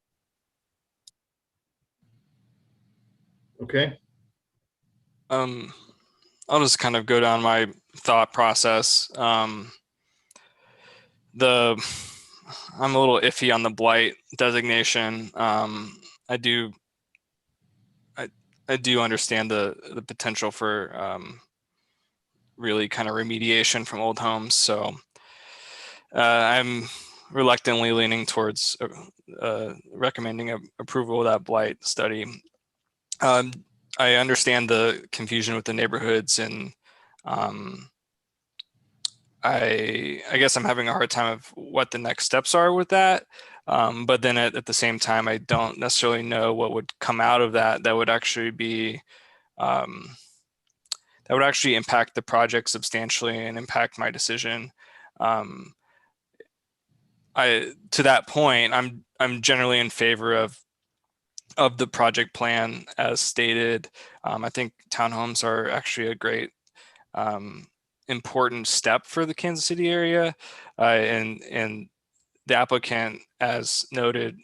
Okay. I'll just kind of go down my thought process. I'm a little iffy on the blight designation. I do understand the potential for really kind of remediation from old homes. So I'm reluctantly leaning towards recommending approval of that blight study. I understand the confusion with the neighborhoods, and I guess I'm having a hard time of what the next steps are with that. But then at the same time, I don't necessarily know what would come out of that would actually be that would actually impact the project substantially and impact my decision. To that point, I'm generally in favor of the project plan as stated. I think townhomes are actually a great important step for the Kansas City area, and the applicant, as noted,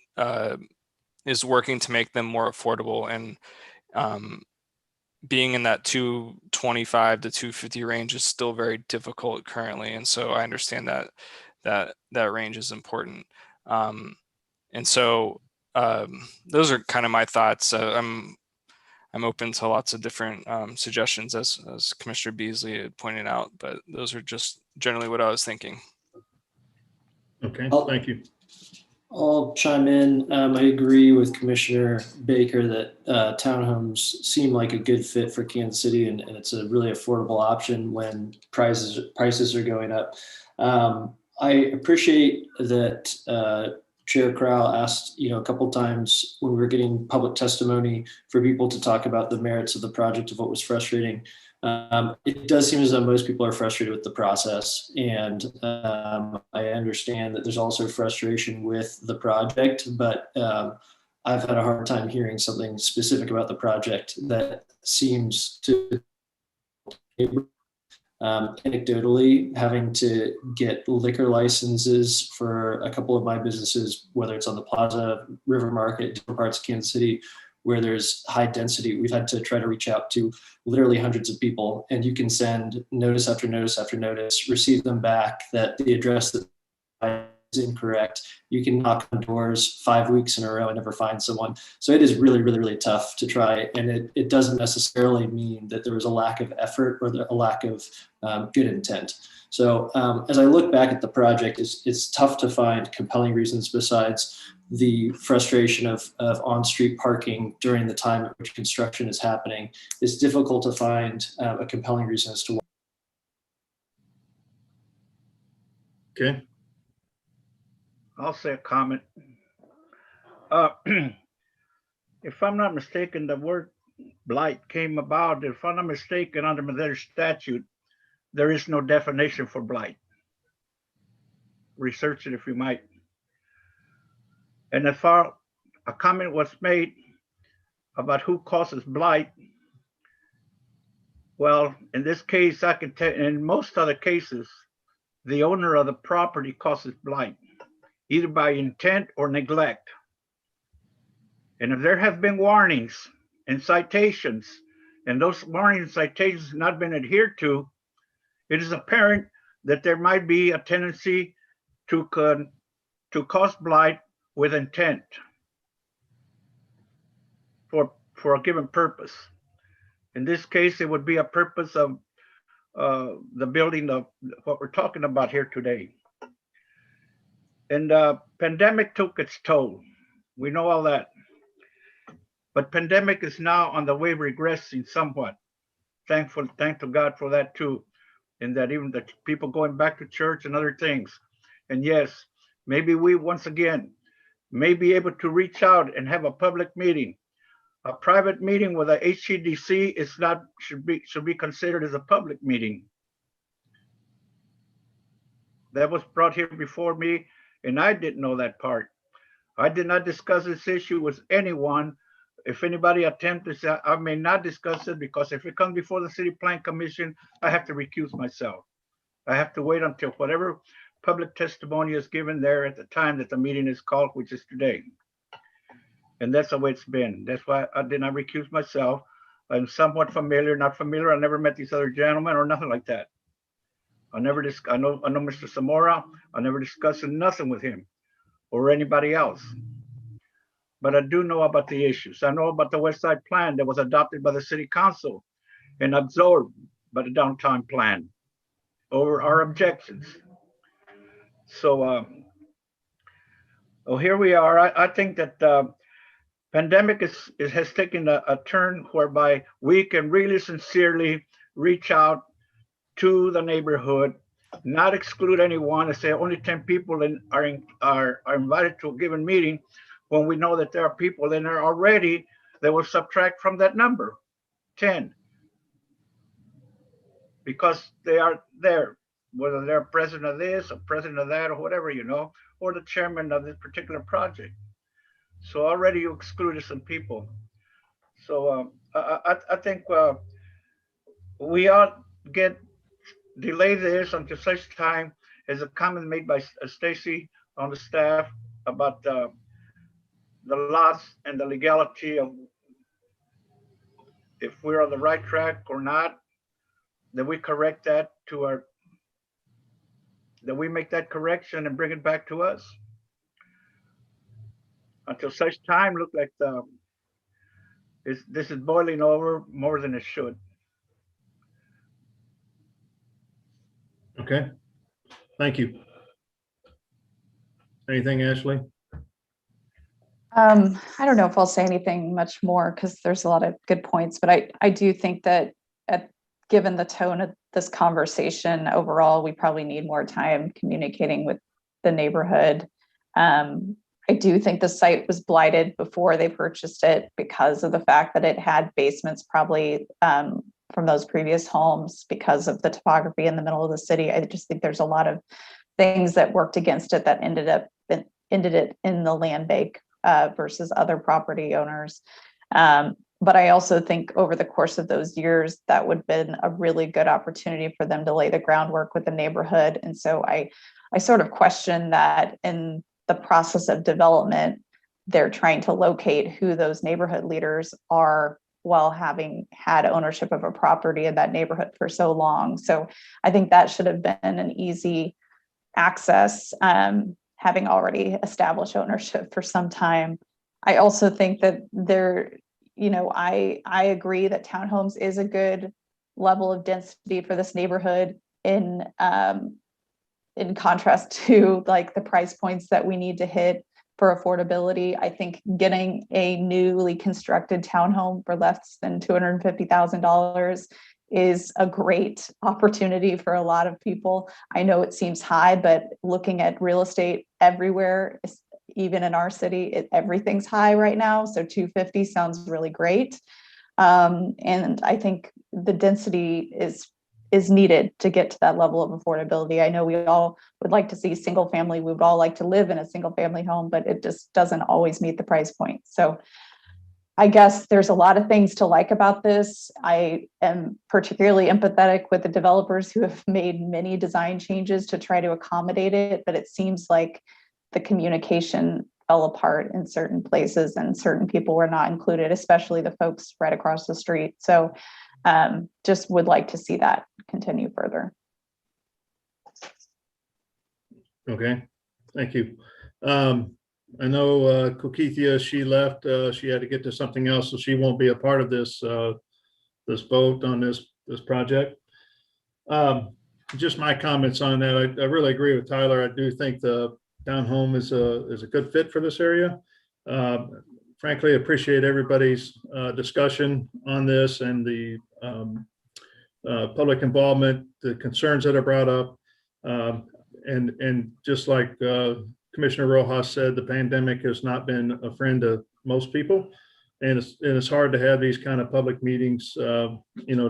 is working to make them more affordable, and being in that 225 to 250 range is still very difficult currently, and so I understand that range is important, and so those are kind of my thoughts. I'm open to lots of different suggestions, as Commissioner Beasley had pointed out, but those are just generally what I was thinking. Okay, thank you. I'll chime in. I agree with Commissioner Baker that townhomes seem like a good fit for Kansas City, and it's a really affordable option when prices are going up. I appreciate that Chair Crowell asked, a couple times when we were getting public testimony for people to talk about the merits of the project, of what was frustrating. It does seem as though most people are frustrated with the process, and I understand that there's also frustration with the project, but I've had a hard time hearing something specific about the project that seems to anecdotally, having to get liquor licenses for a couple of my businesses, whether it's on the Plaza, River Market, different parts of Kansas City, where there's high density, we've had to try to reach out to literally hundreds of people, and you can send notice after notice after notice, receive them back that the address that is incorrect. You can knock on doors 5 weeks in a row and never find someone. So it is really, really, really tough to try. And it doesn't necessarily mean that there was a lack of effort or a lack of good intent. So as I look back at the project, it's tough to find compelling reasons besides the frustration of on-street parking during the time at which construction is happening. It's difficult to find a compelling reason as to why. Okay. I'll say a comment. If I'm not mistaken, the word blight came about, if I'm not mistaken, under Missouri statute, there is no definition for blight. Research it if you might. And as far a comment was made about who causes blight, well, in this case, I can tell, in most other cases, the owner of the property causes blight, either by intent or neglect. And if there have been warnings and citations, and those warnings and citations have not been adhered to, it is apparent that there might be a tendency to cause blight with intent for a given purpose. In this case, it would be a purpose of the building of what we're talking about here today. And pandemic took its toll. We know all that. But pandemic is now on the way of regressing somewhat. Thank to God for that too. And that even the people going back to church and other things. And yes, maybe we once again may be able to reach out and have a public meeting. A private meeting with a HCDC is not should be considered as a public meeting. That was brought here before me, and I didn't know that part. I did not discuss this issue with anyone. If anybody attempted to, I may not discuss it, because if it comes before the City Plan Commission, I have to recuse myself. I have to wait until whatever public testimony is given there at the time that the meeting is called, which is today. And that's the way it's been. That's why I did not recuse myself. I'm somewhat familiar, not familiar. I never met these other gentlemen or nothing like that. I know Mr. Zamora. I never discussed nothing with him or anybody else. But I do know about the issues. I know about the West Side Plan that was adopted by the City Council and absorbed by the downtown plan over our objections. So Oh, here we are. I think that pandemic has taken a turn whereby we can really sincerely reach out to the neighborhood, not exclude anyone, and say only 10 people are invited to a given meeting, when we know that there are people in there already that will subtract from that number, 10. Because they are there, whether they're president of this or president of that or whatever, or the chairman of this particular project. So already you excluded some people. So I think we ought delay this until such time as a comment made by Stacy on the staff about the lots and the legality of if we're on the right track or not, that we correct that that we make that correction and bring it back to us. Until such time, look like this is boiling over more than it should. Okay, thank you. Anything, Ashley? I don't know if I'll say anything much more because there's a lot of good points, but I do think that given the tone of this conversation overall, we probably need more time communicating with the neighborhood. I do think the site was blighted before they purchased it because of the fact that it had basements probably from those previous homes because of the topography in the middle of the city. I just think there's a lot of things that worked against it that ended it in the land bank versus other property owners. But I also think over the course of those years, that would have been a really good opportunity for them to lay the groundwork with the neighborhood. And so I sort of question that in the process of development, they're trying to locate who those neighborhood leaders are while having had ownership of a property in that neighborhood for so long. So I think that should have been an easy access, having already established ownership for some time. I also think that I agree that townhomes is a good level of density for this neighborhood in contrast to like the price points that we need to hit for affordability. I think getting a newly constructed townhome for less than $250,000 is a great opportunity for a lot of people. I know it seems high, but looking at real estate everywhere, even in our city, everything's high right now. So 250 sounds really great. And I think the density is needed to get to that level of affordability. I know we all would like to see single family. We would all like to live in a single family home, but it just doesn't always meet the price point. So I guess there's a lot of things to like about this. I am particularly empathetic with the developers who have made many design changes to try to accommodate it, but it seems like the communication fell apart in certain places and certain people were not included, especially the folks right across the street. So just would like to see that continue further. Okay, thank you. I know Kokithia, she left, she had to get to something else, so she won't be a part of this this vote on this project. Just my comments on that. I really agree with Tyler. I do think the townhome is a good fit for this area. Frankly, I appreciate everybody's discussion on this and the public involvement, the concerns that are brought up. And just like Commissioner Rojas said, the pandemic has not been a friend to most people. And it's hard to have these kind of public meetings, to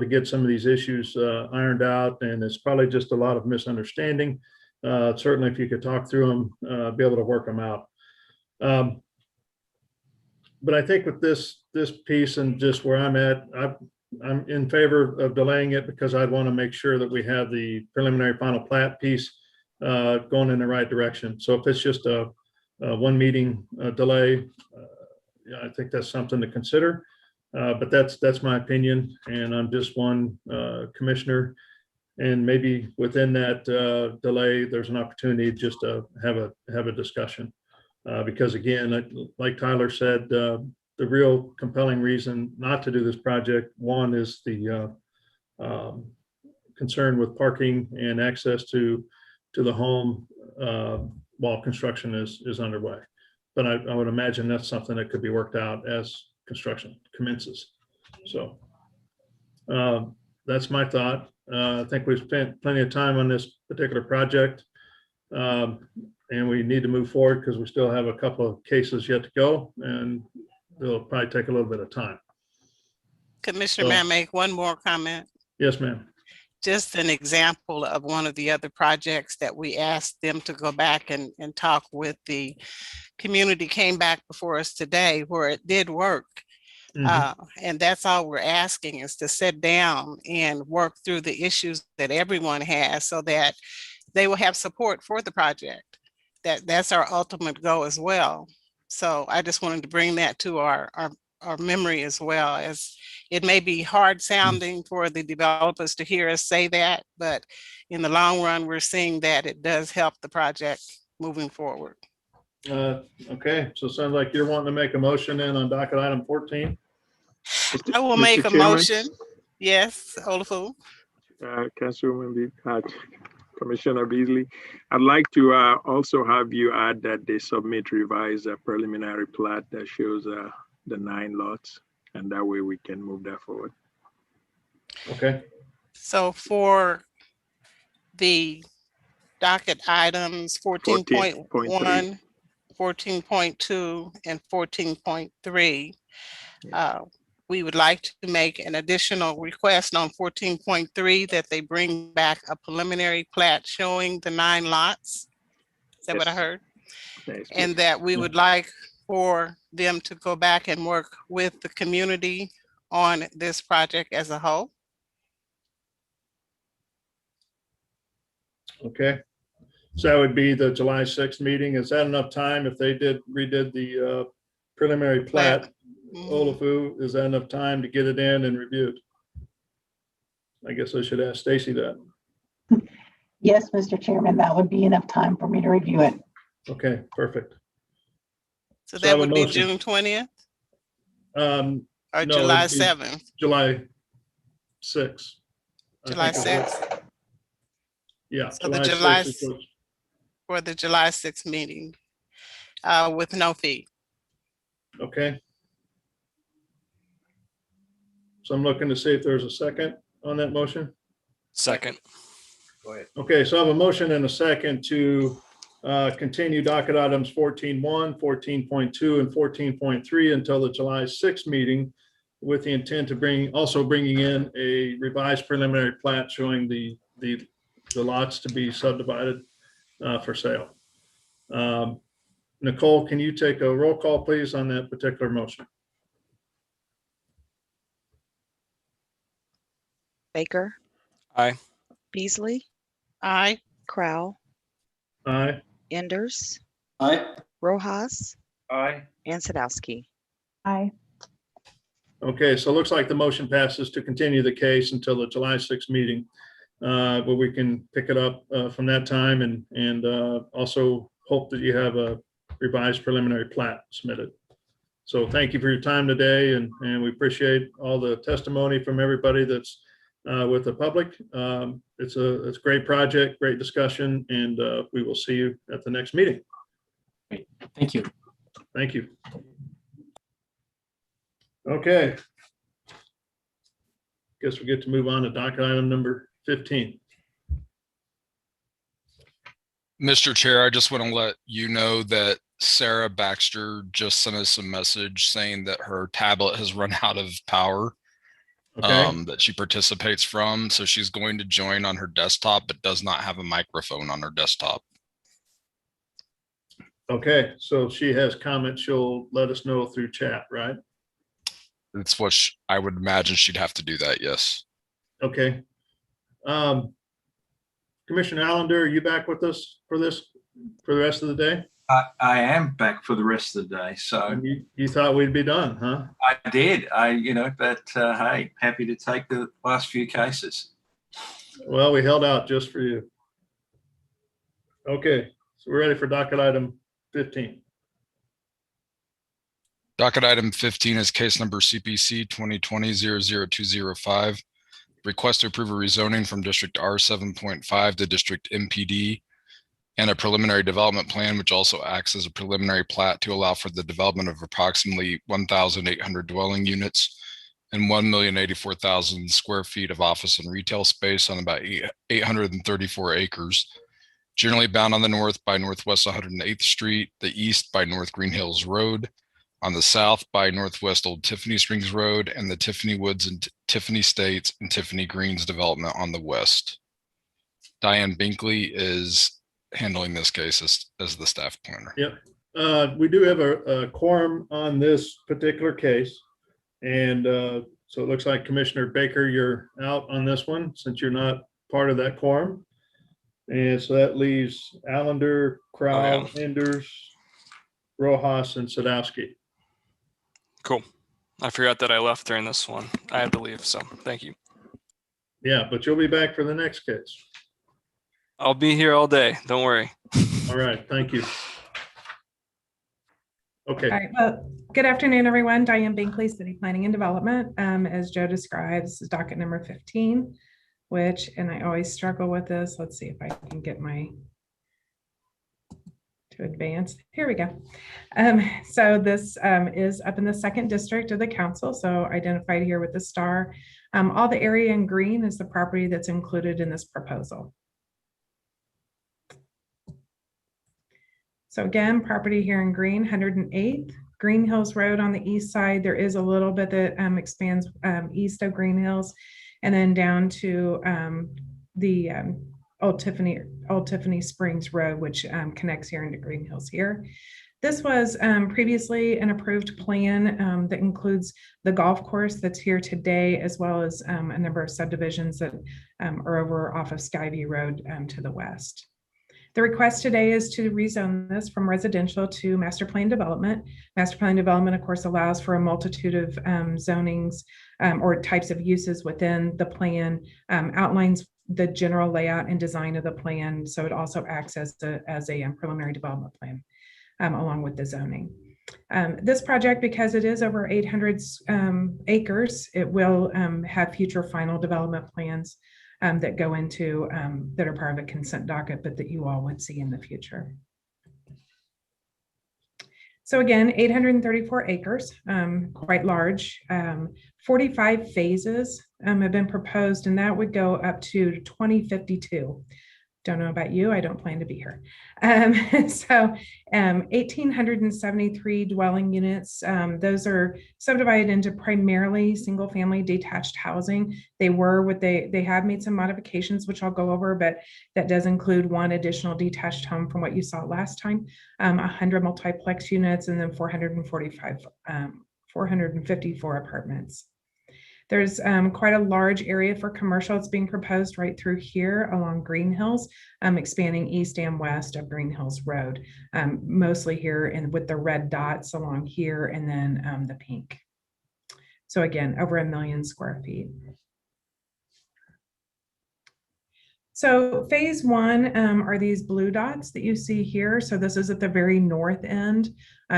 get some of these issues ironed out. And it's probably just a lot of misunderstanding. Certainly, if you could talk through them, be able to work them out. But I think with this piece and just where I'm at, I'm in favor of delaying it because I'd want to make sure that we have the preliminary final plat piece going in the right direction. So if it's just a one meeting delay, I think that's something to consider. But that's my opinion, and I'm just one commissioner. And maybe within that delay, there's an opportunity just to have a discussion. Because again, like Tyler said, the real compelling reason not to do this project, one is the concern with parking and access to the home while construction is underway. But I would imagine that's something that could be worked out as construction commences. So that's my thought. I think we've spent plenty of time on this particular project. And we need to move forward because we still have a couple of cases yet to go, and it'll probably take a little bit of time. Commissioner, may I make one more comment? Yes, ma'am. Just an example of one of the other projects that we asked them to go back and talk with the community came back before us today where it did work. And that's all we're asking is to sit down and work through the issues that everyone has so that they will have support for the project. That's our ultimate goal as well. So I just wanted to bring that to our memory as well, as it may be hard sounding for the developers to hear us say that, but in the long run, we're seeing that it does help the project moving forward. Okay, so it sounds like you're wanting to make a motion then on docket item 14. I will Mr. make a Chairman? motion. Yes, Olafu. Councilwoman Commissioner Beasley, I'd like to also have you add that they submit revised preliminary plat that shows the 9 lots, and that way we can move that forward. Okay. So for the docket items 14.1, 14.2, and 14.3, we would like to make an additional request on 14.3 that they bring back a preliminary plat showing the 9 lots. Is that what I heard? And that we would like for them to go back and work with the community on this project as a whole. Okay. So that would be the July 6th meeting. Is that enough time if they redid the preliminary plat? Olafu, is that enough time to get it in and reviewed? I guess I should ask Stacy that. Yes, Mr. Chairman, that would be enough time for me to review it. Okay, perfect. So that would be June 20th? Or No, July it'd be 7th? July 6th. July 6th? Yeah. So the July, 6th is what- for the July 6th meeting with no fee. Okay. So I'm looking to see if there's a second on that motion. Second. Go ahead. Okay, so I have a motion and a second to continue docket items 14.1, 14.2, and 14.3 until the July 6th meeting with the intent of bringing in a revised preliminary plat showing the lots to be subdivided for sale. Nicole, can you take a roll call, please, on that particular motion? Baker. Aye. Beasley. Aye. Crowell. Aye. Enders. Aye. Rojas. Aye. And Sadowski. Aye. Okay, so it looks like the motion passes to continue the case until the July 6th meeting, where we can pick it up from that time and also hope that you have a revised preliminary plat submitted. So thank you for your time today, and we appreciate all the testimony from everybody that's with the public. It's a great project, great discussion, and we will see you at the next meeting. Great. Thank you. Thank you. Okay. Guess we get to move on to docket item number 15. Mr. Chair, I just want to let you know that Sarah Baxter just sent us a message saying that her tablet has run out of power. Okay. That she participates from. So she's going to join on her desktop, but does not have a microphone on her desktop. Okay, so if she has comments, she'll let us know through chat, right? It's what I would imagine she'd have to do that. Yes. Okay. Commissioner Allender, are you back with us for the rest of the day? I am back for the rest of the day. So you thought we'd be done, huh? I did. But hey, happy to take the last few cases. Well, we held out just for you. Okay, so we're ready for docket item 15. Docket item 15 is case number CPC 2020-00205. Request to approve a rezoning from District R7.5 to District MPD and a preliminary development plan, which also acts as a preliminary plat to allow for the development of approximately 1,800 dwelling units and 1,084,000 square feet of office and retail space on about 834 acres, generally bound on the north by Northwest 108th Street, the east by North Green Hills Road, on the south by Northwest Old Tiffany Springs Road, and the Tiffany Woods and Tiffany States and Tiffany Greens development on the west. Diane Binkley is handling this case as the staff planner. Yep. We do have a quorum on this particular case. And so it looks like Commissioner Baker, you're out on this one since you're not part of that quorum. And so that leaves Allender, Crowell, Enders, Rojas, and Sadowski. Cool. I forgot that I left during this one. I had to leave, so thank you. Yeah, but you'll be back for the next case. I'll be here all day. Don't worry. All right. Thank you. Okay. All right. Well, good afternoon, everyone. Diane Binkley, City Planning and Development. As Joe describes, this is docket number 15, which, and I always struggle with this. Let's see if I can get to advance. Here we go. So this is up in the 2nd district of the council. So identified here with the star. All the area in green is the property that's included in this proposal. So again, property here in green, 108th Green Hills Road on the east side. There is a little bit that expands east of Green Hills, and then down to the Old Tiffany Springs Road, which connects here into Green Hills here. This was previously an approved plan that includes the golf course that's here today, as well as a number of subdivisions that are over off of Skyview Road to the west. The request today is to rezone this from residential to master plan development. Master plan development, of course, allows for a multitude of zonings or types of uses within the plan, outlines the general layout and design of the plan. So it also acts as a preliminary development plan along with the zoning. This project, because it is over 800 acres, it will have future final development plans that go into, that are part of a consent docket, but that you all would see in the future. So again, 834 acres, quite large. 45 phases have been proposed, and that would go up to 2052. Don't know about you, I don't plan to be here. 1,873 dwelling units. Those are subdivided into primarily single family detached housing. They have made some modifications, which I'll go over, but that does include one additional detached home from what you saw last time, 100 multiplex units, and then 454 apartments. There's quite a large area for commercial. It's being proposed right through here along Green Hills, expanding east and west of Green Hills Road, mostly here and with the red dots along here, and then the pink. So again, over 1 million square feet. So phase 1 are these blue dots that you see here. So this is at the very north end.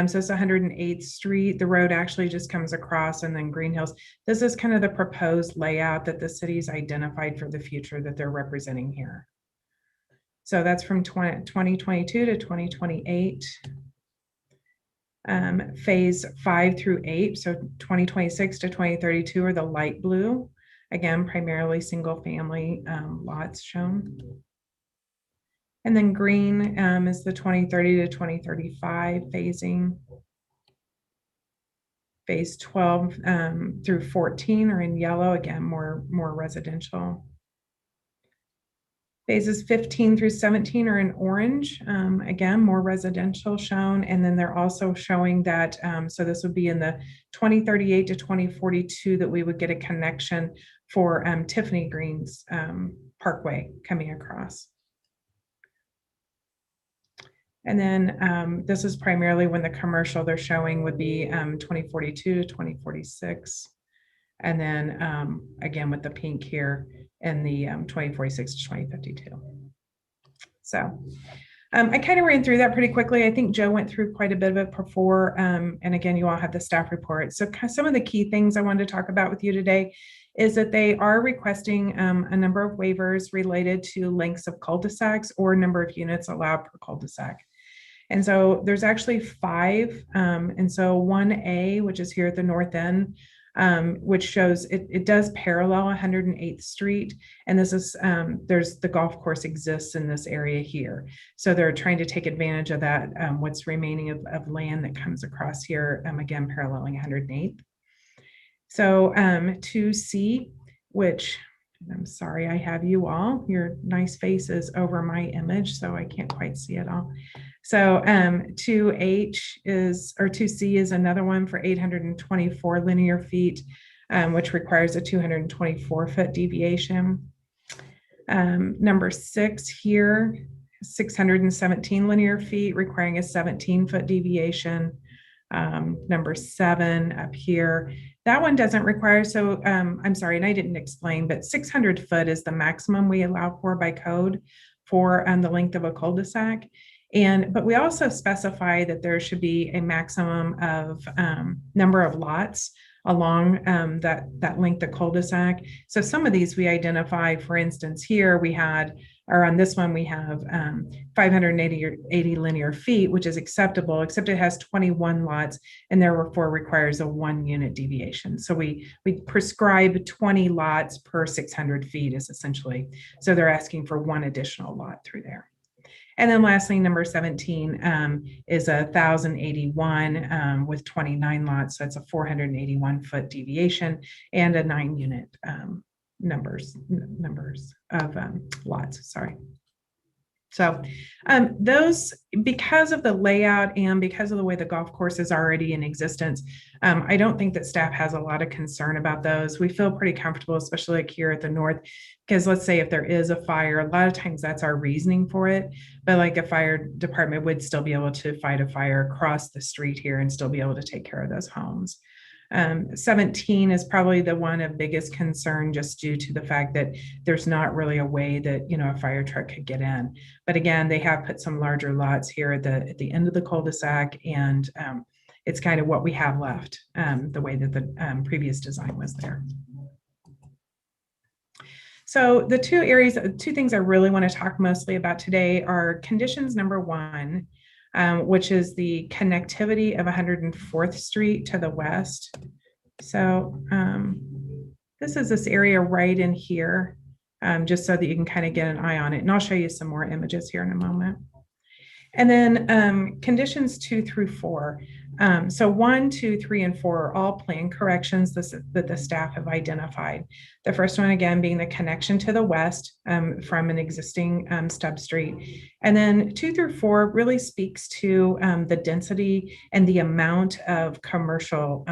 So it's 108th Street. The road actually just comes across, and then Green Hills. This is kind of the proposed layout that the city's identified for the future that they're representing here. So that's from 2022 to 2028. Phase 5 through 8, so 2026 to 2032 are the light blue. Again, primarily single family lots shown. And then green is the 2030 to 2035 phasing. Phase 12 through 14 are in yellow, again, more residential. Phases 15 through 17 are in orange, again, more residential shown. And then they're also showing that, so this would be in the 2038 to 2042 that we would get a connection for Tiffany Greens Parkway coming across. And then this is primarily when the commercial they're showing would be 2042 to 2046. And then again, with the pink here in the 2046 to 2052. So I kind of ran through that pretty quickly. I think Joe went through quite a bit of it before. And again, you all have the staff report. So some of the key things I wanted to talk about with you today is that they are requesting a number of waivers related to lengths of cul-de-sacs or number of units allowed per cul-de-sac. And so there's actually 5. And so 1A, which is here at the north end, which shows it does parallel 108th Street. And this is, there's the golf course exists in this area here. So they're trying to take advantage of that, what's remaining of land that comes across here, again, paralleling 108th. So 2C, which I'm sorry, I have you all, your nice faces over my image, so I can't quite see it all. So 2H is, or 2C is another one for 824 linear feet, which requires a 224-foot deviation. Number 6 here, 617 linear feet, requiring a 17-foot deviation. Number 7 up here, that one doesn't require, so I'm sorry, and I didn't explain, but 600 foot is the maximum we allow for by code for the length of a cul-de-sac. But we also specify that there should be a maximum of number of lots along that length of cul-de-sac. So some of these we identify, for instance, here we had, or on this one we have 580 linear feet, which is acceptable, except it has 21 lots and therefore requires a 1 unit deviation. So we prescribe 20 lots per 600 feet is essentially, so they're asking for 1 additional lot through there. And then lastly, number 17 is 1,081 with 29 lots. So it's a 481-foot deviation and a 9 unit numbers of lots, sorry. So those, because of the layout and because of the way the golf course is already in existence, I don't think that staff has a lot of concern about those. We feel pretty comfortable, especially like here at the north, because let's say if there is a fire, a lot of times that's our reasoning for it, but like a fire department would still be able to fight a fire across the street here and still be able to take care of those homes. 17 is probably the one of biggest concern just due to the fact that there's not really a way that, you know, a fire truck could get in. But again, they have put some larger lots here at the end of the cul-de-sac, and it's kind of what we have left, the way that the previous design was there. So the two things I really want to talk mostly about today are conditions number 1, which is the connectivity of 104th Street to the west. So this is this area right in here, just so that you can kind of get an eye on it. And I'll show you some more images here in a moment. And then conditions 2 through 4. So 1, 2, 3, and 4 are all plan corrections that the staff have identified. The first one, again, being the connection to the west from an existing stub street. And then 2 through 4 really speaks to the density and the amount of commercial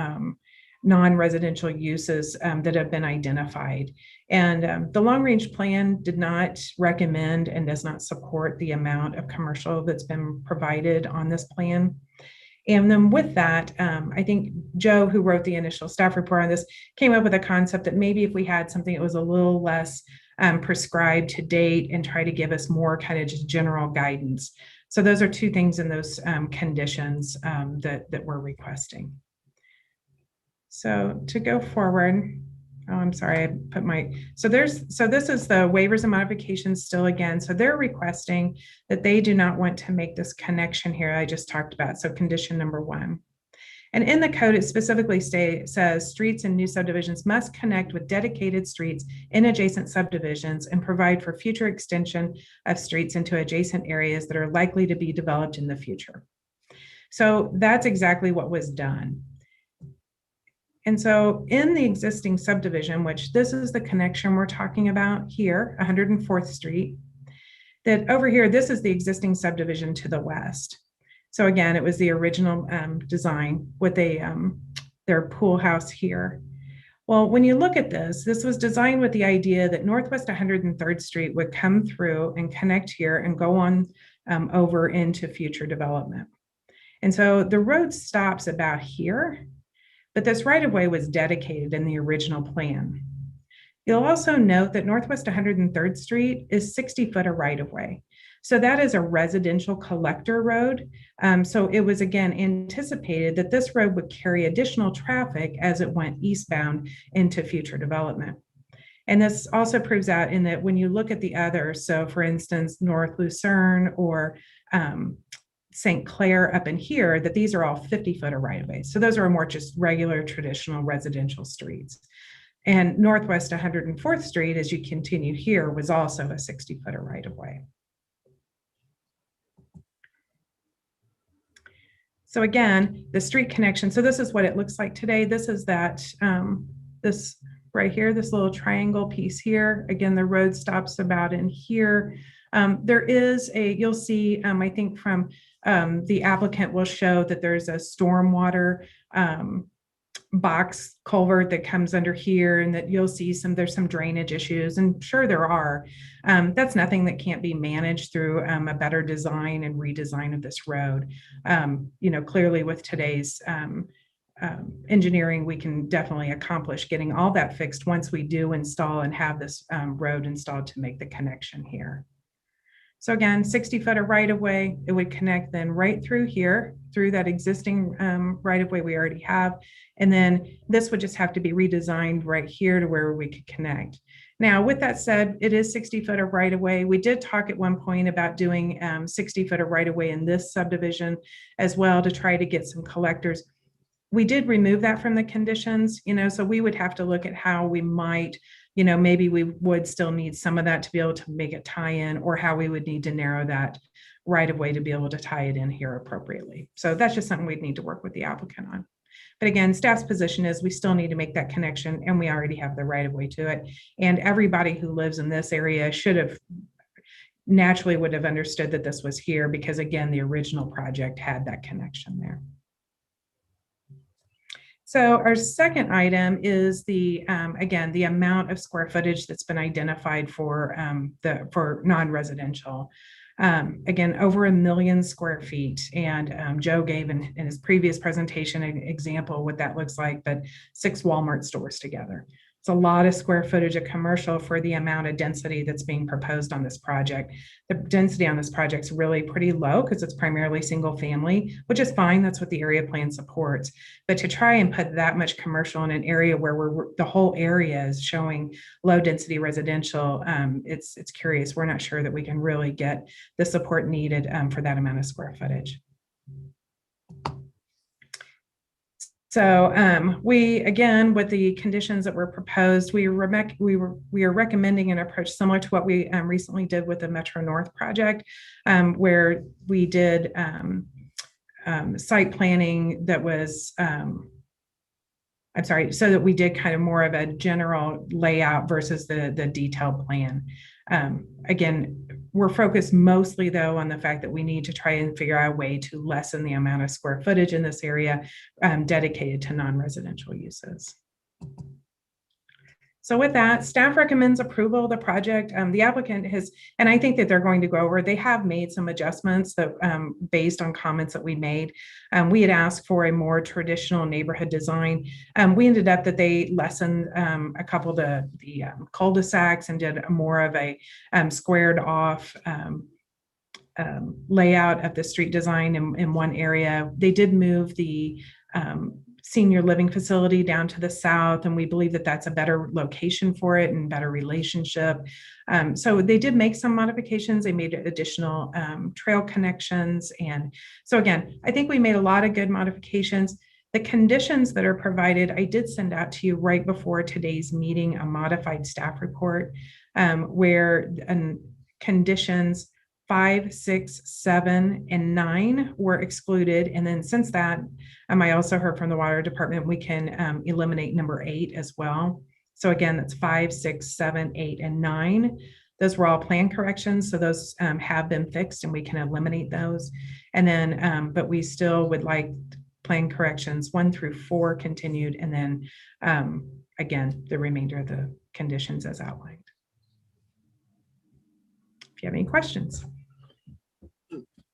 non-residential uses that have been identified. And the long-range plan did not recommend and does not support the amount of commercial that's been provided on this plan. And then with that, I think Joe, who wrote the initial staff report on this, came up with a concept that maybe if we had something that was a little less prescribed to date and try to give us more kind of just general guidance. So those are 2 things in those conditions that we're requesting. So to go forward, oh, I'm sorry, I put my, so this is the waivers and modifications still again. So they're requesting that they do not want to make this connection here I just talked about. So condition number 1. And in the code, it specifically says streets and new subdivisions must connect with dedicated streets in adjacent subdivisions and provide for future extension of streets into adjacent areas that are likely to be developed in the future. So that's exactly what was done. And so in the existing subdivision, which this is the connection we're talking about here, 104th Street, that over here, this is the existing subdivision to the west. So again, it was the original design with their pool house here. Well, when you look at this was designed with the idea that Northwest 103rd Street would come through and connect here and go on over into future development. And so the road stops about here, but this right-of-way was dedicated in the original plan. You'll also note that Northwest 103rd Street is 60 foot of right-of-way. So that is a residential collector road. So it was again anticipated that this road would carry additional traffic as it went eastbound into future development. And this also proves out in that when you look at the others, so for instance, North Lucerne or St. Clair up in here, that these are all 50-foot of right-of-ways. So those are more just regular traditional residential streets. And Northwest 104th Street, as you continue here, was also a 60-foot of right-of-way. So again, the street connection. So this is what it looks like today. This is that, this right here, this little triangle piece here. Again, the road stops about in here. There is a, you'll see, I think from the applicant will show that there's a stormwater box culvert that comes under here, and that you'll see there's some drainage issues, and sure there are. That's nothing that can't be managed through a better design and redesign of this road. You know, clearly with today's engineering, we can definitely accomplish getting all that fixed once we do install and have this road installed to make the connection here. So again, 60-foot of right-of-way, it would connect then right through here, through that existing right-of-way we already have. And then this would just have to be redesigned right here to where we could connect. Now, with that said, it is 60-foot of right-of-way. We did talk at one point about doing 60-foot of right-of-way in this subdivision as well to try to get some collectors. We did remove that from the conditions, you know, so we would have to look at how we might, you know, maybe we would still need some of that to be able to make it tie in, or how we would need to narrow that right of way to be able to tie it in here appropriately. So that's just something we'd need to work with the applicant on. But again, staff's position is we still need to make that connection, and we already have the right of way to it. And everybody who lives in this area should have naturally would have understood that this was here, because again, the original project had that connection there. So our second item is the, again, the amount of square footage that's been identified for for non-residential. Again, over 1 million square feet. And Joe gave in his previous presentation an example what that looks like, but 6 Walmart stores together. It's a lot of square footage of commercial for the amount of density that's being proposed on this project. The density on this project is really pretty low because it's primarily single family, which is fine. That's what the area plan supports. But to try and put that much commercial in an area where the whole area is showing low density residential, it's curious. We're not sure that we can really get the support needed for that amount of square footage. So we, again, with the conditions that were proposed, we are recommending an approach similar to what we recently did with the Metro North project, where we did site planning that was, I'm sorry, so that we did kind of more of a general layout versus the detailed plan. Again, we're focused mostly though on the fact that we need to try and figure out a way to lessen the amount of square footage in this area dedicated to non-residential uses. So with that, staff recommends approval of the project. The applicant has, and I think that they're going to go over, they have made some adjustments that based on comments that we made. We had asked for a more traditional neighborhood design. We ended up that they lessened a couple of the cul-de-sacs and did more of a squared off layout of the street design in one area. They did move the senior living facility down to the south, and we believe that that's a better location for it and better relationship. So they did make some modifications. They made additional trail connections. And so again, I think we made a lot of good modifications. The conditions that are provided, I did send out to you right before today's meeting, a modified staff report where conditions 5, 6, 7, and 9 were excluded. And then since that, I also heard from the water department, we can eliminate number 8 as well. So again, that's 5, 6, 7, 8, and 9. Those were all plan corrections. So those have been fixed and we can eliminate those. And then, but we still would like plan corrections 1 through 4 continued. And then again, the remainder of the conditions as outlined. If you have any questions.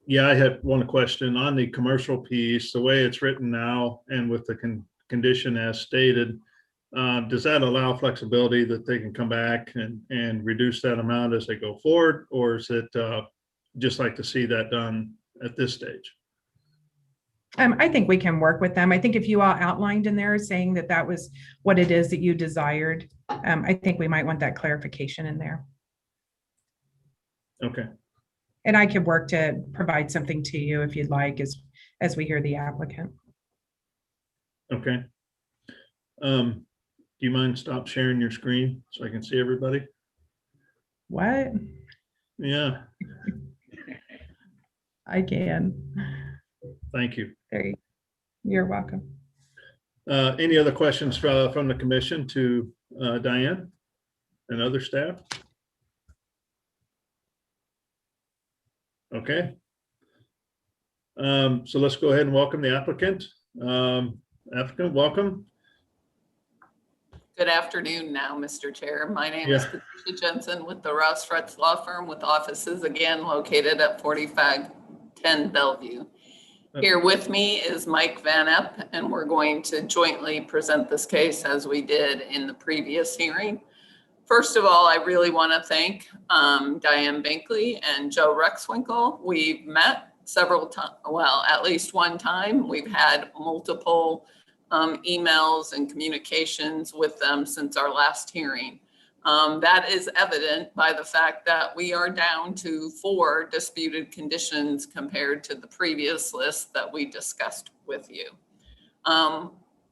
Yeah, I had one question on the commercial piece, the way it's written now and with the condition as stated, does that allow flexibility that they can come back and reduce that amount as they go forward? Or is it just like to see that done at this stage. I think we can work with them. I think if you all outlined in there saying that that was what it is that you desired, I think we might want that clarification in there. Okay. And I could work to provide something to you if you'd like, as we hear the applicant. Okay. Do you mind stop sharing your screen so I can see everybody? What? Yeah. I can. Thank you. There you're welcome. Any other questions from the commission to Diane and other staff? Okay. So let's go ahead and welcome the applicant. Applicant, welcome. Good afternoon now, Mr. Chair. My name is Yeah. Patricia Jensen with the Ross Fretz Law Firm with offices again located at 4510 Bellevue. Here with me is Mike Van Epp, and we're going to jointly present this case as we did in the previous hearing. First of all, I really want to thank Diane Binkley and Joe Rexwinkle. We've met several times, well, at least one time. We've had multiple emails and communications with them since our last hearing. That is evident by the fact that we are down to 4 disputed conditions compared to the previous list that we discussed with you.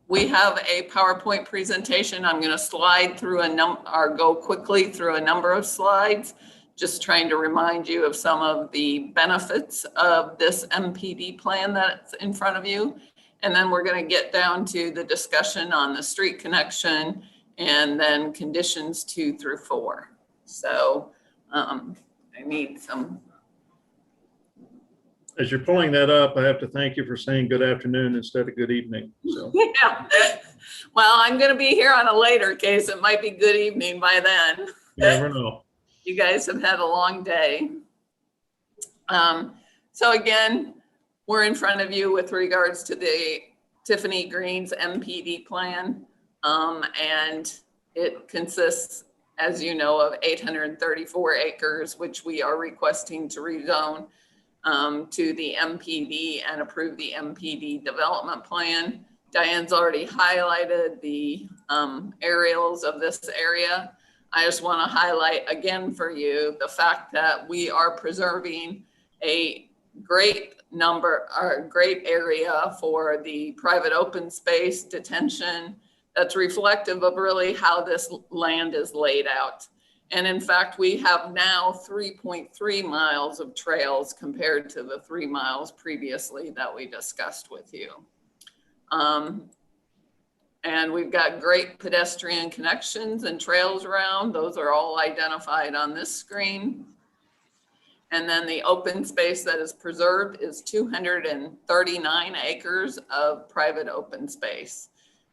We have a PowerPoint presentation. I'm going to slide through or go quickly through a number of slides, just trying to remind you of some of the benefits of this MPD plan that's in front of you. And then we're going to get down to the discussion on the street connection and then conditions 2 through 4. So I need some. As you're pulling that up, I have to thank you for saying good afternoon instead of good evening. So. Yeah. Well, I'm going to be here on a later case. It might be good evening by then. You never know. You guys have had a long day. So again, we're in front of you with regards to the Tiffany Greens MPD plan. And it consists, as you know, of 834 acres, which we are requesting to rezone to the MPD and approve the MPD development plan. Diane's already highlighted the aerials of this area. I just want to highlight again for you the fact that we are preserving a great area for the private open space detention that's reflective of really how this land is laid out. And in fact, we have now 3.3 miles of trails compared to the 3 miles previously that we discussed with you. And we've got great pedestrian connections and trails around. Those are all identified on this screen. And then the open space that is preserved is 239 acres of private open space.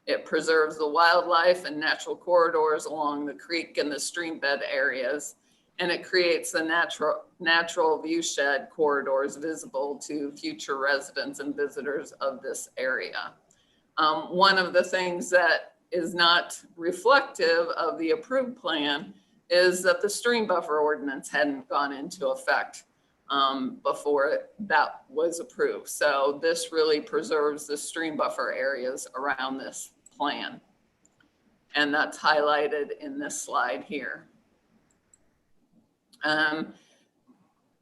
It preserves the wildlife and natural corridors along the creek and the stream bed areas. And it creates the natural view shed corridors visible to future residents and visitors of this area. One of the things that is not reflective of the approved plan is that the stream buffer ordinance hadn't gone into effect before that was approved. So this really preserves the stream buffer areas around this plan. And that's highlighted in this slide here.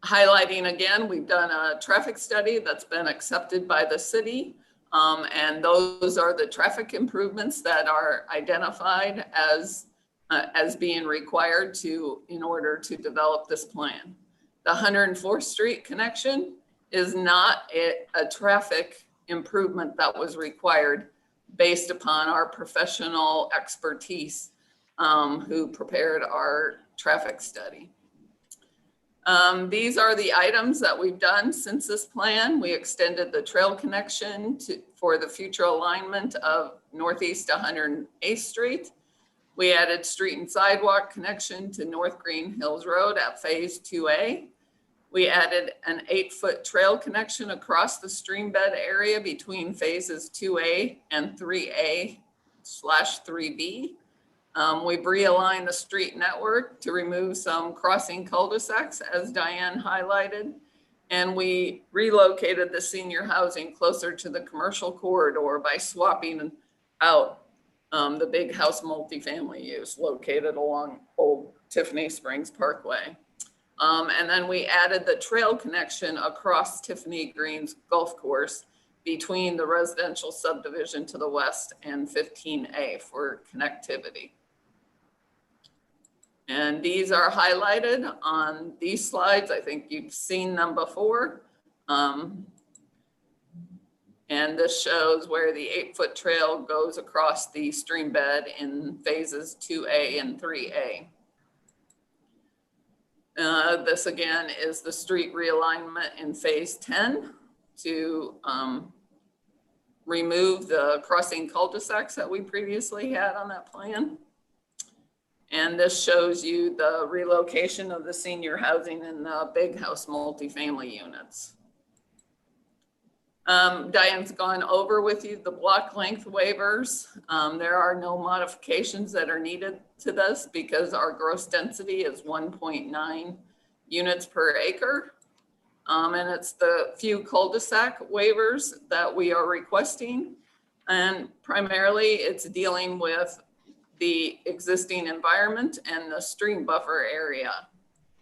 Highlighting again, we've done a traffic study that's been accepted by the city. And those are the traffic improvements that are identified as being required in order to develop this plan. The 104th Street connection is not a traffic improvement that was required based upon our professional expertise who prepared our traffic study. These are the items that we've done since this plan. We extended the trail connection for the future alignment of Northeast 108th Street. We added street and sidewalk connection to North Green Hills Road at phase 2A. We added an 8-foot trail connection across the stream bed area between phases 2A and 3A/3B. We've realigned the street network to remove some crossing cul-de-sacs, as Diane highlighted. And we relocated the senior housing closer to the commercial corridor by swapping out the big house multifamily use located along Old Tiffany Springs Parkway. And then we added the trail connection across Tiffany Greens Golf Course between the residential subdivision to the west and 15A for connectivity. And these are highlighted on these slides. I think you've seen them before. And this shows where the 8-foot trail goes across the stream bed in phases 2A and 3A. This again is the street realignment in phase 10 to remove the crossing cul-de-sacs that we previously had on that plan. And this shows you the relocation of the senior housing and the big house multifamily units. Diane's gone over with you the block length waivers. There are no modifications that are needed to this because our gross density is 1.9 units per acre. And it's the few cul-de-sac waivers that we are requesting. And primarily it's dealing with the existing environment and the stream buffer area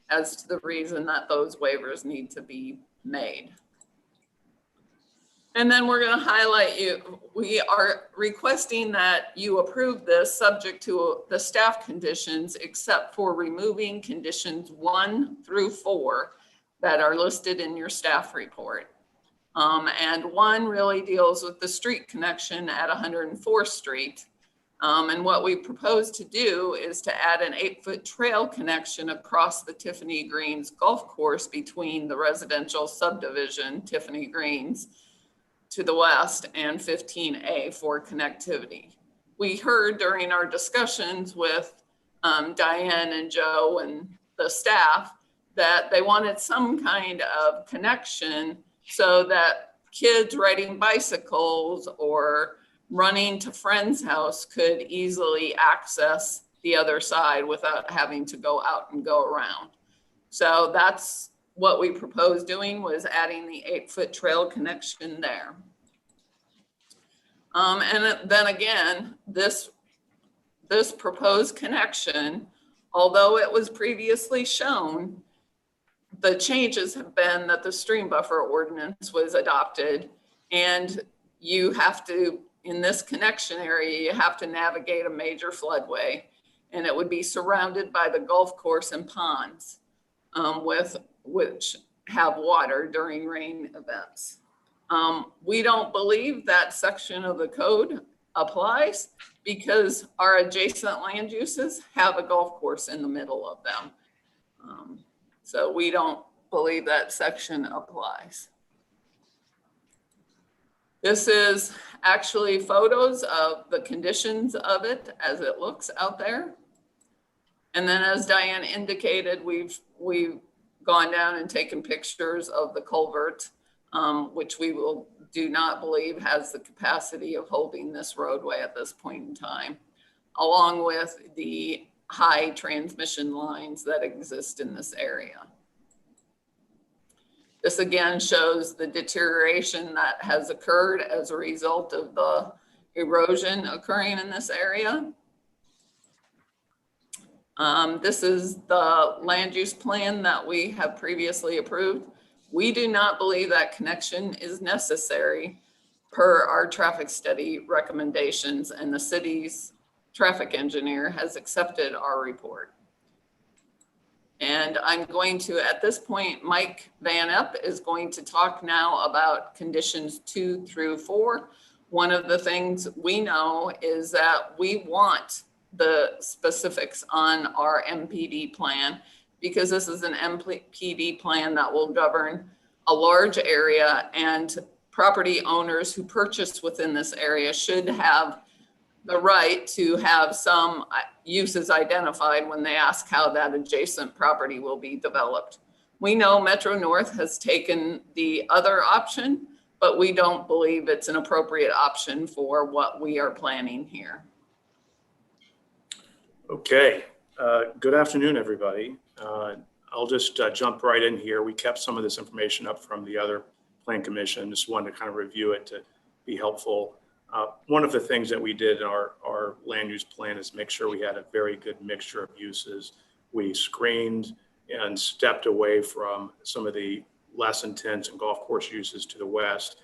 as to the reason that those waivers need to be made. And then we're going to highlight we are requesting that you approve this subject to the staff conditions, except for removing conditions 1 through 4 that are listed in your staff report. And 1 really deals with the street connection at 104th Street. And what we propose to do is to add an 8-foot trail connection across the Tiffany Greens golf course between the residential subdivision, Tiffany Greens, to the west and 15A for connectivity. We heard during our discussions with Diane and Joe and the staff that they wanted some kind of connection so that kids riding bicycles or running to friend's house could easily access the other side without having to go out and go around. So that's what we proposed doing, was adding the 8-foot trail connection there. And then again, this proposed connection, although it was previously shown, the changes have been that the stream buffer ordinance was adopted, and you have to, in this connection area, you have to navigate a major floodway, and it would be surrounded by the golf course and ponds, which have water during rain events. We don't believe that section of the code applies because our adjacent land uses have a golf course in the middle of them. So we don't believe that section applies. This is actually photos of the conditions of it as it looks out there. And then as Diane indicated, we've gone down and taken pictures of the culvert, which we do not believe has the capacity of holding this roadway at this point in time, along with the high transmission lines that exist in this area. This again shows the deterioration that has occurred as a result of the erosion occurring in this area. This is the land use plan that we have previously approved. We do not believe that connection is necessary per our traffic study recommendations, and the city's traffic engineer has accepted our report. And I'm going to, at this point, Mike Van Epp is going to talk now about conditions 2 through 4. One of the things we know is that we want the specifics on our MPD plan, because this is an MPD plan that will govern a large area, and property owners who purchase within this area should have the right to have some uses identified when they ask how that adjacent property will be developed. We know Metro North has taken the other option, but we don't believe it's an appropriate option for what we are planning here. Okay, good afternoon, everybody. I'll just jump right in here. We kept some of this information up from the other plan commission. Just wanted to kind of review it to be helpful. One of the things that we did in our land use plan is make sure we had a very good mixture of uses. We screened and stepped away from some of the less intense and golf course uses to the west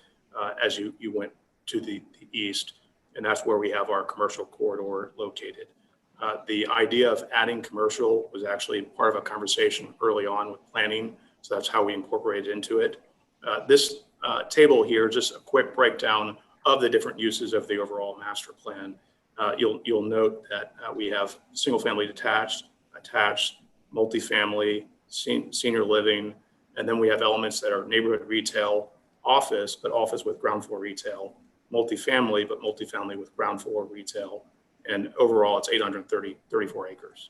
as you went to the east. And that's where we have our commercial corridor located. The idea of adding commercial was actually part of a conversation early on with planning. So that's how we incorporated into it. This table here, just a quick breakdown of the different uses of the overall master plan. You'll note that we have single family detached, attached, multifamily, senior living, and then we have elements that are neighborhood retail, office, but office with ground floor retail, multifamily, but multifamily with ground floor retail. And overall, it's 834 acres.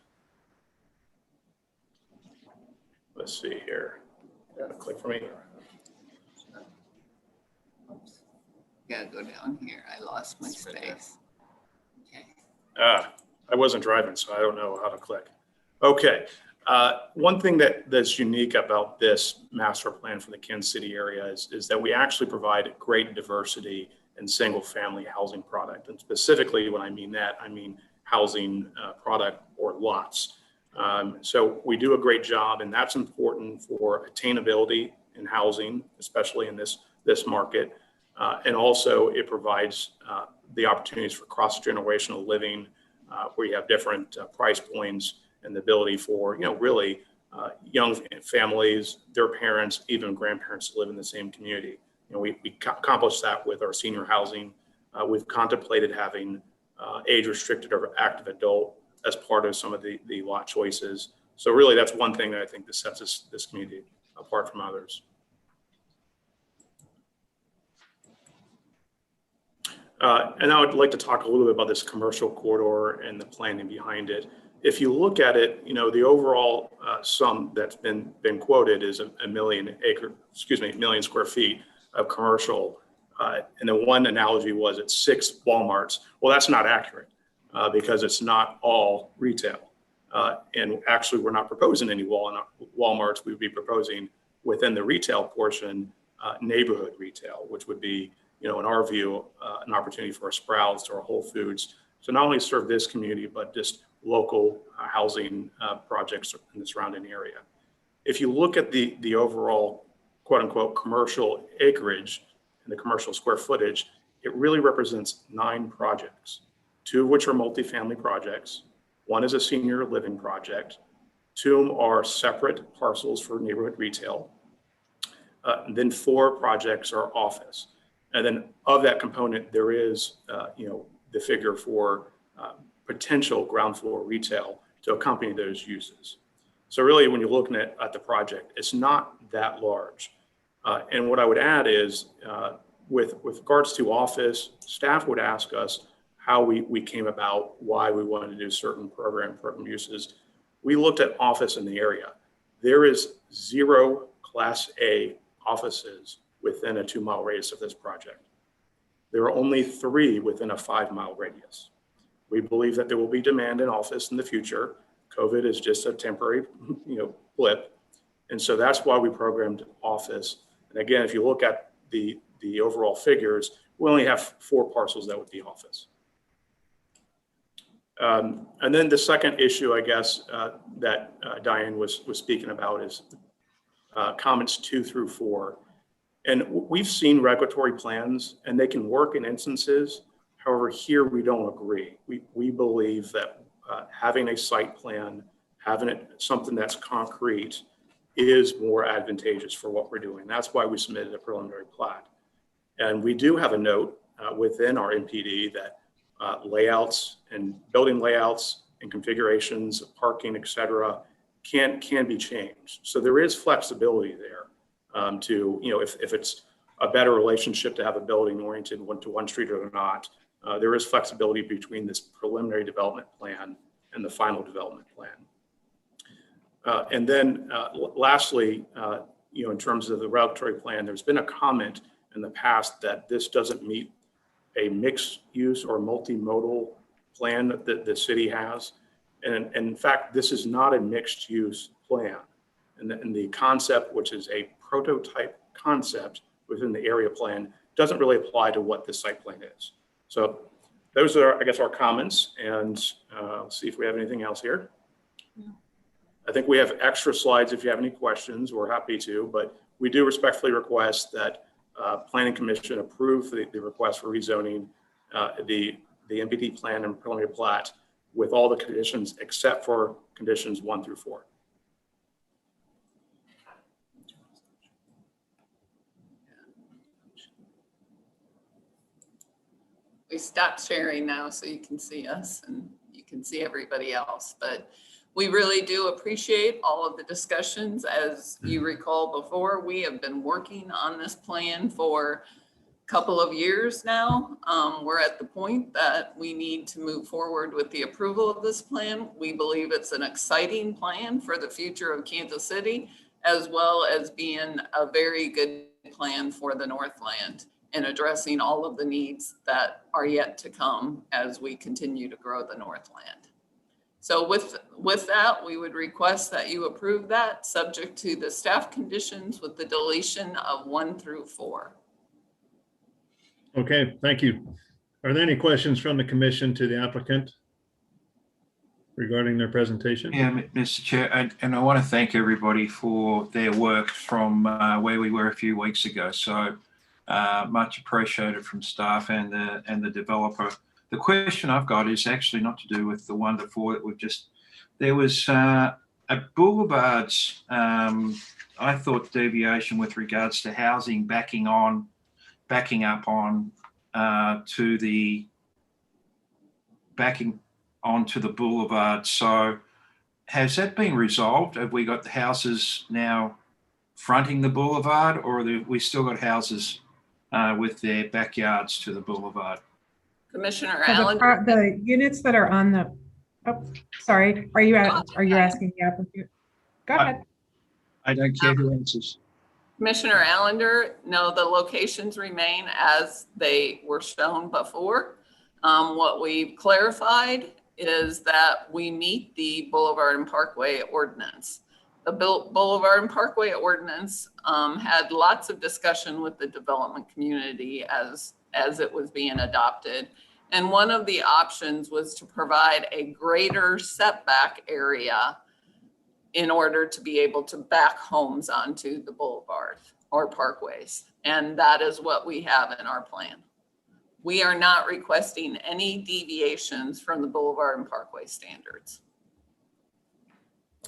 Let's see here. Click for me. Oops. Gotta go down here. I lost my space. Okay. I wasn't driving, so I don't know how to click. Okay. One thing that's unique about this master plan for the Kansas City area is that we actually provide great diversity in single family housing product. And specifically when I mean that, I mean housing product or lots. So we do a great job, and that's important for attainability in housing, especially in this market. And also it provides the opportunities for cross-generational living where you have different price points and the ability for, really young families, their parents, even grandparents to live in the same community. We accomplished that with our senior housing. We've contemplated having age restricted or active adult as part of some of the lot choices. So really that's one thing that I think that sets this community apart from others. And I would like to talk a little bit about this commercial corridor and the planning behind it. If you look at it, the overall sum that's been quoted is a million square feet of commercial. And the one analogy was it's 6 Walmarts. Well, that's not accurate because it's not all retail. And actually, we're not proposing any Walmarts. We'd be proposing within the retail portion, neighborhood retail, which would be, in our view, an opportunity for a Sprouts or a Whole Foods to not only serve this community, but just local housing projects in the surrounding area. If you look at the overall quote unquote commercial acreage and the commercial square footage, it really represents 9 projects, 2 of which are multifamily projects. 1 is a senior living project. 2 are separate parcels for neighborhood retail. And then 4 projects are office. And then of that component, there is, the figure for potential ground floor retail to accompany those uses. So really, when you're looking at the project, it's not that large. And what I would add is, with regards to office, staff would ask us how we came about, why we wanted to do certain program uses. We looked at office in the area. There is 0 Class A offices within a 2-mile radius of this project. There are only 3 within a 5-mile radius. We believe that there will be demand in office in the future. COVID is just a temporary, blip. And so that's why we programmed office. And again, if you look at the overall figures, we only have 4 parcels that would be office. And then the second issue, I guess, that Diane was speaking about is comments 2 through 4. And we've seen regulatory plans and they can work in instances. However, here we don't agree. We believe that having a site plan, having it something that's concrete is more advantageous for what we're doing. That's why we submitted a preliminary plat. And we do have a note within our NPD that layouts and building layouts and configurations of parking, et cetera, can be changed. So there is flexibility there to, if it's a better relationship to have a building oriented to one street or not, there is flexibility between this preliminary development plan and the final development plan. And then lastly, in terms of the regulatory plan, there's been a comment in the past that this doesn't meet a mixed use or multimodal plan that the city has. And in fact, this is not a mixed use plan. And the concept, which is a prototype concept within the area plan, doesn't really apply to what this site plan is. So those are, I guess, our comments, and let's see if we have anything else here. I think we have extra slides if you have any questions, we're happy to, but we do respectfully request that Planning Commission approve the request for rezoning the NPD plan and preliminary plat with all the conditions except for conditions 1 through 4. We stopped sharing now so you can see us and you can see everybody else, but we really do appreciate all of the discussions. As you recall before, we have been working on this plan for a couple of years now. We're at the point that we need to move forward with the approval of this plan. We believe it's an exciting plan for the future of Kansas City, as well as being a very good plan for the Northland and addressing all of the needs that are yet to come as we continue to grow the Northland. So with that, we would request that you approve that, subject to the staff conditions with the deletion of 1 through 4. Okay, thank you. Are there any questions from the commission to the applicant regarding their presentation? Yeah, Mr. Chair, and I want to thank everybody for their work from where we were a few weeks ago. So much appreciated from staff and the developer. The question I've got is actually not to do with the 1 to 4 that we've just, there was a boulevards, I thought deviation with regards to housing backing up on onto the boulevard. So has that been resolved? Have we got the houses now fronting the boulevard, or we still got houses with their backyards to the boulevard? Commissioner So Allen. the units that are on the, oh, sorry, are you asking the applicant? Go ahead. I don't care who answers. Commissioner Allender, no, the locations remain as they were shown before. What we've clarified is that we meet the Boulevard and Parkway ordinance. The Boulevard and Parkway ordinance had lots of discussion with the development community as it was being adopted. And one of the options was to provide a greater setback area in order to be able to back homes onto the boulevard or parkways. And that is what we have in our plan. We are not requesting any deviations from the Boulevard and Parkway standards.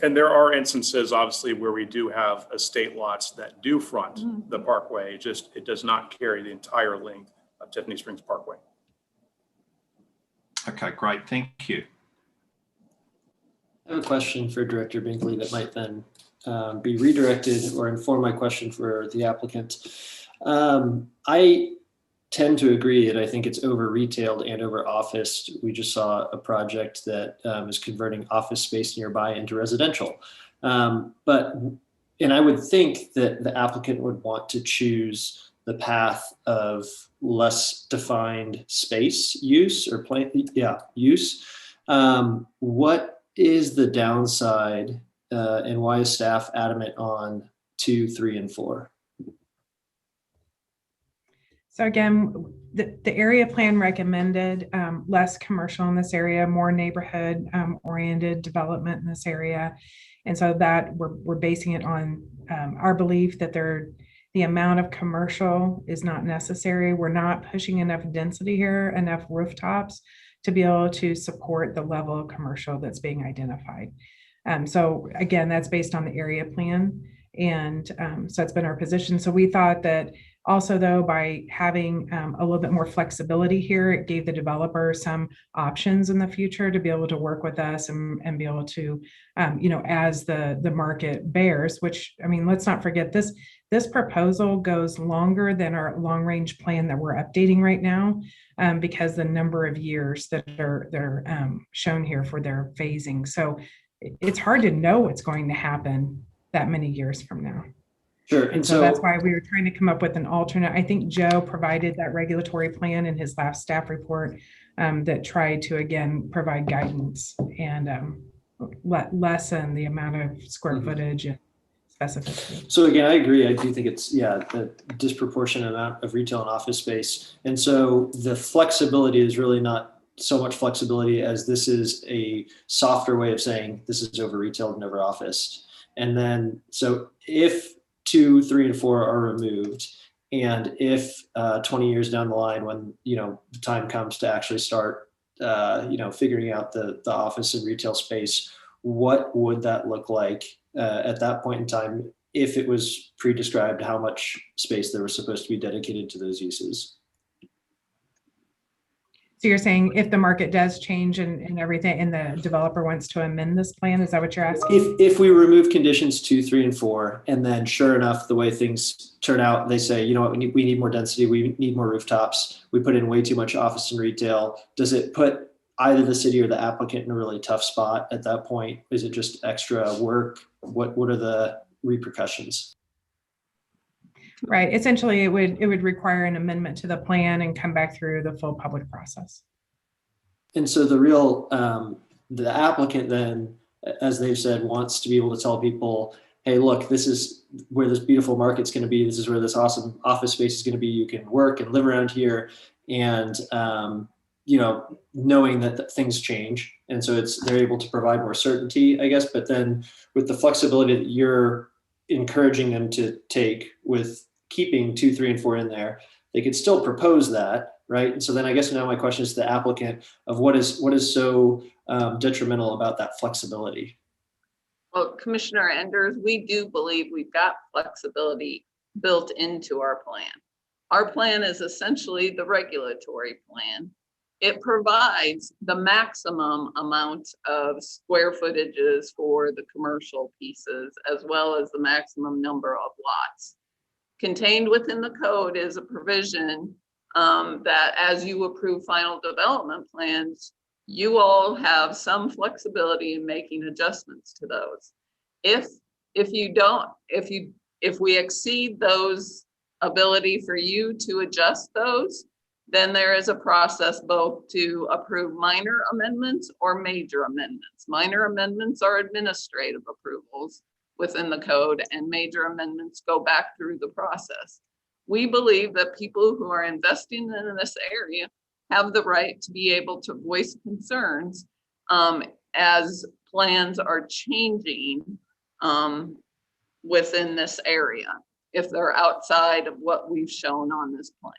And there are instances, obviously, where we do have estate lots that do front the parkway. It does not carry the entire length of Tiffany Springs Parkway. Okay, great. Thank you. I have a question for Director Binkley that might then be redirected or inform my question for the applicant. I tend to agree that I think it's over retailed and over office. We just saw a project that is converting office space nearby into residential. And I would think that the applicant would want to choose the path of less defined space use or use. What is the downside and why is staff adamant on 2, 3, and 4? So again, the area plan recommended less commercial in this area, more neighborhood oriented development in this area. And so that we're basing it on our belief that the amount of commercial is not necessary. We're not pushing enough density here, enough rooftops to be able to support the level of commercial that's being identified. So again, that's based on the area plan. And so that's been our position. So we thought that also, though, by having a little bit more flexibility here, it gave the developer some options in the future to be able to work with us and be able to, as the market bears, which, I mean, let's not forget this proposal goes longer than our long range plan that we're updating right now because the number of years that they're shown here for their phasing. So it's hard to know what's going to happen that many years from now. Sure. And so that's why we were trying to come up with an alternate. I think Joe provided that regulatory plan in his last staff report that tried to, again, provide guidance and lessen the amount of square footage and specificity. So again, I agree. I do think it's, the disproportionate amount of retail and office space. And so the flexibility is really not so much flexibility as this is a softer way of saying this is over retail and over office. And then, so if 2, 3, and 4 are removed, and if 20 years down the line, when the time comes to actually start, figuring out the office and retail space, what would that look like at that point in time if it was pre-described how much space there was supposed to be dedicated to those uses? So you're saying if the market does change and everything, and the developer wants to amend this plan, is that what you're asking? If we remove conditions 2, 3, and 4, and then sure enough, the way things turn out, they say, you know what, we need more density, we need more rooftops, we put in way too much office and retail. Does it put either the city or the applicant in a really tough spot at that point? Is it just extra work? What are the repercussions? Right. Essentially, it would require an amendment to the plan and come back through the full public process. And so the applicant then, as they've said, wants to be able to tell people, hey, look, this is where this beautiful market's going to be. This is where this awesome office space is going to be. You can work and live around here. And, knowing that things change. And so they're able to provide more certainty, I guess. But then with the flexibility that you're encouraging them to take with keeping 2, 3, and 4 in there, they could still propose that, right? And so then I guess now my question is to the applicant of what is so detrimental about that flexibility? Well, Commissioner Enders, we do believe we've got flexibility built into our plan. Our plan is essentially the regulatory plan. It provides the maximum amount of square footages for the commercial pieces, as well as the maximum number of lots. Contained within the code is a provision that as you approve final development plans, you all have some flexibility in making adjustments to those. If we exceed those ability for you to adjust those, then there is a process both to approve minor amendments or major amendments. Minor amendments are administrative approvals within the code, and major amendments go back through the process. We believe that people who are investing in this area have the right to be able to voice concerns as plans are changing within this area, if they're outside of what we've shown on this plan.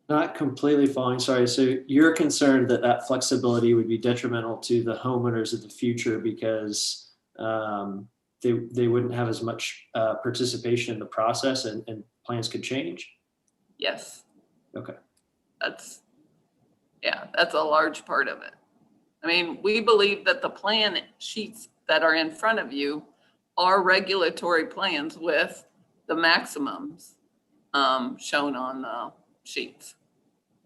Not completely following, sorry. So you're concerned that flexibility would be detrimental to the homeowners of the future because they wouldn't have as much participation in the process and plans could change? Yes. Okay. That's a large part of it. I mean, we believe that the plan sheets that are in front of you are regulatory plans with the maximums shown on the sheets.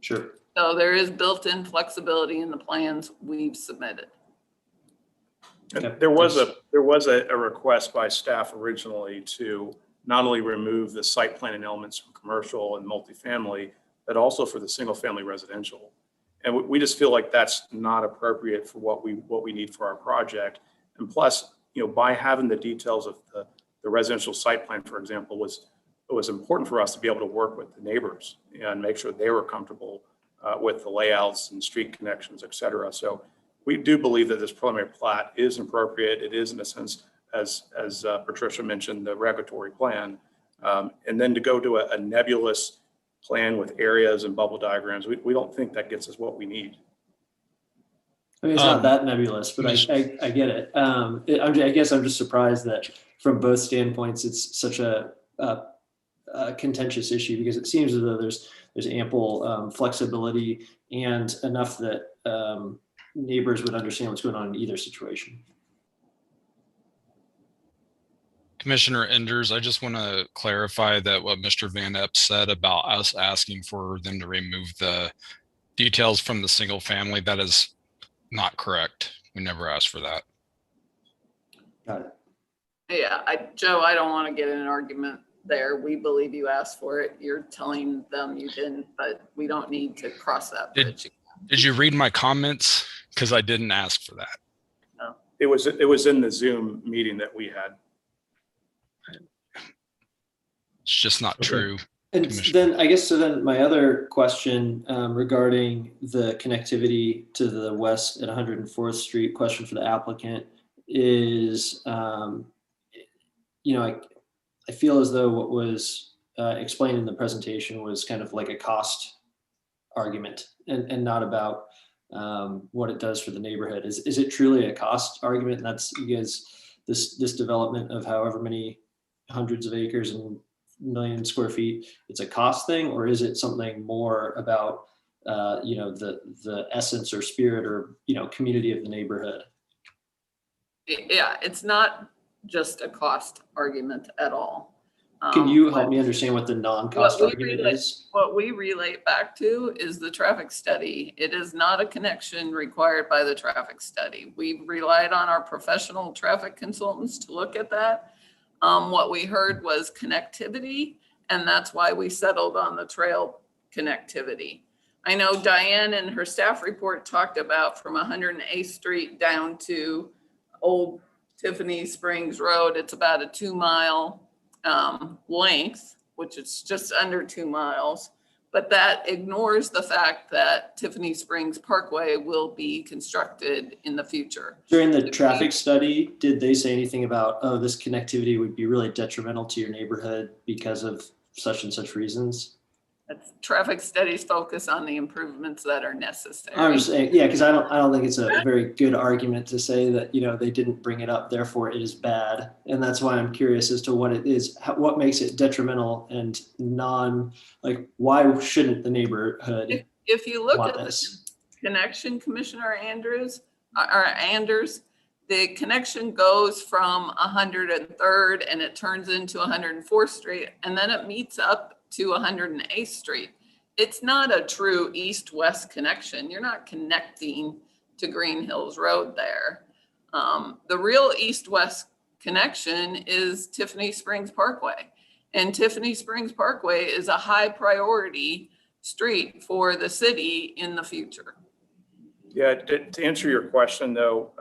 Sure. So there is built-in flexibility in the plans we've submitted. There was a request by staff originally to not only remove the site planning elements from commercial and multifamily, but also for the single family residential. And we just feel like that's not appropriate for what we need for our project. And plus, by having the details of the residential site plan, for example, it was important for us to be able to work with the neighbors and make sure they were comfortable with the layouts and street connections, et cetera. So we do believe that this preliminary plat is appropriate. It is, in a sense, as Patricia mentioned, the regulatory plan. And then to go to a nebulous plan with areas and bubble diagrams, we don't think that gets us what we need. I mean, it's not that nebulous, but I get it. I guess I'm just surprised that from both standpoints, it's such a contentious issue because it seems as though there's ample flexibility and enough that neighbors would understand what's going on in either situation. Commissioner Enders, I just want to clarify that what Mr. Van Epp said about us asking for them to remove the details from the single family, that is not correct. We never asked for that. Got it. Yeah, Joe, I don't want to get in an argument there. We believe you asked for it. You're telling them you didn't, but we don't need to cross that bridge. Did you read my comments? Because I didn't ask for that. No. It was in the Zoom meeting that we had. It's just not true. And then I guess, so then my other question regarding the connectivity to the west at 104th Street, question for the applicant is, you know, I feel as though what was explained in the presentation was kind of like a cost argument and not about what it does for the neighborhood. Is it truly a cost argument? And that's because this development of however many hundreds of acres and million square feet, it's a cost thing, or is it something more about you know, the essence or spirit or, you know, community of the neighborhood? Yeah, it's not just a cost argument at all. Can you help me understand what the non-cost argument is? What we relate back to is the traffic study. It is not a connection required by the traffic study. We relied on our professional traffic consultants to look at that. What we heard was connectivity, and that's why we settled on the trail connectivity. I know Diane in her staff report talked about from 108th Street down to Old Tiffany Springs Road. It's about a 2-mile length, which is just under 2 miles. But that ignores the fact that Tiffany Springs Parkway will be constructed in the future. During the traffic study, did they say anything about, oh, this connectivity would be really detrimental to your neighborhood because of such and such reasons? Traffic studies focus on the improvements that are necessary. I'm just saying, yeah, because I don't think it's a very good argument to say that, you know, they didn't bring it up, therefore it is bad. And that's why I'm curious as to what it is, what makes it detrimental and like, why shouldn't the neighborhood? If you look at this connection, Commissioner Anders, the connection goes from 103rd and it turns into 104th Street, and then it meets up to 108th Street. It's not a true east-west connection. You're not connecting to Green Hills Road there. The real east-west connection is Tiffany Springs Parkway. And Tiffany Springs Parkway is a high priority street for the city in the future. Yeah, to answer your question though,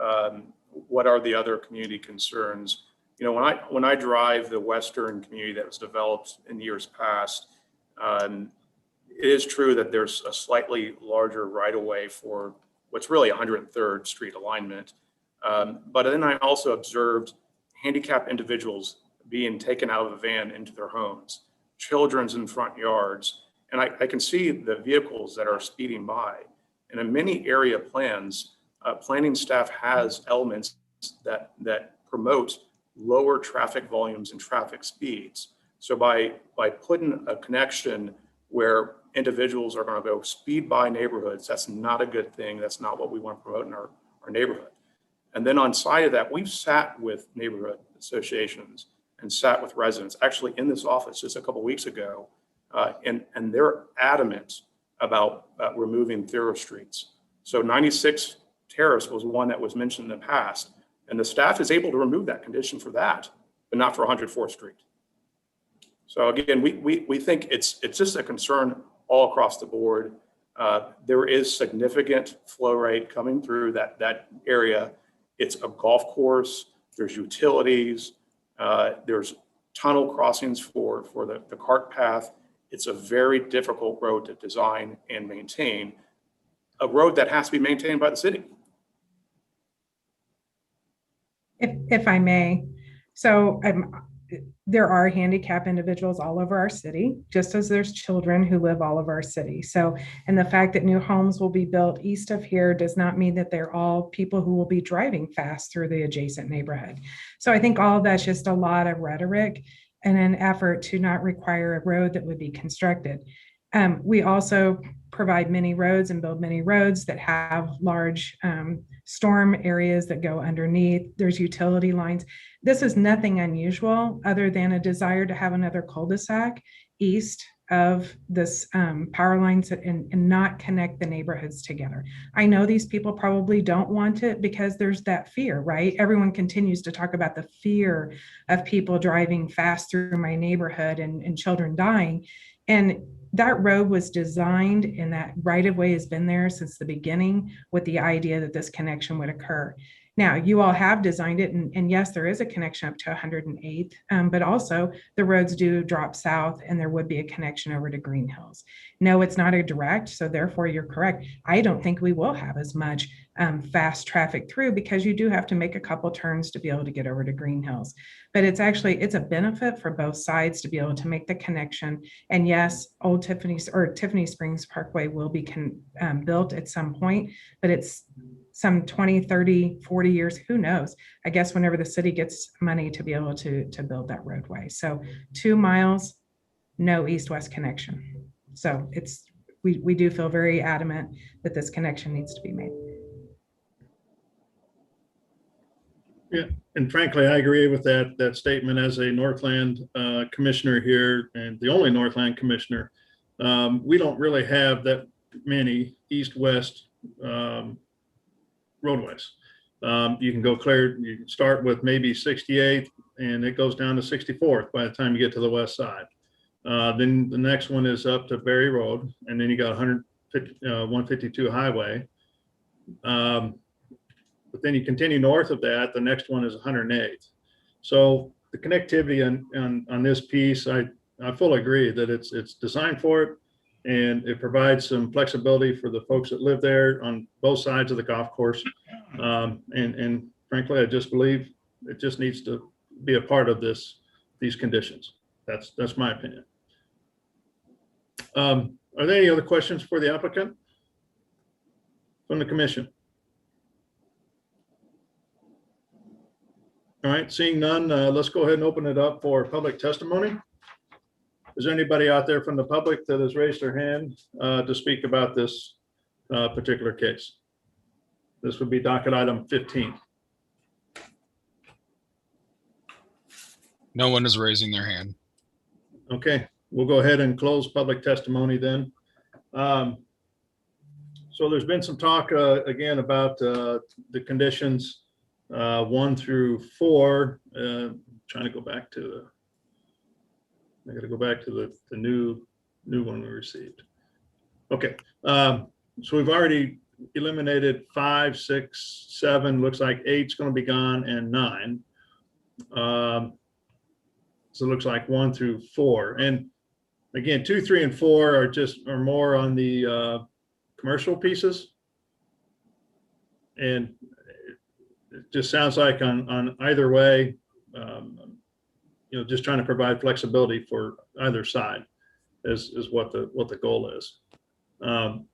what are the other community concerns? You know, when I drive the western community that was developed in years past, it is true that there's a slightly larger right of way for what's really 103rd Street alignment. But then I also observed handicapped individuals being taken out of a van into their homes, children's in front yards, and I can see the vehicles that are speeding by. And in many area plans, planning staff has elements that promote lower traffic volumes and traffic speeds. So by putting a connection where individuals are going to go speed by neighborhoods, that's not a good thing. That's not what we want to promote in our neighborhood. And then on side of that, we've sat with neighborhood associations and sat with residents actually in this office just a couple of weeks ago. And they're adamant about removing thorough streets. So 96 Terrace was one that was mentioned in the past. And the staff is able to remove that condition for that, but not for 104th Street. So again, we think it's just a concern all across the board. There is significant flow rate coming through that area. It's a golf course, there's utilities, there's tunnel crossings for the cart path. It's a very difficult road to design and maintain, a road that has to be maintained by the city. If I may, so there are handicapped individuals all over our city, just as there's children who live all over our city. So, and the fact that new homes will be built east of here does not mean that they're all people who will be driving fast through the adjacent neighborhood. So I think all of that's just a lot of rhetoric and an effort to not require a road that would be constructed. We also provide many roads and build many roads that have large storm areas that go underneath. There's utility lines. This is nothing unusual other than a desire to have another cul-de-sac east of this power lines and not connect the neighborhoods together. I know these people probably don't want it because there's that fear, right? Everyone continues to talk about the fear of people driving fast through my neighborhood and children dying. And that road was designed and that right of way has been there since the beginning with the idea that this connection would occur. Now, you all have designed it, and yes, there is a connection up to 108th, but also the roads do drop south and there would be a connection over to Green Hills. No, it's not a direct, so therefore you're correct. I don't think we will have as much fast traffic through because you do have to make a couple turns to be able to get over to Green Hills. But it's a benefit for both sides to be able to make the connection. And yes, Old Tiffany Springs Parkway will be built at some point, but it's some 20, 30, 40 years, who knows? I guess whenever the city gets money to be able to build that roadway. So 2 miles, no east-west connection. So we do feel very adamant that this connection needs to be made. Yeah, and frankly, I agree with that statement as a Northland commissioner here and the only Northland commissioner. We don't really have that many east-west roadways. You can go clear, you can start with maybe 68th and it goes down to 64th by the time you get to the west side. Then the next one is up to Berry Road, and then you got 152 highway. But then you continue north of that, the next one is 108th. So the connectivity on this piece, I fully agree that it's designed for it. And it provides some flexibility for the folks that live there on both sides of the golf course. And frankly, I just believe it just needs to be a part of these conditions. That's my opinion. Are there any other questions for the applicant from the commission? All right, seeing none, let's go ahead and open it up for public testimony. Is there anybody out there from the public that has raised their hand to speak about this particular case? This would be docket item 15. No one is raising their hand. Okay, we'll go ahead and close public testimony then. So there's been some talk again about the conditions 1 through 4. Trying to go back to the I got to go back to the new one we received. Okay, so we've already eliminated 5, 6, 7. Looks like 8's going to be gone, and 9. So it looks like 1 through 4. And again, 2, 3, and 4 are more on the commercial pieces. And it just sounds like on either way. Just trying to provide flexibility for either side is what the goal is. Trying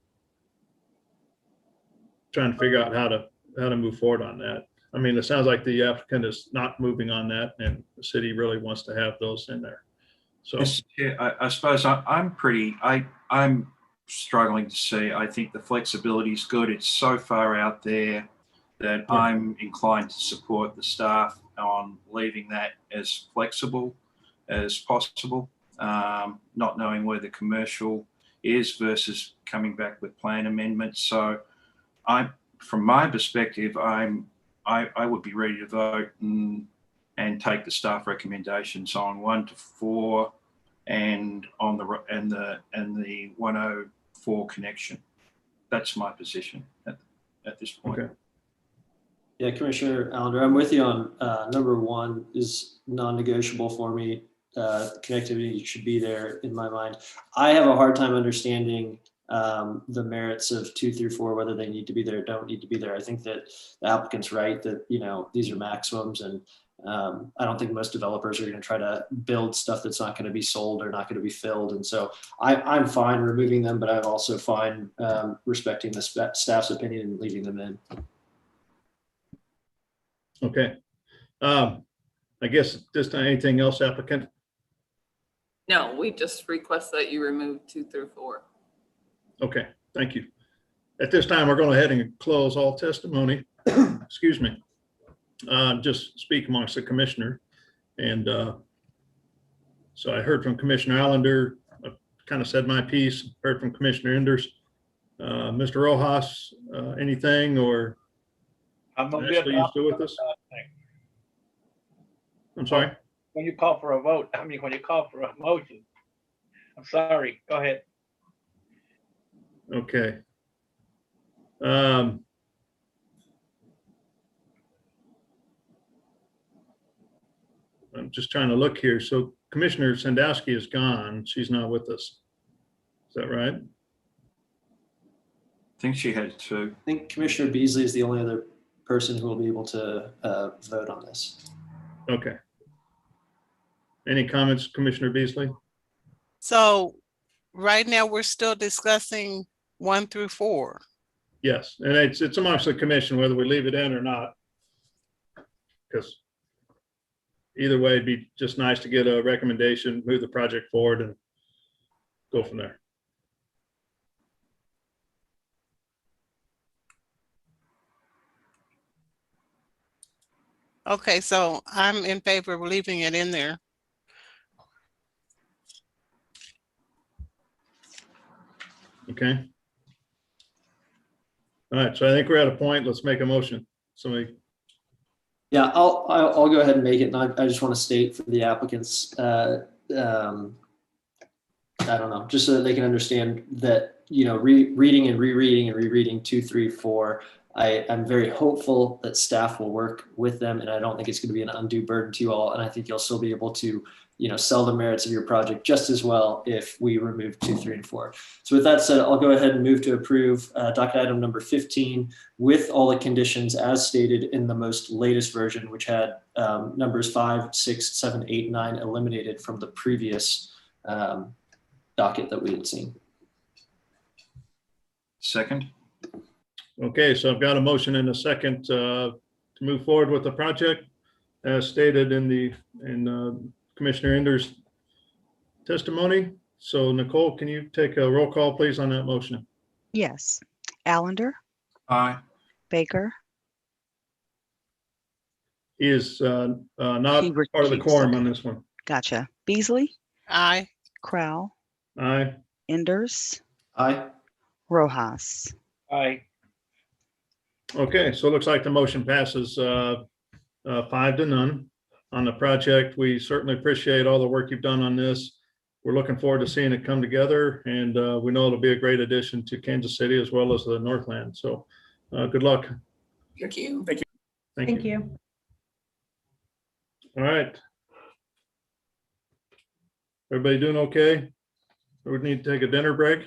to figure out how to move forward on that. I mean, it sounds like the applicant is not moving on that, and the city really wants to have those in there. So I suppose I'm struggling to see. I think the flexibility is good. It's so far out there that I'm inclined to support the staff on leaving that as flexible as possible, not knowing where the commercial is versus coming back with plan amendments. So from my perspective, I would be ready to vote and take the staff recommendations on 1 to 4 and on the 104 connection. That's my position at this point. Okay. Yeah, Commissioner Allender, I'm with you on number 1 is non-negotiable for me. Connectivity should be there in my mind. I have a hard time understanding the merits of 2 through 4, whether they need to be there or don't need to be there. I think that the applicant's right that, these are maximums, and I don't think most developers are going to try to build stuff that's not going to be sold or not going to be filled. And so I'm fine removing them, but I'm also fine respecting the staff's opinion and leaving them in. Okay. I guess this time, anything else, applicant? No, we just request that you remove 2 through 4. Okay, thank you. At this time, we're going to go ahead and close all testimony. Excuse me. Just speak amongst the commissioner. And so I heard from Commissioner Allender, kind of said my piece, heard from Commissioner Enders. Mr. Rojas, anything, or I'm gonna be Ashley, you still with us? I'm sorry? When you call for a vote, I mean, when you call for a motion. I'm sorry, go ahead. Okay. I'm just trying to look here. So Commissioner Sandowski is gone. She's not with us. Is that right? I think she had two. I think Commissioner Beasley is the only other person who will be able to vote on this. Okay. Any comments, Commissioner Beasley? So right now, we're still discussing 1 through 4. Yes, and it's amongst the commission whether we leave it in or not. Because either way, it'd be just nice to get a recommendation, move the project forward and go from there. Okay, so I'm in favor of leaving it in there. Okay. All right, so I think we're at a point. Let's make a motion. Somebody. Yeah, I'll go ahead and make it. And I just want to state for the applicants, I don't know, just so that they can understand that, you know, reading and rereading 2, 3, 4. I'm very hopeful that staff will work with them, and I don't think it's going to be an undue burden to you all. And I think you'll still be able to, you know, sell the merits of your project just as well if we remove 2, 3, and 4. So with that said, I'll go ahead and move to approve docket item number 15 with all the conditions as stated in the most latest version, which had numbers 5, 6, 7, 8, 9 eliminated from the previous docket that we had seen. Second. Okay, so I've got a motion and a second to move forward with the project as stated in Commissioner Enders' testimony. So Nicole, can you take a roll call, please, on that motion? Yes. Allender, Aye. Baker, He is not He part of the recused. quorum on this one. gotcha. Beasley, Aye. Crowell, Aye. Enders, Aye. Rojas. Aye. Okay, so it looks like the motion passes 5-0 on the project. We certainly appreciate all the work you've done on this. We're looking forward to seeing it come together, and we know it'll be a great addition to Kansas City as well as the Northland. So good luck. Thank you. Thank you. Thank you. All right. Everybody doing okay? Or we need to take a dinner break?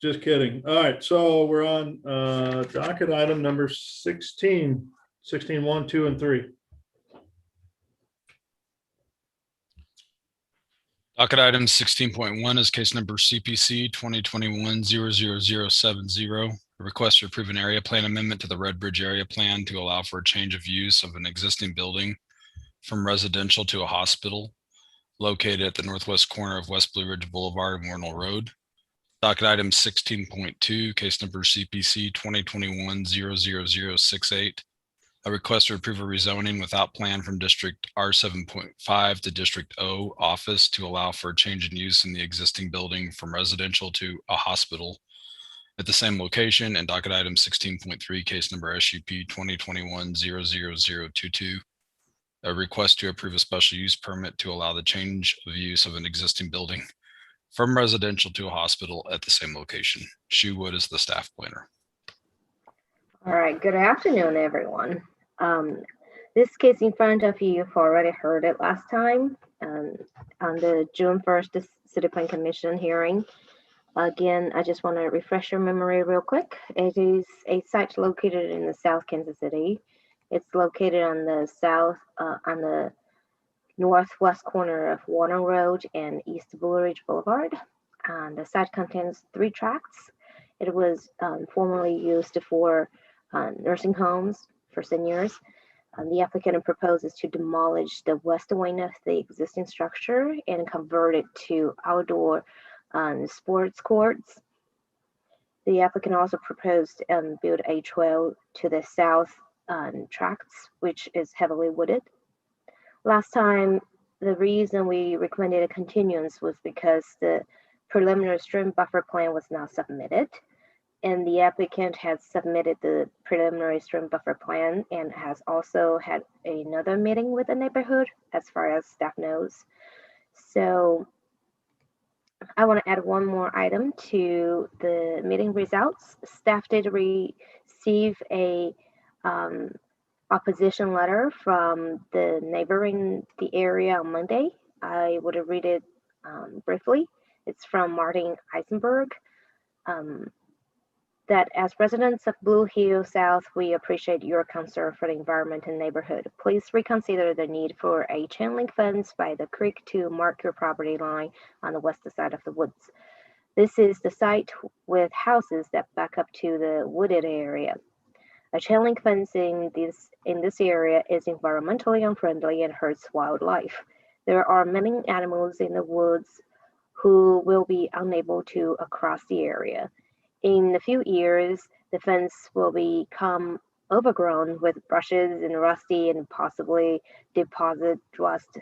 Just kidding. All right, so we're on docket item number 16, 1, 2, and 3. Docket item 16.1 is case number CPC 2021-00070. A request to approve an area plan amendment to the Red Bridge area plan to allow for a change of use of an existing building from residential to a hospital located at the northwest corner of West Blue Ridge Boulevard and Warnell Road. Docket item 16.2, case number CPC 2021-00068. A request to approve a rezoning without plan from District R7.5 to District O office to allow for a change in use in the existing building from residential to a hospital at the same location. And docket item 16.3, case number SUP 2021-00022. A request to approve a special use permit to allow the change of use of an existing building from residential to a hospital at the same location. Shu Wood is the staff planner. All right, good afternoon, everyone. This case in front of you, you've already heard it last time on the June 1st City Plan Commission hearing. Again, I just want to refresh your memory real quick. It is a site located in the South Kansas City. It's located on the on the northwest corner of Warner Road and East Blue Ridge Boulevard. The site contains 3 tracts. It was formerly used for nursing homes for seniors. The applicant proposes to demolish the west wing of the existing structure and convert it to outdoor sports courts. The applicant also proposed build a trail to the south tracts, which is heavily wooded. Last time the reason we recommended a continuance was because the preliminary stream buffer plan was not submitted, and the applicant has submitted the preliminary stream buffer plan and has also had another meeting with the neighborhood as far as staff knows. So I want to add one more item to the meeting results. Staff did receive a opposition letter from the neighboring the area on Monday. I would read it briefly. It's from Martin Eisenberg. That as residents of Blue Hill South, we appreciate your concern for the environment and neighborhood. Please reconsider the need for a chain link fence by the creek to mark your property line on the west side of the woods. This is the site with houses that back up to the wooded area. A chain link fence in this area is environmentally unfriendly and hurts wildlife. There are many animals in the woods who will be unable to cross the area. In a few years, the fence will become overgrown with brushes and rusty and possibly deposit rust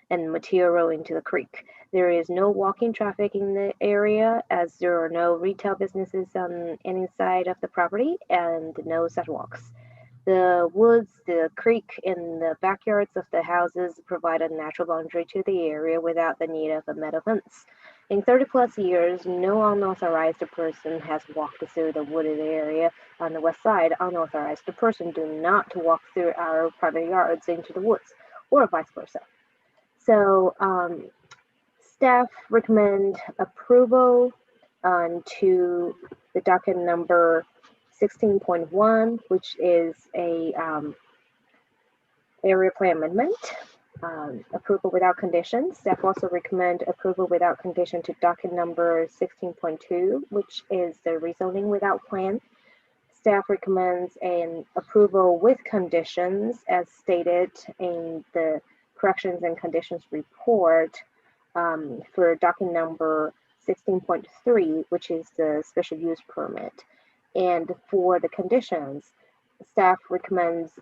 and material into the creek. There is no walking traffic in the area as there are no retail businesses on any side of the property and no sidewalks. The woods, the creek, and the backyards of the houses provide a natural boundary to the area without the need of a metal fence. In 30+ years, no unauthorized person has walked through the wooded area on the west side. Unauthorized person do not walk through our private yards into the woods, or vice versa. So staff recommend approval to the docket number 16.1, which is a area plan amendment. Approval without condition. Staff also recommend approval without condition to docket number 16.2, which is the rezoning without plan. Staff recommends an approval with conditions as stated in the corrections and conditions report for docket number 16.3, which is the special use permit. And for the conditions, staff recommends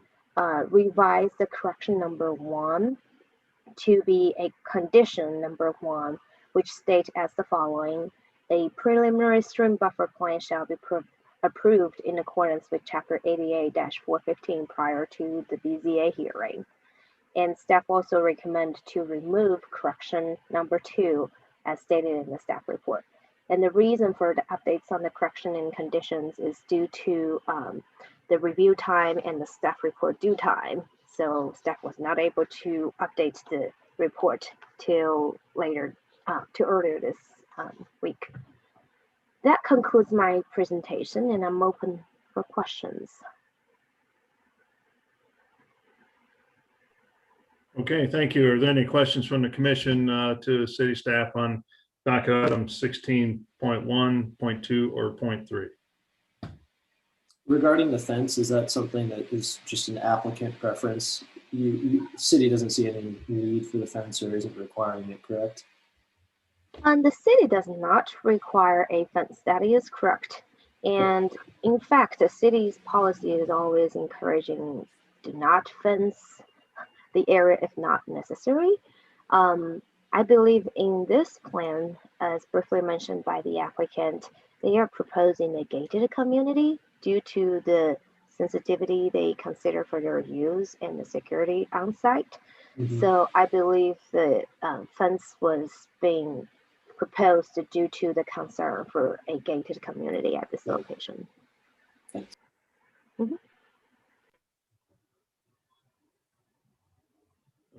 revise the correction number 1 to be a condition number 1, which states as the following: a preliminary stream buffer plan shall be approved in accordance with chapter 88-415 prior to the BZA hearing. And staff also recommend to remove correction number 2 as stated in the staff report. And the reason for the updates on the correction and conditions is due to the review time and the staff report due time. So staff was not able to update the report till later, to earlier this week. That concludes my presentation, and I'm open for questions. Okay, thank you. Are there any questions from the commission to city staff on docket item 16.1, 0.2, or 0.3? Regarding the fence, is that something that is just an applicant preference? City doesn't see any need for the fence or isn't requiring it, correct? The city does not require a fence. That is correct. And in fact, the city's policy is always encouraging do not fence the area if not necessary. I believe in this plan, as briefly mentioned by the applicant, they are proposing a gated community due to the sensitivity they consider for their use and the security on site. Mm-hmm. So I believe the fence was being proposed due to the concern for a gated community at this location. Thanks. Mm-hmm.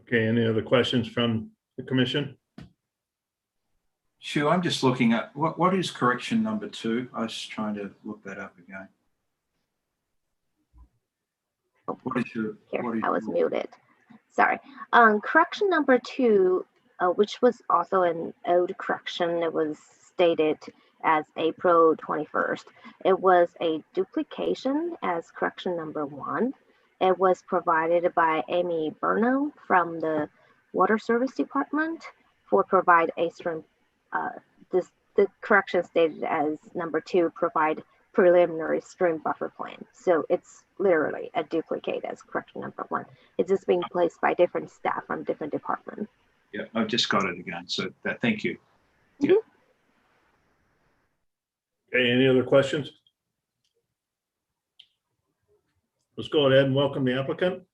Okay, any other questions from the commission? Sure, I'm just looking at what is correction number 2. I was trying to look that up again. I was muted. Sorry. Correction number 2, which was also an old correction, it was stated as April 21st. It was a duplication as correction number 1. It was provided by Amy Burno from the Water Service Department for provide a stream. The correction stated as number 2, provide preliminary stream buffer plan. So it's literally a duplicate as correction number 1. It's just being placed by different staff from different departments. Yeah, I've just got it again. So thank you. Okay, any other questions? Let's go ahead and welcome the applicant.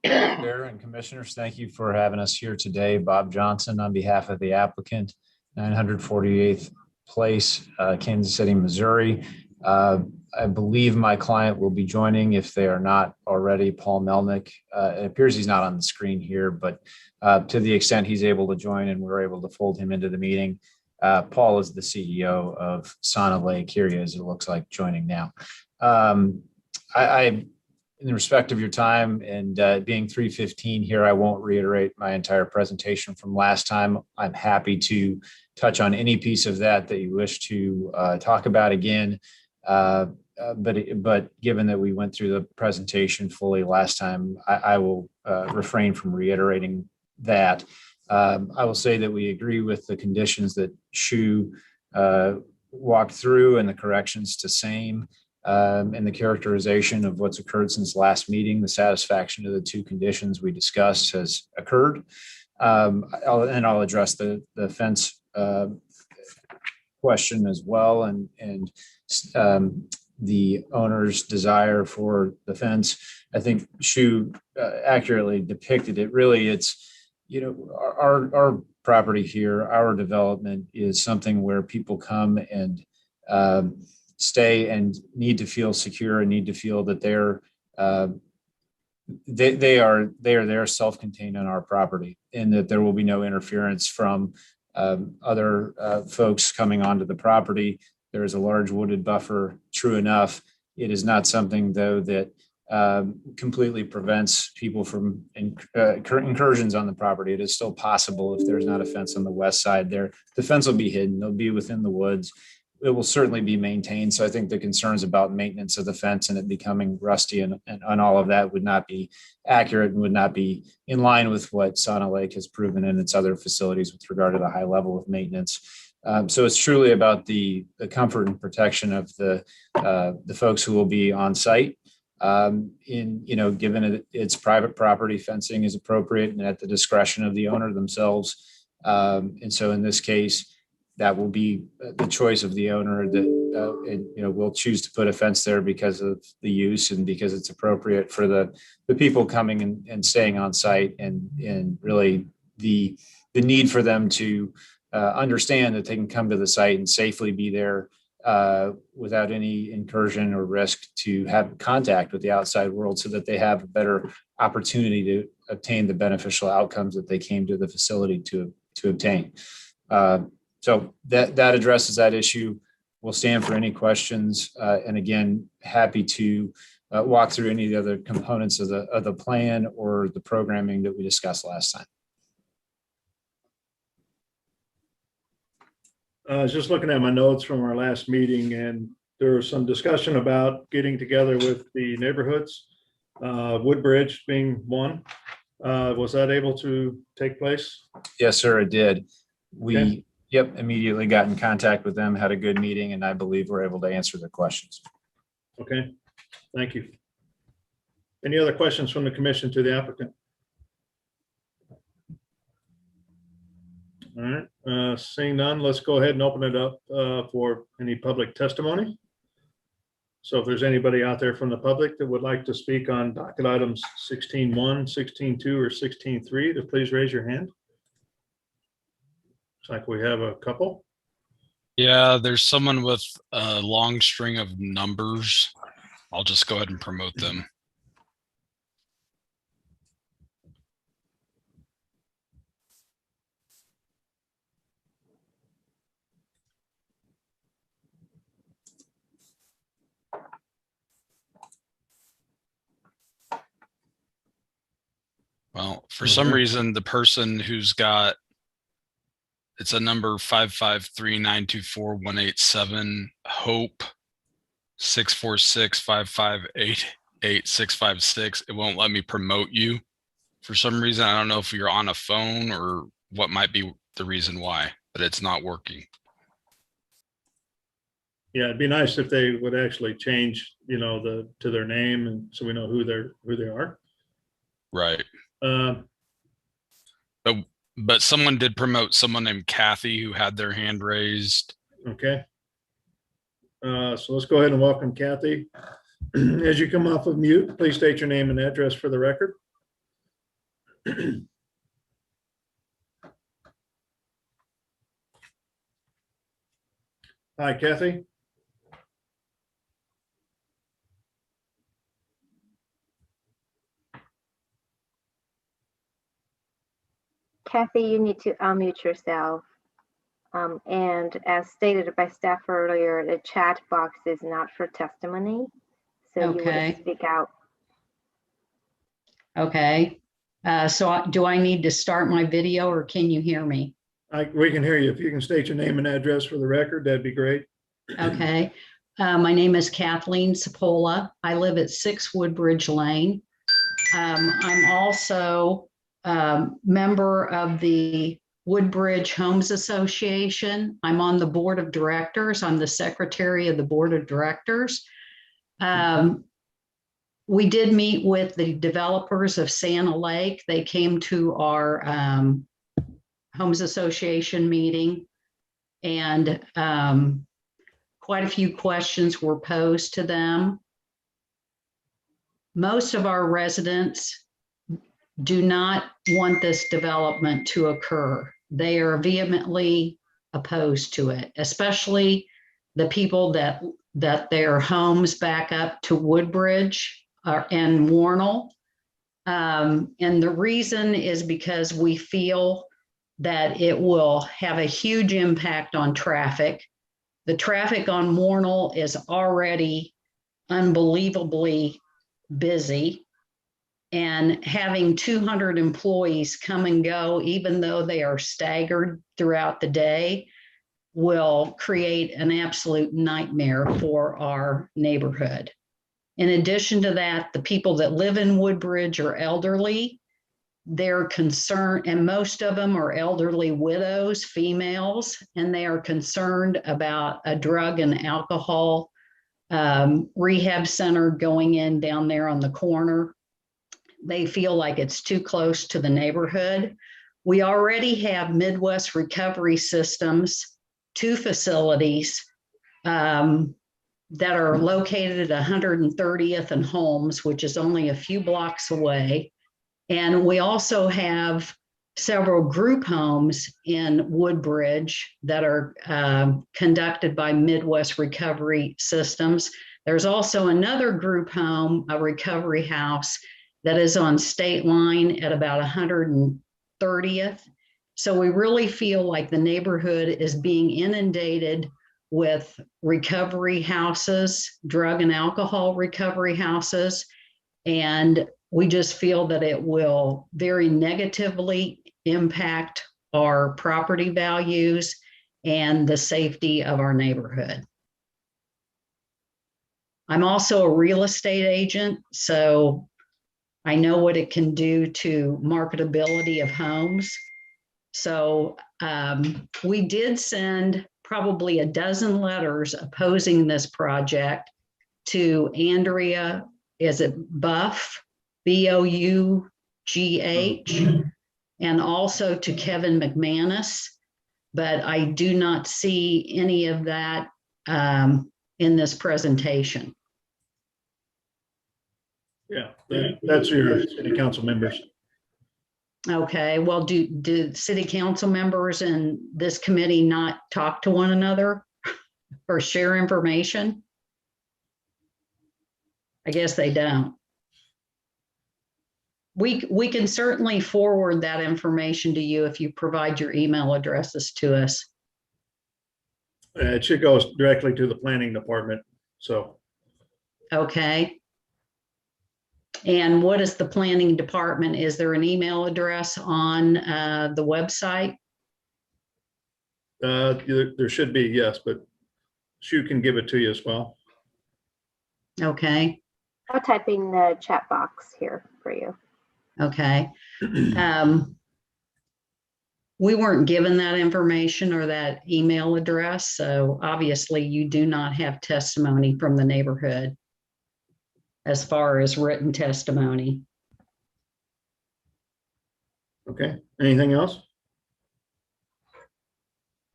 Chair and Commissioners, thank you for having us here today. Bob Johnson on behalf of the applicant, 948th Place, Kansas City, Missouri. I believe my client will be joining, if they are not already, Paul Melnick. It appears he's not on the screen here, but to the extent he's able to join and we're able to fold him into the meeting, Paul is the CEO of Sauna Lake. Here he is, it looks like, joining now. In respect of your time and being 3:15 here, I won't reiterate my entire presentation from last time. I'm happy to touch on any piece of that you wish to talk about again. But given that we went through the presentation fully last time, I will refrain from reiterating that. I will say that we agree with the conditions that Shu walked through and the corrections to same. And the characterization of what's occurred since last meeting, the satisfaction of the two conditions we discussed has occurred. I'll address the fence question as well, and the owner's desire for the fence. I think Shu accurately depicted it. Really, it's, our property here, our development is something where people come and stay and need to feel secure and need to feel that they are there self-contained on our property, and that there will be no interference from other folks coming onto the property. There is a large wooded buffer, true enough. It is not something, though, that completely prevents people from incursions on the property. It is still possible if there's not a fence on the west side there. The fence will be hidden. They'll be within the woods. It will certainly be maintained. So I think the concerns about maintenance of the fence and it becoming rusty and all of that would not be accurate and would not be in line with what Sauna Lake has proven in its other facilities with regard to the high level of maintenance. So it's truly about the comfort and protection of the folks who will be on site. Given it's private property, fencing is appropriate and at the discretion of the owner themselves. And so in this case, that will be the choice of the owner that will choose to put a fence there because of the use and because it's appropriate for the people coming and staying on site, and really the need for them to understand that they can come to the site and safely be there without any incursion or risk to have contact with the outside world, so that they have a better opportunity to obtain the beneficial outcomes that they came to the facility to obtain. So that addresses that issue. We'll stand for any questions. And again, happy to walk through any of the other components of the plan or the programming that we discussed last time. I was just looking at my notes from our last meeting, and there was some discussion about getting together with the neighborhoods, Woodbridge being one. Was that able to take place? Yes, sir, it did. We Okay. immediately got in contact with them, had a good meeting, and I believe we're able to answer their questions. Okay, thank you. Any other questions from the commission to the applicant? All right, seeing none, let's go ahead and open it up for any public testimony. So if there's anybody out there from the public that would like to speak on docket items 16.1, 16.2, or 16.3, to please raise your hand. Looks like we have a couple. Yeah, there's someone with a long string of numbers. I'll just go ahead and promote them. Well, for some reason, the person who's got, it's a number 553924187, Hope 64655888656. It won't let me promote you for some reason. I don't know if you're on a phone or what might be the reason why, but it's not working. Yeah, it'd be nice if they would actually change, to their name, and so we know who they are. Right. but someone did promote someone named Kathy who had their hand raised. Okay. So let's go ahead and welcome Kathy. As you come off of mute, please state your name and address for the record. Hi, Kathy. Kathy, you need to unmute yourself. And as stated by staff earlier, the chat box is not for testimony. So you Okay. would speak out. Okay. Do I need to start my video or can you hear me? We can hear you. If you can state your name and address for the record, that'd be great. Okay. My name is Kathleen Sapola. I live at 6 Woodbridge Lane. I'm also member of the Woodbridge Homes Association. I'm on the board of directors. I'm the secretary of the board of directors. We did meet with the developers of Santa Lake. They came to our Homes Association meeting, and quite a few questions were posed to them. Most of our residents do not want this development to occur. They are vehemently opposed to it, especially the people that their homes back up to Woodbridge and Warnell. And the reason is because we feel that it will have a huge impact on traffic. The traffic on Warnell is already unbelievably busy. And having 200 employees come and go, even though they are staggered throughout the day, will create an absolute nightmare for our neighborhood. In addition to that, the people that live in Woodbridge are elderly. They're concerned, and most of them are elderly widows, females, and they are concerned about a drug and alcohol rehab center going in down there on the corner. They feel like it's too close to the neighborhood. We already have Midwest Recovery Systems, 2 facilities that are located at 130th and Holmes, which is only a few blocks away. And we also have several group homes in Woodbridge that are conducted by Midwest Recovery Systems. There's also another group home, a recovery house, that is on State Line at about 130th. So we really feel like the neighborhood is being inundated with recovery houses, drug and alcohol recovery houses. And we just feel that it will very negatively impact our property values and the safety of our neighborhood. I'm also a real estate agent, so I know what it can do to marketability of homes. So we did send probably a dozen letters opposing this project to Andrea, is it Buff, Bough, and also to Kevin McManus, but I do not see any of that in this presentation. Yeah, that's your city council members. Okay, well, do city council members and this committee not talk to one another or share information? I guess they don't. We can certainly forward that information to you if you provide your email addresses to us. It should go directly to the planning department, so. Okay. And what is the planning department? Is there an email address on the website? There should be, yes, but Shu can give it to you as well. Okay. I'll type in the chat box here for you. Okay. We weren't given that information or that email address, so obviously you do not have testimony from the neighborhood as far as written testimony. Okay, anything else?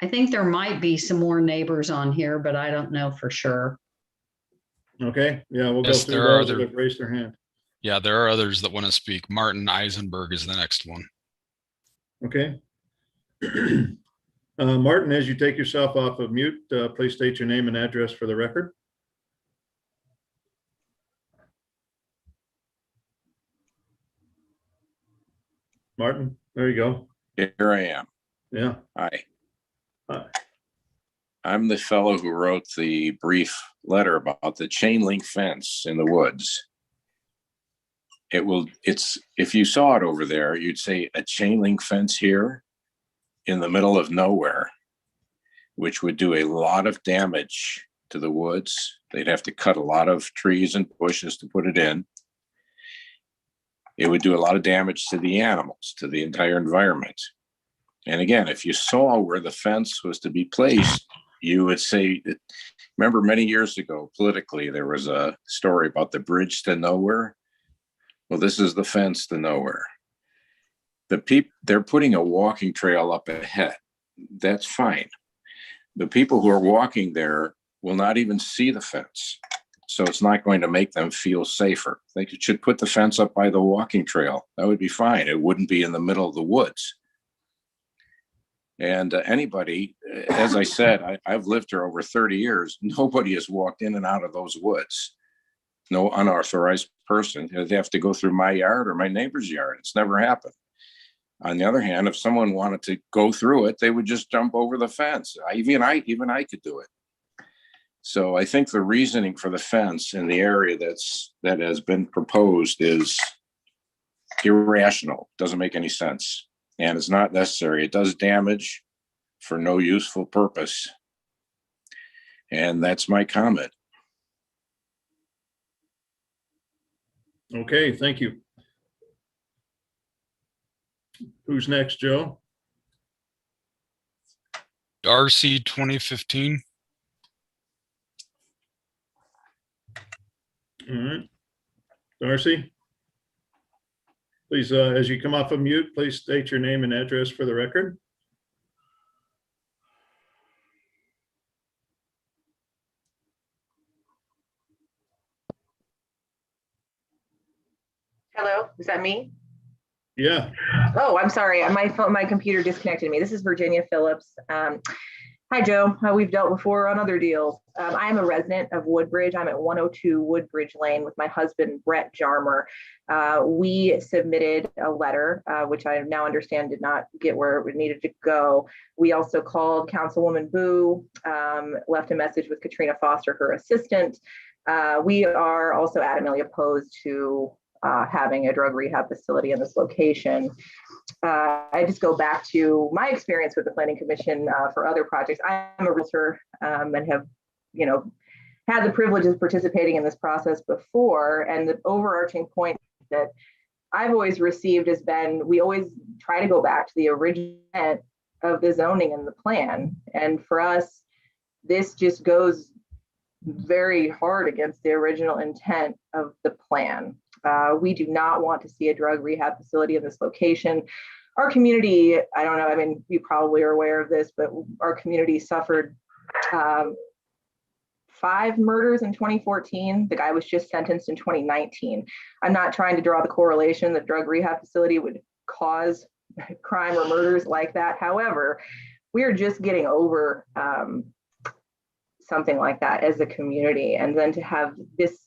I think there might be some more neighbors on here, but I don't know for sure. Okay, yeah, we'll go Yes, through there are those that other- have raised their hand. Yeah, there are others that want to speak. Martin Eisenberg is the next one. Okay. Martin, as you take yourself off of mute, please state your name and address for the record. Martin, there you go. Here I am. Yeah. Hi. Hi. I'm the fellow who wrote the brief letter about the chain link fence in the woods. If you saw it over there, you'd say a chain link fence here in the middle of nowhere, which would do a lot of damage to the woods. They'd have to cut a lot of trees and bushes to put it in. It would do a lot of damage to the animals, to the entire environment. And again, if you saw where the fence was to be placed, you would say, remember many years ago, politically, there was a story about the bridge to nowhere. Well, this is the fence to nowhere. They're putting a walking trail up ahead. That's fine. The people who are walking there will not even see the fence. So it's not going to make them feel safer. They should put the fence up by the walking trail. That would be fine. It wouldn't be in the middle of the woods. And anybody, as I said, I've lived here over 30 years. Nobody has walked in and out of those woods. No unauthorized person. They have to go through my yard or my neighbor's yard. It's never happened. On the other hand, if someone wanted to go through it, they would just jump over the fence. Even I could do it. So I think the reasoning for the fence in the area that has been proposed is irrational. Doesn't make any sense. And it's not necessary. It does damage for no useful purpose. And that's my comment. Okay, thank you. Who's next, Joe? Darcy 2015. All right. Darcy? Please, as you come off of mute, please state your name and address for the record. Hello, is that me? Yeah. Oh, I'm sorry. My computer disconnected me. This is Virginia Phillips. Hi, Joe. We've dealt before on other deals. I am a resident of Woodbridge. I'm at 102 Woodbridge Lane with my husband, Brett Jarmer. We submitted a letter, which I now understand did not get where it needed to go. We also called Councilwoman Boo, left a message with Katrina Foster, her assistant. We are also adamantly opposed to having a drug rehab facility in this location. I just go back to my experience with the Planning Commission for other projects. I'm a realtor and have, had the privilege of participating in this process before. And the overarching point that I've always received has been, we always try to go back to the original intent of the zoning and the plan. And for us, this just goes very hard against the original intent of the plan. We do not want to see a drug rehab facility in this location. Our community, I don't know, I mean, you probably are aware of this, but our community suffered 5 murders in 2014. The guy was just sentenced in 2019. I'm not trying to draw the correlation that drug rehab facility would cause crime or murders like that. However, we are just getting over something like that as a community. And then to have this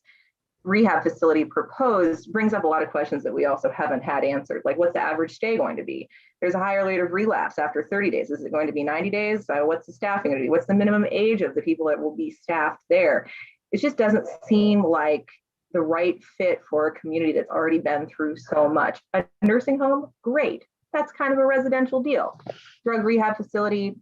rehab facility proposed brings up a lot of questions that we also haven't had answered. Like, what's the average stay going to be? There's a higher rate of relapse after 30 days. Is it going to be 90 days? What's the staffing going to be? What's the minimum age of the people that will be staffed there? It just doesn't seem like the right fit for a community that's already been through so much. A nursing home, great. That's kind of a residential deal. Drug rehab facility,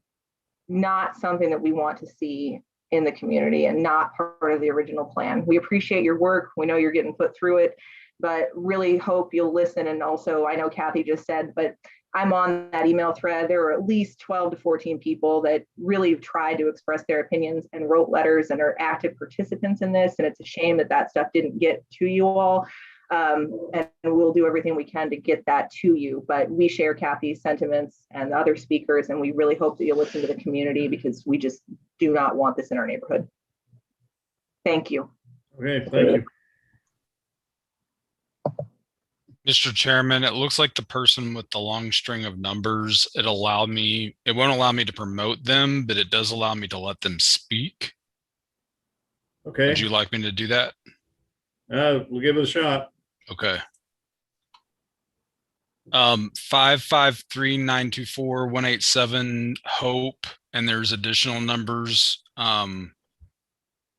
not something that we want to see in the community and not part of the original plan. We appreciate your work. We know you're getting put through it, but really hope you'll listen. And also, I know Kathy just said, but I'm on that email thread. There are at least 12 to 14 people that really tried to express their opinions and wrote letters and are active participants in this. And it's a shame that that stuff didn't get to you all. And we'll do everything we can to get that to you. But we share Kathy's sentiments and the other speakers, and we really hope that you'll listen to the community because we just do not want this in our neighborhood. Thank you. Okay, thank you. Mr. Chairman, it looks like the person with the long string of numbers, it won't allow me to promote them, but it does allow me to let them speak. Okay. Would you like me to do that? We'll give it a shot. Okay. 553-924-187 Hope, and there's additional numbers.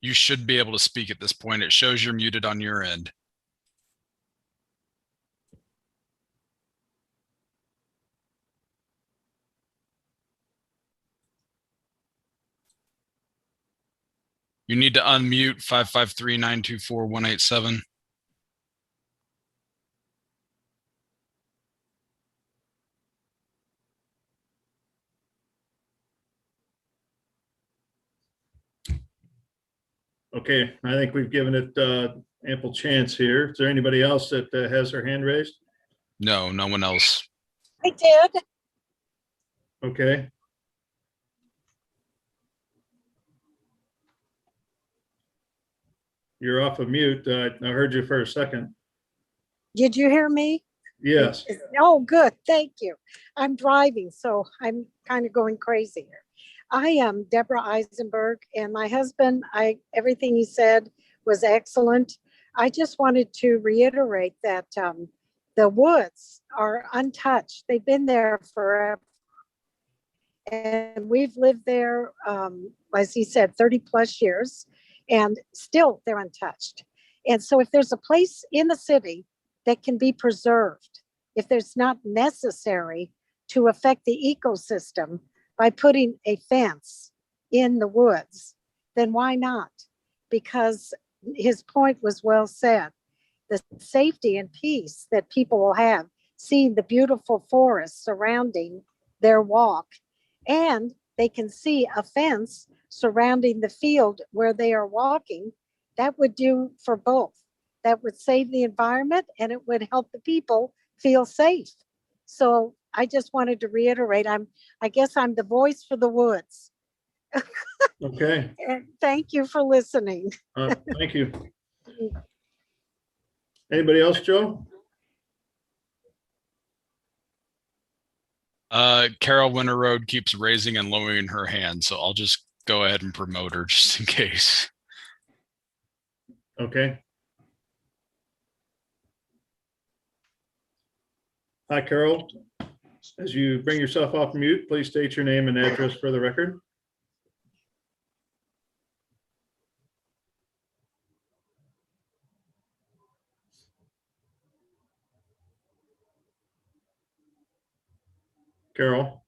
You should be able to speak at this point. It shows you're muted on your end. You need to unmute 553-924-187. Okay, I think we've given it ample chance here. Is there anybody else that has their hand raised? No, no one else. I did. Okay. You're off of mute. I heard you for a second. Did you hear me? Yes. Oh, good. Thank you. I'm driving, so I'm kind of going crazy here. I am Deborah Eisenberg, and my husband, everything he said was excellent. I just wanted to reiterate that the woods are untouched. They've been there forever. And we've lived there, as he said, 30 plus years, and still they're untouched. And so if there's a place in the city that can be preserved, if there's not necessary to affect the ecosystem by putting a fence in the woods, then why not? Because his point was well said. The safety and peace that people will have seeing the beautiful forest surrounding their walk, and they can see a fence surrounding the field where they are walking, that would do for both. That would save the environment and it would help the people feel safe. So I just wanted to reiterate, I guess I'm the voice for the woods. Okay. And thank you for listening. Thank you. Anybody else, Joe? Carol Winterroad keeps raising and lowering her hand, so I'll just go ahead and promote her just in case. Okay. Hi, Carol. As you bring yourself off mute, please state your name and address for the record. Carol.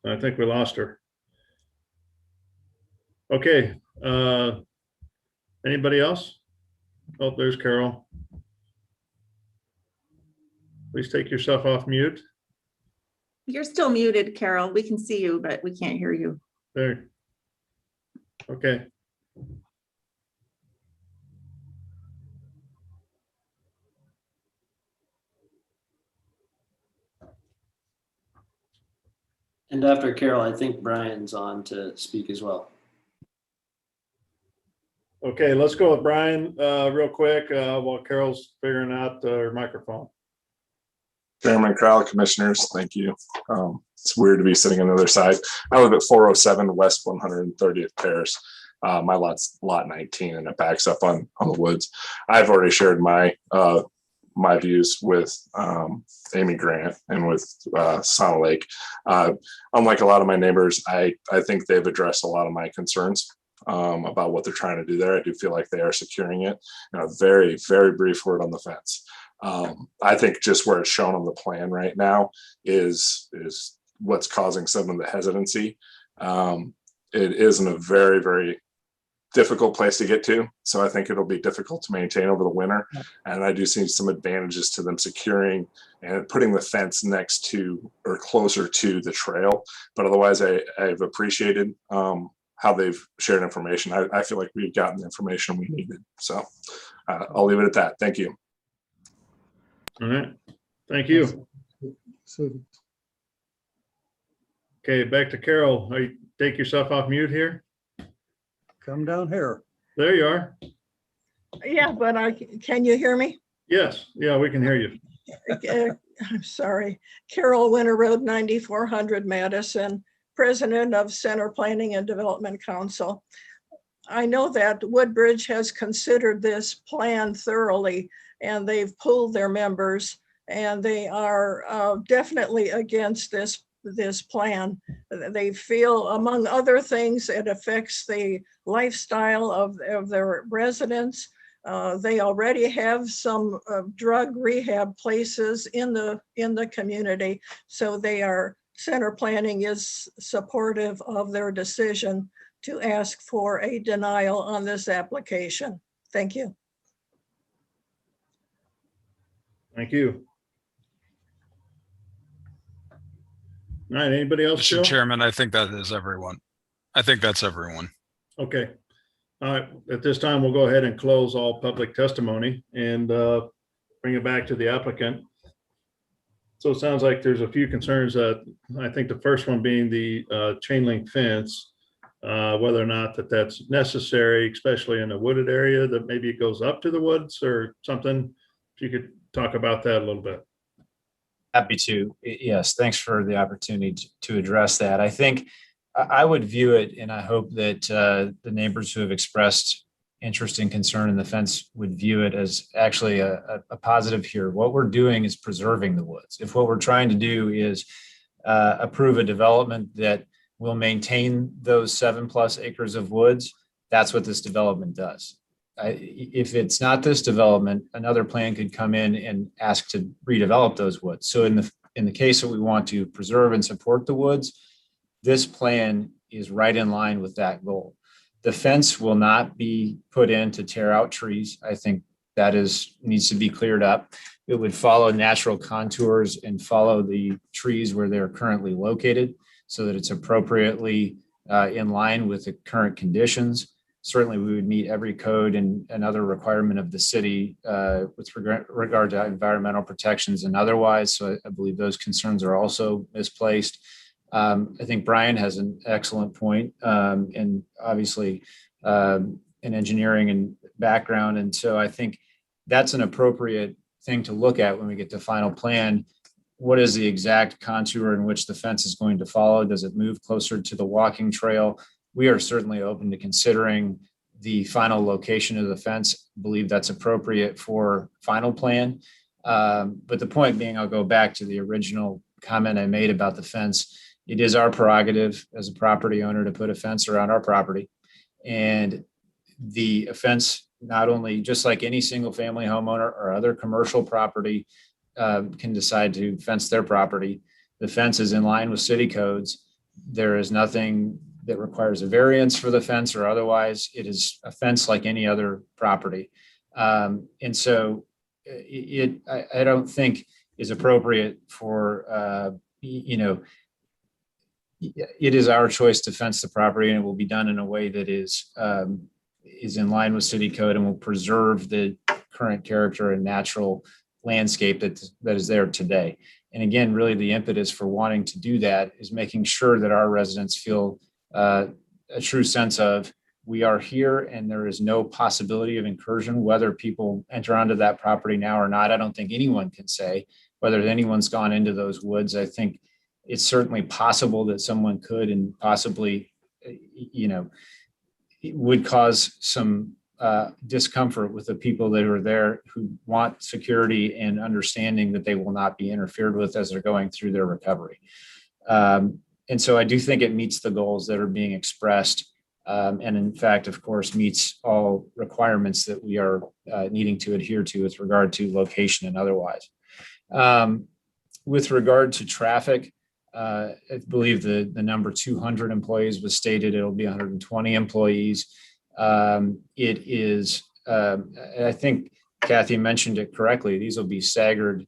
I think we lost her. Okay. Anybody else? Oh, there's Carol. Please take yourself off mute. You're still muted, Carol. We can see you, but we can't hear you. There. Okay. And after Carol, I think Brian's on to speak as well. Okay, let's go with Brian real quick while Carol's figuring out her microphone. Chairman Crowell, commissioners, thank you. It's weird to be sitting on the other side. I live at 407 West 130th Terrace. My lot's lot 19 and it backs up on the woods. I've already shared my views with Amy Grant and with Sauna Lake. Unlike a lot of my neighbors, I think they've addressed a lot of my concerns about what they're trying to do there. I do feel like they are securing it. And a very, very brief word on the fence. I think just where it's shown on the plan right now is what's causing some of the hesitancy. It is in a very, very difficult place to get to. So I think it'll be difficult to maintain over the winter. And I do see some advantages to them securing and putting the fence next to or closer to the trail. But otherwise, I've appreciated how they've shared information. I feel like we've gotten the information we needed. So I'll leave it at that. Thank you. All right. Thank you. Okay, back to Carol. Take yourself off mute here. Come down here. There you are. Yeah, but can you hear me? Yes. Yeah, we can hear you. I'm sorry. Carol Winter Road, 9400 Madison, President of Center Planning and Development Council. I know that Woodbridge has considered this plan thoroughly, and they've pooled their members, and they are definitely against this plan. They feel, among other things, it affects the lifestyle of their residents. They already have some drug rehab places in the community, so Center Planning is supportive of their decision to ask for a denial on this application. Thank you. Thank you. All right, anybody else? Mr. Chairman, I think that is everyone. I think that's everyone. Okay. All right, at this time, we'll go ahead and close all public testimony and bring it back to the applicant. So it sounds like there's a few concerns. I think the first one being the chain link fence, whether or not that's necessary, especially in a wooded area, that maybe it goes up to the woods or something. If you could talk about that a little bit. Happy to. Yes, thanks for the opportunity to address that. I think I would view it, and I hope that the neighbors who have expressed interest and concern in the fence would view it as actually a positive here. What we're doing is preserving the woods. If what we're trying to do is approve a development that will maintain those 7+ acres of woods, that's what this development does. If it's not this development, another plan could come in and ask to redevelop those woods. So in the case that we want to preserve and support the woods, this plan is right in line with that goal. The fence will not be put in to tear out trees. I think that needs to be cleared up. It would follow natural contours and follow the trees where they're currently located so that it's appropriately in line with the current conditions. Certainly, we would meet every code and other requirement of the city with regard to environmental protections and otherwise. So I believe those concerns are also misplaced. I think Brian has an excellent point, and obviously an engineering and background. And so I think that's an appropriate thing to look at when we get to final plan. What is the exact contour in which the fence is going to follow? Does it move closer to the walking trail? We are certainly open to considering the final location of the fence. I believe that's appropriate for final plan. But the point being, I'll go back to the original comment I made about the fence. It is our prerogative as a property owner to put a fence around our property. And the fence, not only just like any single family homeowner or other commercial property can decide to fence their property, the fence is in line with city codes. There is nothing that requires a variance for the fence or otherwise. It is a fence like any other property. And so I don't think is appropriate for, it is our choice to fence the property, and it will be done in a way that is in line with city code and will preserve the current character and natural landscape that is there today. And again, really the impetus for wanting to do that is making sure that our residents feel a true sense of we are here and there is no possibility of incursion, whether people enter onto that property now or not. I don't think anyone can say whether anyone's gone into those woods. I think it's certainly possible that someone could, and possibly, it would cause some discomfort with the people that are there who want security and understanding that they will not be interfered with as they're going through their recovery. And so I do think it meets the goals that are being expressed. And in fact, of course, meets all requirements that we are needing to adhere to with regard to location and otherwise. With regard to traffic, I believe the number 200 employees was stated. It'll be 120 employees. It is, I think Kathy mentioned it correctly. These will be staggered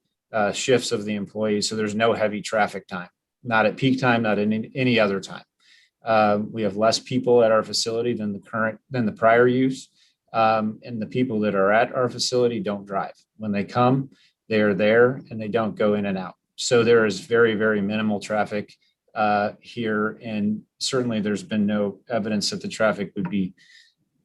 shifts of the employees. So there's no heavy traffic time, not at peak time, not in any other time. We have less people at our facility than the prior use. And the people that are at our facility don't drive. When they come, they are there and they don't go in and out. So there is very, very minimal traffic here. And certainly there's been no evidence that the traffic would be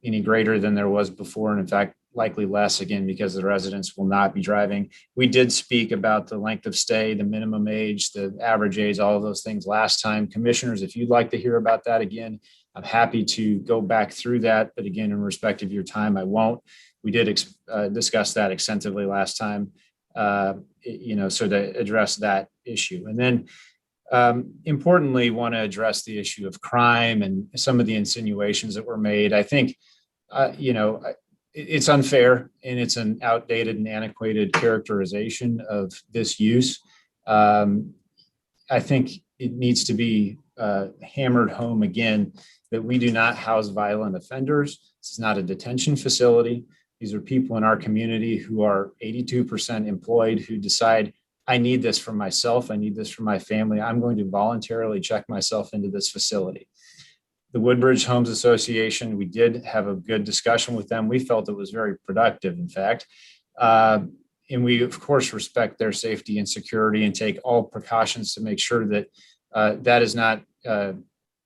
any greater than there was before. And in fact, likely less, again, because the residents will not be driving. We did speak about the length of stay, the minimum age, the average age, all of those things last time. Commissioners, if you'd like to hear about that again, I'm happy to go back through that. But again, in respect of your time, I won't. We did discuss that extensively last time, so to address that issue. And then importantly, want to address the issue of crime and some of the insinuations that were made. I think, it's unfair and it's an outdated and antiquated characterization of this use. I think it needs to be hammered home again that we do not house violent offenders. This is not a detention facility. These are people in our community who are 82% employed who decide, I need this for myself. I need this for my family. I'm going to voluntarily check myself into this facility. The Woodbridge Homes Association, we did have a good discussion with them. We felt it was very productive, in fact. And we, of course, respect their safety and security and take all precautions to make sure that that is not,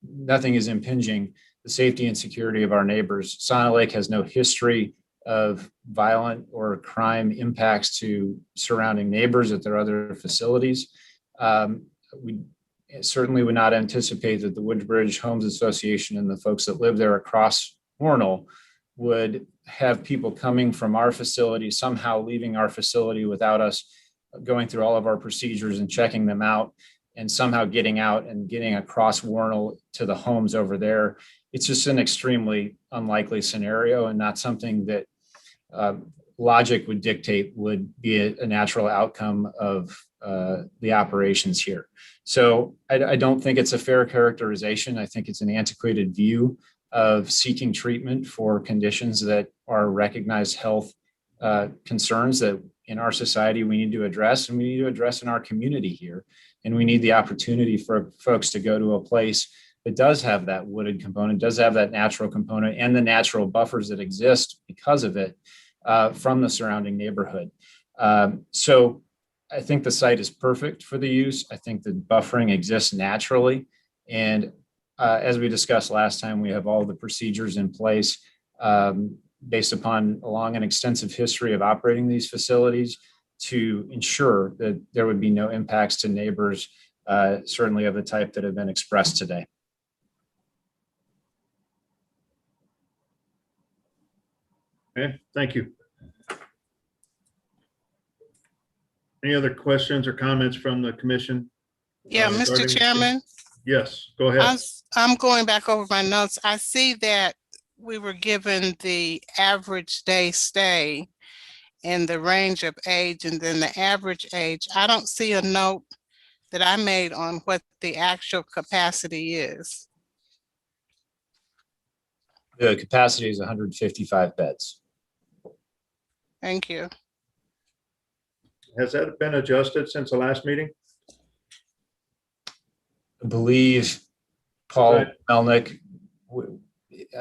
nothing is impinging the safety and security of our neighbors. Sonnet Lake has no history of violent or crime impacts to surrounding neighbors at their other facilities. We certainly would not anticipate that the Woodbridge Homes Association and the folks that live there across Hornell would have people coming from our facility, somehow leaving our facility without us going through all of our procedures and checking them out and somehow getting out and getting across Hornell to the homes over there. It's just an extremely unlikely scenario and not something that logic would dictate would be a natural outcome of the operations here. So I don't think it's a fair characterization. I think it's an antiquated view of seeking treatment for conditions that are recognized health concerns that in our society we need to address, and we need to address in our community here. And we need the opportunity for folks to go to a place that does have that wooded component, does have that natural component and the natural buffers that exist because of it from the surrounding neighborhood. So I think the site is perfect for the use. I think the buffering exists naturally. And as we discussed last time, we have all the procedures in place based upon a long and extensive history of operating these facilities to ensure that there would be no impacts to neighbors, certainly of the type that have been expressed today. Okay, thank you. Any other questions or comments from the commission? Yeah, Mr. Chairman. Yes, go ahead. I'm going back over my notes. I see that we were given the average day stay and the range of age and then the average age. I don't see a note that I made on what the actual capacity is. The capacity is 155 beds. Thank you. Has that been adjusted since the last meeting? I believe, Paul Melnick,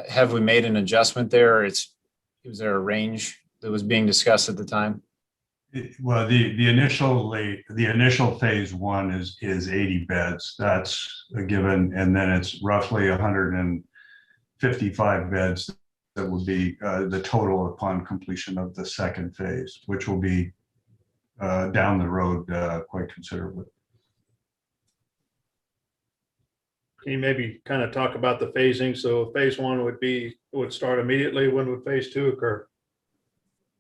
have we made an adjustment there? Was there a range that was being discussed at the time? Well, the initial phase one is 80 beds. That's a given, and then it's roughly 155 beds that will be the total upon completion of the second phase, which will be down the road quite considerably. Can you maybe kind of talk about the phasing? So phase one would start immediately. When would phase two occur?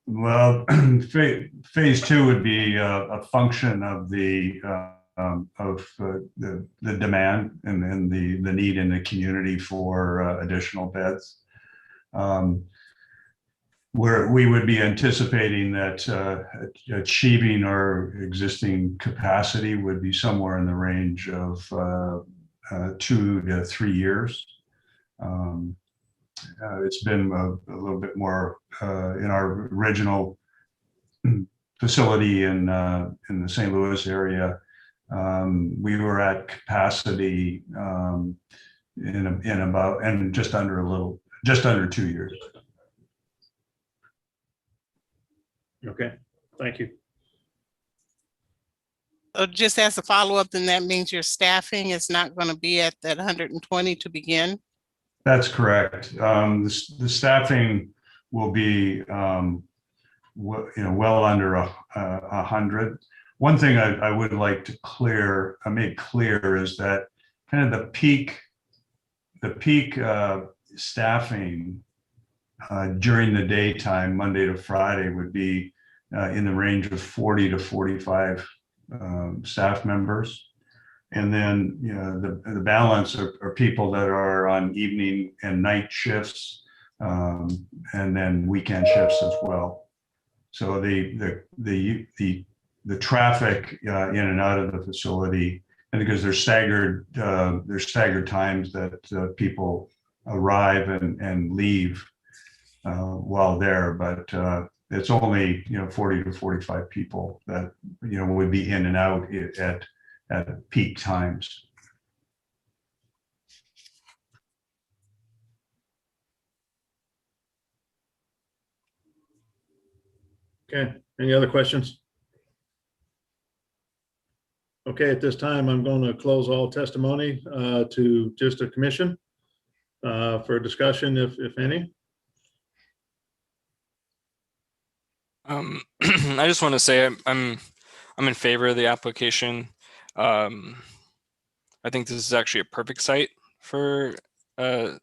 Well, phase two would be a function of the demand and the need in the community for additional beds. Where we would be anticipating that achieving our existing capacity would be somewhere in the range of 2 to 3 years. it's been a little bit more in our original facility in the St. Louis area. We were at capacity in just under 2 years. Okay, thank you. So just as a follow-up, then that means your staffing is not going to be at that 120 to begin? That's correct. The staffing will be, well under 100. One thing I would like to make clear is that kind of the peak staffing during the daytime, Monday to Friday, would be in the range of 40 to 45 staff members. And then, the balance are people that are on evening and night shifts, and then weekend shifts as well. So the traffic in and out of the facility, and because there's staggered times that people arrive and leave while there, but it's only 40 to 45 people that would be in and out at peak times. Okay, any other questions? Okay, at this time, I'm going to close all testimony to just a commission for discussion, if any. I just want to say I'm in favor of the application. I think this is actually a perfect site for a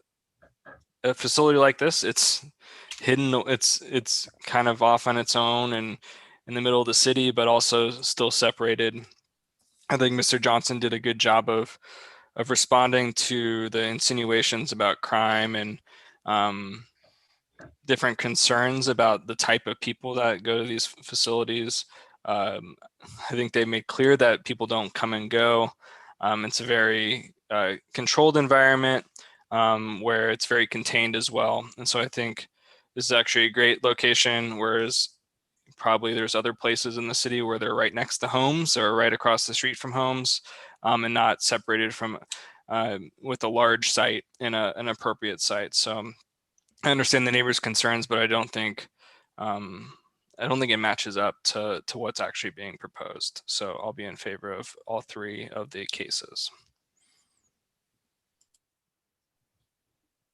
facility like this. It's hidden, it's kind of off on its own and in the middle of the city, but also still separated. I think Mr. Johnson did a good job of responding to the insinuations about crime and different concerns about the type of people that go to these facilities. I think they made clear that people don't come and go. It's a very controlled environment where it's very contained as well. And so I think this is actually a great location, whereas probably there's other places in the city where they're right next to homes or right across the street from homes, and not separated from with a large site in an appropriate site. So I understand the neighbors' concerns, but I don't think it matches up to what's actually being proposed. So I'll be in favor of all three of the cases.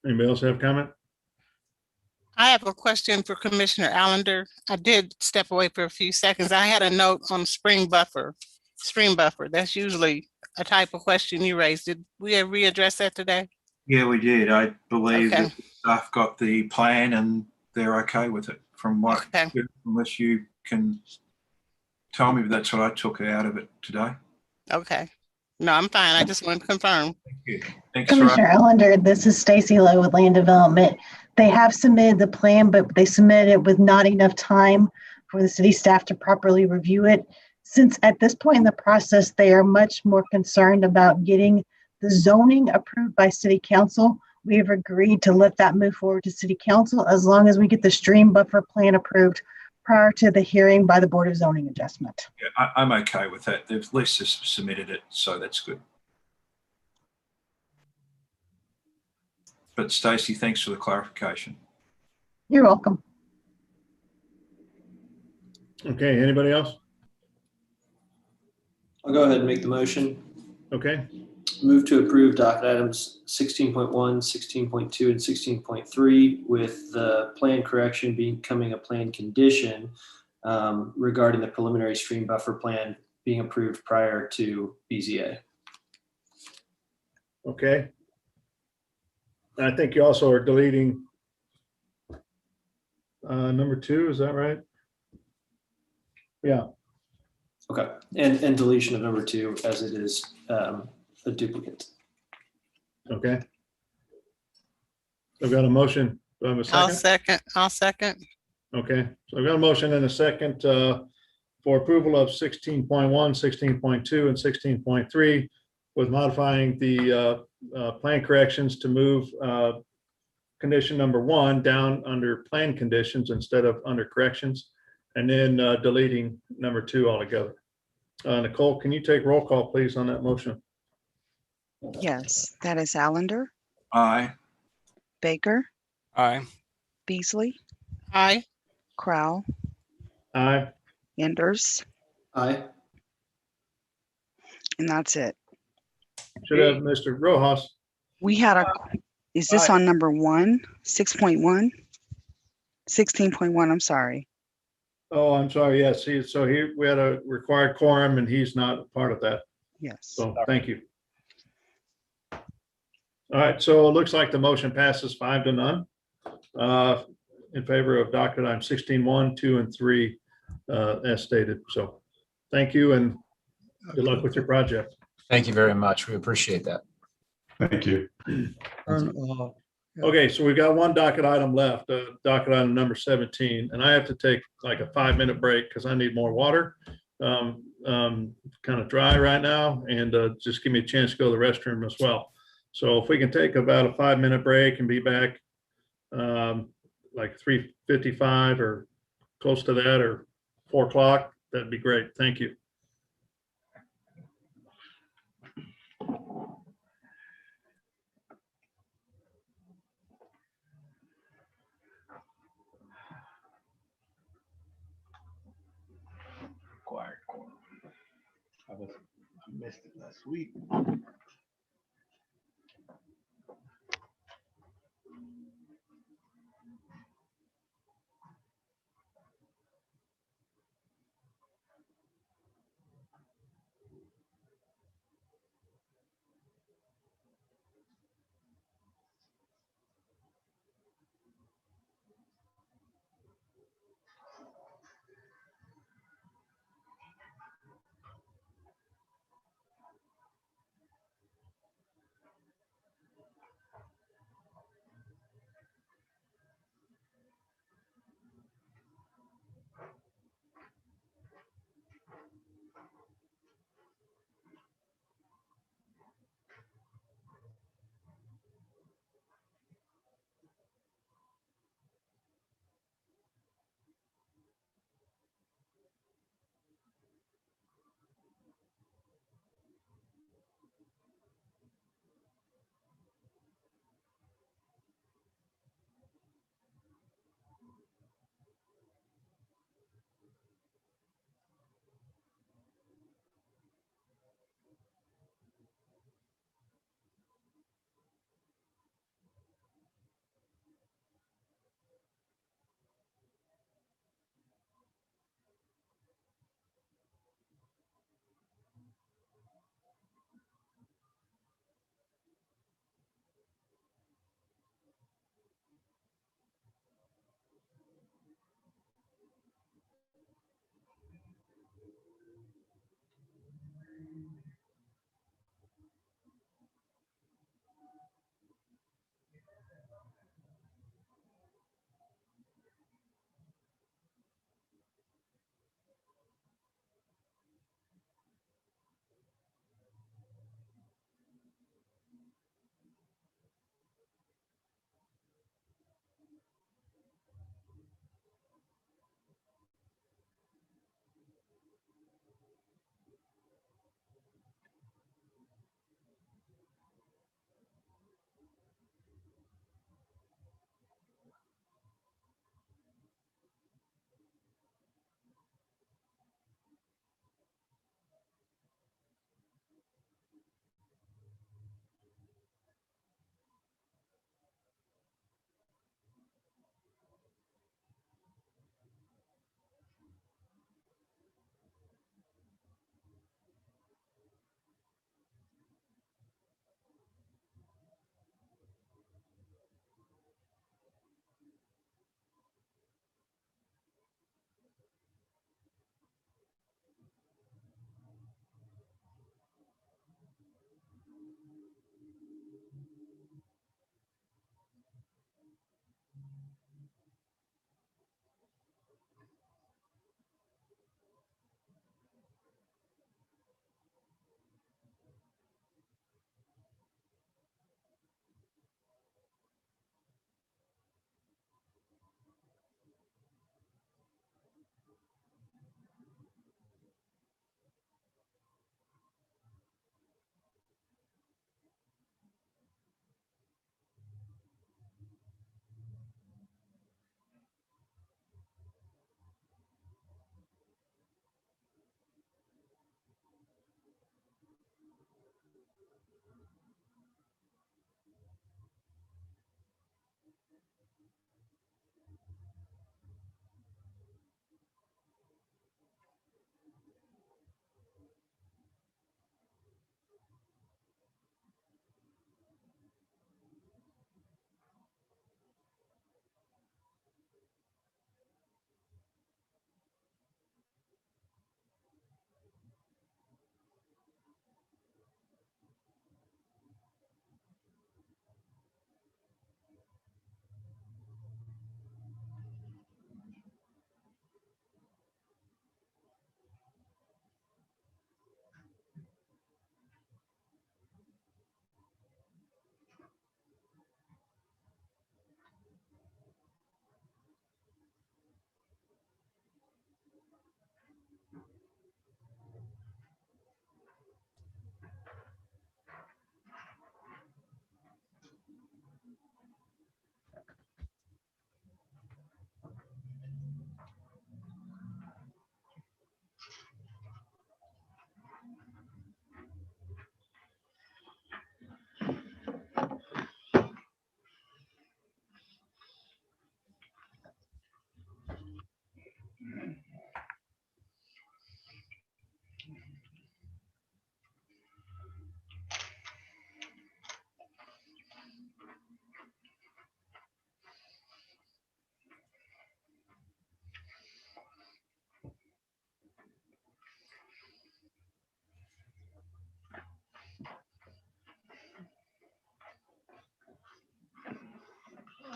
Anybody else have comment? I have a question for Commissioner Allender. I did step away for a few seconds. I had a note on stream buffer. That's usually a type of question you raised. Did we readdress that today? Yeah, we did. I believe that staff got the plan and they're okay with it from what, unless you can tell me, but that's what I took out of it today. Okay. No, I'm fine. I just wanted to confirm. Thank you. Thanks, Commissioner Allender, this is Stacy Lowe with Land Development. They have submitted the plan, but they submitted it with not enough time for the city staff to properly review it. Since at this point in the process, they are much more concerned about getting the zoning approved by city council, we have agreed to let that move forward to city council as long as we get the stream buffer plan approved prior to the hearing by the Board of Zoning Adjustment. Yeah, I'm okay with that. They've at least submitted it, so that's good. But Stacey, thanks for the clarification. You're welcome. Okay, anybody else? I'll go ahead and make the motion. Okay. Move to approve docket items 16.1, 16.2, and 16.3 with the plan correction becoming a plan condition regarding the preliminary stream buffer plan being approved prior to BZA. Okay. I think you also are deleting number 2, is that right? Yeah. Okay, and deletion of number 2 as it is a duplicate. Okay. I've got a motion. Do I have a second? I'll second. Okay, so I've got a motion and a second for approval of 16.1, 16.2, and 16.3 with modifying the plan corrections to move condition number 1 down under plan conditions instead of under corrections, and then deleting number 2 altogether. Nicole, can you take roll call, please, on that motion? Yes, that is Allender, Aye. Baker, Aye. Beasley, Aye. Crowell, Aye. Enders, Aye. and that's it. Should have Mr. Rojas. We had a, is this on number 1, 6.1? 16.1, I'm sorry. Oh, I'm sorry. Yes, we had a required quorum and he's not a part of that. Yes. So thank you. All right, so it looks like the motion passes 5-0 in favor of docket item 16.1, 2, and 3 as stated. So thank you and good luck with your project. Thank you very much. We appreciate that. Thank you. Okay, so we've got one docket item left, docket item number 17, and I have to take like a 5-minute break because I need more water. Kind of dry right now, and just give me a chance to go to the restroom as well. So if we can take about a 5-minute break and be back like 3:55 or close to that, or 4 o'clock, that'd be great. Thank you. Required quorum. I missed it last week.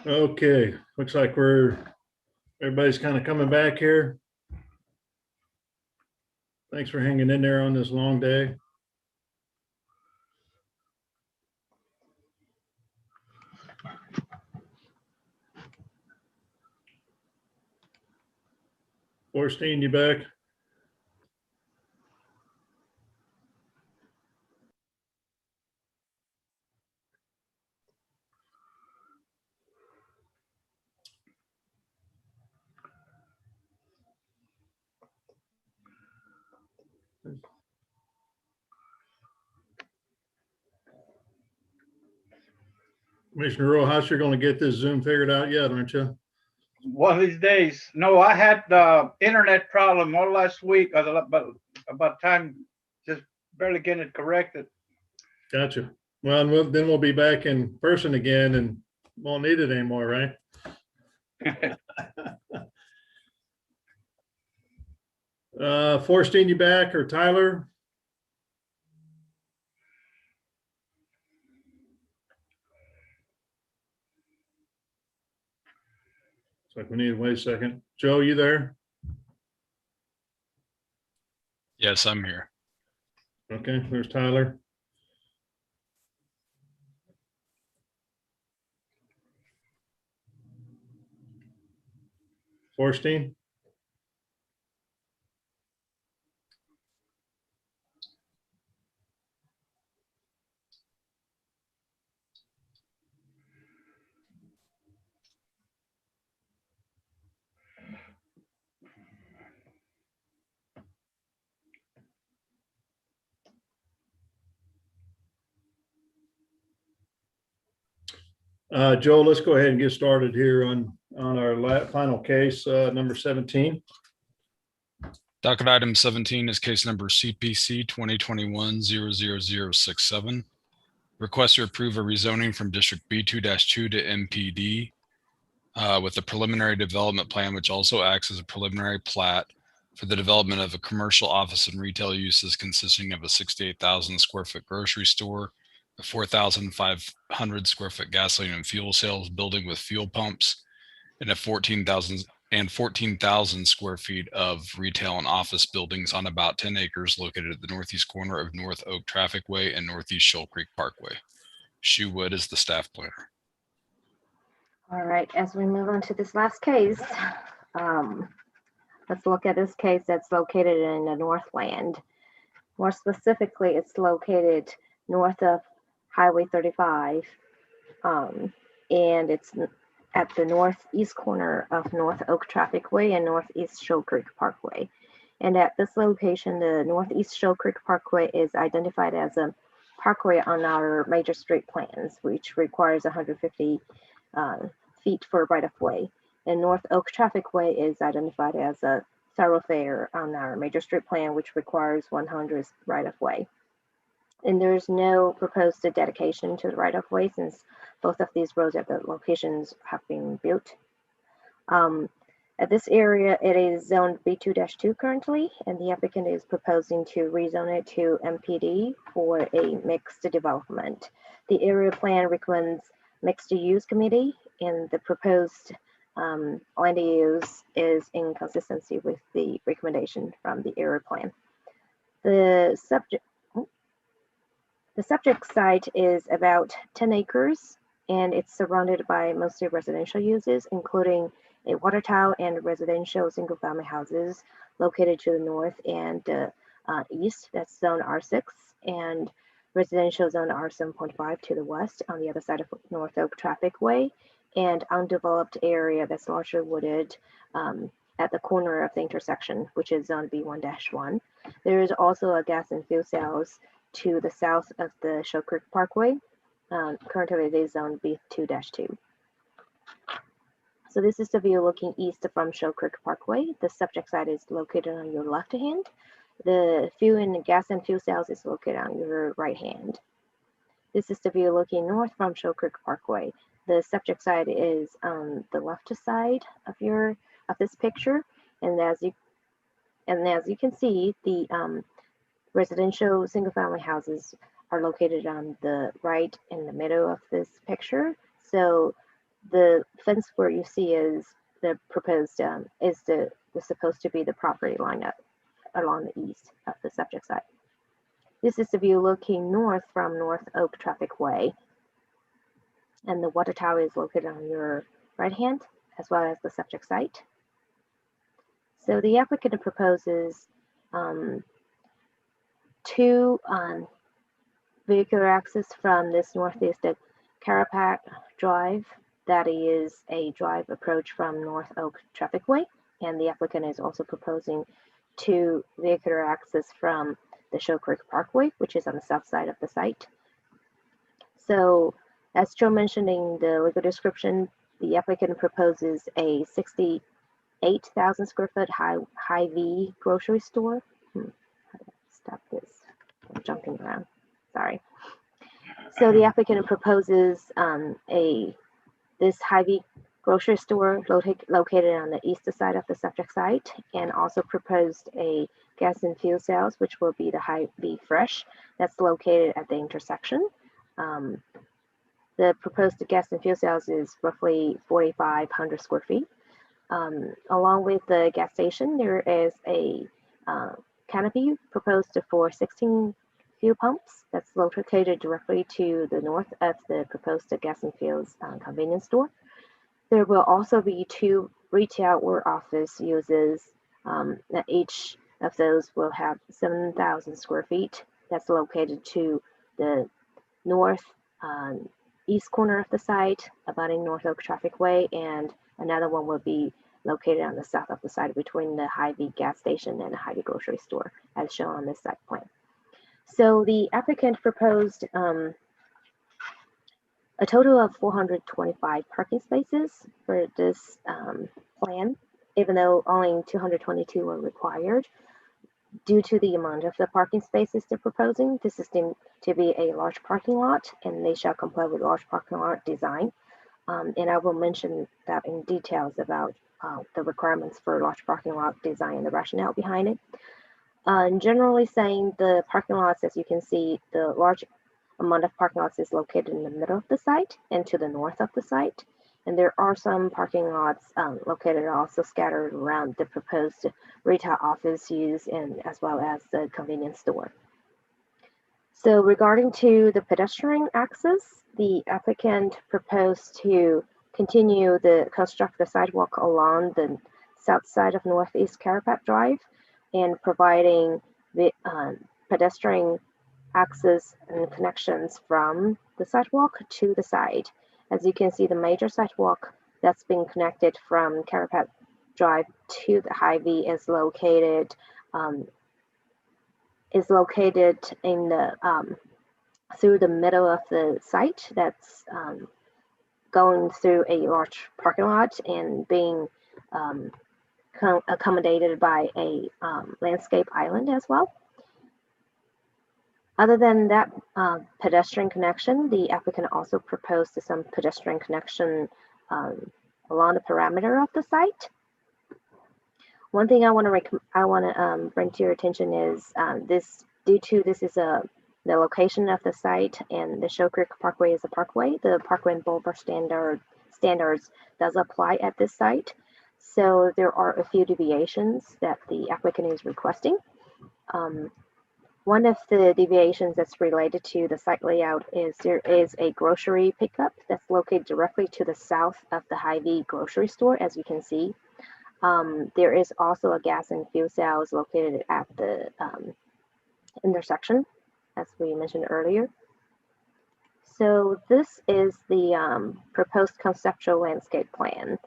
Okay, looks like everybody's kind of coming back here. Thanks for hanging in there on this long day. Borstein, you back? Commissioner Rojas, you're going to get this Zoom figured out yet, aren't you? One of these days. No, I had the internet problem all last week, about time just barely getting it corrected. Gotcha. Well, and then we'll be back in person again and won't need it anymore, right? Forstein, you back, or Tyler? It's like we need to wait a second. Joe, you there? Yes, I'm here. Okay, there's Tyler. Forstein? Joe, let's go ahead and get started here on our final case, number 17. Docket item 17 is case number CPC 2021-00067. Request to approve a rezoning from District B2-2 to MPD with a preliminary development plan, which also acts as a preliminary plat for the development of a commercial office and retail uses consisting of a 68,000 square foot grocery store, a 4,500 square foot gasoline and fuel sales building with fuel pumps, and a 14,000 square feet of retail and office buildings on about 10 acres located at the northeast corner of North Oak Traffic Way and Northeast Shoal Creek Parkway. Shu Wood is the staff planner. All right, as we move on to this last case, let's look at this case that's located in the Northland. More specifically, it's located north of Highway 35, and it's at the northeast corner of North Oak Traffic Way and Northeast Shoal Creek Parkway. And at this location, the Northeast Shoal Creek Parkway is identified as a parkway on our major street plans, which requires 150 feet for right-of-way. And North Oak Traffic Way is identified as a thoroughfare on our major street plan, which requires 100 right-of-way. And there's no proposed dedication to the right-of-way since both of these roads at the locations have been built. At this area, it is zoned B2-2 currently, and the applicant is proposing to rezone it to MPD for a mixed development. The area plan recommends mixed use committee, and the proposed land use is in consistency with the recommendation from the area plan. The subject site is about 10 acres, and it's surrounded by mostly residential uses, including a water tower and residential single-family houses located to the north and east. That's zone R6, and residential zone R7.5 to the west on the other side of North Oak Traffic Way, and undeveloped area that's largely wooded at the corner of the intersection, which is zone B1-1. There is also a gas and fuel sales to the south of the Shoal Creek Parkway. Currently it is zone B2-2. So this is the view looking east from Shoal Creek Parkway. The subject site is located on your left hand. The fuel and gas and fuel sales is located on your right hand. This is the view looking north from Shoal Creek Parkway. The subject site is on the left side of this picture, and as you can see, the residential single-family houses are located on the right in the middle of this picture. So the fence where you see is the proposed is supposed to be the property line along the east of the subject site. This is the view looking north from North Oak Traffic Way, and the water tower is located on your right hand as well as the subject site. So the applicant proposes two vehicular access from this northeast at Carapac Drive. That is a drive approach from North Oak Traffic Way, and the applicant is also proposing two vehicular access from the Shoal Creek Parkway, which is on the south side of the site. So as Joe mentioned in the legal description, the applicant proposes a 68,000 square foot Hy-Vee grocery store. How do I stop this? I'm jumping around, sorry. So the applicant proposes this Hy-Vee grocery store located on the east side of the subject site, and also proposed a gas and fuel sales, which will be the Hy-Vee Fresh, that's located at the intersection. The proposed gas and fuel sales is roughly 4,500 square feet. Along with the gas station, there is a canopy proposed for 16 fuel pumps that's located directly to the north of the proposed gas and fuels convenience store. There will also be two retail or office uses. Each of those will have 7,000 square feet. That's located to the north east corner of the site, abutting North Oak Traffic Way, and another one will be located on the south of the site between the Hy-Vee gas station and the Hy-Vee grocery store, as shown on this site plan. So the applicant proposed a total of 425 parking spaces for this plan, even though only 222 were required. Due to the amount of the parking spaces they're proposing, this is deemed to be a large parking lot, and they shall comply with large parking lot design. And I will mention that in details about the requirements for large parking lot design and the rationale behind it. Generally saying, the parking lots, as you can see, the large amount of parking lots is located in the middle of the site and to the north of the site. And there are some parking lots located also scattered around the proposed retail office use and as well as the convenience store. So regarding to the pedestrian access, the applicant proposed to continue construct the sidewalk along the south side of Northeast Carapac Drive and providing the pedestrian access and connections from the sidewalk to the site. As you can see, the major sidewalk that's being connected from Carapac Drive to the Hy-Vee is located in the through the middle of the site. That's going through a large parking lot and being accommodated by a landscape island as well. Other than that pedestrian connection, the applicant also proposed some pedestrian connection along the perimeter of the site. One thing I want to bring to your attention is due to this is the location of the site and the Shoal Creek Parkway is a parkway. The Parkway and Boulevard standards does apply at this site. So there are a few deviations that the applicant is requesting. One of the deviations that's related to the site layout is there is a grocery pickup that's located directly to the south of the Hy-Vee grocery store, as you can see. There is also a gas and fuel sales located at the intersection, as we mentioned earlier. So this is the proposed conceptual landscape plan.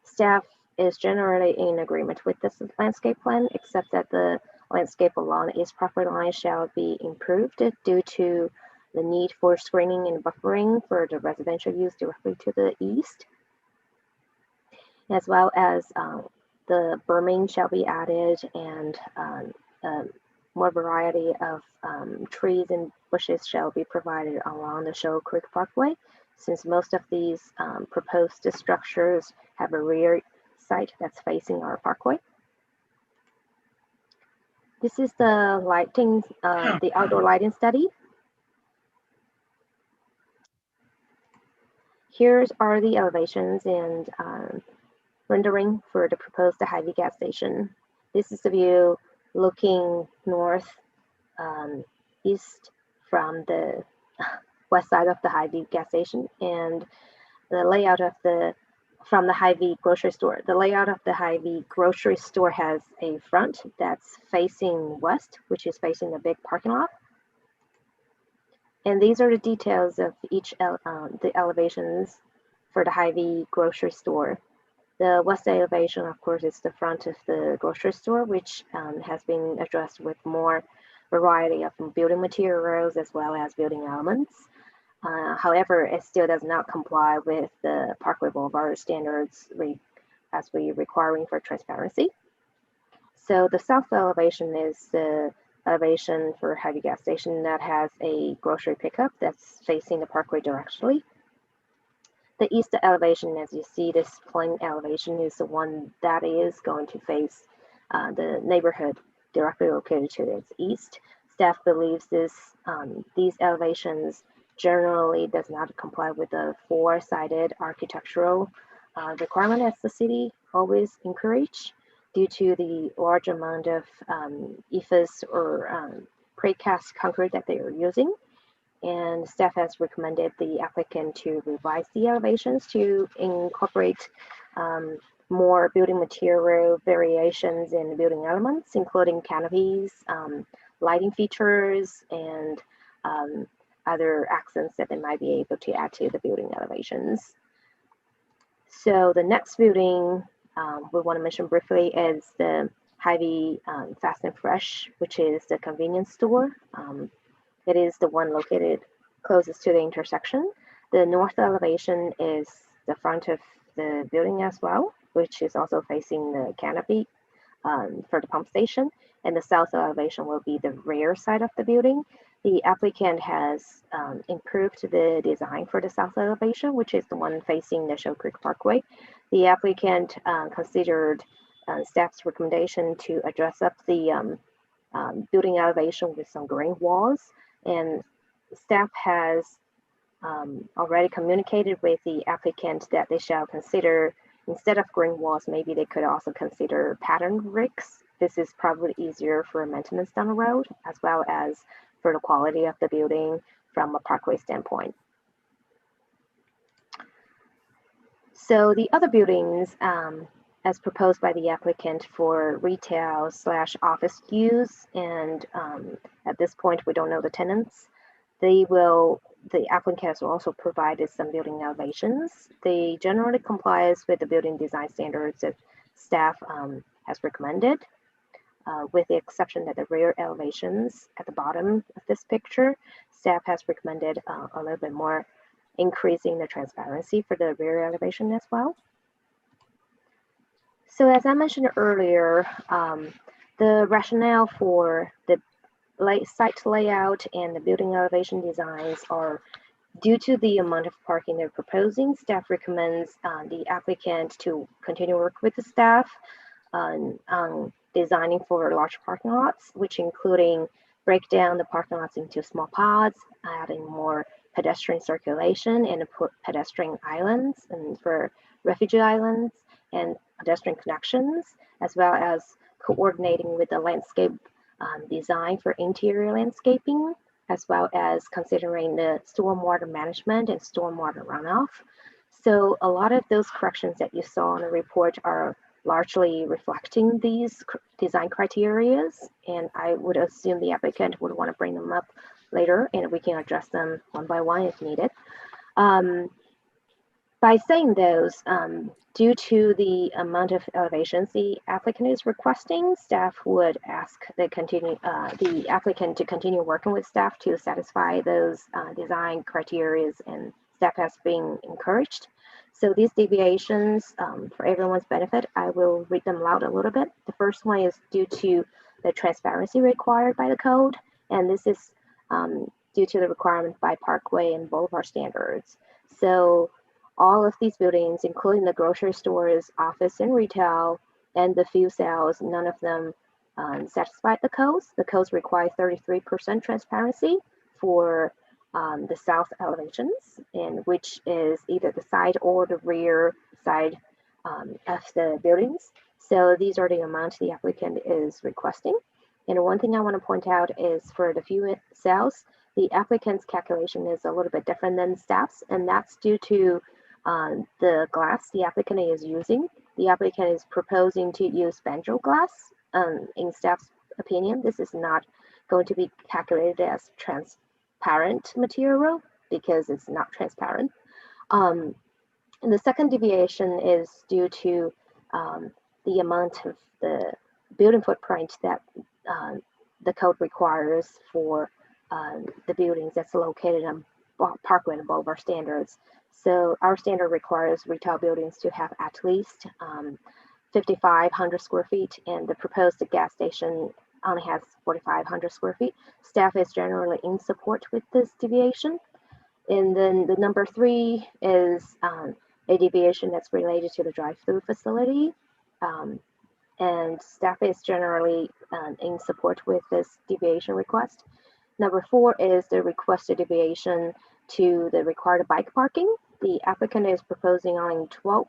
Staff is generally in agreement with this landscape plan, except that the landscape along the east property line shall be improved due to the need for screening and buffering for the residential use directly to the east, as well as the berming shall be added and more variety of trees and bushes shall be provided along the Shoal Creek Parkway, since most of these proposed structures have a rear site that's facing our parkway. This is the lighting, the outdoor lighting study. Here are the elevations and rendering for the proposed Hy-Vee gas station. This is the view looking north east from the west side of the Hy-Vee gas station, and the layout of from the Hy-Vee grocery store. The layout of the Hy-Vee grocery store has a front that's facing west, which is facing the big parking lot. And these are the details of each the elevations for the Hy-Vee grocery store. The west elevation, of course, is the front of the grocery store, which has been addressed with more variety of building materials as well as building elements. However, it still does not comply with the Parkway Boulevard standards as we requiring for transparency. So the south elevation is the elevation for Hy-Vee gas station that has a grocery pickup that's facing the parkway directionally. The east elevation, as you see, this plain elevation is the one that is going to face the neighborhood directly located to its east. Staff believes these elevations generally does not comply with the four-sided architectural requirement as the city always encourage due to the large amount of EIFS or precast concrete that they are using. And staff has recommended the applicant to revise the elevations to incorporate more building material variations in building elements, including canopies, lighting features, and other accents that they might be able to add to the building elevations. So the next building we want to mention briefly is the Hy-Vee Fast and Fresh, which is the convenience store. It is the one located closest to the intersection. The north elevation is the front of the building as well, which is also facing the canopy for the pump station. And the south elevation will be the rear side of the building. The applicant has improved the design for the south elevation, which is the one facing the Shoal Creek Parkway. The applicant considered staff's recommendation to address up the building elevation with some green walls, and staff has already communicated with the applicant that they shall consider, instead of green walls, maybe they could also consider pattern bricks. This is probably easier for maintenance down the road, as well as for the quality of the building from a parkway standpoint. So the other buildings, as proposed by the applicant for retail/office use, and at this point we don't know the tenants, the applicant has also provided some building elevations. They generally complies with the building design standards that staff has recommended, with the exception that the rear elevations at the bottom of this picture, staff has recommended a little bit more increasing the transparency for the rear elevation as well. So as I mentioned earlier, the rationale for the site layout and the building elevation designs are due to the amount of parking they're proposing. Staff recommends the applicant to continue work with the staff on designing for large parking lots, which including break down the parking lots into small pods, adding more pedestrian circulation and pedestrian islands and for refugee islands and pedestrian connections, as well as coordinating with the landscape design for interior landscaping, as well as considering the stormwater management and stormwater runoff. So a lot of those corrections that you saw in the report are largely reflecting these design criterias, and I would assume the applicant would want to bring them up later and we can address them one by one if needed. By saying those, due to the amount of elevations the applicant is requesting, staff would ask the applicant to continue working with staff to satisfy those design criteria, and staff has been encouraged. So these deviations, for everyone's benefit, I will read them loud a little bit. The first one is due to the transparency required by the code, and this is due to the requirement by Parkway and Boulevard standards. So all of these buildings, including the grocery stores, office and retail, and the fuel cells, none of them satisfy the codes. The codes require 33% transparency for the south elevations, and which is either the side or the rear side of the buildings. So these are the amount the applicant is requesting. And one thing I want to point out is for the few cells, the applicant's calculation is a little bit different than staff's, and that's due to the glass the applicant is using. The applicant is proposing to use benzo glass. In staff's opinion, this is not going to be calculated as transparent material because it's not transparent. And the second deviation is due to the amount of the building footprint that the code requires for the buildings that's located on Parkway and Boulevard standards. So our standard requires retail buildings to have at least 5,500 square feet, and the proposed gas station only has 4,500 square feet. Staff is generally in support with this deviation. And then the number 3 is a deviation that's related to the drive-through facility. And staff is generally in support with this deviation request. Number 4 is the requested deviation to the required bike parking. The applicant is proposing only 12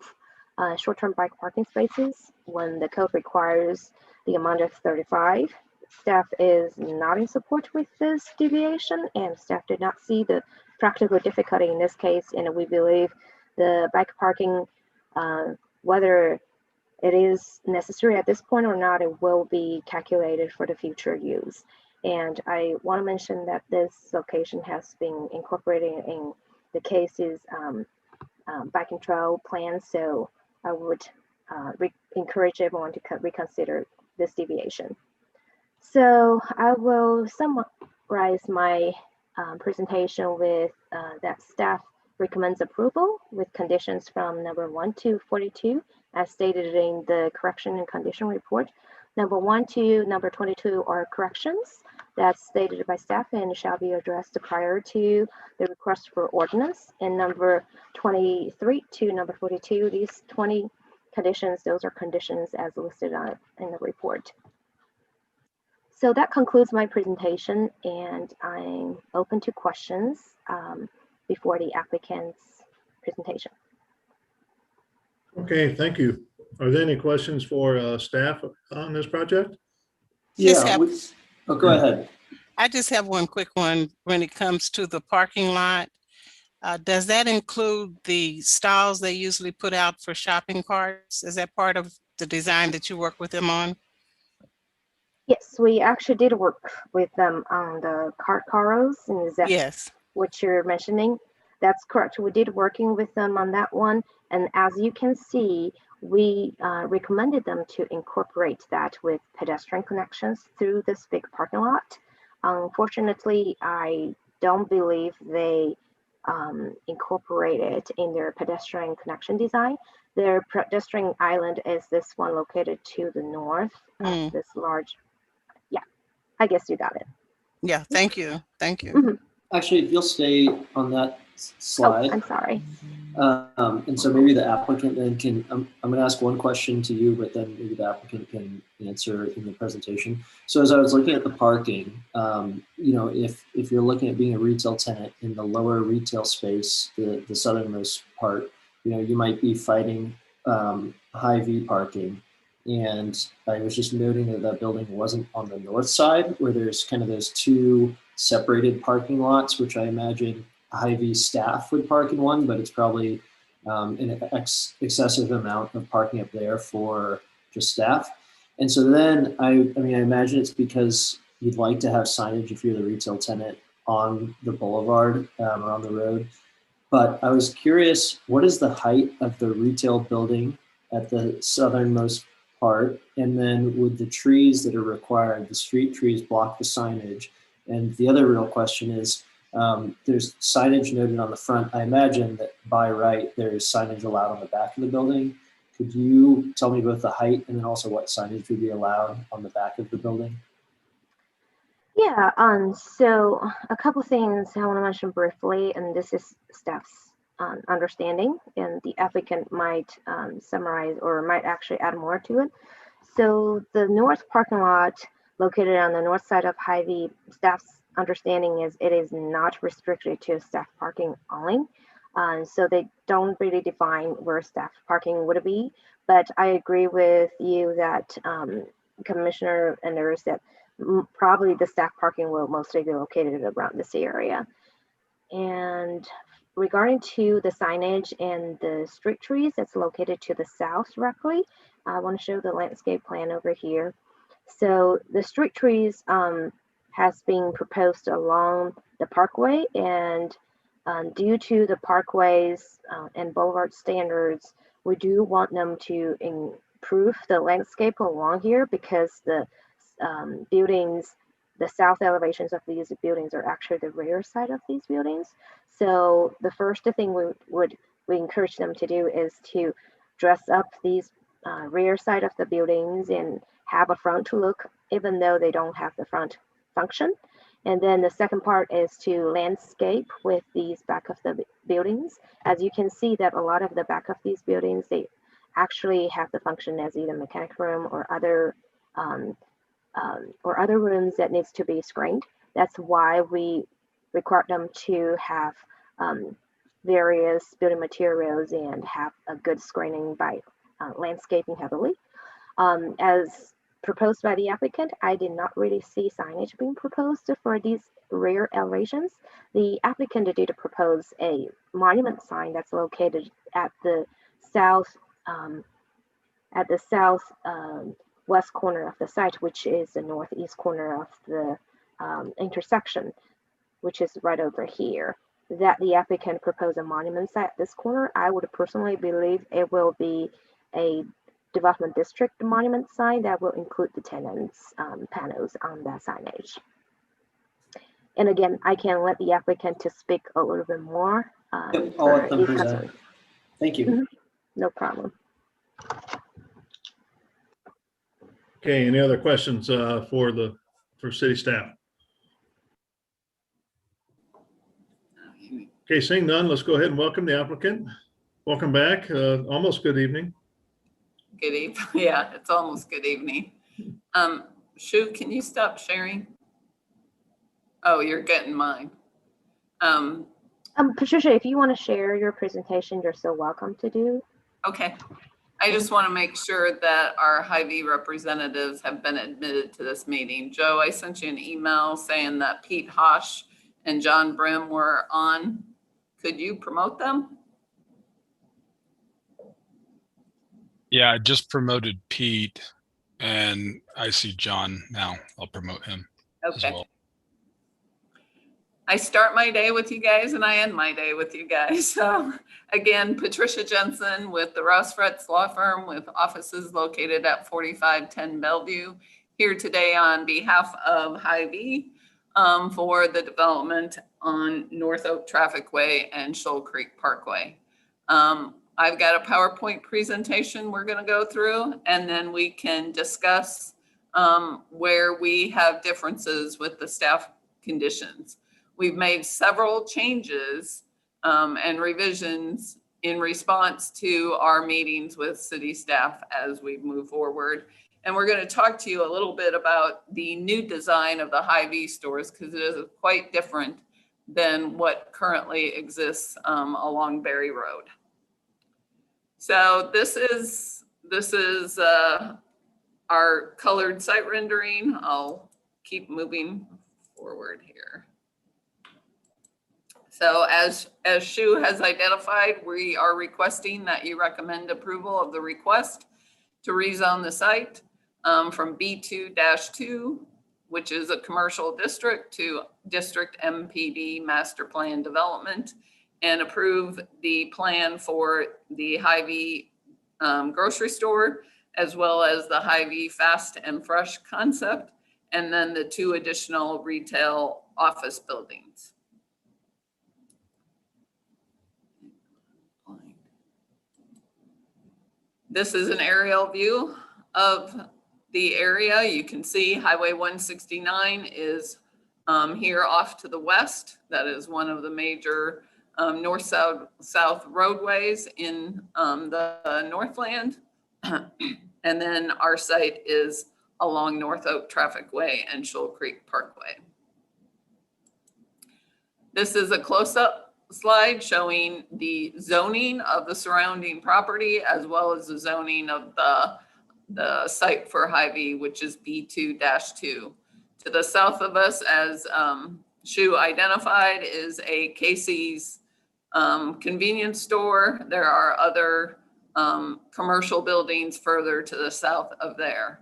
short-term bike parking spaces when the code requires the amount of 35. Staff is not in support with this deviation, and staff did not see the practical difficulty in this case, and we believe the bike parking, whether it is necessary at this point or not, it will be calculated for the future use. And I want to mention that this location has been incorporated in the case's biking trail plan, so I would encourage everyone to reconsider this deviation. So I will summarize my presentation with that staff recommends approval with conditions from number 1 to 42 as stated in the correction and condition report. Number 1 to number 22 are corrections that's stated by staff and shall be addressed prior to the request for ordinance. And number 23 to number 42, these 20 conditions, those are conditions as listed in the report. So that concludes my presentation, and I'm open to questions before the applicant's presentation. Okay, thank you. Are there any questions for staff on this project? Yeah, oh, go ahead. I just have one quick one when it comes to the parking lot. Does that include the stalls they usually put out for shopping carts? Is that part of the design that you work with them on? Yes, we actually did work with them on the cart carros, and is that yes, what you're mentioning? That's correct. We did working with them on that one, and as you can see, we recommended them to incorporate that with pedestrian connections through this big parking lot. Unfortunately, I don't believe they incorporated in their pedestrian connection design. Their pedestrian island is this one located to the north of this large, yeah, I guess you got it. Yeah, thank you. Thank you. Mm-hmm. Actually, if you'll stay on that slide. Oh, I'm sorry. And so maybe the applicant then can, I'm going to ask one question to you, but then maybe the applicant can answer in the presentation. So as I was looking at the parking, you know, if you're looking at being a retail tenant in the lower retail space, the southernmost part, you know, you might be fighting Hy-Vee parking. And I was just noting that that building wasn't on the north side where there's kind of those two separated parking lots, which I imagine Hy-Vee staff would park in one, but it's probably an excessive amount of parking up there for just staff. And so then I mean, I imagine it's because you'd like to have signage if you're the retail tenant on the boulevard or on the road. But I was curious, what is the height of the retail building at the southernmost part? And then would the trees that are required, the street trees, block the signage? And the other real question is, there's signage noted on the front. I imagine that by right, there is signage allowed on the back of the building. Could you tell me both the height and then also what signage would be allowed on the back of the building? Yeah, so a couple things I want to mention briefly, and this is staff's understanding, and the applicant might summarize or might actually add more to it. So the north parking lot located on the north side of Hy-Vee, staff's understanding is it is not restricted to staff parking only. So they don't really define where staff parking would be. But I agree with you that Commissioner Enders, that probably the staff parking will mostly be located around this area. And regarding to the signage and the street trees that's located to the south directly, I want to show the landscape plan over here. So the street trees has been proposed along the parkway, and due to the parkways and boulevard standards, we do want them to improve the landscape along here, because the buildings, the south elevations of these buildings are actually the rear side of these buildings. So the first thing we encourage them to do is to dress up these rear side of the buildings and have a front look, even though they don't have the front function. And then the second part is to landscape with these back of the buildings. As you can see that a lot of the back of these buildings, they actually have the function as either mechanic room or other rooms that needs to be screened. That's why we require them to have various building materials and have a good screening by landscaping heavily. As proposed by the applicant, I did not really see signage being proposed for these rear elevations. The applicant did propose a monument sign that's located at the south west corner of the site, which is the northeast corner of the intersection, which is right over here. That the applicant proposed a monument sign at this corner. I would personally believe it will be a development district monument sign that will include the tenants panels on that signage. And again, I can let the applicant to speak a little bit more. I'll let them present. Thank you. No problem. Okay, any other questions for city staff? Okay, seeing none, let's go ahead and welcome the applicant. Welcome back. Almost good evening. Good evening. Yeah, it's almost good evening. Shu, can you stop sharing? Oh, you're getting mine. Patricia, if you want to share your presentation, you're so welcome to do. Okay. I just want to make sure that our Hy-Vee representatives have been admitted to this meeting. Joe, I sent you an email saying that Pete Hosh and John Brim were on. Could you promote them? Yeah, I just promoted Pete and I see John now. I'll promote him as Okay. well. I start my day with you guys and I end my day with you guys. So again, Patricia Jensen with the Ross Fretz Law Firm with offices located at 4510 Bellevue, here today on behalf of Hy-Vee for the development on North Oak Traffic Way and Shoal Creek Parkway. I've got a PowerPoint presentation we're going to go through, and then we can discuss where we have differences with the staff conditions. We've made several changes and revisions in response to our meetings with city staff as we move forward. And we're going to talk to you a little bit about the new design of the Hy-Vee stores, because it is quite different than what currently exists along Berry Road. So this is our colored site rendering. I'll keep moving forward here. So as Shu has identified, we are requesting that you recommend approval of the request to rezone the site from B2-2, which is a commercial district, to District MPD Master Plan Development, and approve the plan for the Hy-Vee grocery store, as well as the Hy-Vee Fast and Fresh concept, and then the 2 additional retail office buildings. This is an aerial view of the area. You can see Highway 169 is here off to the west. That is one of the major north-south roadways in the Northland. And then our site is along North Oak Traffic Way and Shoal Creek Parkway. This is a close-up slide showing the zoning of the surrounding property as well as the zoning of the site for Hy-Vee, which is B2-2. To the south of us, as Shu identified, is a Casey's convenience store. There are other commercial buildings further to the south of there.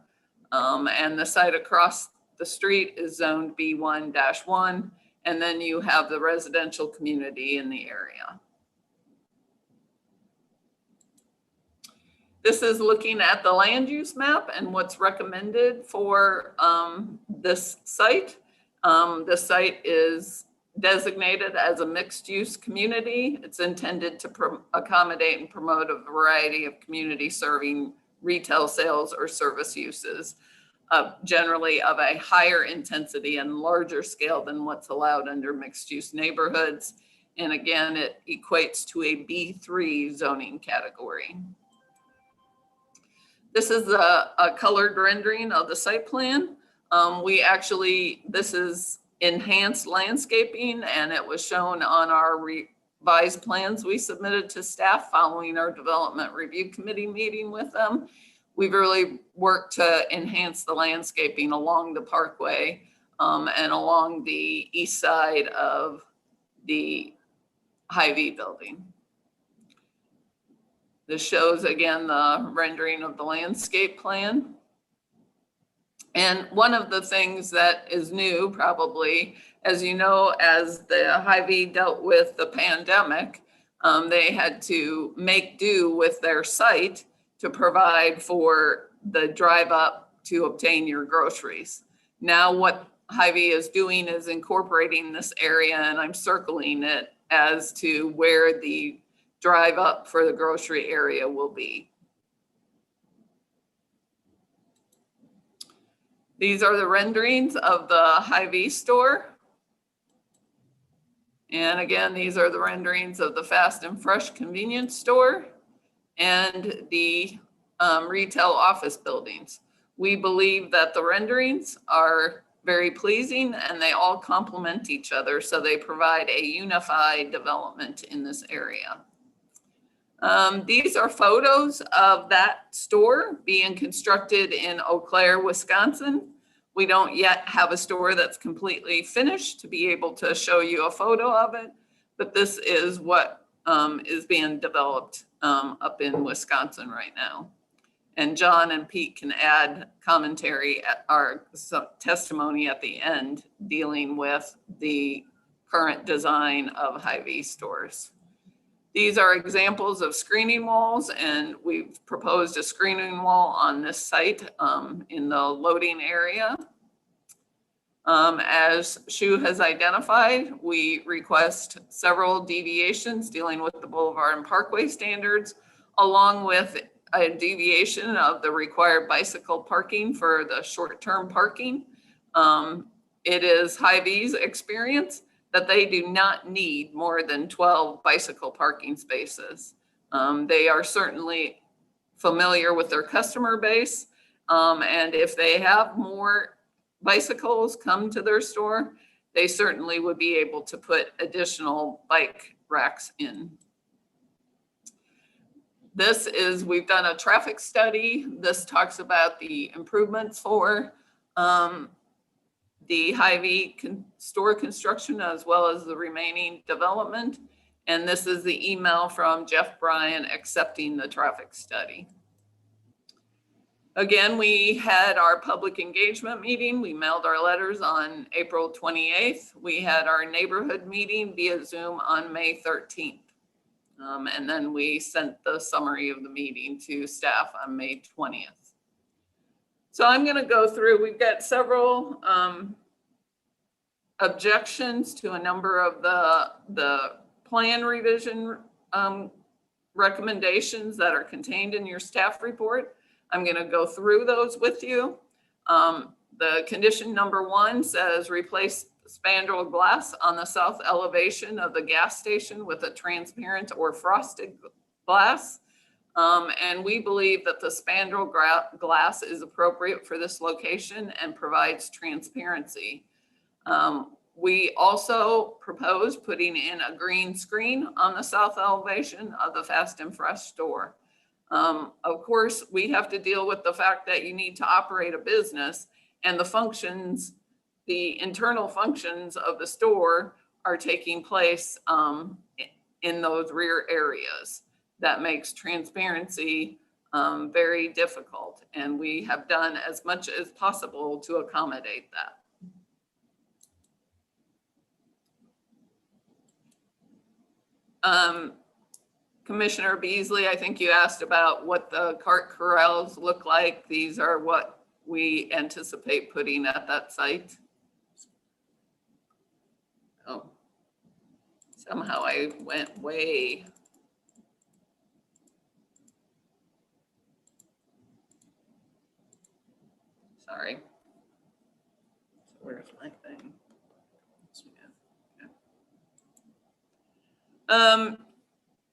And the site across the street is zoned B1-1. And then you have the residential community in the area. This is looking at the land use map and what's recommended for this site. The site is designated as a mixed use community. It's intended to accommodate and promote a variety of community serving retail sales or service uses, generally of a higher intensity and larger scale than what's allowed under mixed use neighborhoods. And again, it equates to a B3 zoning category. This is a colored rendering of the site plan. This is enhanced landscaping, and it was shown on our revised plans we submitted to staff following our development review committee meeting with them. We've really worked to enhance the landscaping along the parkway and along the east side of the Hy-Vee building. This shows again the rendering of the landscape plan. And one of the things that is new probably, as you know, as the Hy-Vee dealt with the pandemic, they had to make do with their site to provide for the drive up to obtain your groceries. Now what Hy-Vee is doing is incorporating this area, and I'm circling it as to where the drive up for the grocery area will be. These are the renderings of the Hy-Vee store. And again, these are the renderings of the Fast and Fresh convenience store and the retail office buildings. We believe that the renderings are very pleasing and they all complement each other, so they provide a unified development in this area. These are photos of that store being constructed in Eau Claire, Wisconsin. We don't yet have a store that's completely finished to be able to show you a photo of it, but this is what is being developed up in Wisconsin right now. And John and Pete can add commentary at our testimony at the end dealing with the current design of Hy-Vee stores. These are examples of screening walls, and we've proposed a screening wall on this site in the loading area. As Shu has identified, we request several deviations dealing with the Boulevard and Parkway standards, along with a deviation of the required bicycle parking for the short-term parking. It is Hy-Vee's experience that they do not need more than 12 bicycle parking spaces. They are certainly familiar with their customer base. And if they have more bicycles come to their store, they certainly would be able to put additional bike racks in. We've done a traffic study. This talks about the improvements for the Hy-Vee store construction as well as the remaining development. And this is the email from Jeff Bryan accepting the traffic study. Again, we had our public engagement meeting. We mailed our letters on April 28th. We had our neighborhood meeting via Zoom on May 13th. And then we sent the summary of the meeting to staff on May 20th. So I'm going to go through, we've got several objections to a number of the plan revision recommendations that are contained in your staff report. I'm going to go through those with you. The condition number 1 says replace spandrel glass on the south elevation of the gas station with a transparent or frosted glass. And we believe that the spandrel glass is appropriate for this location and provides transparency. We also propose putting in a green screen on the south elevation of the Fast and Fresh store. Of course, we have to deal with the fact that you need to operate a business, and the functions, the internal functions of the store are taking place in those rear areas. That makes transparency very difficult, and we have done as much as possible to accommodate that. Commissioner Beasley, I think you asked about what the cart corrals look like. These are what we anticipate putting at that site. Oh, somehow I went way. Sorry. Where's my thing?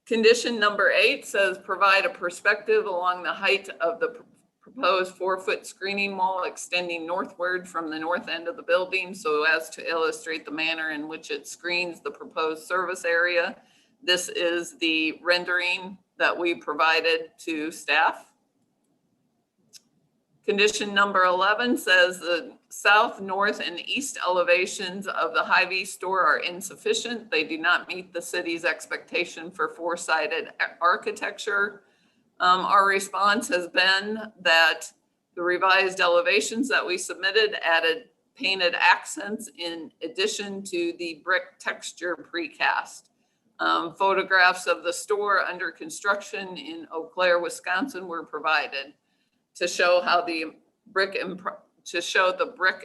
Condition number 8 says provide a perspective along the height of the proposed 4-foot screening wall extending northward from the north end of the building so as to illustrate the manner in which it screens the proposed service area. This is the rendering that we provided to staff. Condition number 11 says the south, north, and east elevations of the Hy-Vee store are insufficient. They do not meet the city's expectation for 4-sided architecture. Our response has been that the revised elevations that we submitted added painted accents in addition to the brick texture precast. Photographs of the store under construction in Eau Claire, Wisconsin were provided to show how the brick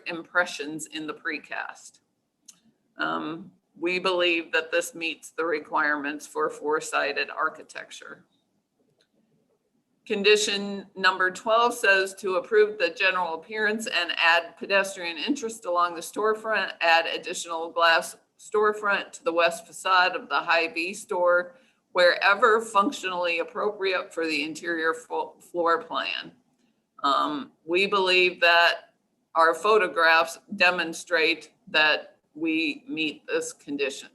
impressions in the precast. We believe that this meets the requirements for 4-sided architecture. Condition number 12 says to approve the general appearance and add pedestrian interest along the storefront, add additional glass storefront to the west facade of the Hy-Vee store wherever functionally appropriate for the interior floor plan. We believe that our photographs demonstrate that we meet this condition.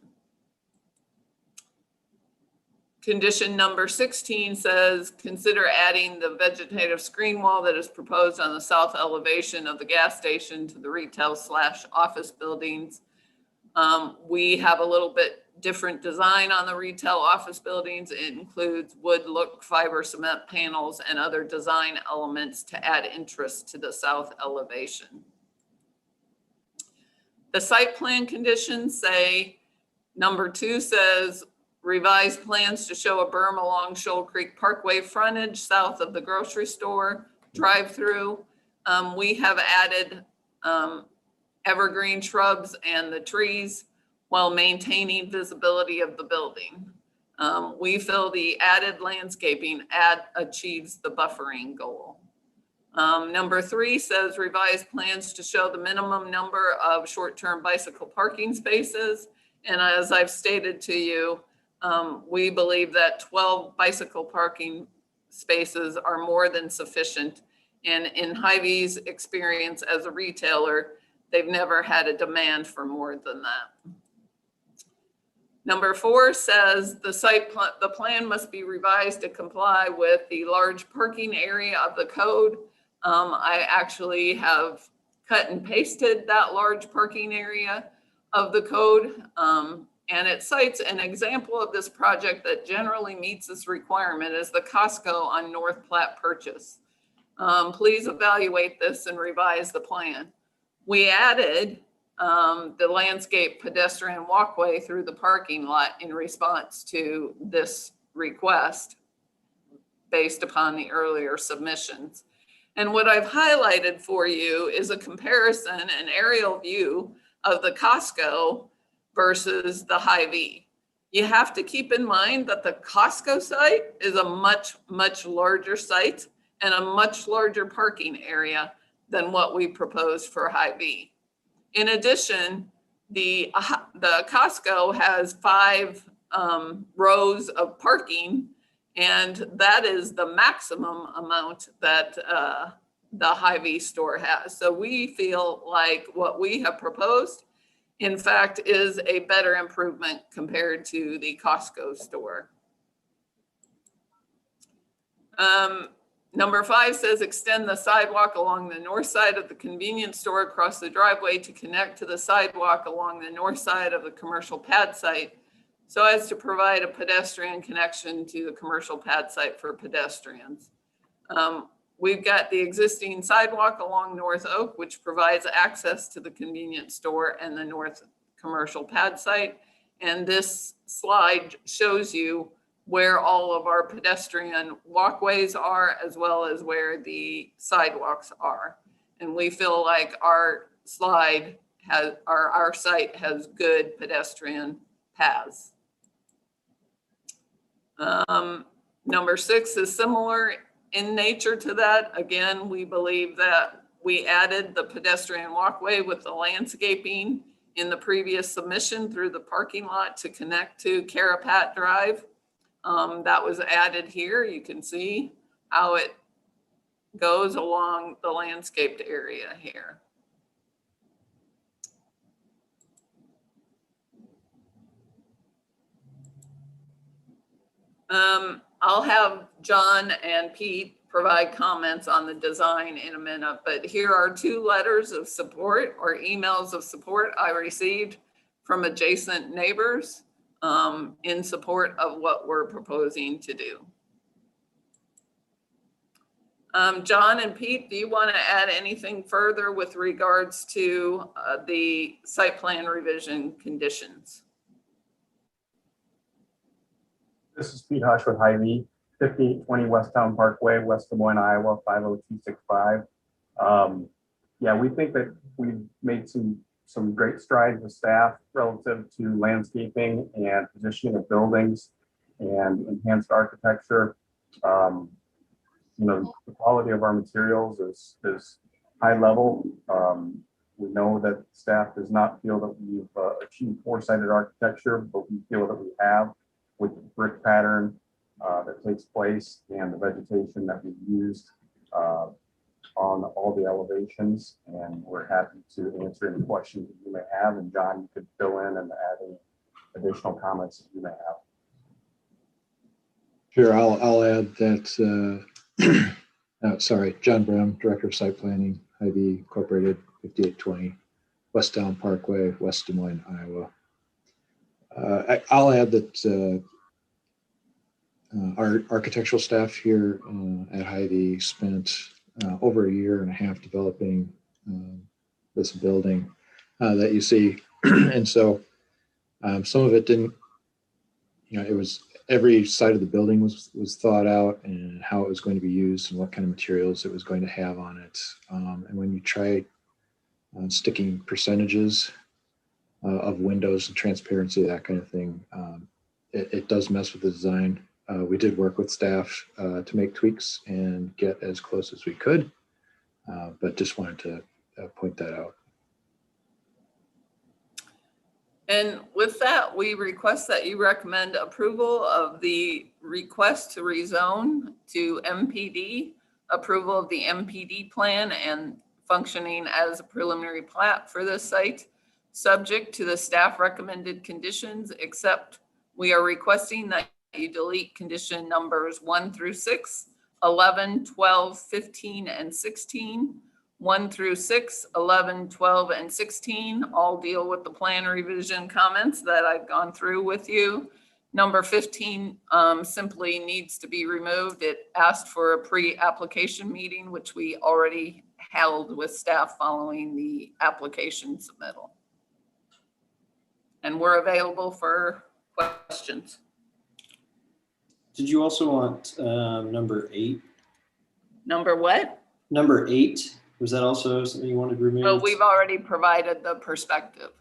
Condition number 16 says, consider adding the vegetative screen wall that is proposed on the south elevation of the gas station to the retail/office buildings. We have a little bit different design on the retail office buildings. It includes wood look, fiber cement panels, and other design elements to add interest to the south elevation. The site plan conditions say, number 2 says, revised plans to show a berm along Shoal Creek Parkway frontage south of the grocery store drive-through. We have added evergreen shrubs and the trees while maintaining visibility of the building. We feel the added landscaping achieves the buffering goal. Number 3 says revised plans to show the minimum number of short-term bicycle parking spaces. And as I've stated to you, we believe that 12 bicycle parking spaces are more than sufficient. And in Hy-Vee's experience as a retailer, they've never had a demand for more than that. Number 4 says the plan must be revised to comply with the large parking area of the code. I actually have cut and pasted that large parking area of the code. And it cites an example of this project that generally meets this requirement is the Costco on North Platte purchase. Please evaluate this and revise the plan. We added the landscape pedestrian walkway through the parking lot in response to this request based upon the earlier submissions. And what I've highlighted for you is a comparison, an aerial view of the Costco versus the Hy-Vee. You have to keep in mind that the Costco site is a much, much larger site and a much larger parking area than what we proposed for Hy-Vee. In addition, the Costco has 5 rows of parking, and that is the maximum amount that the Hy-Vee store has. So we feel like what we have proposed in fact, is a better improvement compared to the Costco store. Number 5 says extend the sidewalk along the north side of the convenience store across the driveway to connect to the sidewalk along the north side of the commercial pad site, so as to provide a pedestrian connection to the commercial pad site for pedestrians. We've got the existing sidewalk along North Oak, which provides access to the convenience store and the north commercial pad site. And this slide shows you where all of our pedestrian walkways are, as well as where the sidewalks are. And we feel like our slide has, our site has good pedestrian paths. Number 6 is similar in nature to that. Again, we believe that we added the pedestrian walkway with the landscaping in the previous submission through the parking lot to connect to Carapat Drive. That was added here. You can see how it goes along the landscaped area here. I'll have John and Pete provide comments on the design in a minute, but here are 2 letters of support or emails of support I received from adjacent neighbors in support of what we're proposing to do. John and Pete, do you want to add anything further with regards to the site plan revision conditions? This is Pete Hush with Hy-Vee, 5820 Westtown Parkway, West Des Moines, Iowa, 50265. Yeah, we think that we've made some great strides with staff relative to landscaping and positioning of buildings and enhanced architecture. You know, the quality of our materials is high level. We know that staff does not feel that we've achieved four-sided architecture, but we feel that we have, with the brick pattern that takes place and the vegetation that we've used on all the elevations. And we're happy to answer any questions that you may have. And John, you could fill in and add any additional comments that you may have. Sure, I'll add that, sorry, John Brown, Director of Site Planning, Hy-Vee Incorporated, 5820 Westtown Parkway, West Des Moines, Iowa. I'll add that our architectural staff here at Hy-Vee spent over a year and a half developing this building that you see. And so some of it didn't, you know, it was every side of the building was thought out and how it was going to be used and what kind of materials it was going to have on it. And when you try sticking percentages of windows and transparency, that kind of thing, it does mess with the design. We did work with staff to make tweaks and get as close as we could, but just wanted to point that out. And with that, we request that you recommend approval of the request to rezone to MPD, approval of the MPD plan and functioning as a preliminary plat for this site, subject to the staff recommended conditions, except we are requesting that you delete condition numbers 1 through 6, 11, 12, 15, and 16. 1 through 6, 11, 12, and 16 all deal with the plan revision comments that I've gone through with you. Number 15 simply needs to be removed. It asked for a pre-application meeting, which we already held with staff following the application submittal. And we're available for questions. Did you also want number 8? Number what? Number 8. Was that also something you wanted removed? Well, we've already provided the perspective.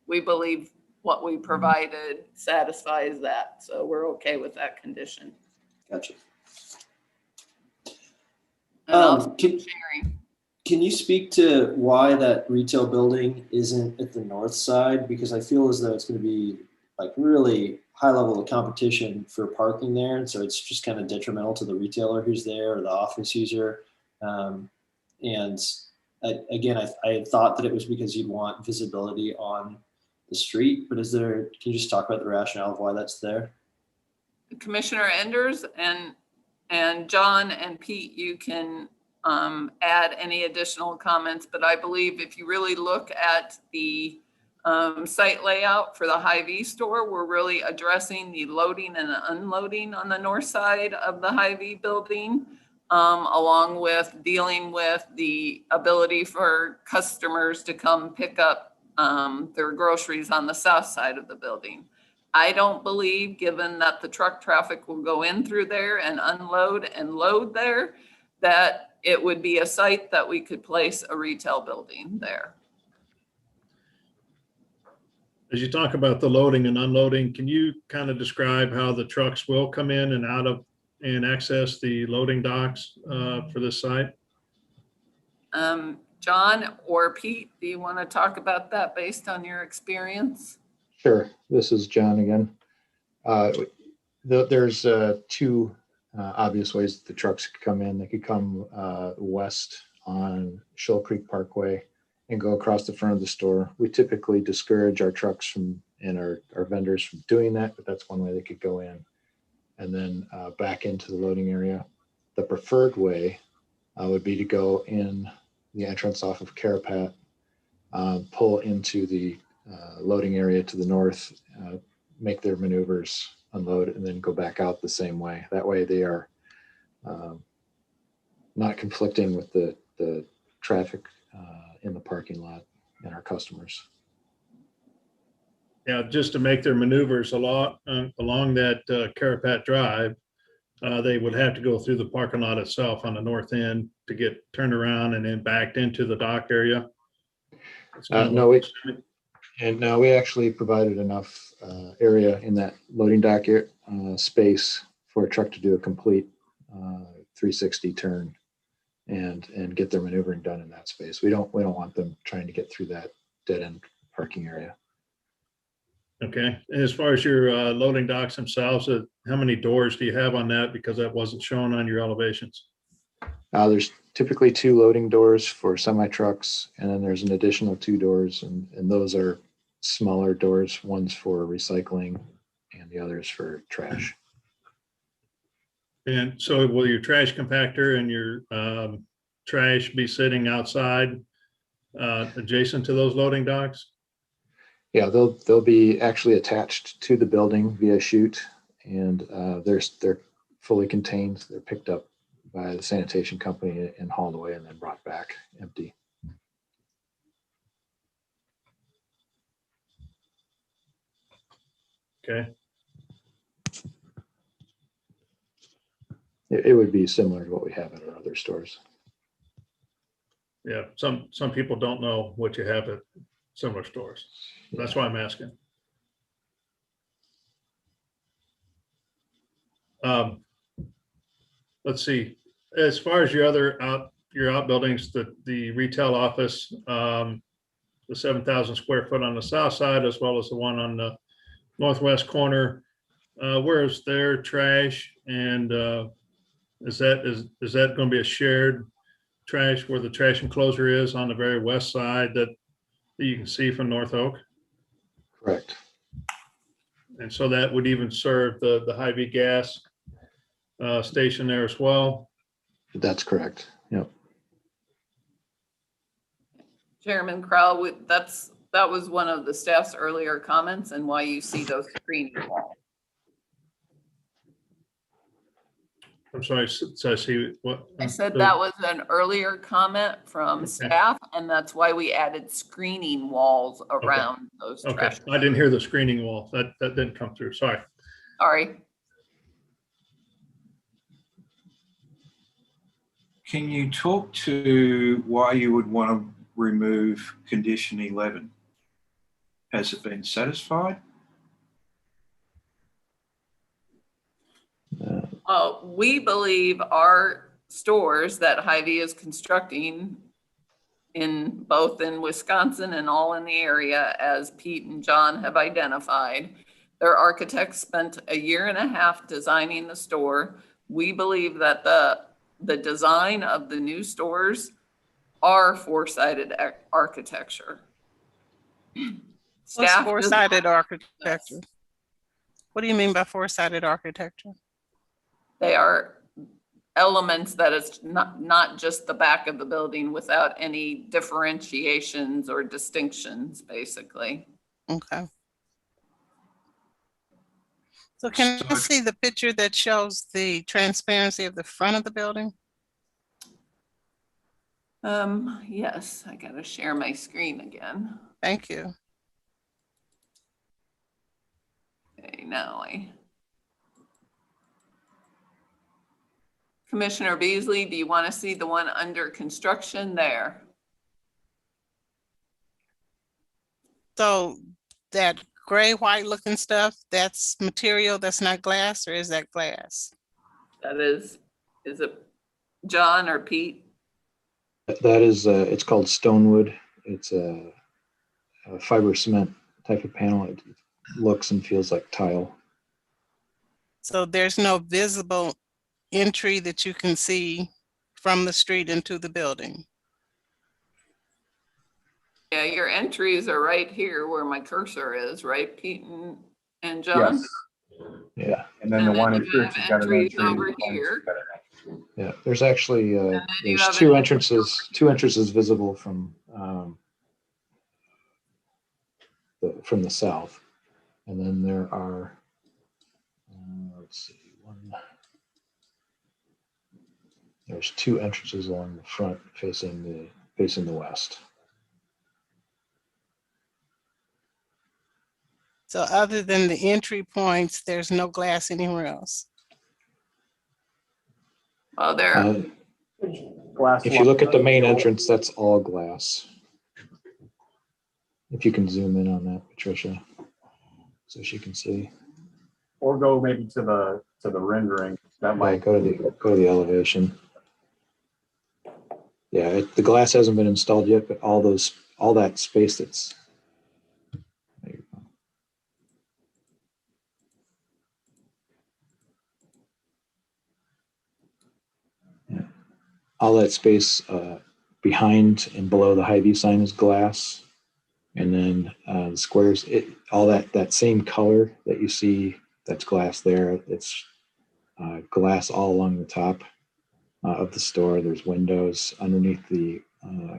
We believe what we provided satisfies that. So we're okay with that condition. Gotcha. Can you speak to why that retail building isn't at the north side? Because I feel as though it's going to be like really high level of competition for parking there. And so it's just kind of detrimental to the retailer who's there or the office user. And again, I had thought that it was because you'd want visibility on the street, but can you just talk about the rationale of why that's there? Commissioner Enders and John and Pete, you can add any additional comments, but I believe if you really look at the site layout for the Hy-Vee store, we're really addressing the loading and unloading on the north side of the Hy-Vee building, along with dealing with the ability for customers to come pick up their groceries on the south side of the building. I don't believe, given that the truck traffic will go in through there and unload and load there, that it would be a site that we could place a retail building there. As you talk about the loading and unloading, can you kind of describe how the trucks will come in and out of and access the loading docks for this site? John or Pete, do you want to talk about that based on your experience? Sure. This is John again. There's two obvious ways the trucks could come in. They could come west on Shoal Creek Parkway and go across the front of the store. We typically discourage our trucks and our vendors from doing that, but that's one way they could go in. And then back into the loading area. The preferred way would be to go in the entrance off of Carapat, pull into the loading area to the north, make their maneuvers, unload, and then go back out the same way. That way they are not conflicting with the traffic in the parking lot and our customers. Yeah, just to make their maneuvers along that Carapat Drive, they would have to go through the parking lot itself on the north end to get turned around and then backed into the dock area. No, we actually provided enough area in that loading dock space for a truck to do a complete 360 turn and get their maneuvering done in that space. We don't want them trying to get through that dead end parking area. Okay. And as far as your loading docks themselves, how many doors do you have on that? Because that wasn't shown on your elevations. There's typically 2 loading doors for semi trucks, and then there's an additional 2 doors, and those are smaller doors. One's for recycling and the other is for trash. And so will your trash compactor and your trash be sitting outside adjacent to those loading docks? Yeah, they'll be actually attached to the building via chute, and they're fully contained. They're picked up by the sanitation company and hauled away and then brought back empty. Okay. It would be similar to what we have at our other stores. Yeah, some people don't know what you have at similar stores. That's why I'm asking. Let's see. As far as your other outbuildings, the retail office, the 7,000 square foot on the south side, as well as the one on the northwest corner, where is their trash, and is that going to be a shared trash where the trash enclosure is on the very west side that you can see from North Oak? Correct. And so that would even serve the Hy-Vee gas station there as well? That's correct. Yep. Chairman Crowell, that was one of the staff's earlier comments and why you see those screening walls. I'm sorry, so I see what? I said that was an earlier comment from staff, and that's why we added screening walls around those Okay, trash. I didn't hear the screening wall. That didn't come through. Sorry. Sorry. Can you talk to why you would want to remove condition 11? Has it been satisfied? We believe our stores that Hy-Vee is constructing in both in Wisconsin and all in the area, as Pete and John have identified, their architects spent a year and a half designing the store. We believe that the design of the new stores are four-sided architecture. What's Staff does four-sided not- architecture? What do you mean by four-sided architecture? They are elements that is not just the back of the building without any differentiations or distinctions, basically. Okay. So can I see the picture that shows the transparency of the front of the building? Yes, I gotta share my screen again. Thank you. Okay, Commissioner Beasley, do you want to see the one under construction there? So that gray, white looking stuff, that's material, that's not glass, or is that glass? That is it John or Pete? That is, it's called Stonewood. It's a fiber cement type of panel. It looks and feels like tile. So there's no visible entry that you can see from the street into the building? Yeah, your entries are right here where my cursor is, right, Pete and John? Yes. Yeah. And then the one in you have church has got an entries entry. over the one here. that's got an entry. Yeah, there's actually, there's have two an- entrances visible from the south. And then there are, let's see, there's two entrances along the front facing the west. So other than the entry points, there's no glass anywhere else? Oh, there. Glass If you look at the main wall. entrance, that's all glass. If you can zoom in on that, Patricia, so she can see. Or go maybe to the rendering. That Yeah, might go to the elevation. Yeah, the glass hasn't been installed yet, but all that space that's. There you go. Yeah. All that space behind and below the Hy-Vee sign is glass. And then the squares, all that same color that you see, that's glass there. It's glass all along the top of the store. There's windows underneath the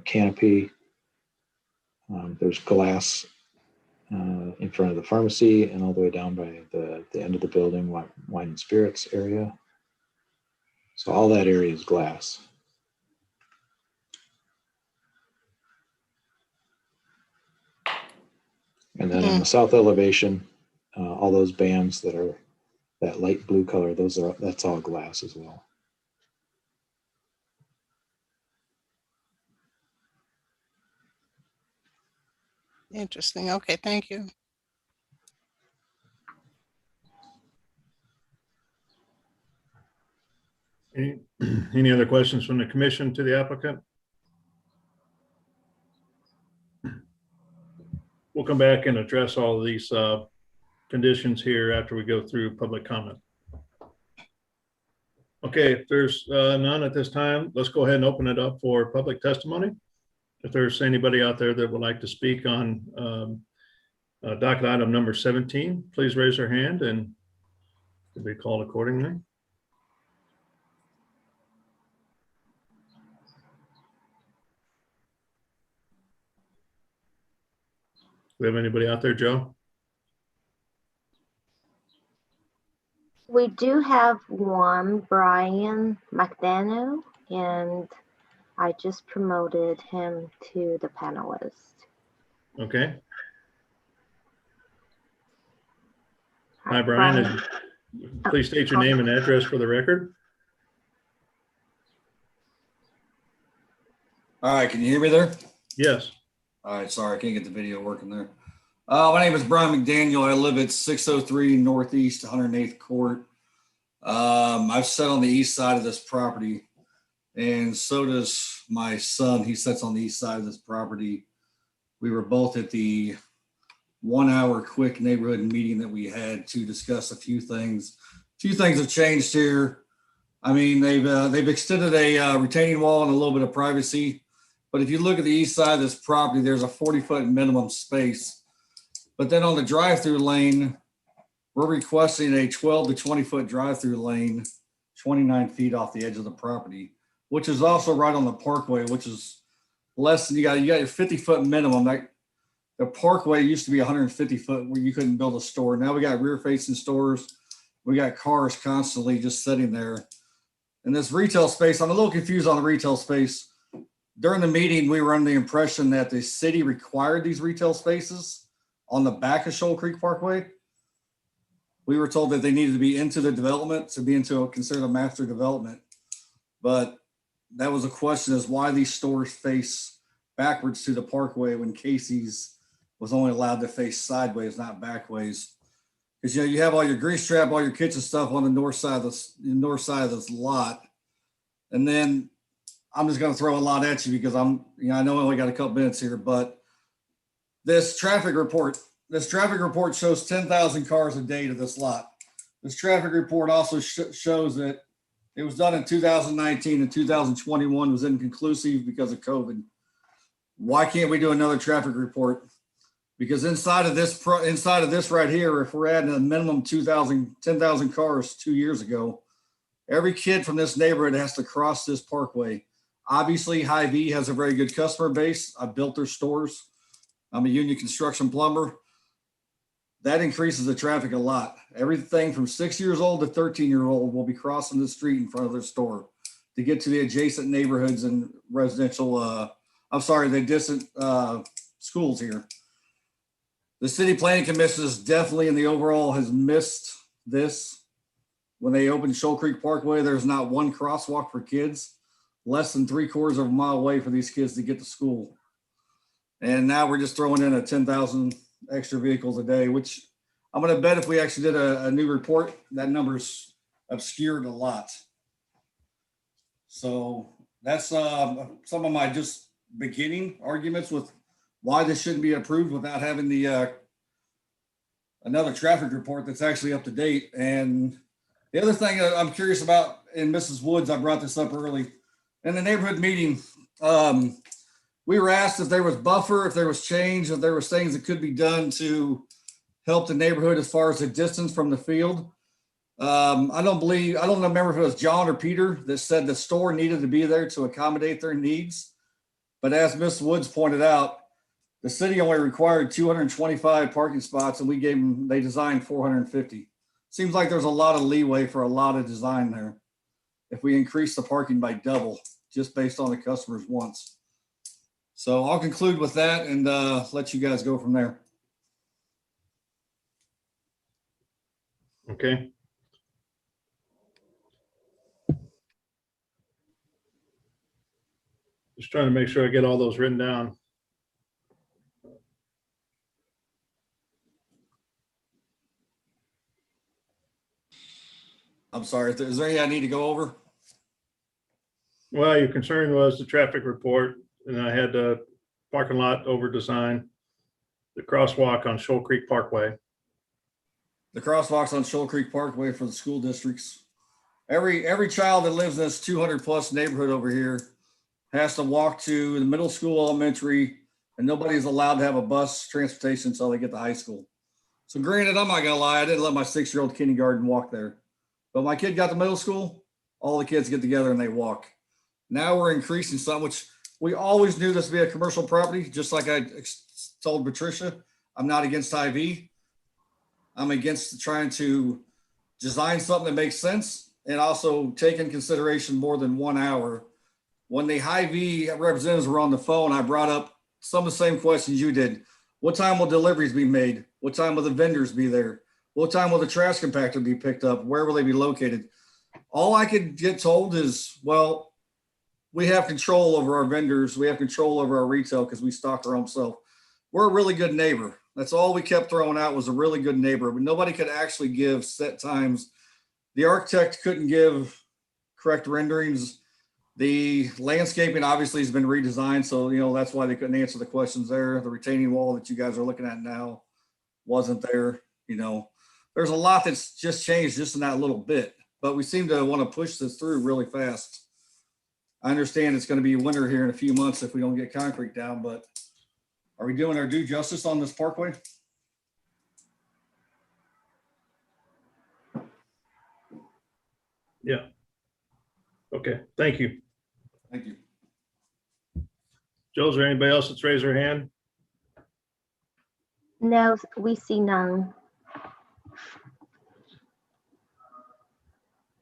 canopy. There's glass in front of the pharmacy and all the way down by the end of the building, wine and spirits area. So all that area is glass. And then on the south elevation, all those bands that are that light blue color, that's all glass as well. Interesting. Okay, thank you. Any other questions from the commission to the applicant? We'll come back and address all of these conditions here after we go through public comment. Okay, if there's none at this time, let's go ahead and open it up for public testimony. If there's anybody out there that would like to speak on docket item number 17, please raise your hand and you'll be called accordingly. Do we have anybody out there, Joe? We do have one, Brian McDaniel, and I just promoted him to the panelist. Okay. Hi, Brian. Please state your name and address for the record. All right, can you hear me there? Yes. All right, sorry, I can't get the video working there. My name is Brian McDaniel. I live at 603 Northeast 108th Court. I've sat on the east side of this property, and so does my son. He sits on the east side of this property. We were both at the 1 hour quick neighborhood meeting that we had to discuss a few things. A few things have changed here. I mean, they've extended a retaining wall and a little bit of privacy. But if you look at the east side of this property, there's a 40-foot minimum space But then on the drive-through lane, we're requesting a 12 to 20 foot drive-through lane, 29 feet off the edge of the property, which is also right on the parkway, which is less than you got your 50 foot minimum. Like the parkway used to be 150 foot where you couldn't build a store. Now we got rear facing stores. We got cars constantly just sitting there. And this retail space, I'm a little confused on the retail space. During the meeting, we were under the impression that the city required these retail spaces on the back of Shoal Creek Parkway. We were told that they needed to be into the development to be considered a master development. But that was a question, is why these stores face backwards to the parkway when Casey's was only allowed to face sideways, not backways. Because you have all your grease trap, all your kitchen stuff on the north side of this lot. And then I'm just going to throw a lot at you because I know I only got a couple minutes here, but this traffic report shows 10,000 cars a day to this lot. This traffic report also shows that it was done in 2019 and 2021 was inconclusive because of COVID. Why can't we do another traffic report? Because inside of this right here, if we're adding a minimum 10,000 cars 2 years ago, every kid from this neighborhood has to cross this parkway. Obviously, Hy-Vee has a very good customer base. I built their stores. I'm a union construction plumber. That increases the traffic a lot. Everything from 6 years old to 13-year-old will be crossing the street in front of their store to get to the adjacent neighborhoods and residential, the distant schools here. The City Planning Commission is definitely in the overall has missed this. When they opened Shoal Creek Parkway, there's not one crosswalk for kids, less than 3/4 of a mile away for these kids to get to school. And now we're just throwing in a 10,000 extra vehicles a day, which I'm going to bet if we actually did a new report, that number's obscured a lot. So that's some of my just beginning arguments with why this shouldn't be approved without having the another traffic report that's actually up to date. And the other thing I'm curious about, in Mrs. Woods, I brought this up early in the neighborhood meeting. We were asked if there was buffer, if there was change, if there was things that could be done to help the neighborhood as far as the distance from the field. I don't remember if it was John or Peter that said the store needed to be there to accommodate their needs. But as Ms. Woods pointed out, the city only required 225 parking spots and they designed 450. Seems like there's a lot of leeway for a lot of design there if we increase the parking by double, just based on the customer's wants. So I'll conclude with that and let you guys go from there. Okay. Just trying to make sure I get all those written down. I'm sorry, is there anything I need to go over? Well, your concern was the traffic report, and I had the parking lot over design, the crosswalk on Shoal Creek Parkway. The crosswalks on Shoal Creek Parkway for the school districts. Every child that lives in this 200+ neighborhood over here has to walk to the middle school, elementary, and nobody's allowed to have a bus transportation until they get to high school. So granted, I'm not gonna lie, I didn't let my 6-year-old kindergarten walk there. But my kid got to middle school, all the kids get together and they walk. Now we're increasing something, which we always knew this would be a commercial property, just like I told Patricia. I'm not against Hy-Vee. I'm against trying to design something that makes sense and also take in consideration more than 1 hour. When the Hy-Vee representatives were on the phone, I brought up some of the same questions you did. What time will deliveries be made? What time will the vendors be there? What time will the trash compactor be picked up? Where will they be located? All I could get told is, well, we have control over our vendors. We have control over our retail because we stock our own stuff. We're a really good neighbor. That's all we kept throwing out, was a really good neighbor, but nobody could actually give set times. The architect couldn't give correct renderings. The landscaping obviously has been redesigned. So, that's why they couldn't answer the questions there. The retaining wall that you guys are looking at now wasn't there. There's a lot that's just changed just in that little bit, but we seem to want to push this through really fast. I understand it's going to be winter here in a few months if we don't get concrete down, but are we doing our due justice on this parkway? Yeah. Okay, thank you. Thank you. Joe, is there anybody else that's raised their hand? No, we see none.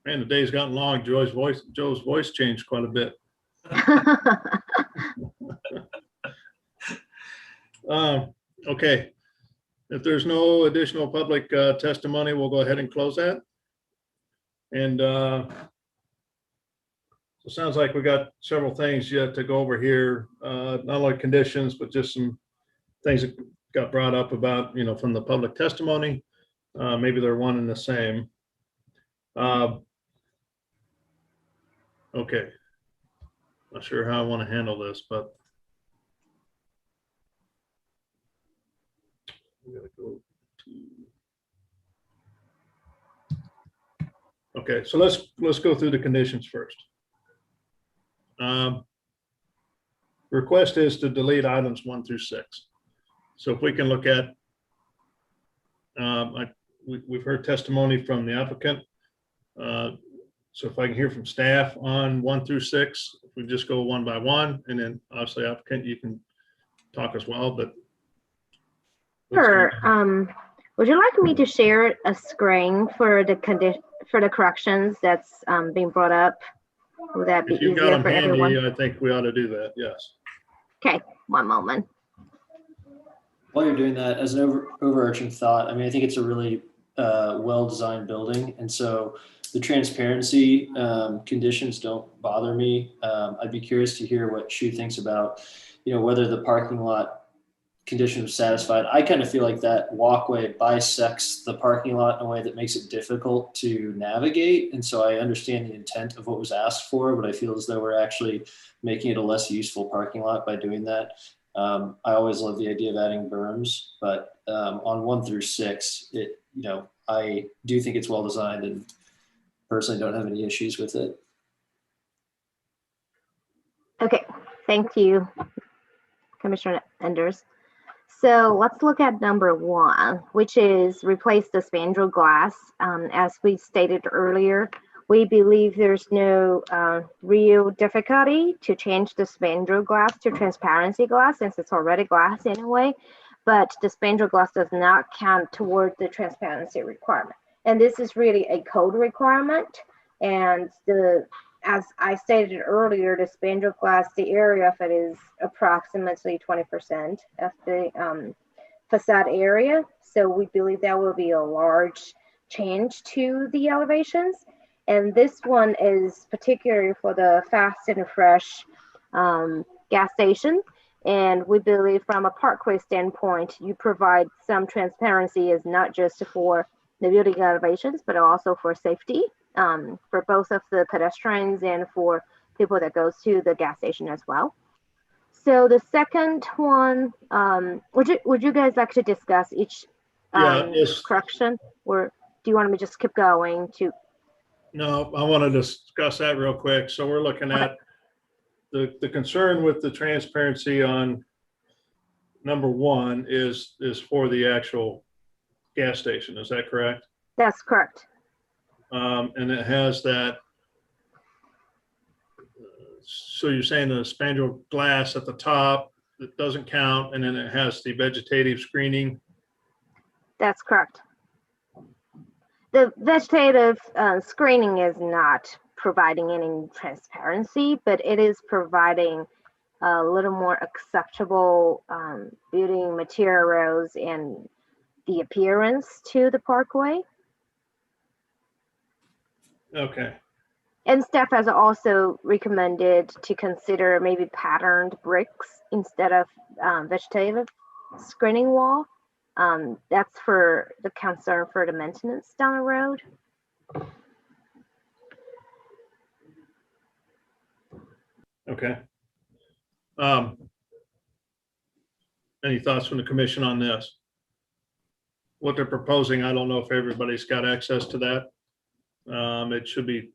Man, the day's gotten long. Joe's voice changed quite a bit. Okay. If there's no additional public testimony, we'll go ahead and close that. And so it sounds like we got several things yet to go over here, not only conditions, but just some things that got brought up about, from the public testimony. Maybe they're one and the same. Okay. Not sure how I want to handle this, but we gotta go to. Okay, so let's go through the conditions first. Request is to delete items 1 through 6. So if we can look at, we've heard testimony from the applicant. So if I can hear from staff on 1 through 6, if we just go one by one, and then obviously applicant, you can talk as well, but. Sure. Would you like me to share a screen for the corrections that's being brought up? Would that be If you've got easier them for handy, everyone? I think we ought to do that, yes. Okay, one moment. While you're doing that, as an overarching thought, I mean, I think it's a really well-designed building. And so the transparency conditions don't bother me. I'd be curious to hear what Shu thinks about, whether the parking lot condition was satisfied. I kind of feel like that walkway bisects the parking lot in a way that makes it difficult to navigate. And so I understand the intent of what was asked for, but I feel as though we're actually making it a less useful parking lot by doing that. I always love the idea of adding berms, but on 1 through 6, I do think it's well designed and personally don't have any issues with it. Okay, thank you, Commissioner Enders. So let's look at number 1, which is replace the spandrel glass. As we stated earlier, we believe there's no real difficulty to change the spandrel glass to transparency glass since it's already glass anyway, but the spandrel glass does not count toward the transparency requirement. And this is really a code requirement. And as I stated earlier, the spandrel glass, the area of it is approximately 20% of the facade area. So we believe that will be a large change to the elevations. And this one is particularly for the Fast and Fresh gas station. And we believe from a parkway standpoint, you provide some transparency is not just for the building elevations, but also for safety. For both of the pedestrians and for people that goes to the gas station as well. So the second one, would you guys like to discuss each correction, or do you want me to just keep going to? No, I want to discuss that real quick. So we're looking at the concern with the transparency on number 1 is for the actual gas station. Is that correct? That's correct. And it has that. So you're saying the spandrel glass at the top that doesn't count, and then it has the vegetative screening. That's correct. The vegetative screening is not providing any transparency, but it is providing a little more acceptable building materials and the appearance to the parkway. Okay. And staff has also recommended to consider maybe patterned bricks instead of vegetative screening wall. That's for the concern for the maintenance down the road. Okay. Any thoughts from the commission on this? What they're proposing, I don't know if everybody's got access to that. It should be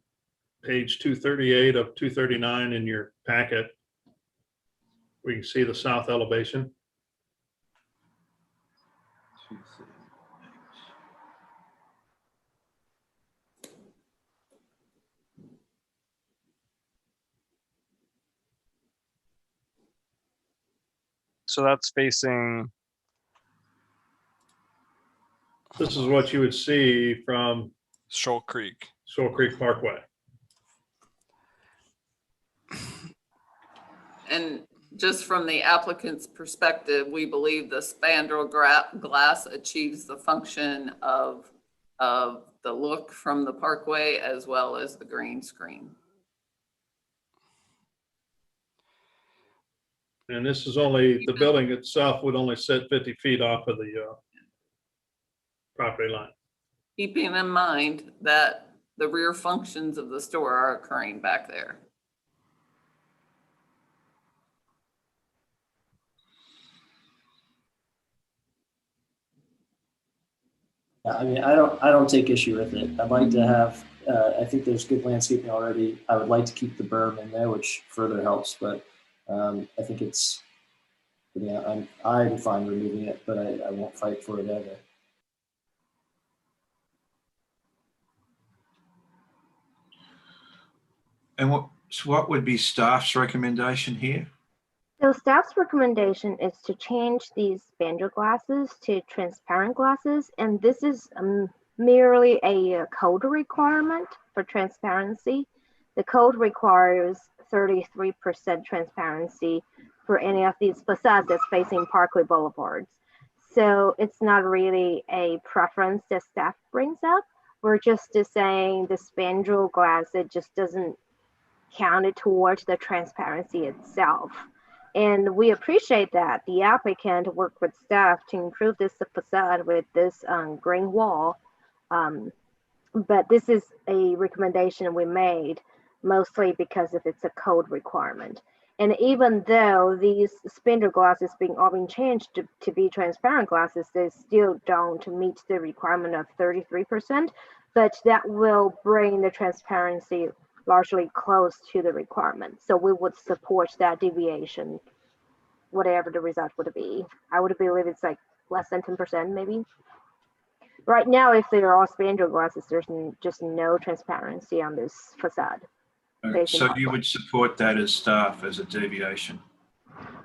page 238 of 239 in your packet. We can see the south elevation. So that's facing, This is what you would see from Shoal Creek. Shoal Creek Parkway. And just from the applicant's perspective, we believe the spandrel glass achieves the function of the look from the parkway as well as the green screen. And this is only, the building itself would only sit 50 feet off of the property line. Keeping in mind that the rear functions of the store are occurring back there. Yeah, I mean, I don't take issue with it. I'd like to have, I think there's good landscaping already. I would like to keep the berm in there, which further helps, but I think it's, yeah, I'm fine removing it, but I won't fight for it either. And what would be staff's recommendation here? So staff's recommendation is to change these spandrel glasses to transparent glasses, and this is merely a code requirement for transparency. The code requires 33% transparency for any of these facades that's facing Parkway Boulevards. So it's not really a preference that staff brings up. We're just saying the spandrel glass, it just doesn't count it towards the transparency itself. And we appreciate that the applicant worked with staff to improve this facade with this green wall. But this is a recommendation we made mostly because it's a code requirement. And even though these spandrel glasses all being changed to be transparent glasses, they still don't meet the requirement of 33%, but that will bring the transparency largely close to the requirement. So we would support that deviation, whatever the result would be. I would believe it's like less than 10% maybe. Right now, if they are all spandrel glasses, there's just no transparency on this facade. So you would support that as staff as a deviation?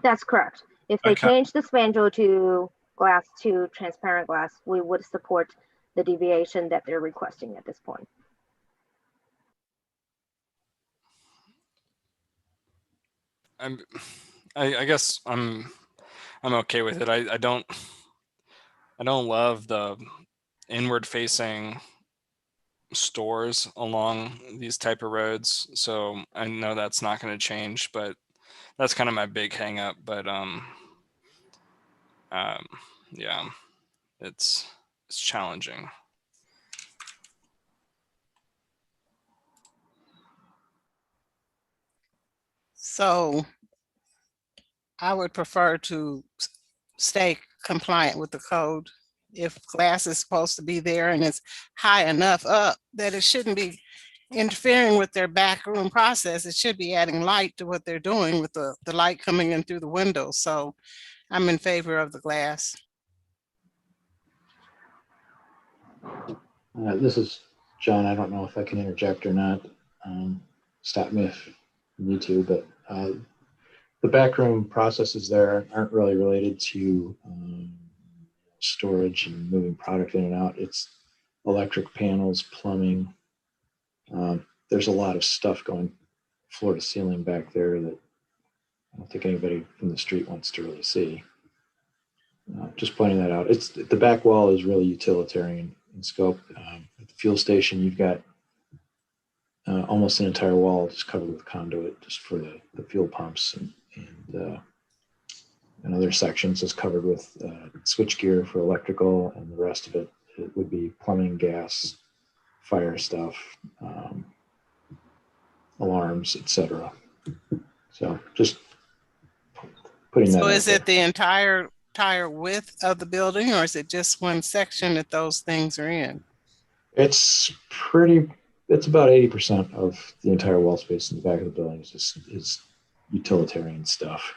That's correct. If they Okay. change the spandrel to glass to transparent glass, we would support the deviation that they're requesting at this point. I guess I'm okay with it. I don't love the inward facing stores along these type of roads. So I know that's not going to change, but that's kind of my big hang up. But yeah, it's challenging. So I would prefer to stay compliant with the code. If glass is supposed to be there and it's high enough up that it shouldn't be interfering with their backroom process, it should be adding light to what they're doing with the light coming in through the window. So I'm in favor of the glass. This is John. I don't know if I can interject or not. Stop me if you need to, but the backroom processes there aren't really related to storage and moving product in and out. It's electric panels, plumbing. There's a lot of stuff going floor to ceiling back there that I don't think anybody from the street wants to really see. Just pointing that out. It's the back wall is really utilitarian in scope. At the fuel station, you've got almost an entire wall just covered with conduit just for the fuel pumps, and other sections is covered with switchgear for electrical, and the rest of it would be plumbing, gas, fire stuff, alarms, etc. So just putting that. So out is there. it the entire width of the building, or is it just one section that those things are in? It's about 80% of the entire wall space in the back of the building is utilitarian stuff.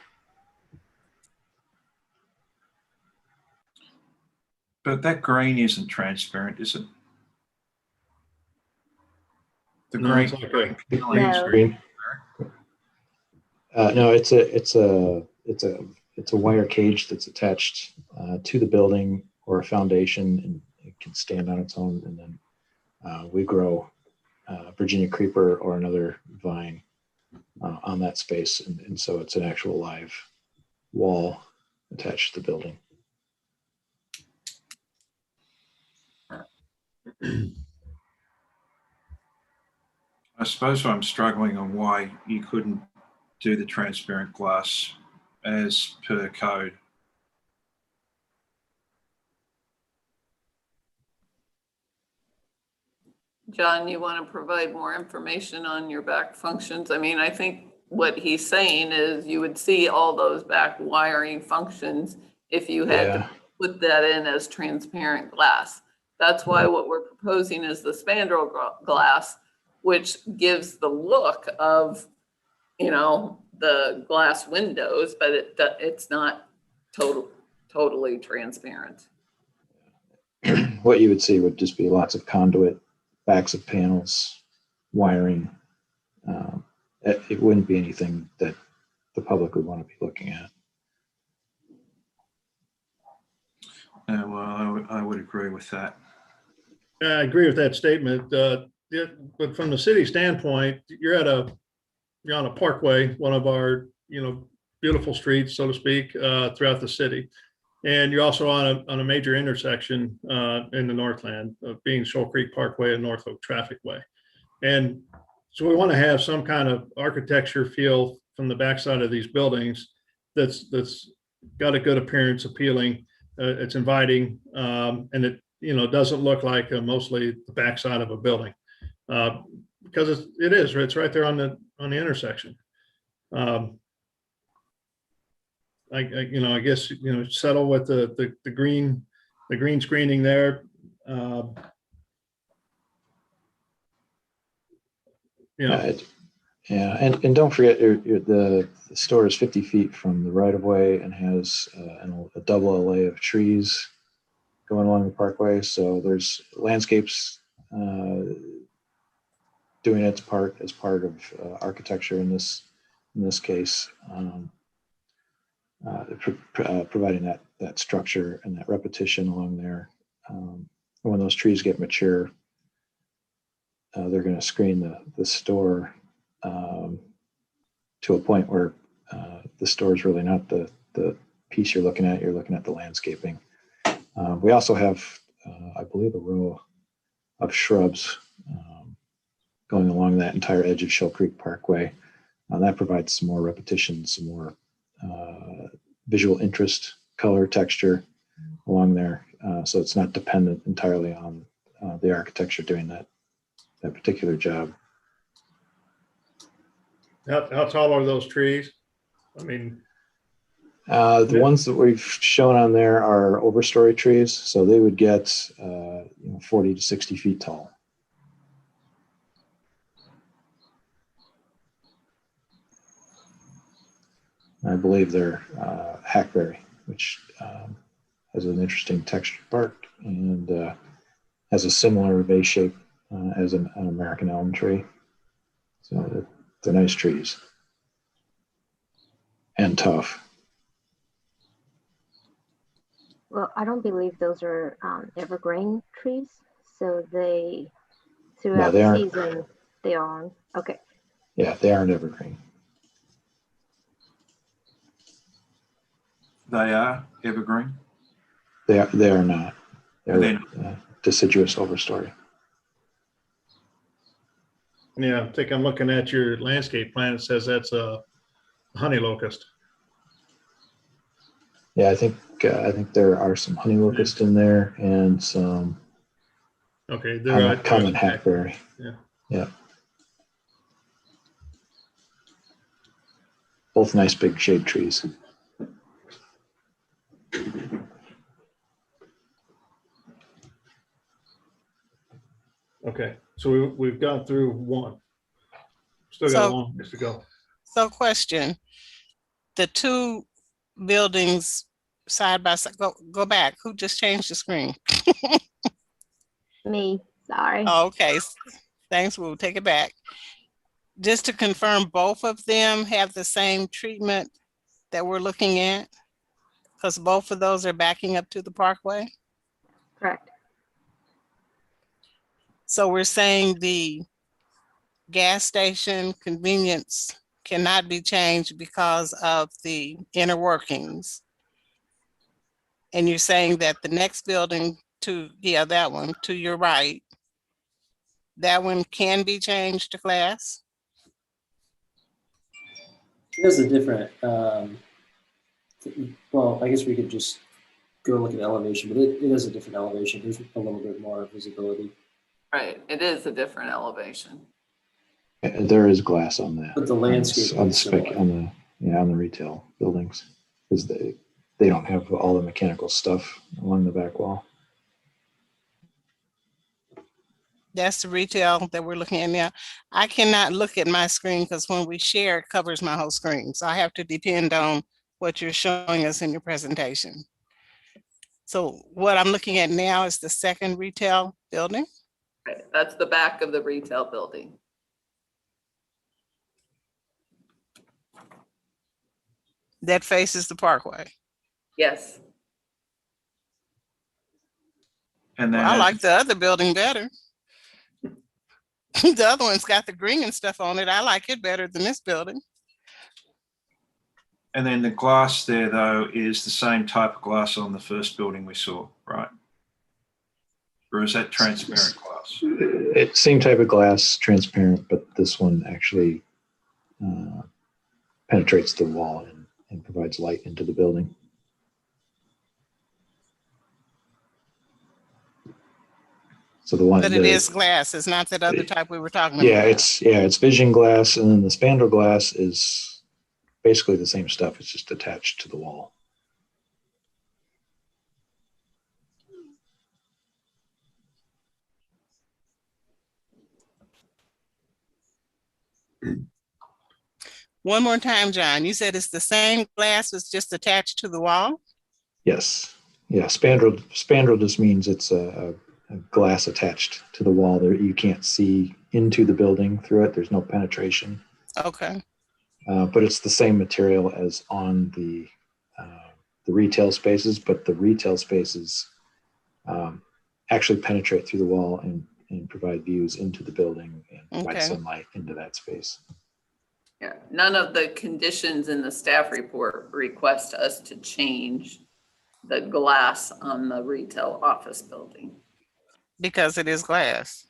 But that green isn't transparent, is it? The No, green. it's like a green screen. No, it's it's a wire cage that's attached to the building or a foundation, and it can stand on its own. And then we grow Virginia creeper or another vine on that space. And so it's an actual live wall attached to the building. I suppose I'm struggling on why you couldn't do the transparent glass as per code. John, you want to provide more information on your back functions? I mean, I think what he's saying is you would see all those back wiring functions if you had to put that in as transparent glass. That's why what we're proposing is the spandrel glass, which gives the look of, you know, the glass windows, but it's not totally transparent. What you would see would just be lots of conduit, backs of panels, wiring. It wouldn't be anything that the public would want to be looking at. Well, I would agree with that. I agree with that statement. Yeah, but from the city standpoint, you're on a parkway, one of our, beautiful streets, so to speak, throughout the city. And you're also on a major intersection in the Northland, being Shoal Creek Parkway and North Oak Traffic Way. And so we want to have some kind of architecture feel from the backside of these buildings that's got a good appearance, appealing, it's inviting, and it doesn't look like mostly the backside of a building, because it's right there on the intersection. I guess settle with the green screening there. And don't forget the store is 50 feet from the right of way and has a double alley of trees going along the parkway. So there's landscapes doing its part as part of architecture in this case, providing that structure and that repetition along there. When those trees get mature, they're going to screen the store to a point where the store is really not the piece you're looking at. You're looking at the landscaping. We also have, I believe, a row of shrubs going along that entire edge of Shoal Creek Parkway. That provides some more repetition, some more visual interest, color, texture along there. So it's not dependent entirely on the architecture doing that particular job. How tall are those trees? I mean, the ones that we've shown on there are overstory trees, so they would get 40 to 60 feet tall. I believe they're hackberry, which has an interesting textured bark and has a similar base shape as an American elm tree. So they're nice trees and tough. Well, I don't believe those are evergreen trees. So throughout the season, they aren't. Okay. Yeah, they aren't evergreen. They are evergreen? They are not. They're deciduous overstory. Yeah, I think I'm looking at your landscape plan. It says that's a honey locust. Yeah, I think there are some honey locust in there and some common hackberry. Yeah. Both nice big shade trees. Okay, so we've gone through one. Still got a long ways to go. So question, the two buildings side by side, go back. Who just changed the screen? Me, sorry. Oh, okay, thanks, we'll take it back. Just to confirm, both of them have the same treatment that we're looking at? Because both of those are backing up to the parkway. Correct. So we're saying the gas station convenience cannot be changed because of the inner workings. And you're saying that the next building to, yeah, that one to your right, that one can be changed to class? It has a different, well, I guess we could just go look at the elevation, but it is a different elevation. There's a little bit more visibility. Right, it is a different elevation. There is glass on that. But the landscape On the is spec, similar. on the retail buildings, because they don't have all the mechanical stuff along the back wall. That's the retail that we're looking at now. I cannot look at my screen because when we share, it covers my whole screen. So I have to depend on what you're showing us in your presentation. So what I'm looking at now is the second retail building. Right, that's the back of the retail building. That faces the parkway. Yes. And then Well, I like the other building better. The other one's got the green and stuff on it. I like it better than this building. And then the glass there, though, is the same type of glass on the first building we saw, right? Or is that transparent glass? It's same type of glass, transparent, but this one actually penetrates the wall and provides light into the building. So the one, But it is glass. It's not that other type we were talking about. it's vision glass, and then the spandrel glass is basically the same stuff. It's just attached to the wall. One more time, John, you said it's the same glass, it's just attached to the wall? Yes. Yeah. Spandrel just means it's a glass attached to the wall there. You can't see into the building through it. There's no penetration. Okay. But it's the same material as on the retail spaces, but the retail spaces actually penetrate through the wall and provide views into the building and provide sunlight into that space. Yeah, none of the conditions in the staff report request us to change the glass on the retail office building. Because it is glass.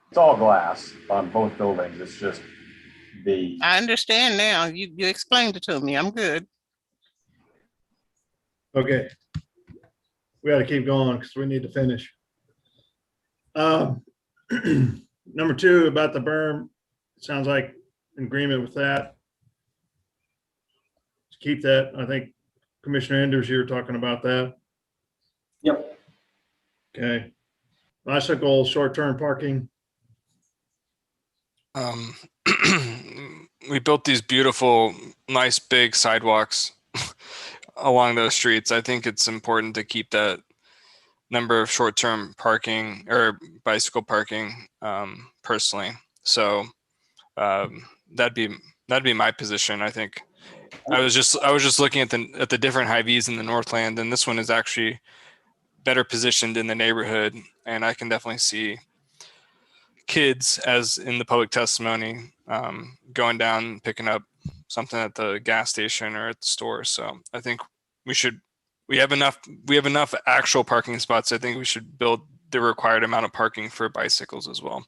It's all glass on both buildings. It's just the, I understand now. You explained it to me. I'm good. Okay. We got to keep going because we need to finish. Number two, about the berm, sounds like in agreement with that. Keep that. I think Commissioner Enders, you were talking about that. Yep. Okay. Bicycle short-term parking. We built these beautiful, nice, big sidewalks along those streets. I think it's important to keep that number of short-term parking or bicycle parking personally. So that'd be my position. I think I was just looking at the different Hy-Vees in the Northland, and this one is actually better positioned in the neighborhood, and I can definitely see kids, as in the public testimony, going down picking up something at the gas station or at the store. So I think we have enough actual parking spots. I think we should build the required amount of parking for bicycles as well.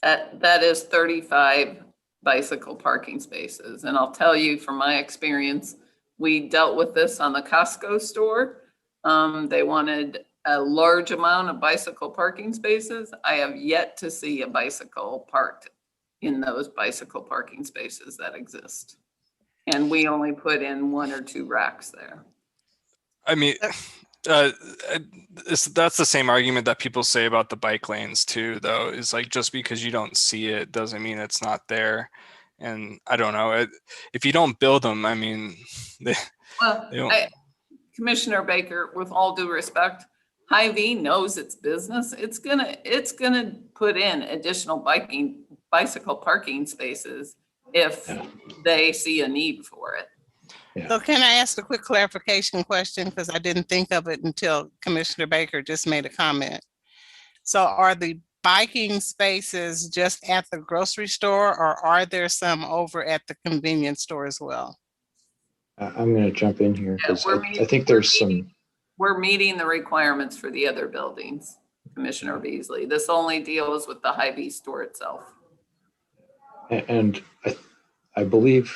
That is 35 bicycle parking spaces. And I'll tell you from my experience, we dealt with this on the Costco store. They wanted a large amount of bicycle parking spaces. I have yet to see a bicycle parked in those bicycle parking spaces that exist. And we only put in 1 or 2 racks there. I mean, that's the same argument that people say about the bike lanes too, though, is like, just because you don't see it doesn't mean it's not there. And I don't know, if you don't build them, I mean, Commissioner Baker, with all due respect, Hy-Vee knows its business. It's gonna put in additional bicycle parking spaces if they see a need for it. So can I ask a quick clarification question? Because I didn't think of it until Commissioner Baker just made a comment. So are the biking spaces just at the grocery store, or are there some over at the convenience store as well? I'm going to jump in here because we're I think there's some. We're meeting the requirements for the other buildings, Commissioner Beasley. This only deals with the Hy-Vee store itself. And I believe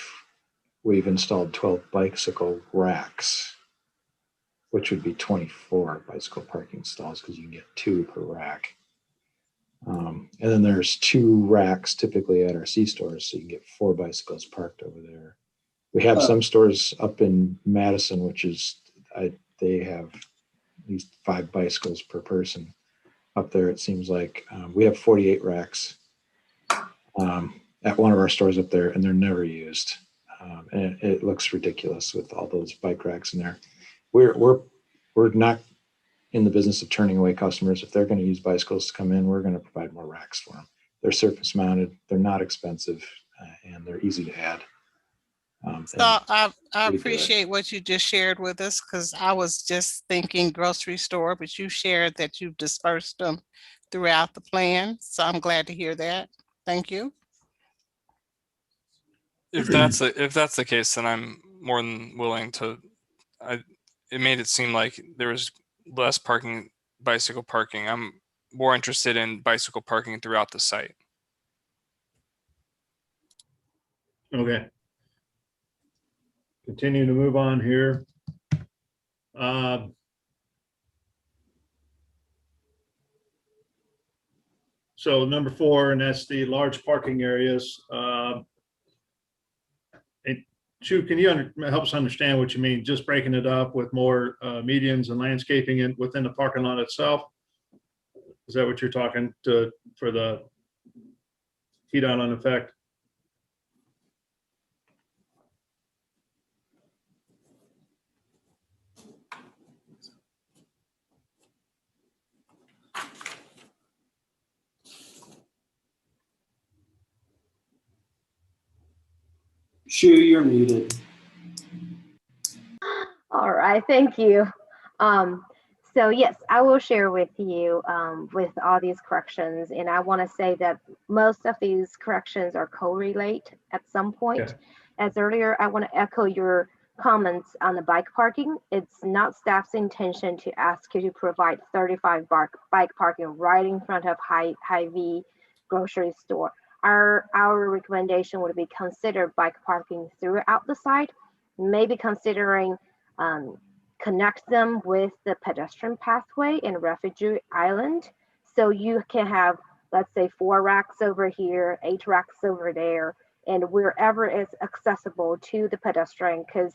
we've installed 12 bicycle racks, which would be 24 bicycle parking stalls because you can get 2 per rack. And then there's 2 racks typically at our C stores, so you can get 4 bicycles parked over there. We have some stores up in Madison, which is, they have at least 5 bicycles per person. Up there, it seems like we have 48 racks at one of our stores up there, and they're never used. And it looks ridiculous with all those bike racks in there. We're not in the business of turning away customers. If they're going to use bicycles to come in, we're going to provide more racks for them. They're surface mounted, they're not expensive, and they're easy to add. So I appreciate what you just shared with us, because I was just thinking grocery store, but you shared that you've dispersed them throughout the plan. So I'm glad to hear that. Thank you. If that's the case, then I'm more than willing to. It made it seem like there was less bicycle parking. I'm more interested in bicycle parking throughout the site. Okay. Continue to move on here. So number 4, and that's the large parking areas. Chu, can you help us understand what you mean? Just breaking it up with more medians and landscaping within the parking lot itself? Is that what you're talking to for the heat island effect? Shu, you're muted. All right, thank you. So yes, I will share with you with all these corrections, and I want to say that most of these corrections are correlate at some point. Okay. As earlier, I want to echo your comments on the bike parking. It's not staff's intention to ask you to provide 35 bike parking right in front of Hy-Vee grocery store. Our recommendation would be consider bike parking throughout the site, maybe considering connect them with the pedestrian pathway in Refugee Island. So you can have, let's say, 4 racks over here, 8 racks over there, and wherever is accessible to the pedestrian, because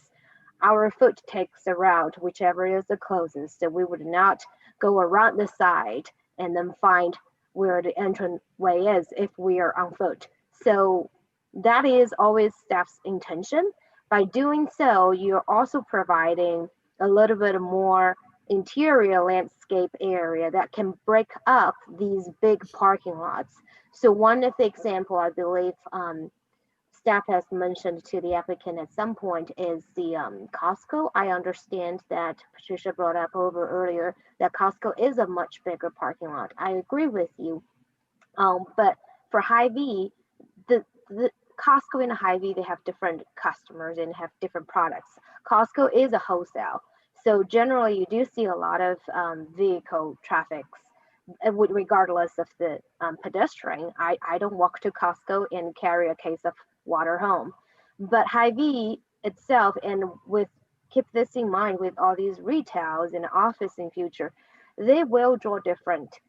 our foot takes the route, whichever is the closest. So we would not go around the side and then find where the entrance-way is if we are on foot. So that is always staff's intention. By doing so, you're also providing a little bit more interior landscape area that can break up these big parking lots. So one of the example I believe staff has mentioned to the applicant at some point is the Costco. I understand that Patricia brought up over earlier that Costco is a much bigger parking lot. I agree with you. But for Hy-Vee, the Costco and Hy-Vee, they have different customers and have different products. Costco is a wholesale. So generally you do see a lot of vehicle traffic regardless of the pedestrian. I don't walk to Costco and carry a case of water home. But Hy-Vee itself, and keep this in mind with all these retails and office in future, they will draw different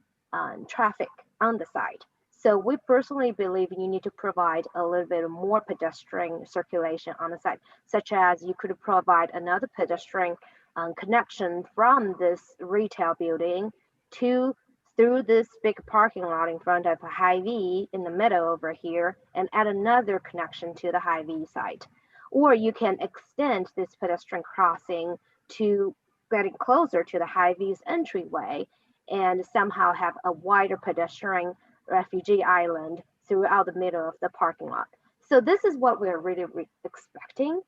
traffic on the site. So we personally believe you need to provide a little bit more pedestrian circulation on the site, such as you could provide another pedestrian connection from this retail building through this big parking lot in front of Hy-Vee in the middle over here, and add another connection to the Hy-Vee site. Or you can extend this pedestrian crossing to getting closer to the Hy-Vee's entryway and somehow have a wider pedestrian Refugee Island throughout the middle of the parking lot. So this is what we're really expecting.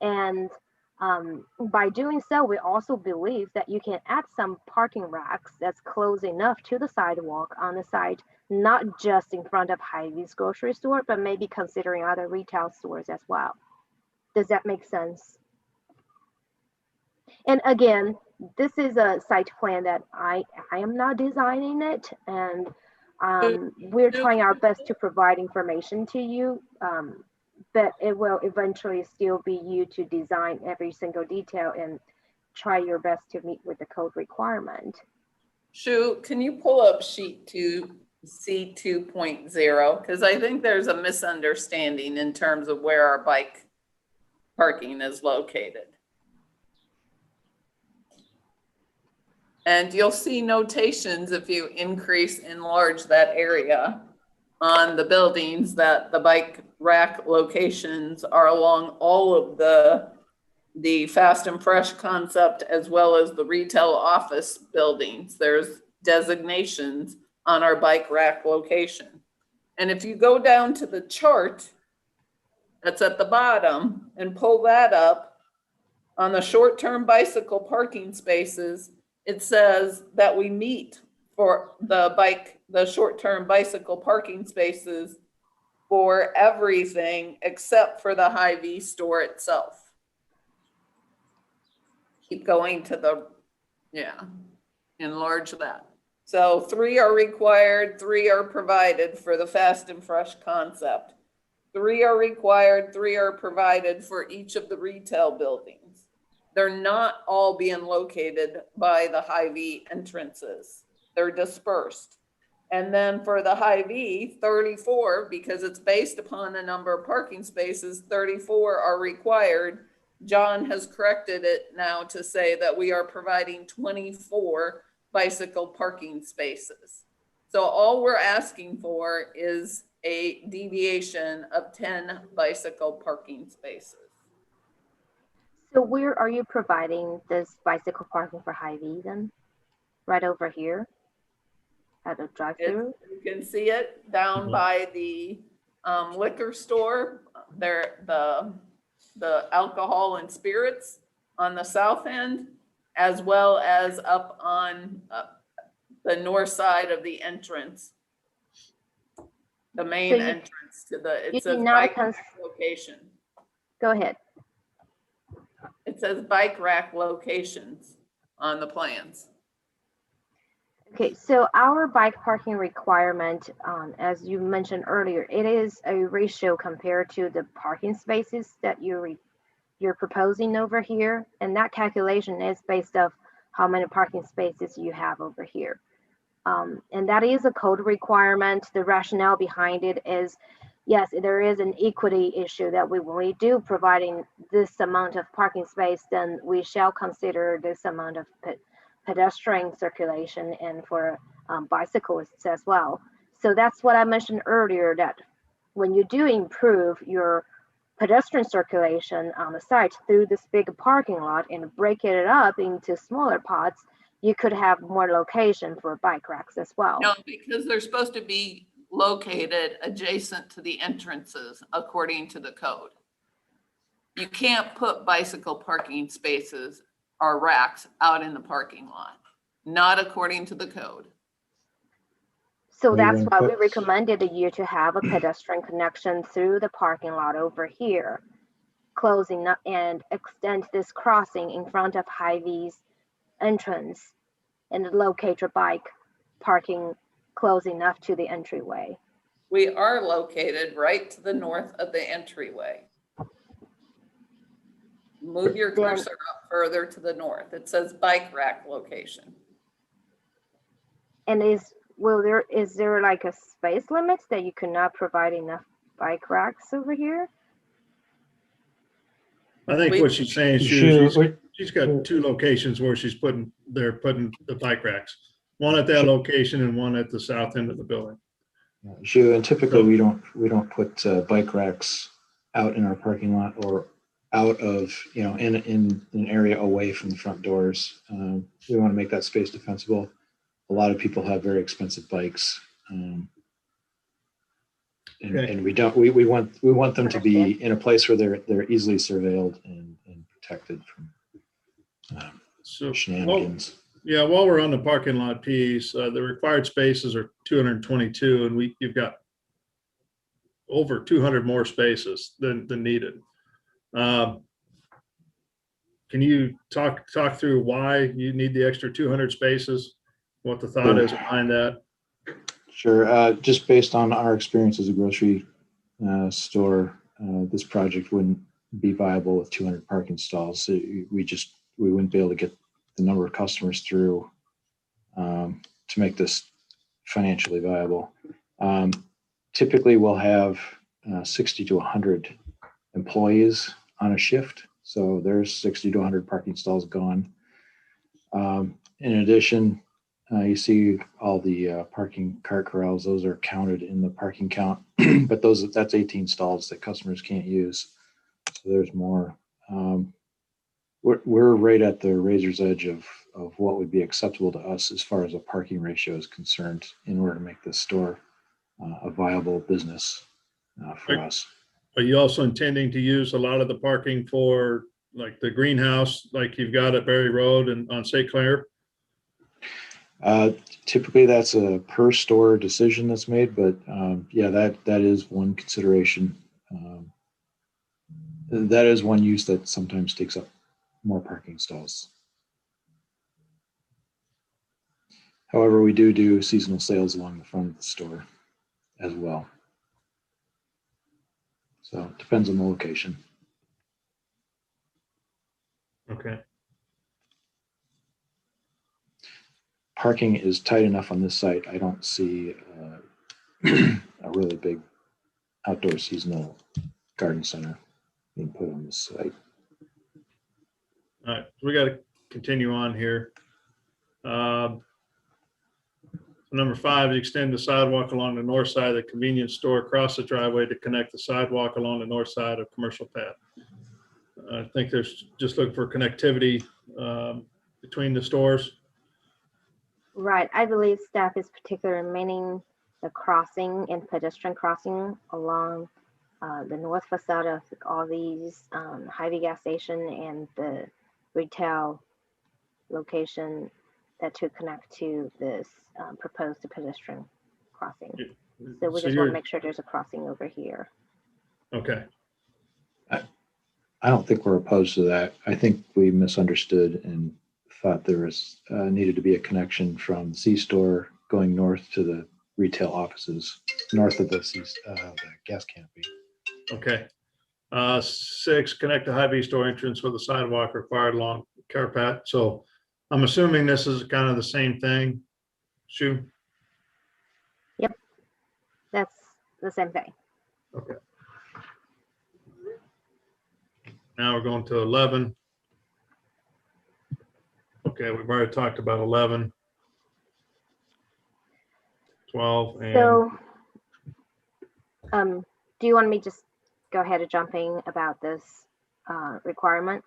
And by doing so, we also believe that you can add some parking racks that's close enough to the sidewalk on the side, not just in front of Hy-Vee's grocery store, but maybe considering other retail stores as well. Does that make sense? And again, this is a site plan that I am not designing it, and we're trying our best to provide information to you, but it will eventually still be you to design every single detail and try your best to meet with the code requirement. Shu, can you pull up sheet 2, C2.0? Because I think there's a misunderstanding in terms of where our bike parking is located. And you'll see notations if you enlarge that area on the buildings that the bike rack locations are along all of the fast and fresh concept as well as the retail office buildings. There's designations on our bike rack location. And if you go down to the chart that's at the bottom and pull that up on the short-term bicycle parking spaces, it says that we meet for the short-term bicycle parking spaces for everything except for the Hy-Vee store itself. Keep going to the, enlarge that. So 3 are required, 3 are provided for the fast and fresh concept. 3 are required, 3 are provided for each of the retail buildings. They're not all being located by the Hy-Vee entrances. They're dispersed. And then for the Hy-Vee, 34, because it's based upon the number of parking spaces, 34 are required. John has corrected it now to say that we are providing 24 bicycle parking spaces. So all we're asking for is a deviation of 10 bicycle parking spaces. So where are you providing this bicycle parking for Hy-Vee then? Right over here at the drive-through? You can see it down by the liquor store. There, the alcohol and spirits on the south end, as well as up on the north side of the entrance. The main entrance to it's a bike rack location. Go ahead. It says bike rack locations on the plans. Okay, so our bike parking requirement, as you mentioned earlier, it is a ratio compared to the parking spaces that you're proposing over here. And that calculation is based off how many parking spaces you have over here. And that is a code requirement. The rationale behind it is, yes, there is an equity issue that when we do providing this amount of parking space, then we shall consider this amount of pedestrian circulation and for bicyclists as well. So that's what I mentioned earlier, that when you do improve your pedestrian circulation on the site through this big parking lot and break it up into smaller pods, you could have more location for bike racks as well. No, because they're supposed to be located adjacent to the entrances according to the code. You can't put bicycle parking spaces or racks out in the parking lot, not according to the code. So that's why we recommended you to have a pedestrian connection through the parking lot over here, closing up and extend this crossing in front of Hy-Vee's entrance and locate your bike parking close enough to the entryway. We are located right to the north of the entryway. Move your cursor up further to the north. It says bike rack location. And is there like a space limit that you cannot provide enough bike racks over here? I think what she's saying is she's got 2 locations where they're putting the bike racks. One at that location and one at the south end of the building. Sure, and typically we don't put bike racks out in our parking lot or out of, in an area away from the front doors. We want to make that space defensible. A lot of people have very expensive bikes. And we want them to be in a place where they're easily surveilled and protected from So, shenanigans. yeah, while we're on the parking lot piece, the required spaces are 222, and you've got over 200 more spaces than needed. Can you talk through why you need the extra 200 spaces? What the thought is behind that? Sure. Just based on our experience as a grocery store, this project wouldn't be viable with 200 parking stalls. We wouldn't be able to get the number of customers through to make this financially viable. Typically, we'll have 60 to 100 employees on a shift. So there's 60 to 100 parking stalls gone. In addition, you see all the parking cart corrals. Those are counted in the parking count, but that's 18 stalls that customers can't use. So there's more. We're right at the razor's edge of what would be acceptable to us as far as a parking ratio is concerned in order to make this store a viable business for us. Are you also intending to use a lot of the parking for like the greenhouse, like you've got at Berry Road and on St. Clair? Typically that's a per store decision that's made, but yeah, that is one consideration. That is one use that sometimes takes up more parking stalls. However, we do seasonal sales along the front of the store as well. So it depends on the location. Okay. Parking is tight enough on this site. I don't see a really big outdoor seasonal garden center being put on this site. All right, we got to continue on here. Number 5, extend the sidewalk along the north side of the convenience store across the driveway to connect the sidewalk along the north side of commercial path. I think there's just looking for connectivity between the stores. Right, I believe staff is particularly meaning the crossing and pedestrian crossing along the north facade of all these Hy-Vee gas station and the retail location that to connect to this proposed pedestrian crossing. So we just want to make sure there's a crossing over here. Okay. I don't think we're opposed to that. I think we misunderstood and thought there was needed to be a connection from the C-store going north to the retail offices north of the gas canopy. Okay. 6, connect the Hy-Vee store entrance with a sidewalk required along car path. So I'm assuming this is kind of the same thing. Shu? Yep, that's the same thing. Okay. Now we're going to 11. Okay, we've already talked about 11, 12, and So, do you want me just go ahead and jumping about this requirement?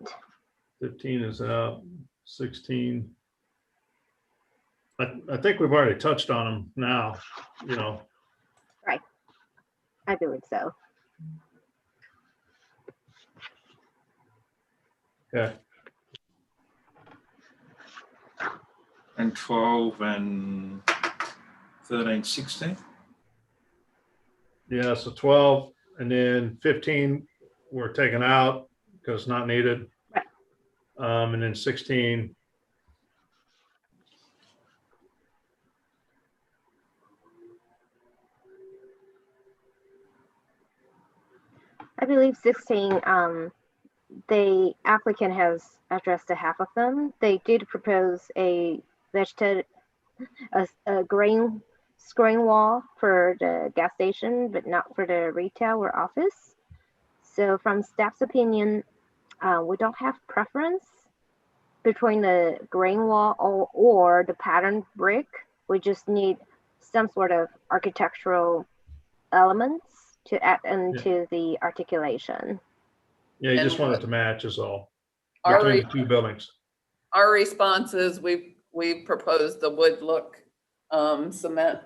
15 is out, 16. I think we've already touched on them now, you know. Right, I believe so. Okay. And 12 and 13, 16. Yeah, so 12 and then 15 we're taking out because not needed. And then 16. I believe 16, the applicant has addressed a half of them. They did propose a green screen wall for the gas station, but not for the retail or office. So from staff's opinion, we don't have preference between the green wall or the pattern brick. We just need some sort of architectural elements to add into the articulation. Yeah, you just want it to match is all. Our Between the two buildings. Our response is we proposed the wood look cement,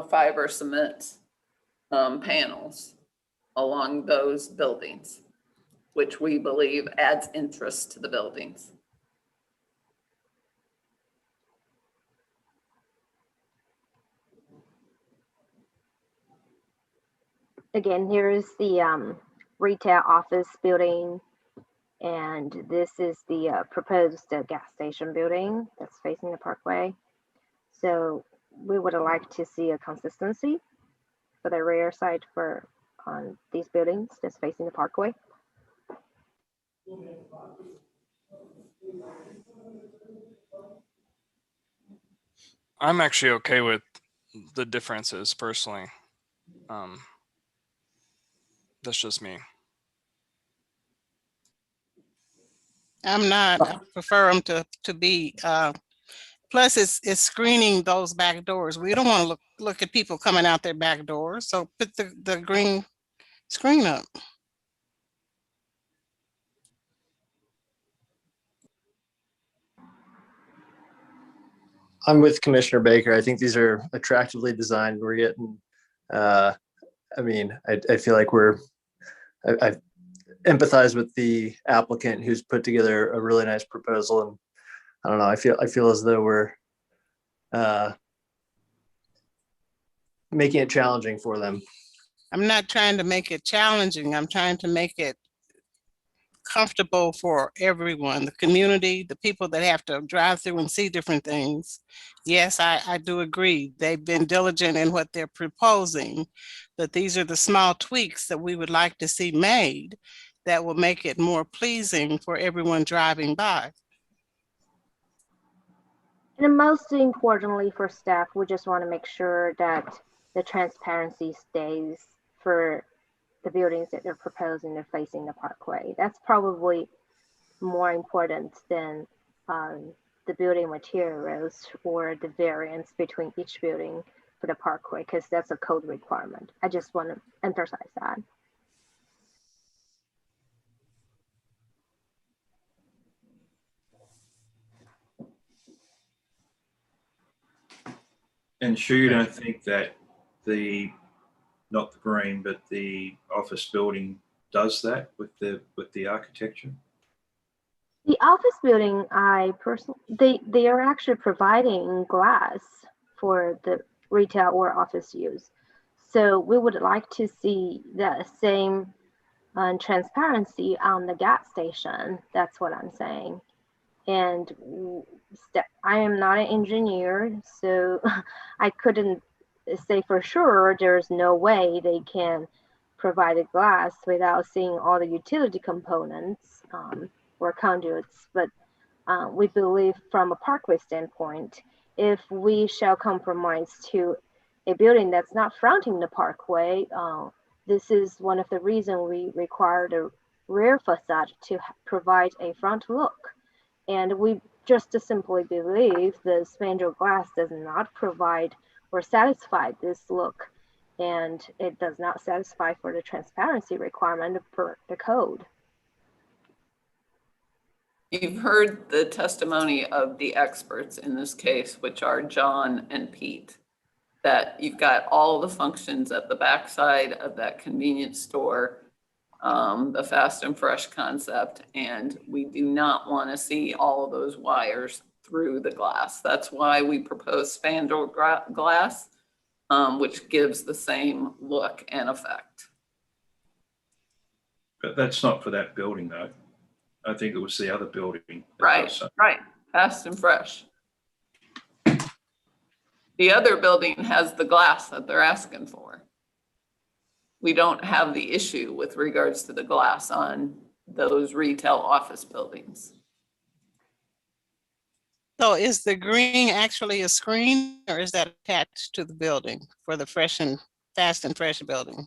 fiber cement panels along those buildings, which we believe adds interest to the buildings. Again, here is the retail office building, and this is the proposed gas station building that's facing the parkway. So we would like to see a consistency for the rear side for on these buildings that's facing the parkway. I'm actually okay with the differences personally. That's just me. I'm not. I prefer them to be. Plus, it's screening those back doors. We don't want to look at people coming out their back doors. So put the green screen up. I'm with Commissioner Baker. I think these are attractively designed. We're getting, I mean, I feel like I empathize with the applicant who's put together a really nice proposal. And I don't know, I feel as though we're making it challenging for them. I'm not trying to make it challenging. I'm trying to make it comfortable for everyone, the community, the people that have to drive through and see different things. Yes, I do agree. They've been diligent in what they're proposing, but these are the small tweaks that we would like to see made that will make it more pleasing for everyone driving by. And most importantly for staff, we just want to make sure that the transparency stays for the buildings that they're proposing to facing the parkway. That's probably more important than the building materials or the variance between each building for the parkway, because that's a code requirement. I just want to emphasize that. And sure, you don't think that not the green, but the office building does that with the architecture? The office building, they are actually providing glass for the retail or office use. So we would like to see the same transparency on the gas station. That's what I'm saying. And I am not an engineer, so I couldn't say for sure there's no way they can provide a glass without seeing all the utility components or conduits. But we believe from a parkway standpoint, if we shall compromise to a building that's not fronting the parkway, this is one of the reasons we require the rear facade to provide a front look. And we just simply believe the spandrel glass does not provide or satisfy this look, and it does not satisfy for the transparency requirement for the code. You've heard the testimony of the experts in this case, which are John and Pete, that you've got all the functions at the backside of that convenience store, the fast and fresh concept, and we do not want to see all of those wires through the glass. That's why we propose spandrel glass, which gives the same look and effect. But that's not for that building though. I think it was the other building. Right, right, fast and fresh. The other building has the glass that they're asking for. We don't have the issue with regards to the glass on those retail office buildings. So is the green actually a screen, or is that attached to the building for the fast and fresh building?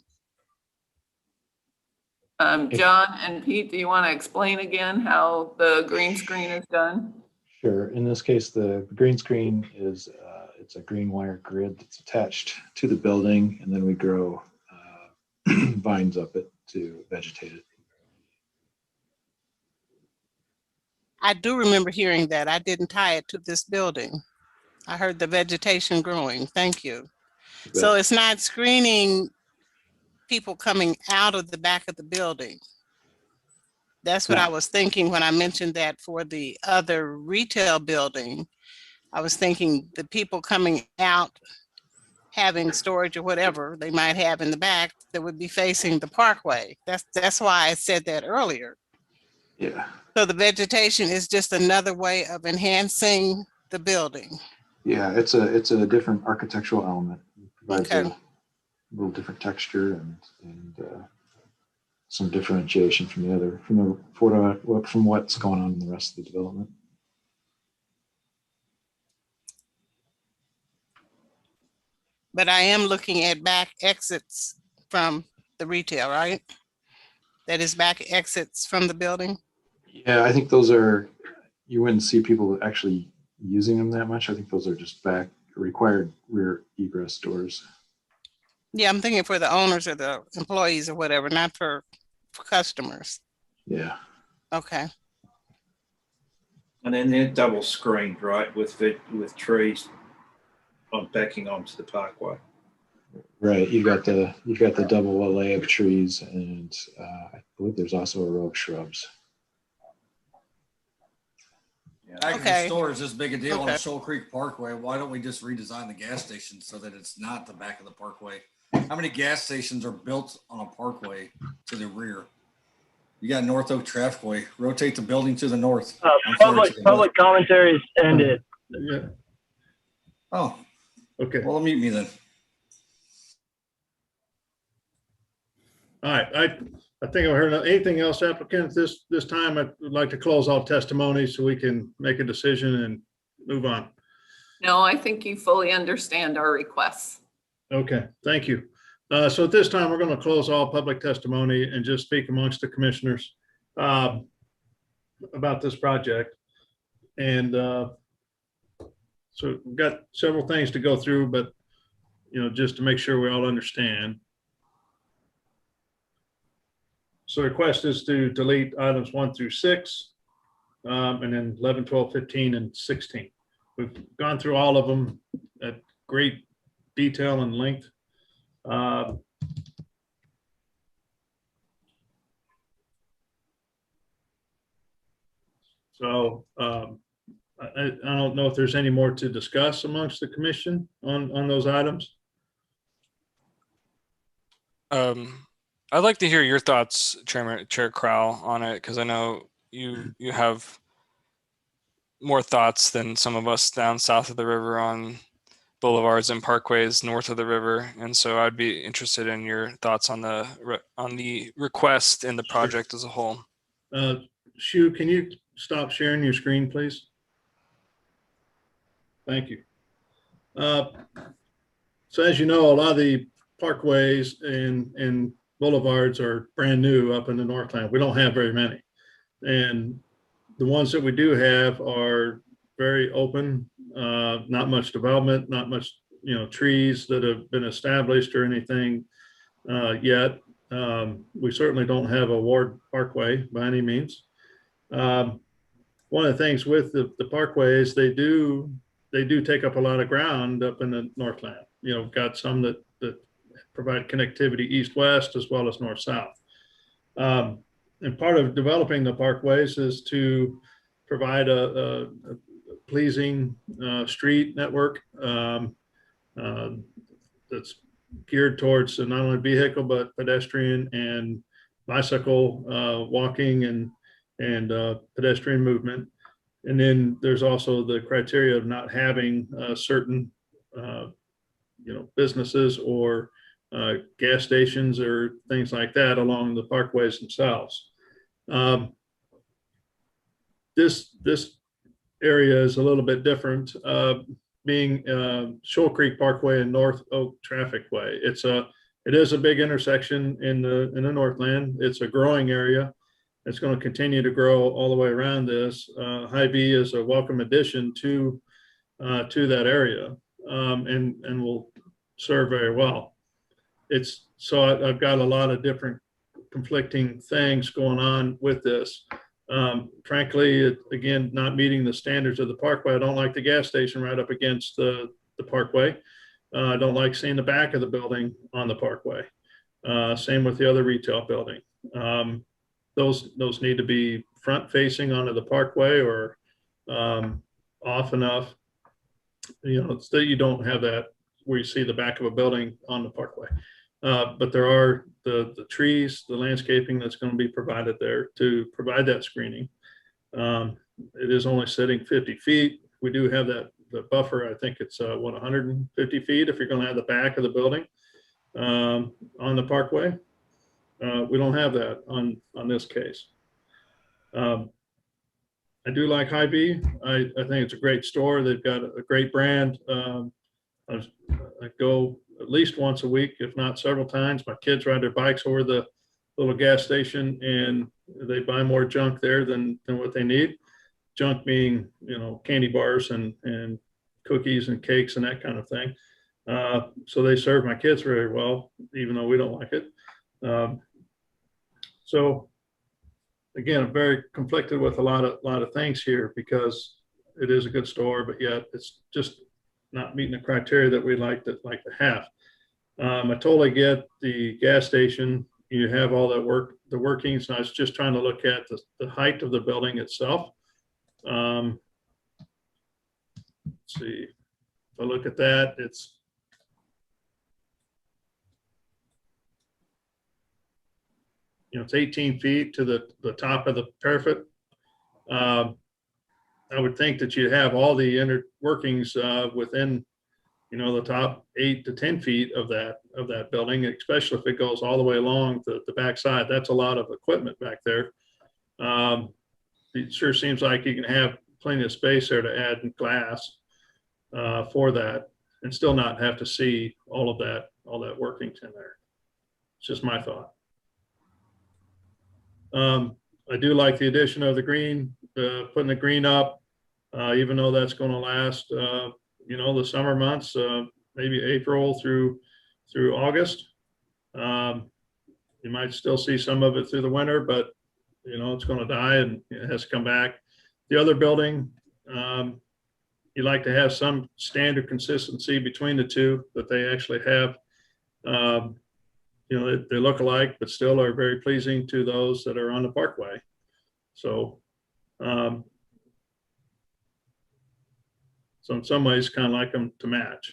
John and Pete, do you want to explain again how the green screen is done? Sure. In this case, the green screen is it's a green wire grid that's attached to the building, and then we grow vines up it to vegetate it. I do remember hearing that. I didn't tie it to this building. I heard the vegetation growing. Thank you. So it's not screening people coming out of the back of the building. That's what I was thinking when I mentioned that for the other retail building. I was thinking the people coming out having storage or whatever they might have in the back that would be facing the parkway. That's why I said that earlier. Yeah. So the vegetation is just another way of enhancing the building. Yeah, it's a different architectural element. It provides Okay. a little different texture and some differentiation from the other from what's going on in the rest of the development. But I am looking at back exits from the retail, right? That is back exits from the building. Yeah, I think those are, you wouldn't see people actually using them that much. I think those are just back required rear egress doors. Yeah, I'm thinking for the owners or the employees or whatever, not for customers. Yeah. Okay. And then they're double screened, right, with trees on backing onto the parkway. Right. You've got the double lay of trees, and I believe there's also a row of shrubs. Acme store is this big a deal on Shoal Creek Parkway. Why don't we just redesign the gas station so that it's not the back of the parkway? How many gas stations are built on a parkway to the rear? You got North Oak Trafficway. Rotate the building to the north. Public commentaries ended. Yeah. Oh, okay. Well, mute me then. All right. I think I've heard anything else, applicants. This time I would like to close all testimony so we can make a decision and move on. No, I think you fully understand our requests. Okay, thank you. So at this time, we're going to close all public testimony and just speak amongst the commissioners about this project. And so we've got several things to go through, but just to make sure we all understand. So the request is to delete items 1 through 6, and then 11, 12, 15, and 16. We've gone through all of them at great detail and length. So I don't know if there's any more to discuss amongst the commission on those items. I'd like to hear your thoughts, Chair Crowell, on it, because I know you have more thoughts than some of us down south of the river on boulevards and parkways north of the river, and so I'd be interested in your thoughts on the request and the project as a whole. Shu, can you stop sharing your screen, please? Thank you. So as you know, a lot of the parkways and boulevards are brand new up in the Northland. We don't have very many. And the ones that we do have are very open, not much development, not much, trees that have been established or anything yet. We certainly don't have a Ward Parkway by any means. One of the things with the parkways, they do take up a lot of ground up in the Northland. Got some that provide connectivity east-west as well as north-south. And part of developing the parkways is to provide a pleasing street network that's geared towards not only vehicle but pedestrian and bicycle walking and pedestrian movement. And then there's also the criteria of not having certain businesses or gas stations or things like that along the parkways themselves. This area is a little bit different, being Shoal Creek Parkway and North Oak Trafficway. It is a big intersection in the Northland. It's a growing area. It's going to continue to grow all the way around this. Hy-Vee is a welcome addition to that area, and will serve very well. So I've got a lot of different conflicting things going on with this. Frankly, again, not meeting the standards of the parkway. I don't like the gas station right up against the parkway. I don't like seeing the back of the building on the parkway. Same with the other retail building. Those need to be front facing onto the parkway or off enough, so you don't have that where you see the back of a building on the parkway. But there are the trees, the landscaping that's going to be provided there to provide that screening. It is only sitting 50 feet. We do have the buffer. I think it's 150 feet if you're going to have the back of the building on the parkway. We don't have that on this case. I do like Hy-Vee. I think it's a great store. They've got a great brand. I go at least once a week, if not several times. My kids ride their bikes over the little gas station and they buy more junk there than what they need. Junk being, candy bars and cookies and cakes and that kind of thing. So they serve my kids very well, even though we don't like it. So again, I'm very conflicted with a lot of things here because it is a good store, but yet it's just not meeting the criteria that we'd like to have. I totally get the gas station. You have all that the workings. And I was just trying to look at the height of the building itself. Let's see. If I look at that, it's it's 18 feet to the top of the parapet. I would think that you'd have all the inner workings within, the top 8 to 10 feet of that building, especially if it goes all the way along the backside. That's a lot of equipment back there. It sure seems like you can have plenty of space there to add glass for that and still not have to see all that workings in there. It's just my thought. I do like the addition of the green, putting the green up, even though that's going to last, the summer months, maybe April through August. You might still see some of it through the winter, but it's going to die and it has to come back. The other building, you like to have some standard consistency between the two, that they actually have. They look alike, but still are very pleasing to those that are on the parkway. So, so in some ways, kind of like them to match.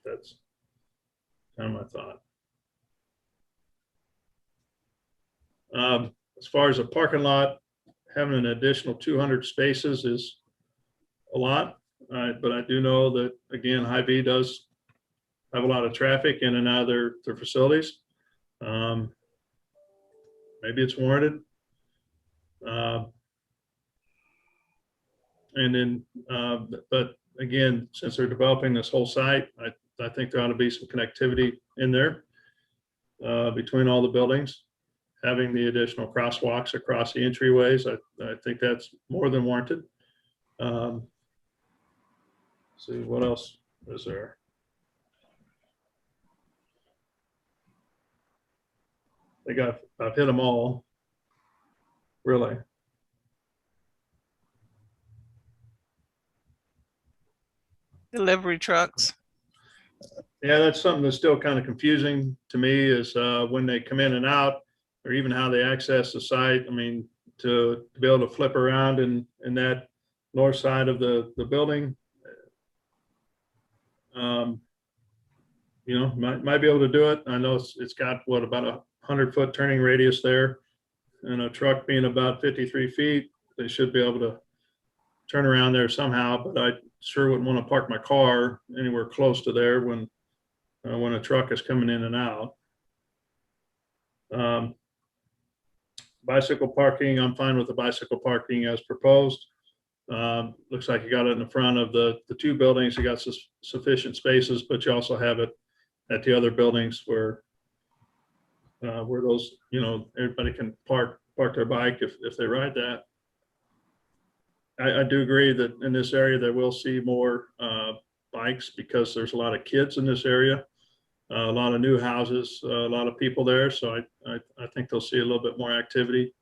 That's kind of my thought. As far as a parking lot, having an additional 200 spaces is a lot, but I do know that, again, Hy-Vee does have a lot of traffic in and out of their facilities. Maybe it's warranted. And then, but again, since they're developing this whole site, I think there ought to be some connectivity in there between all the buildings. Having the additional crosswalks across the entryways, I think that's more than warranted. See, what else is there? I've hit them all, really. Delivery trucks. Yeah, that's something that's still kind of confusing to me is when they come in and out, or even how they access the site. I mean, to be able to flip around in that north side of the building, might be able to do it. I know it's got about 100-foot turning radius there, and a truck being about 53 feet, they should be able to turn around there somehow. But I sure wouldn't want to park my car anywhere close to there when a truck is coming in and out. Bicycle parking, I'm fine with the bicycle parking as proposed. Looks like you got it in the front of the two buildings. You got sufficient spaces, but you also have it at the other buildings where those, everybody can park their bike if they ride that. I do agree that in this area, they will see more bikes because there's a lot of kids in this area, a lot of new houses, a lot of people there. So I think they'll see a little bit more activity.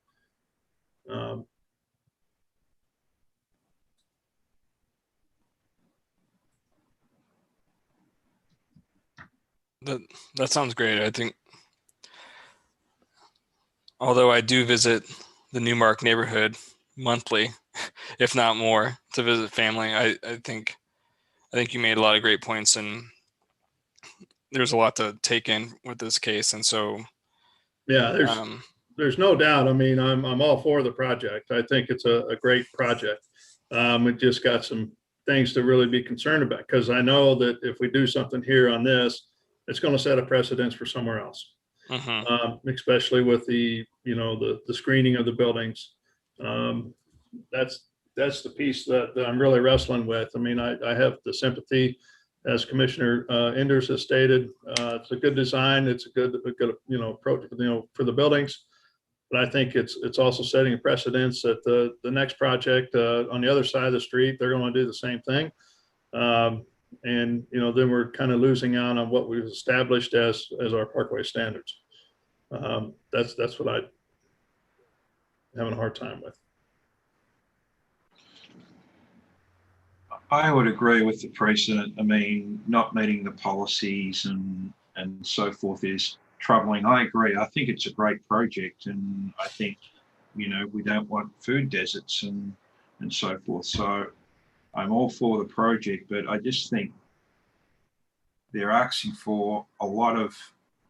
That sounds great. I think although I do visit the Newmark neighborhood monthly, if not more, to visit family. I think you made a lot of great points, and there's a lot to take in with this case. And so, Yeah, there's no doubt. I mean, I'm all for the project. I think it's a great project. It just got some things to really be concerned about, because I know that if we do something here on this, it's going to set a precedence for somewhere else. Especially with the screening of the buildings. That's the piece that I'm really wrestling with. I mean, I have the sympathy, as Commissioner Enders has stated. It's a good design. It's a good approach, for the buildings. But I think it's also setting a precedence that the next project on the other side of the street, they're going to do the same thing. And then we're kind of losing out on what we've established as our parkway standards. That's what I'm having a hard time with. I would agree with the precedent. I mean, not meeting the policies and so forth is troubling. I agree. I think it's a great project, and I think, we don't want food deserts and so forth. So I'm all for the project, but I just think they're asking for a lot of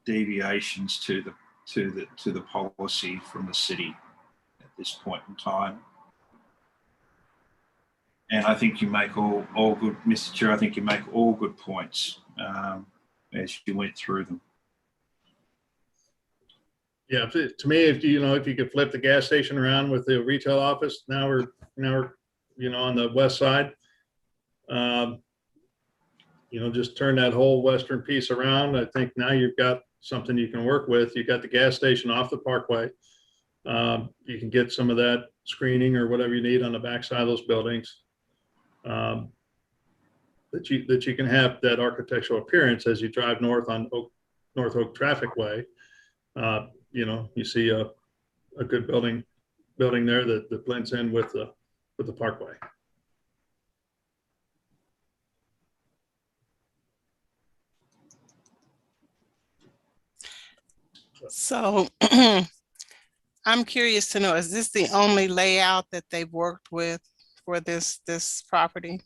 deviations to the policy from the city at this point in time. And I think you make all good, Mr. Chair, I think you make all good points as you went through them. Yeah, to me, if you could flip the gas station around with the retail office, now we're on the west side. Just turn that whole western piece around. I think now you've got something you can work with. You got the gas station off the parkway. You can get some of that screening or whatever you need on the backside of those buildings. That you can have that architectural appearance as you drive north on North Oak Traffic Way. You see a good building there that blends in with the parkway. So I'm curious to know, is this the only layout that they've worked with for this property?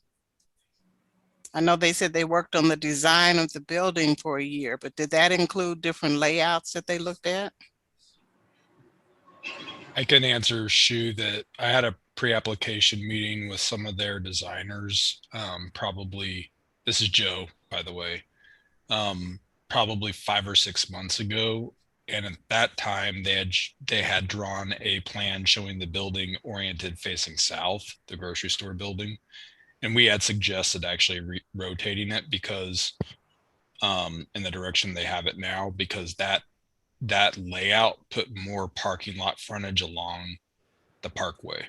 I know they said they worked on the design of the building for a year, but did that include different layouts that they looked at? I can answer, Shu, that I had a pre-application meeting with some of their designers. This is Joe, by the way, probably 5 or 6 months ago. And at that time, they had drawn a plan showing the building oriented facing south, the grocery store building. And we had suggested actually rotating it because in the direction they have it now, because that layout put more parking lot frontage along the parkway.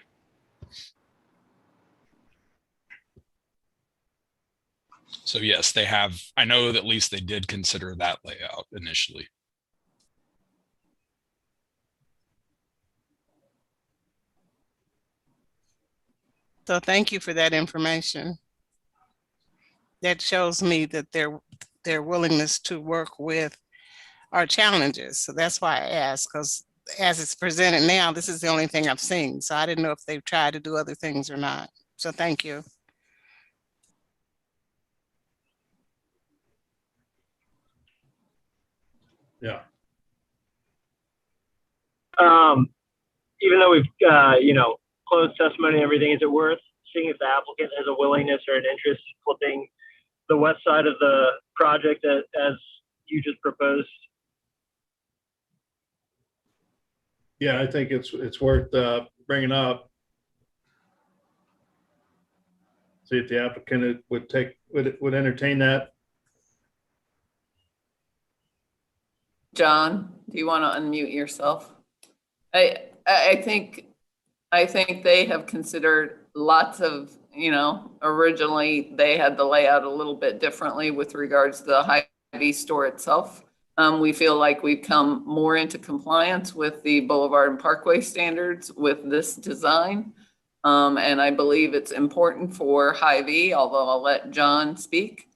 So yes, they have. I know that at least they did consider that layout initially. So thank you for that information. That shows me that their willingness to work with our challenges. So that's why I asked, because as it's presented now, this is the only thing I've seen. So I didn't know if they've tried to do other things or not. So thank you. Yeah. Even though we've closed testimony and everything, is it worth seeing if the applicant has a willingness or an interest in flipping the west side of the project as you just proposed? Yeah, I think it's worth bringing up. See if the applicant would entertain that. John, do you want to unmute yourself? I think they have considered lots of, originally they had the layout a little bit differently with regards to the Hy-Vee store itself. We feel like we've come more into compliance with the Boulevard and Parkway standards with this design. And I believe it's important for Hy-Vee, although I'll let John speak,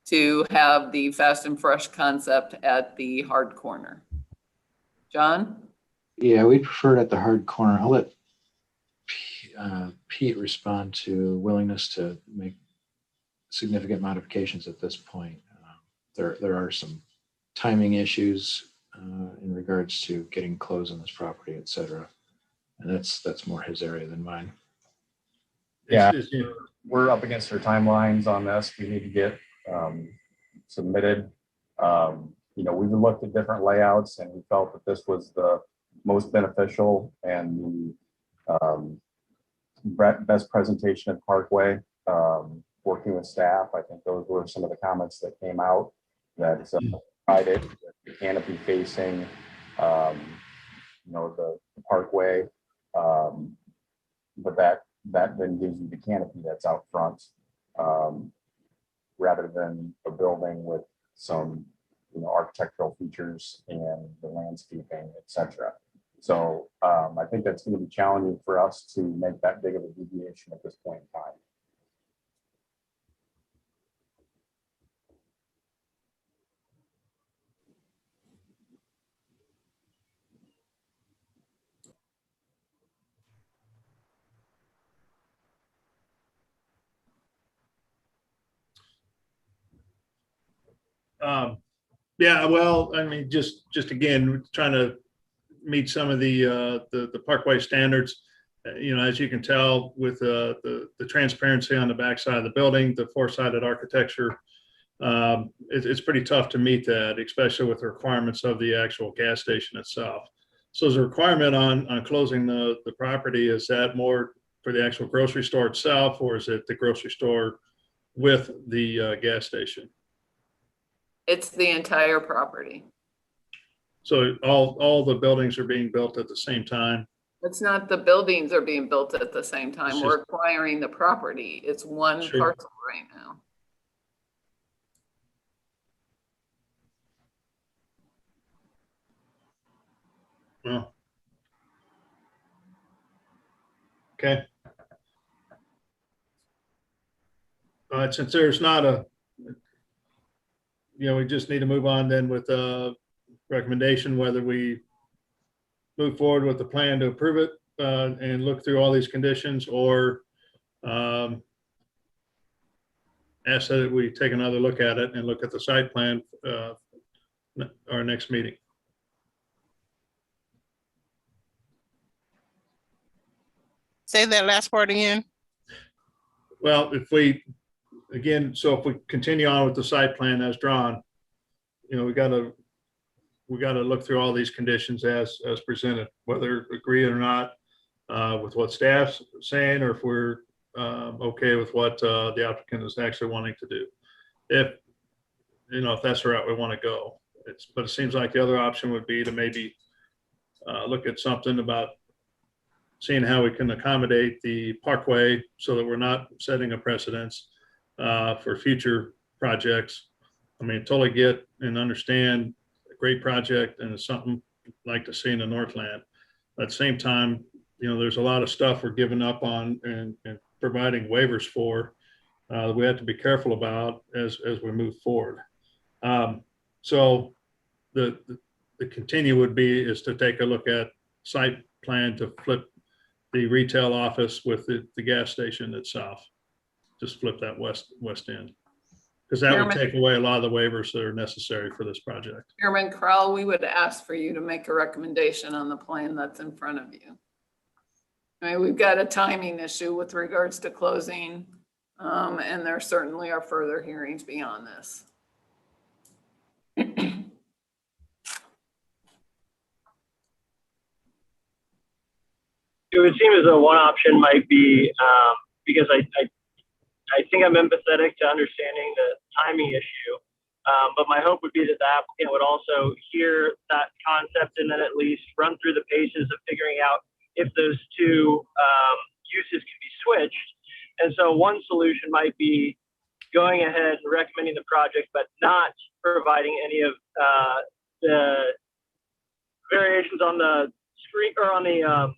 to have the fast and fresh concept at the hard corner. John? Yeah, we prefer it at the hard corner. I'll let Pete respond to willingness to make significant modifications at this point. There are some timing issues in regards to getting closed on this property, et cetera. And that's more his area than mine. Yeah, we're up against our timelines on this. We need to get submitted. We've looked at different layouts and we felt that this was the most beneficial and the best presentation of Parkway. Working with staff, I think those were some of the comments that came out that provided the canopy facing, the Parkway, but that then gives you the canopy that's out front, rather than a building with some architectural features and the landscaping, etc. So I think that's going to be challenging for us to make that big of a deviation at this point in time. Yeah, well, I mean, just again, trying to meet some of the Parkway standards. As you can tell with the transparency on the backside of the building, the four-sided architecture, it's pretty tough to meet that, especially with the requirements of the actual gas station itself. So is a requirement on closing the property, is that more for the actual grocery store itself, or is it the grocery store with the gas station? It's the entire property. So all the buildings are being built at the same time? It's not the buildings are being built at the same time. It's We're acquiring the property. It's one Sure. parcel right now. Well. Okay. Since there's not we just need to move on then with a recommendation, whether we move forward with the plan to approve it and look through all these conditions, or ask that we take another look at it and look at the site plan our next meeting. Say that last part again. Well, if we continue on with the site plan as drawn, we got to look through all these conditions as presented, whether agree or not with what staff's saying, or if we're okay with what the applicant is actually wanting to do. If that's the route we want to go. But it seems like the other option would be to maybe look at something about seeing how we can accommodate the Parkway so that we're not setting a precedence for future projects. I mean, totally get and understand a great project, and it's something I'd like to see in the Northland. At the same time, there's a lot of stuff we're giving up on and providing waivers for that we have to be careful about as we move forward. So the continue is to take a look at site plan to flip the retail office with the gas station itself. Just flip that west end, because that would take away a lot of the waivers that are necessary for this project. Chairman Crowell, we would ask for you to make a recommendation on the plan that's in front of you. I mean, we've got a timing issue with regards to closing, and there certainly are further hearings beyond this. It would seem as though one option might be, because I think I'm empathetic to understanding the timing issue, but my hope would be that the applicant would also hear that concept and then at least run through the paces of figuring out if those two uses can be switched. And so one solution might be going ahead and recommending the project, but not providing any of the variations on the screen or on the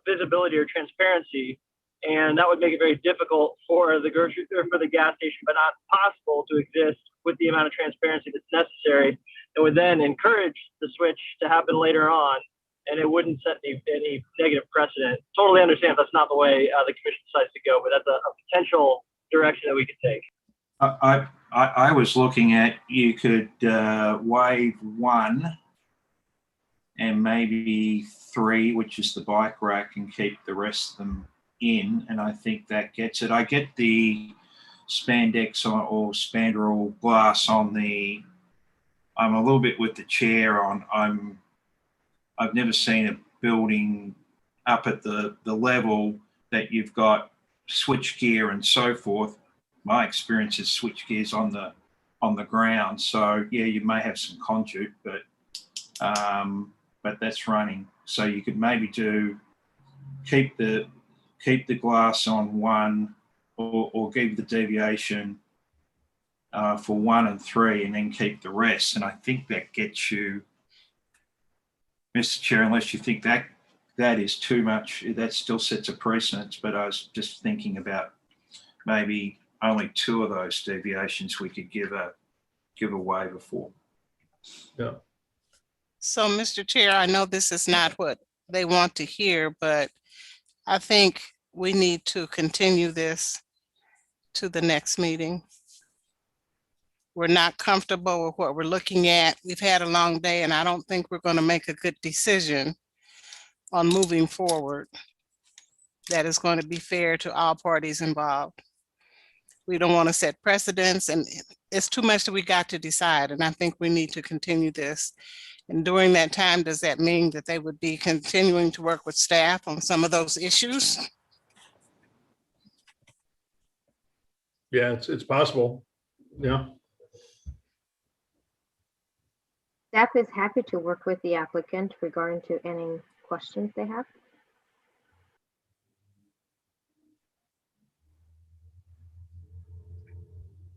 visibility or transparency, and that would make it very difficult for the grocery or for the gas station, but not possible to exist with the amount of transparency that's necessary, and would then encourage the switch to happen later on, and it wouldn't set any negative precedent. Totally understand if that's not the way the commission decides to go, but that's a potential direction that we could take. I was looking at, you could waive 1 and maybe 3, which is the bike rack, and keep the rest of them in. And I think that gets it. I get the spandex or spandrel glass on the, I'm a little bit with the chair on, I've never seen a building up at the level that you've got switch gear and so forth. My experience is switch gears on the ground. So yeah, you may have some conduit, but that's running. So you could maybe keep the glass on 1, or give the deviation for 1 and 3, and then keep the rest. And I think that gets you, Mr. Chair, unless you think that is too much, that still sets a precedence. But I was just thinking about maybe only 2 of those deviations we could give a waiver for. Yeah. So, Mr. Chair, I know this is not what they want to hear, but I think we need to continue this to the next meeting. We're not comfortable with what we're looking at. We've had a long day, and I don't think we're going to make a good decision on moving forward that is going to be fair to all parties involved. We don't want to set precedents, and it's too much that we got to decide, and I think we need to continue this. And during that time, does that mean that they would be continuing to work with staff on some of those issues? Yeah, it's possible. Yeah. Staff is happy to work with the applicant regarding to any questions they have.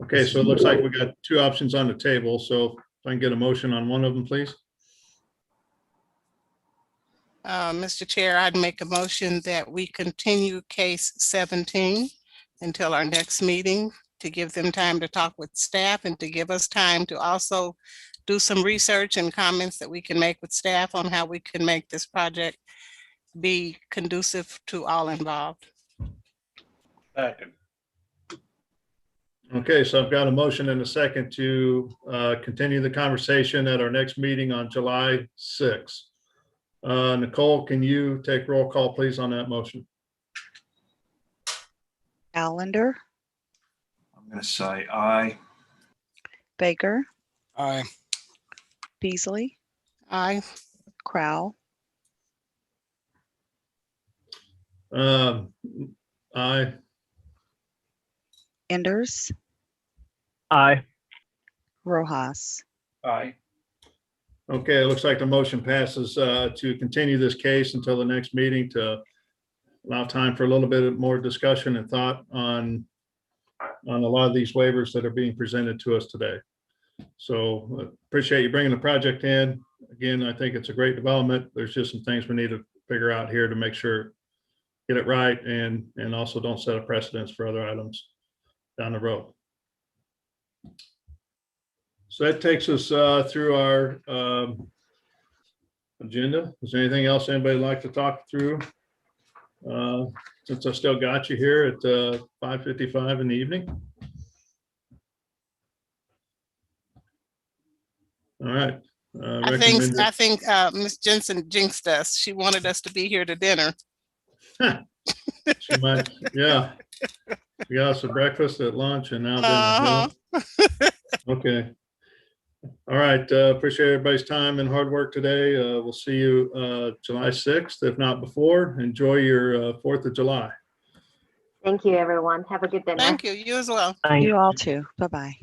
Okay, so it looks like we got 2 options on the table. So if I can get a motion on one of them, please. Mr. Chair, I'd make a motion that we continue case 17 until our next meeting, to give them time to talk with staff and to give us time to also do some research and comments that we can make with staff on how we can make this project be conducive to all involved. Second. Okay, so I've got a motion and a second to continue the conversation at our next meeting on July 6th. Nicole, can you take roll call, please, on that motion? Allender, I'm going to say aye. Baker, Aye. Beasley, Aye. Crowell, Aye. Enders, Aye. Rojas. Aye. Okay, it looks like the motion passes to continue this case until the next meeting, to allow time for a little bit more discussion and thought on a lot of these waivers that are being presented to us today. So appreciate you bringing the project in. Again, I think it's a great development. There's just some things we need to figure out here to make sure, get it right, and also don't set a precedence for other items down the road. So that takes us through our agenda. Is there anything else anybody would like to talk through? Since I still got you here at 5:55 in the evening. All right. I think Ms. Jensen jinxed us. She wanted us to be here to dinner. She might, yeah. We got us for breakfast, at lunch, and now dinner. Okay. All right. Appreciate everybody's time and hard work today. We'll see you July 6th, if not before. Enjoy your 4th of July. Thank you, everyone. Have a good dinner. Thank you. You as well. You all too. Bye-bye.